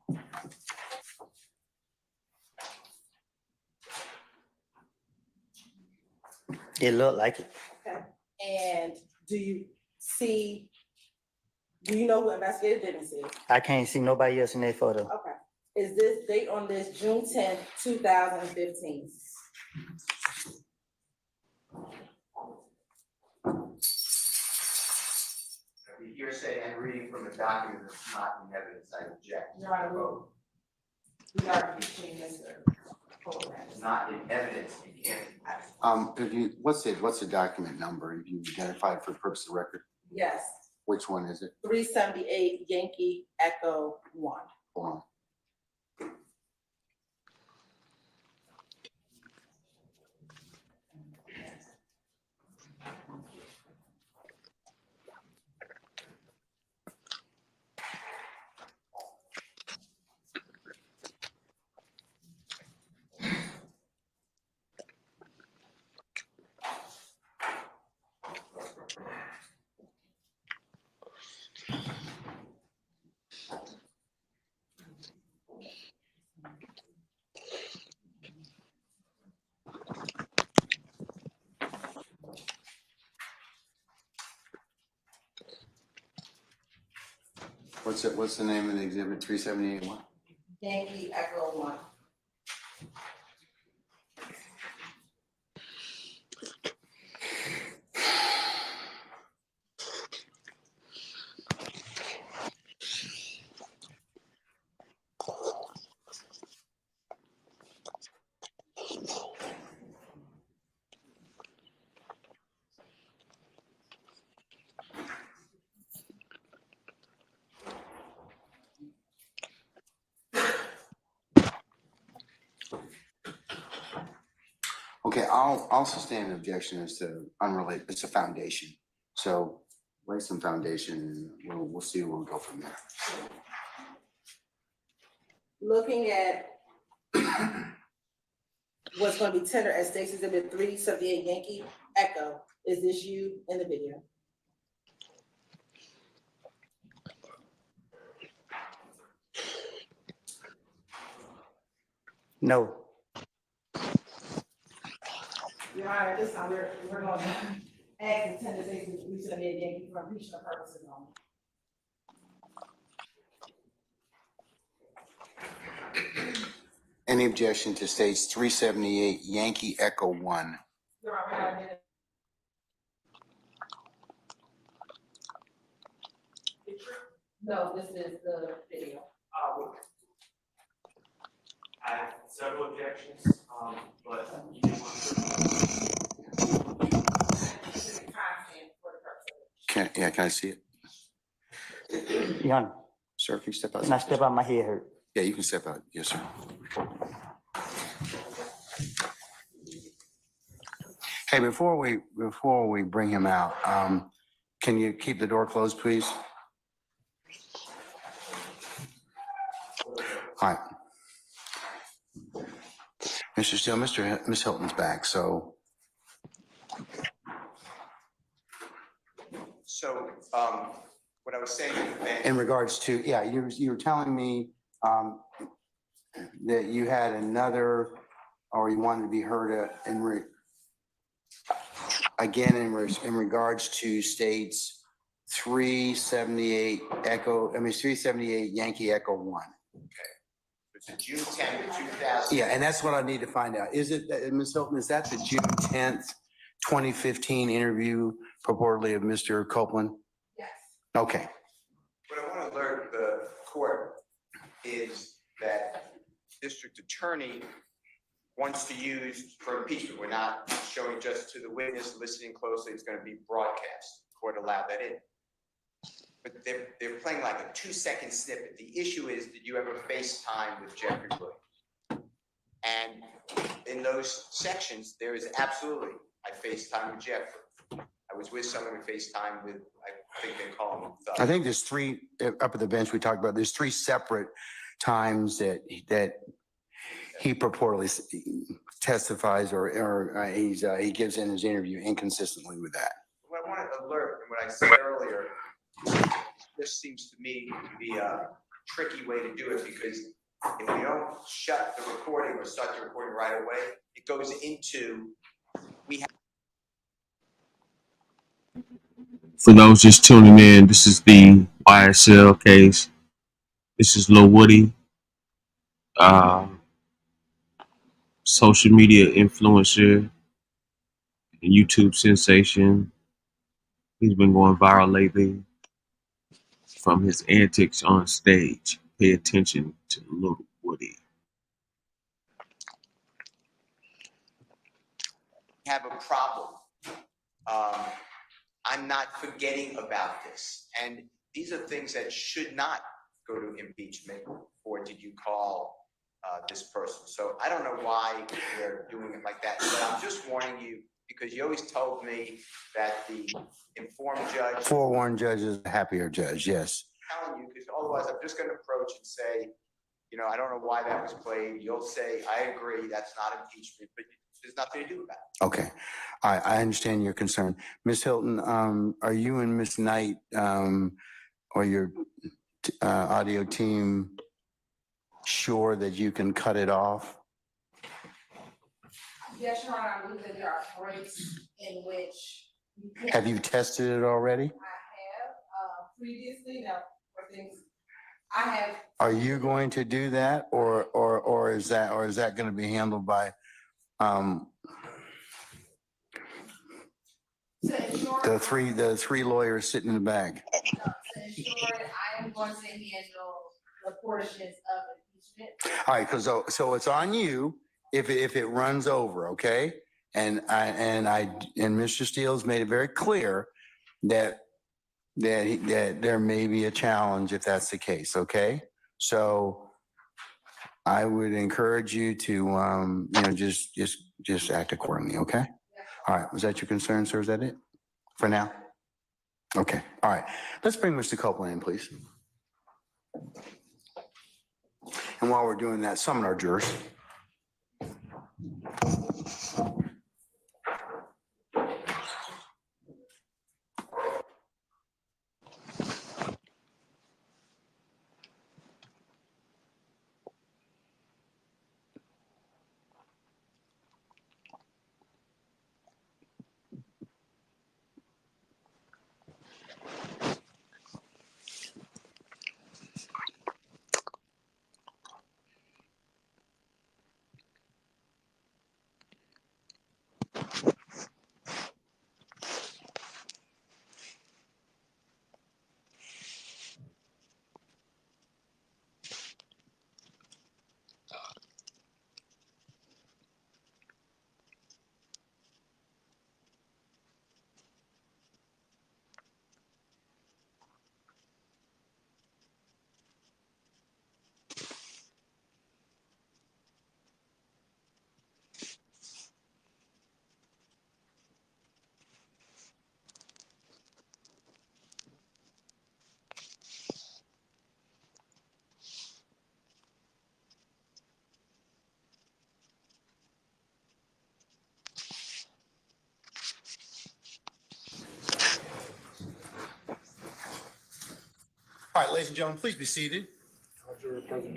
do.
It looked like it.
Okay. And do you know who Investigator Dennis is?
I can't see nobody else in that photo.
Okay. Is this date on this June 10th, 2015?
The hearsay and reading from a document that's not in evidence, I object.
Your Honor, we are impeaching Mr. Coleman.
It's not in evidence, you can't.
If you, what's the document number? If you identify it for the purpose of the record?
Yes.
Which one is it?
378 Yankee Echo 1.
Hold on. What's the name of the exhibit? 378 what?
Yankee Echo 1.
Okay, I'll sustain an objection as to unrelated. It's a foundation. So lay some foundation and we'll see where we go from there.
Looking at what's going to be tendered as State's Exhibit 378 Yankee Echo, is this you in the video?
No.
Your Honor, this time we're going to ask the tender State's Exhibit 378 Yankee for impeachment purposes only.
Any objection to States 378 Yankee Echo 1?
Your Honor, no, this is the video.
I have several objections, but you do want
Can I see it?
Your Honor,
Sir, if you step out.
can I step out? My head hurt.
Yeah, you can step out. Yes, sir. Hey, before we bring him out, can you keep the door closed, please? All right. Mr. Steele, Miss Hilton's back, so.
So, what I was saying to the bench.
In regards to, yeah, you were telling me that you had another, or you wanted to be heard in regards to States 378 378 Yankee Echo 1.
Okay. It's a June 10th, 2000.
Yeah, and that's what I need to find out. Is it, Ms. Hilton, is that the June 10th, 2015 interview purportedly of Mr. Copeland?
Yes.
Okay.
What I want to alert the court is that district attorney wants to use for impeachment. We're not showing just to the witness, listening closely. It's going to be broadcast. The court allowed that in. But they're playing like a 2-second snippet. The issue is, did you ever FaceTime with Jeffrey Williams? And in those sections, there is absolutely, I FaceTime with Jeffrey. I was with someone who FaceTime with, I think they call him.
I think there's three, up at the bench we talked about, there's 3 separate times that he purportedly testifies or he gives in his interview inconsistently with that.
What I want to alert, and what I said earlier, this seems to me to be a tricky way to do it, because if you don't shut the recording or start the recording right away, it goes into, we have.
For those just tuning in, this is the YSL case. This is Lil Woody, social media influencer, YouTube sensation. He's been going viral lately from his antics on stage. Pay attention to Lil Woody.
Have a problem. I'm not forgetting about this. And these are things that should not go to impeachment, or did you call this person? So I don't know why they're doing it like that, but I'm just warning you, because you always told me that the informed judge.
Forewarned judge is a happier judge, yes.
I'm telling you, because otherwise I'm just going to approach and say, you know, I don't know why that was played. You'll say, I agree, that's not impeachment, but there's nothing to do about it.
Okay, I understand your concern. Ms. Hilton, are you and Ms. Knight or your audio team sure that you can cut it off?
Yes, Your Honor, I believe that there are breaks in which.
Have you tested it already?
I have previously. Now, for things I have.
Are you going to do that, or is that going to be handled by the three lawyers sitting in the back?
To ensure that I am going to handle the portions of impeachment.
All right, so it's on you if it runs over, okay? And Mr. Steele's made it very clear that there may be a challenge if that's the case, okay? So I would encourage you to, you know, just act accordingly, okay? All right, was that your concern, sir? Is that it for now? Okay, all right. Let's bring Mr. Copeland in, please. And while we're doing that, summon our jurors. All right, ladies and gentlemen, please be seated.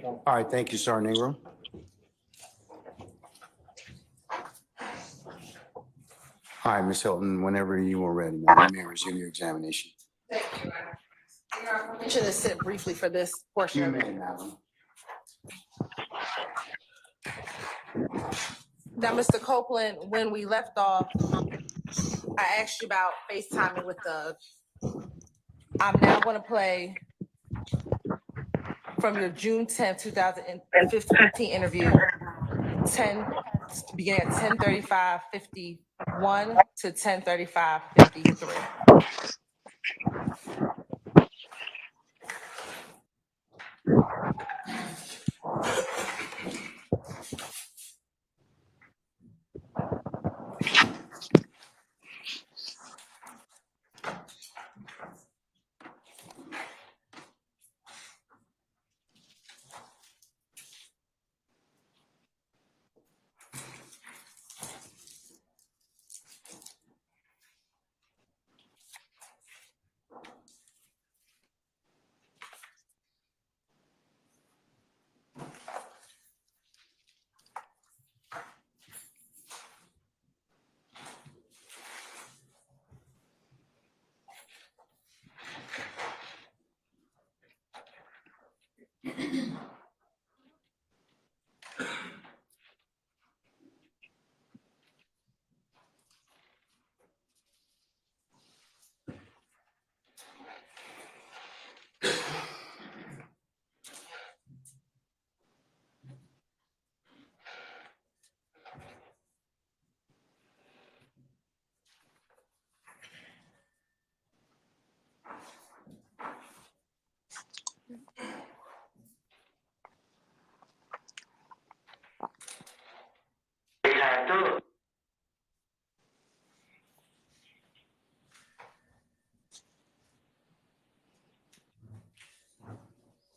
All right, thank you, Sergeant Ingram. All right, Ms. Hilton, whenever you are ready, ma'am, you may resume your examination.
Thank you. Permission to sit briefly for this portion of it. Now, Mr. Copeland, when we left off, I asked you about FaceTiming with Doug. I'm now going to play from your June 10th, 2015 interview, beginning at 10:35:51 to 10:35:53.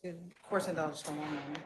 Of course, I don't just one moment.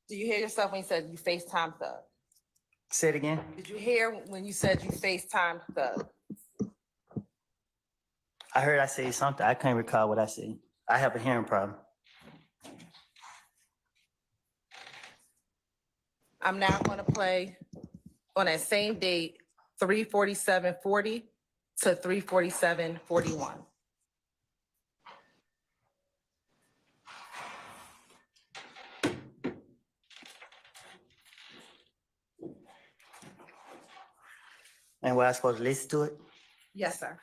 Do you hear yourself when you said you FaceTime Thug?
Say it again.
Did you hear when you said you FaceTime Thug?
I heard I say something. I can't recall what I said. I have a hearing problem.
I'm now going to play on that same date, 3/47/40 to 3/47/41.
And what I supposed to listen to it?
Yes, sir.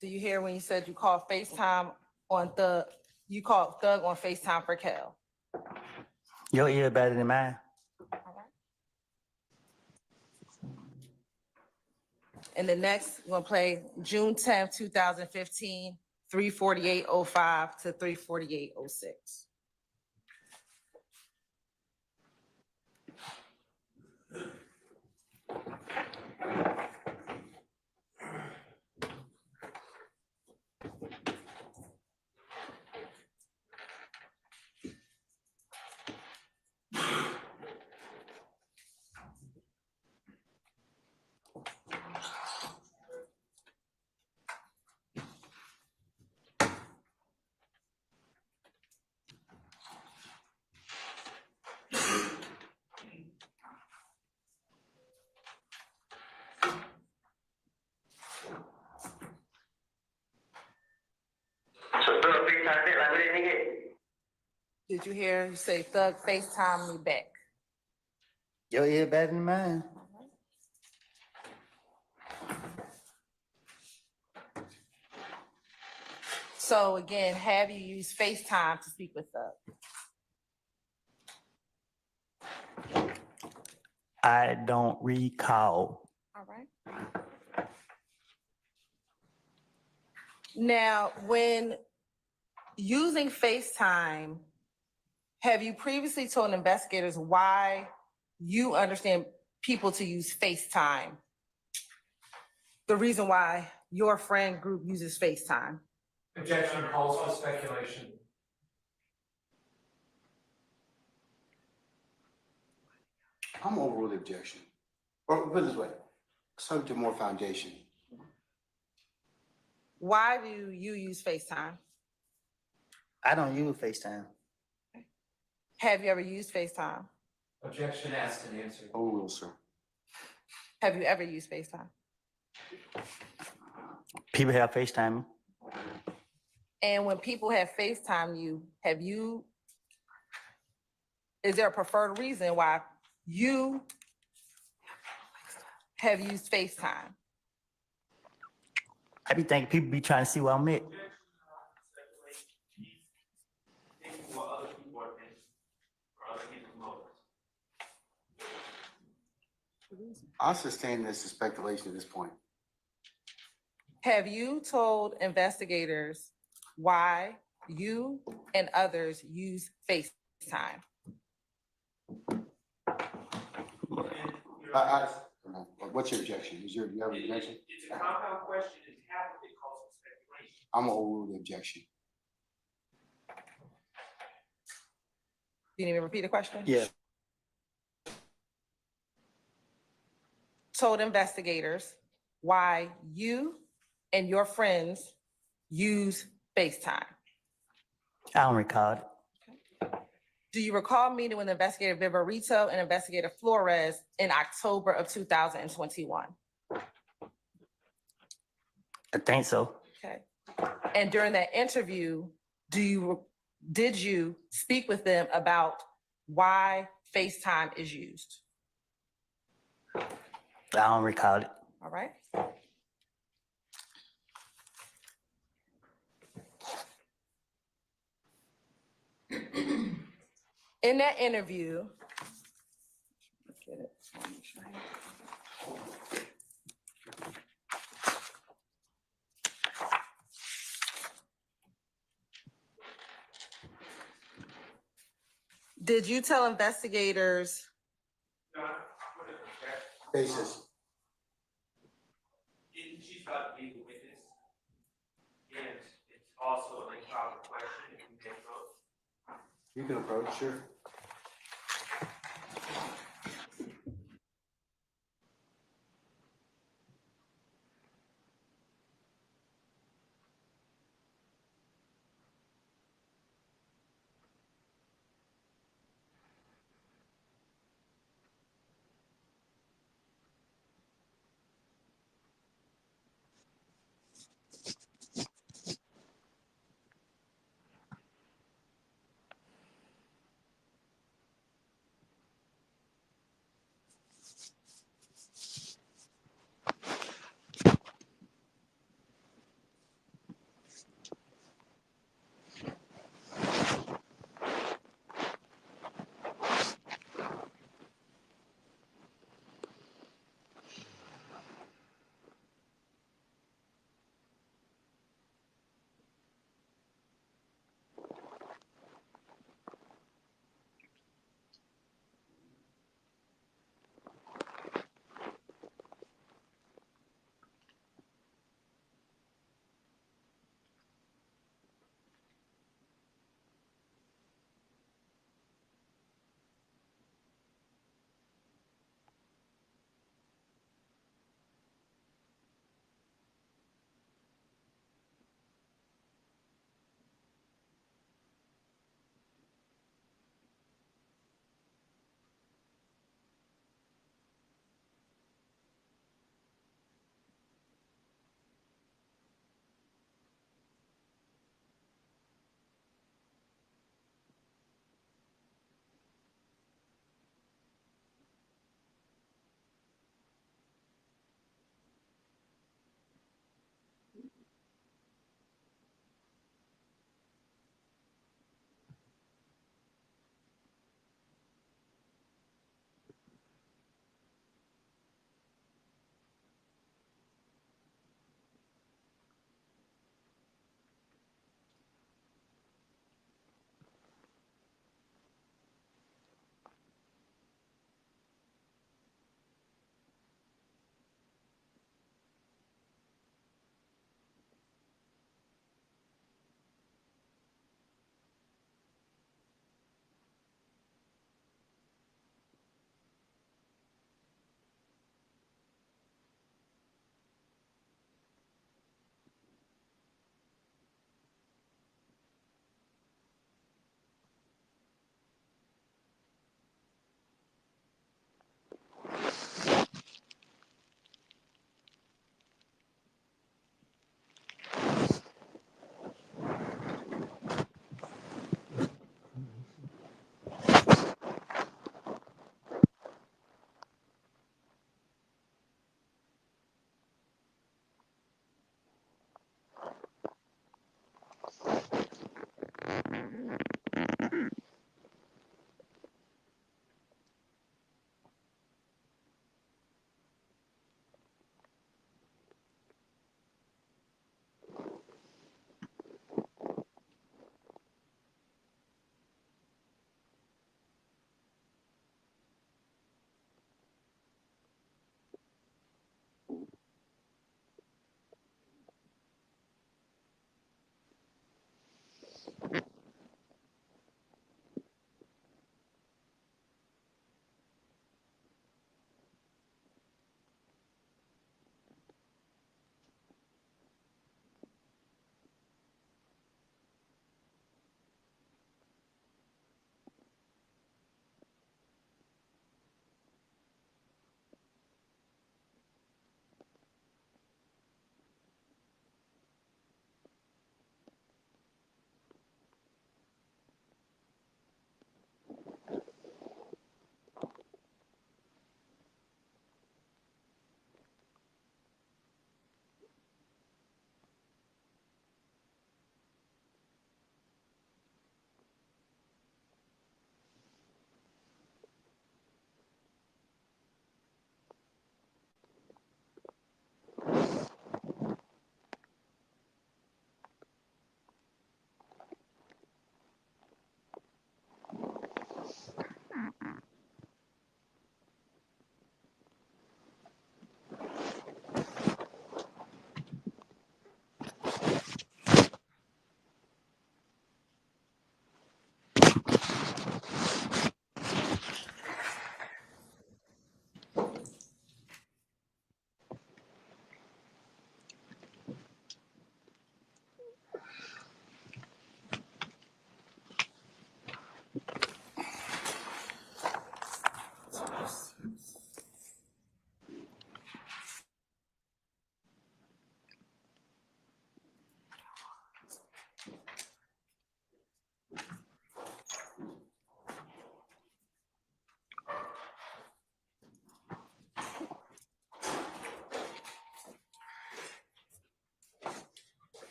Do you hear when you said you called FaceTime on Thug? You called Thug on FaceTime for Kel.
Your ear better than mine.
And the next, we're gonna play June 10th, 2015, 3/48/05 to 3/48/06. Did you hear you say Thug FaceTime me back?
Your ear better than mine.
So again, have you used FaceTime to speak with Thug?
I don't recall.
All right. Now, when using FaceTime, have you previously told investigators why you understand people to use FaceTime? The reason why your friend group uses FaceTime?
Objection calls for speculation.
I'm overrule the objection. Or put it this way, subject to more foundation.
Why do you use FaceTime?
I don't use FaceTime.
Have you ever used FaceTime?
Objection asked and answered.
Overrule, sir.
Have you ever used FaceTime?
People have FaceTime.
And when people have FaceTime you, is there a preferred reason why you have used FaceTime?
I be thinking people be trying to see where I'm at.
I'll sustain this as speculation at this point.
Have you told investigators why you and others use FaceTime?
What's your objection? You have an objection?
It's a compound question and half of it calls for speculation.
I'm gonna overrule the objection.
You need me to repeat the question?
Yeah.
Told investigators why you and your friends use FaceTime.
I don't recall it.
Do you recall meeting with Investigator Viverito and Investigator Flores in October of 2021?
I think so.
Okay. And during that interview, did you speak with them about why FaceTime is used?
I don't recall it.
All right. In that interview, did you tell investigators?
Basis.
She's got to be the witness. And it's also a improper question if you can vote.
You can approach, sure.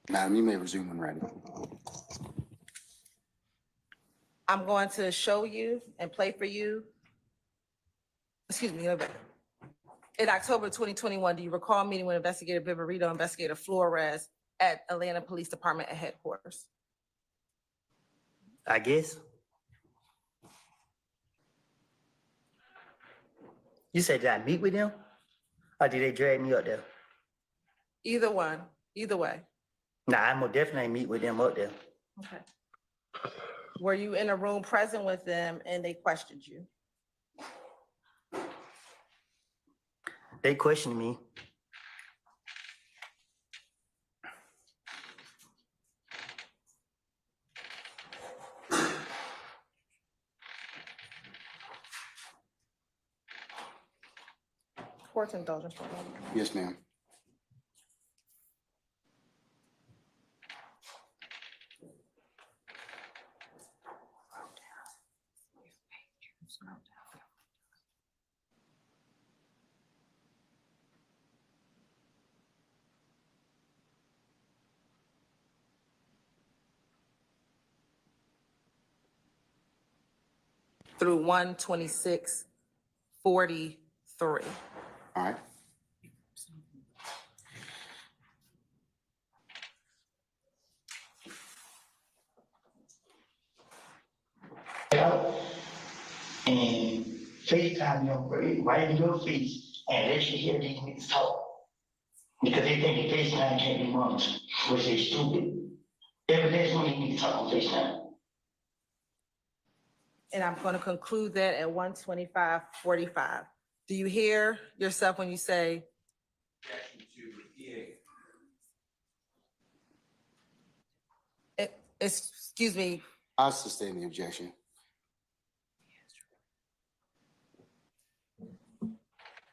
Madam, you may resume when ready.
I'm going to show you and play for you. Excuse me, in October 2021, do you recall meeting with Investigator Viverito, Investigator Flores at Atlanta Police Department at headquarters?
I guess. You said, did I meet with them? Or did they drag me up there?
Either one, either way.
Nah, I most definitely meet with them up there.
Okay. Were you in a room present with them and they questioned you?
They questioned me.
Court's indulgence for a moment.
Yes, ma'am.
Through 126:43.
All right.
And FaceTime them right in your face and let you hear these niggas talk. Because they think that FaceTime can't be monitored, which is stupid. Every last one of these niggas talk on FaceTime.
And I'm going to conclude that at 125:45. Do you hear yourself when you say? Excuse me.
I sustain the objection.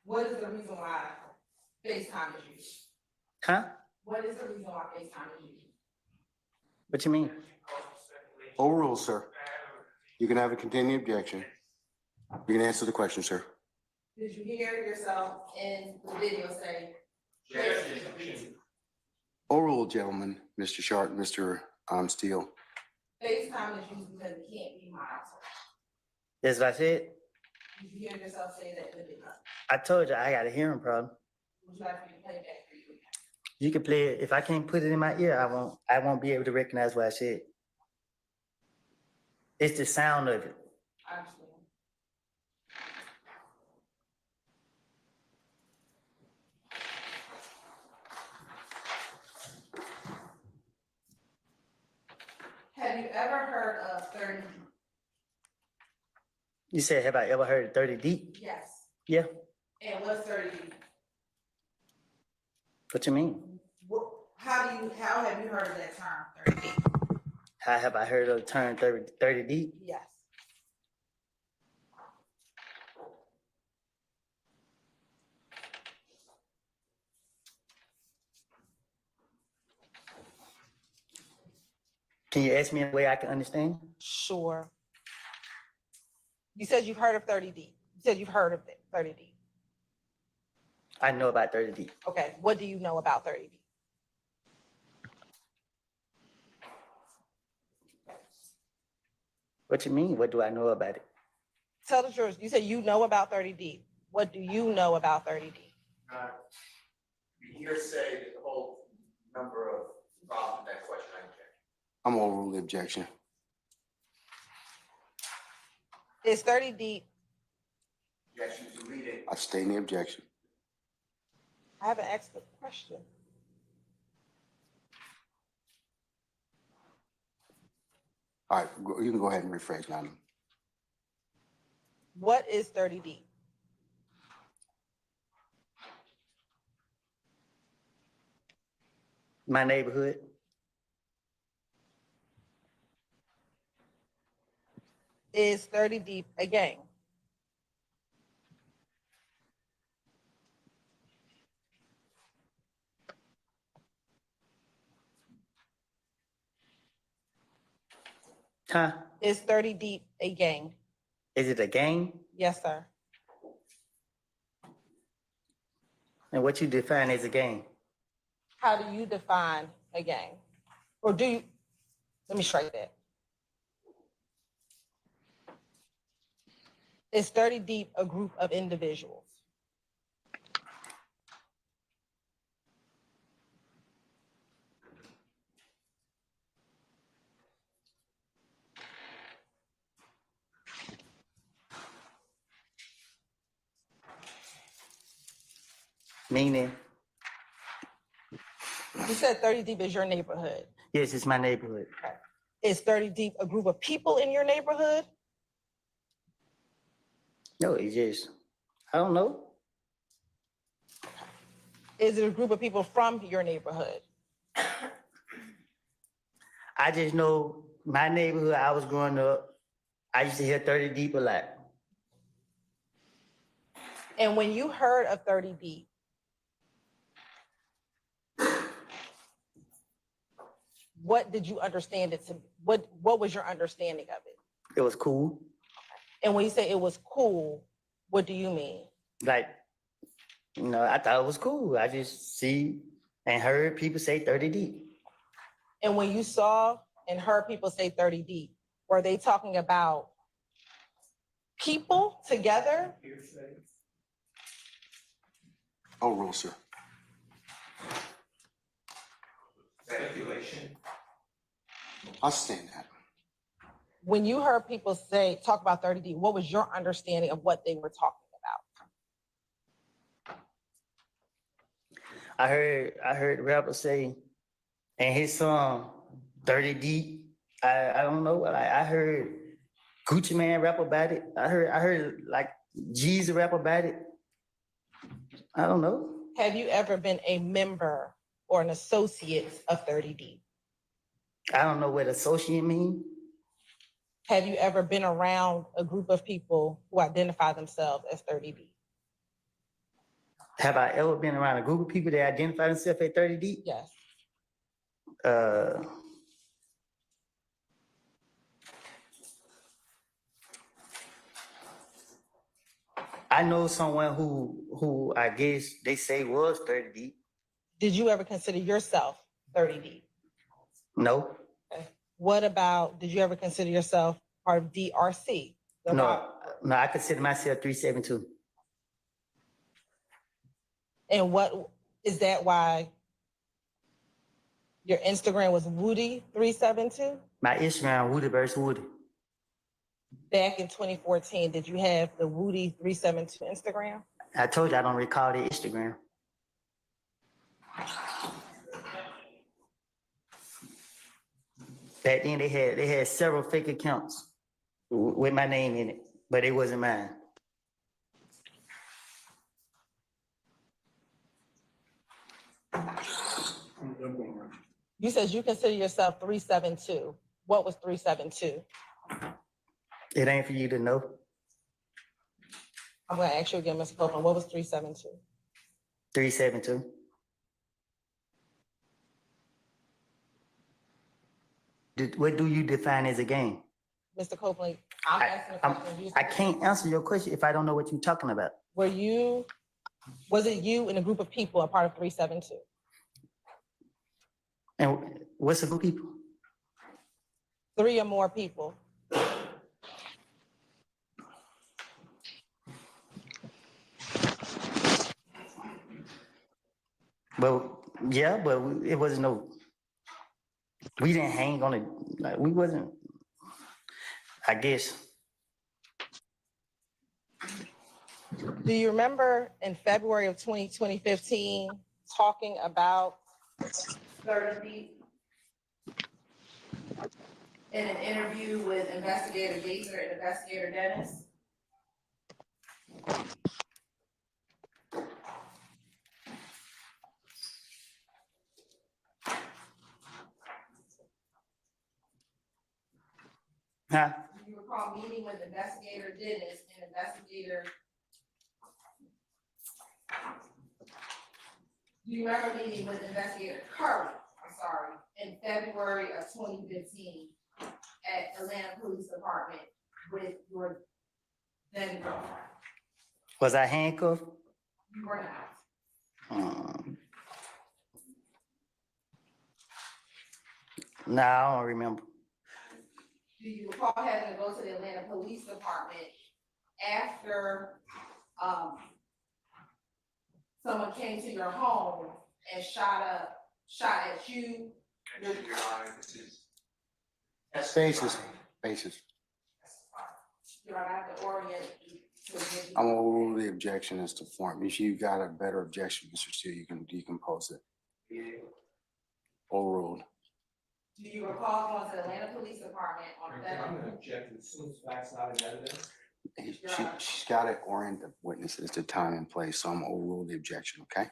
What is the reason why FaceTime is used?
Huh?
What is the reason why FaceTime is used?
What you mean?
Overruled, sir. You can have a continued objection. You can answer the question, sir.
Did you hear yourself in the video say?
Overruled, gentlemen, Mr. Sharp, Mr. Steele.
FaceTime is used because it can't be monitored.
That's what I said.
Did you hear yourself say that in the video?
I told you I got a hearing problem.
Would you like me to play back for you?
You can play it. If I can't put it in my ear, I won't be able to recognize what I said. It's the sound of it.
I understand. Have you ever heard of 30 deep?
You said, have I ever heard of 30 deep?
Yes.
Yeah.
And what's 30 deep?
What you mean?
How have you heard of that term, 30 deep?
How have I heard of the term 30 deep?
Yes.
Can you ask me in a way I can understand?
Sure. You said you've heard of 30 deep. You said you've heard of it, 30 deep.
I know about 30 deep.
Okay. What do you know about 30 deep?
What you mean? What do I know about it?
Tell the truth. You said you know about 30 deep. What do you know about 30 deep?
You say that the whole number of problems with that question, I object.
I'm overruled the objection.
Is 30 deep?
Yes, you can read it.
I sustain the objection.
I haven't asked the question.
All right, you can go ahead and rephrase, madam.
What is 30 deep?
My neighborhood.
Is 30 deep a gang?
Huh?
Is 30 deep a gang?
Is it a game?
Yes, sir.
And what you define as a game?
How do you define a gang? Or do you, let me strike that. Is 30 Deep a group of individuals?
Meaning?
You said 30 Deep is your neighborhood.
Yes, it's my neighborhood.
Okay. Is 30 Deep a group of people in your neighborhood?
No, it's just, I don't know.
Is it a group of people from your neighborhood?
I just know my neighborhood, I was growing up, I used to hear 30 Deep a lot.
And when you heard of 30 Deep, what did you understand it to, what was your understanding of it?
It was cool.
And when you say it was cool, what do you mean?
Like, you know, I thought it was cool. I just see and heard people say 30 Deep.
And when you saw and heard people say 30 Deep, were they talking about people together?
Overrule, sir.
Speculation.
I'll stand that.
When you heard people talk about 30 Deep, what was your understanding of what they were talking about?
I heard the rapper say, and his song 30 Deep. I don't know. I heard Gucci Man rap about it. I heard like Jeezy rap about it. I don't know.
Have you ever been a member or an associate of 30 Deep?
I don't know what associate mean.
Have you ever been around a group of people who identify themselves as 30 Deep?
Have I ever been around a group of people that identify themselves as 30 Deep?
Yes.
I know someone who I guess they say was 30 Deep.
Did you ever consider yourself 30 Deep?
No.
Okay. What about, did you ever consider yourself part of DRC?
No, I consider myself 372.
And what, is that why your Instagram was Woody 372?
My Instagram, Woody versus Woody.
Back in 2014, did you have the Woody 372 Instagram?
I told you I don't recall the Instagram. Back then they had several fake accounts with my name in it, but it wasn't mine.
You said you consider yourself 372. What was 372?
It ain't for you to know.
I'm gonna ask you again, Mr. Copeland, what was 372?
372. What do you define as a game?
Mr. Copeland, I'm asking a question.
I can't answer your question if I don't know what you're talking about.
Was it you and a group of people a part of 372?
And what's a group of people?
3 or more people.
Well, yeah, but it wasn't no, we didn't hang on it, like, we wasn't, I guess.
Do you remember in February of 2015 talking about 30 Deep in an interview with Investigator Gaither and Investigator Dennis?
Huh?
Do you recall meeting with Investigator Dennis and Investigator? Do you remember meeting with Investigator Curry, in February of 2015 at Atlanta Police Department with your
then girlfriend.
Was I handcuffed?
You were not.
Nah, I don't remember.
Do you recall having to go to the Atlanta Police Department after someone came to your home and shot at you?
Basis.
You're gonna have to orient.
I'm gonna rule the objection as to form. If you got a better objection, Mr. Steele, you can decompose it. Overruled.
Do you recall going to the Atlanta Police Department on that?
I'm gonna object as soon as facts not in evidence.
She's got to orient the witnesses to time and place, so I'm gonna overrule the objection, okay?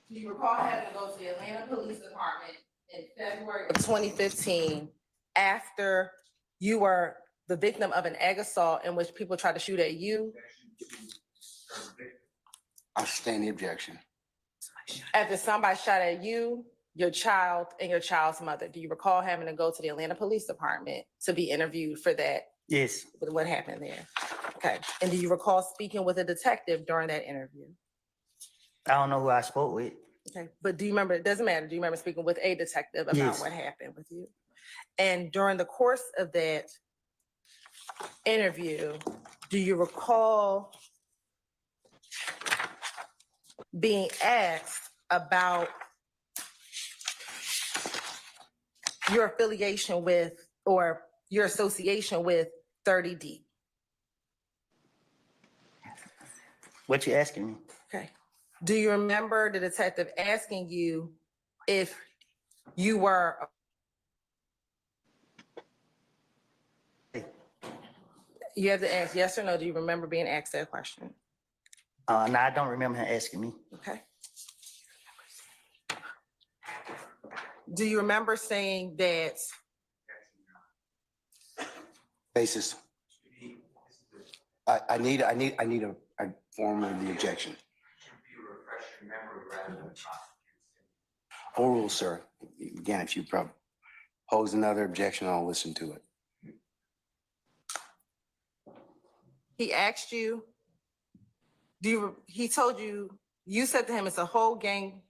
Do you recall having to go to the Atlanta Police Department in February of 2015 after you were the victim of an egg assault in which people tried to shoot at you?
I sustain the objection.
After somebody shot at you, your child, and your child's mother. Do you recall having to go to the Atlanta Police Department to be interviewed for that?
Yes.
What happened there? Okay. And do you recall speaking with a detective during that interview?
I don't know who I spoke with.
Okay. But do you remember, it doesn't matter, do you remember speaking with a detective about
Yes.
what happened with you? And during the course of that interview, do you recall being asked about your affiliation with or your association with 30 Deep?
What you asking me?
Okay. Do you remember the detective asking you if you were? You have to ask yes or no. Do you remember being asked that question?
No, I don't remember him asking me.
Okay. Do you remember saying that?
Basis. I need a form of the objection. Overruled, sir. Again, if you pose another objection, I'll listen to it.
He asked you, he told you, you said to him, it's a whole gang.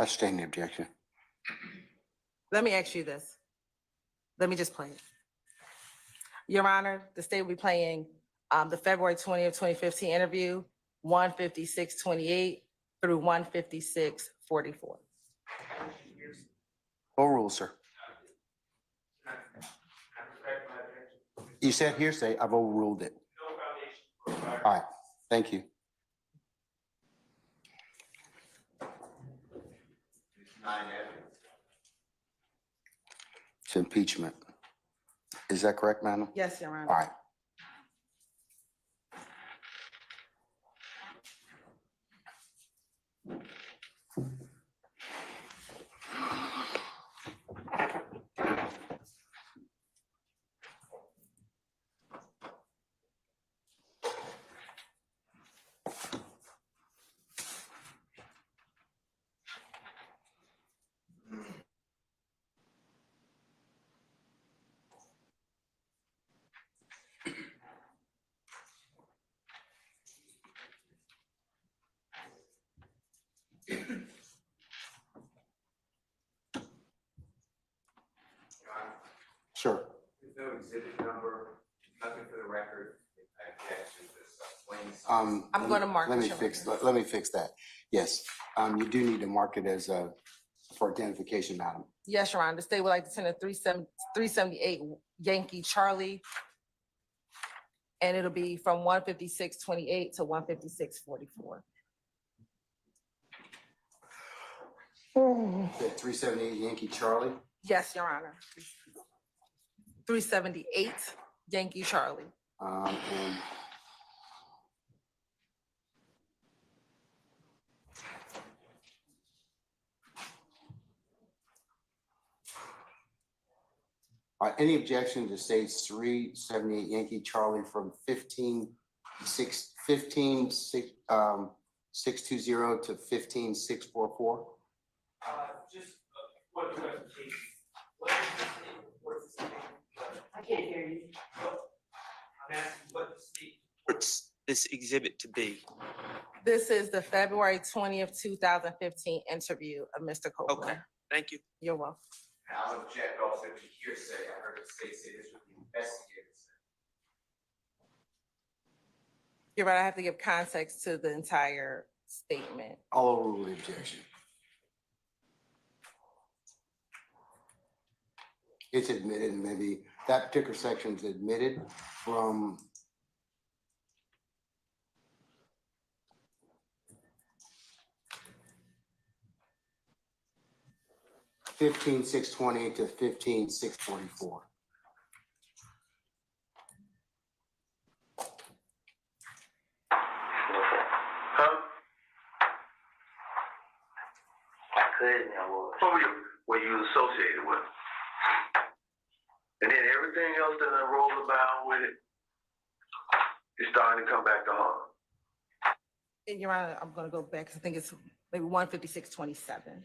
I sustain the objection.
Let me ask you this. Let me just play it. Your Honor, the state will be playing the February 20th, 2015 interview, 156-28 through 156-44.
Overruled, sir. You said hearsay, I've overruled it. All right, thank you. It's impeachment. Is that correct, madam?
Yes, Your Honor.
All right. Sure.
There's no exhibit number, nothing for the record.
I'm going to mark
Let
it,
me
Your
fix.
Honor.
Let me fix that. Yes, you do need to mark it as for identification, madam.
Yes, Your Honor. The state would like to send a 378 Yankee Charlie. And it'll be from 156-28 to 156-44.
378 Yankee Charlie.
Yes, Your Honor. 378 Yankee Charlie.
And any objection to states 378 Yankee Charlie from 15-620 to 15-644?
Just what clarification? What
this exhibit to be?
This is the February 20th, 2015 interview of Mr. Copeland.
Okay, thank you.
You're welcome.
I'll object also to hearsay. I heard the state say this would be investigated.
You're right, I have to give context to the entire statement.
I'll overrule the objection. It's admitted, and maybe that particular section's admitted from (15,620) to (15,644).
What you associated with. And then everything else that I rolled about with it is starting to come back to harm.
And Your Honor, I'm gonna go back, 'cause I think it's maybe 156.27.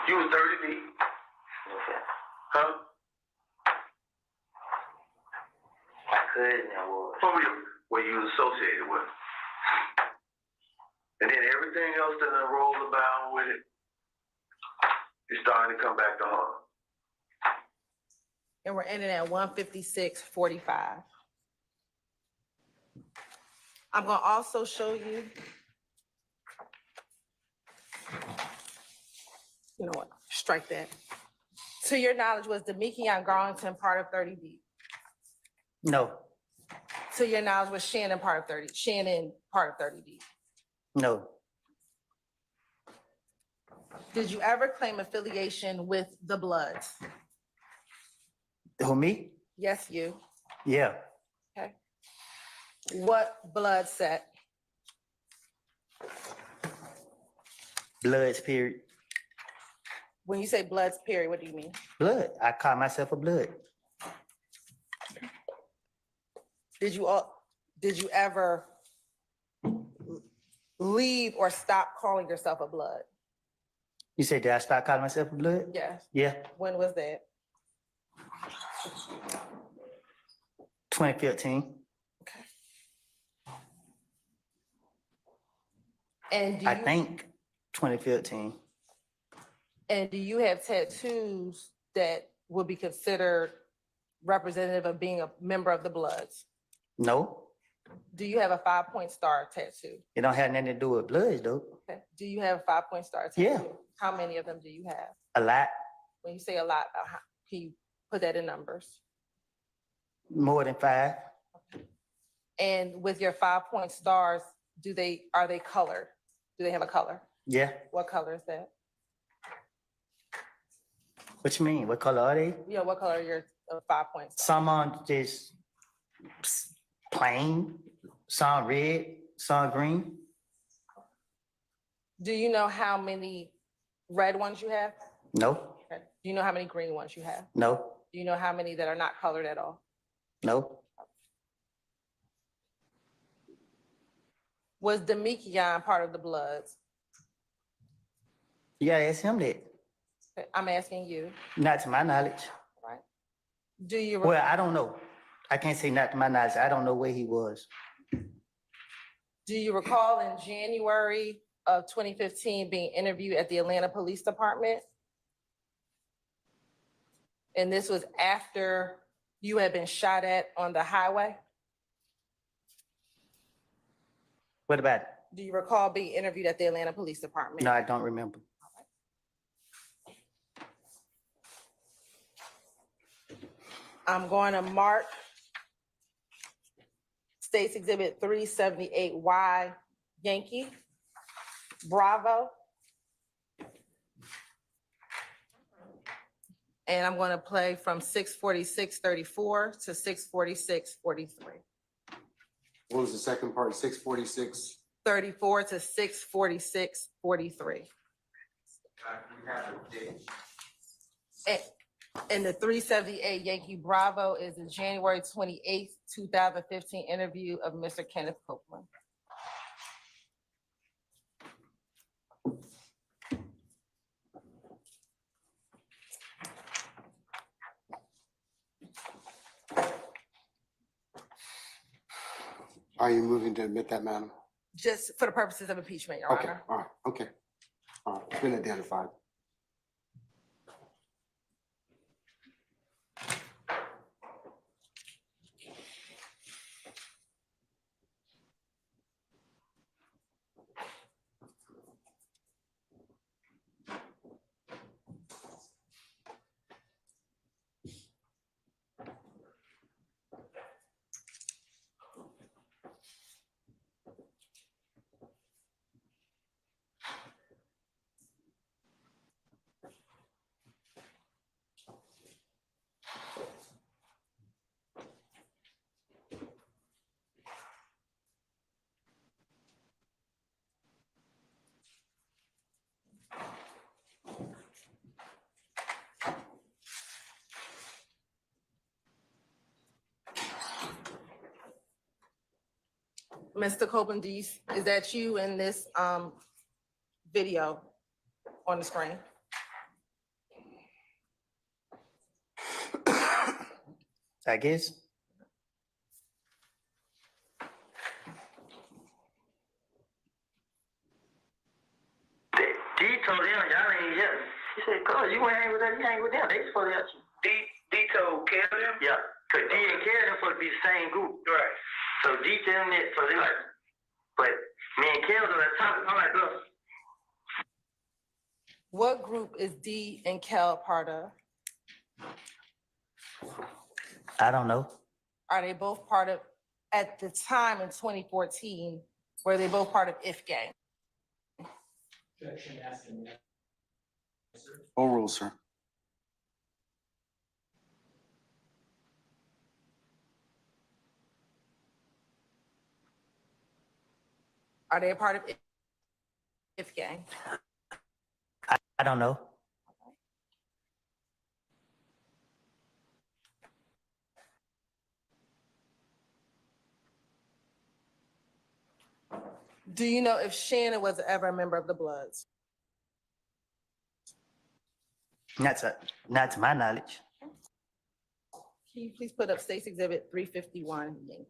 You was 30 deep. Huh? My cousin, I was. What you associated with. And then everything else that I rolled about with it is starting to come back to harm.
And we're ending at 156.45. I'm gonna also show you. You know what, strike that. To your knowledge, was Demekion Garlington part of 30B?
No,
To your knowledge, was Shannon part of 30B?
no,
Did you ever claim affiliation with the Bloods?
who, me?
Yes, you.
Yeah,
Okay. What blood set?
Bloods, period.
When you say Bloods, period, what do you mean?
Blood, I call myself a blood.
Did you ever leave or stop calling yourself a Blood?
You said, did I start calling myself a blood?
Yes.
Yeah,
When was that?
2015.
And do
I
you,
think 2015.
and do you have tattoos that would be considered representative of being a member of the Bloods?
No,
Do you have a 5-point star tattoo?
it don't have nothing to do with bloods, though.
Okay. Do you have a 5-point star tattoo?
Yeah.
How many of them do you have?
A lot,
When you say a lot, can you put that in numbers?
more than 5.
And with your 5-point stars, are they colored? Do they have a color?
Yeah.
What color is that?
What you mean? What color are they?
Yeah, what color are your 5-point stars?
Some are just plain, some red, some green.
Do you know how many red ones you have?
No,
Okay. Do you know how many green ones you have?
no,
Do you know how many that are not colored at all?
no.
Was Demekion part of the Bloods?
You gotta ask him that.
Okay, I'm asking you,
Not to my knowledge.
right? Do you?
Well, I don't know. I can't say not to my knowledge. I don't know where he was.
Do you recall in January of 2015 being interviewed at the Atlanta Police Department? And this was after you had been shot at on the highway?
What about it?
Do you recall being interviewed at the Atlanta Police Department?
No, I don't remember.
I'm going to mark States Exhibit 378Y, Yankee, Bravo. And I'm going to play from 646.34 to 646.43.
What was the second part? 646.
34 to 646:43. And the 378 Yankee Bravo is the January 28th, 2015 interview of Mr. Kenneth Copeland.
Are you moving to admit that, madam?
Just for the purposes of impeachment, Your
Okay,
Honor.
all right, okay. All right, it's been identified.
Mr. Copeland, is that you in this video on the screen?
I guess.
D told him, y'all ain't yet. He said, "Cuz you ain't hang with them, you hang with them. They supposed to help you." D told Kevin? Yeah. Cause D and Kevin supposed to be the same group. Right. So D tell them that, so they like, but me and Kevin are at top. I'm like, look.
What group is D and Kel part of?
I don't know.
Are they both part of, at the time in 2014, were they both part of If Gang?
Overrule, sir.
Are they a part of If Gang?
I don't know.
Do you know if Shannon was ever a member of the Bloods?
Not to my knowledge.
Can you please put up State's Exhibit 351, Yankee?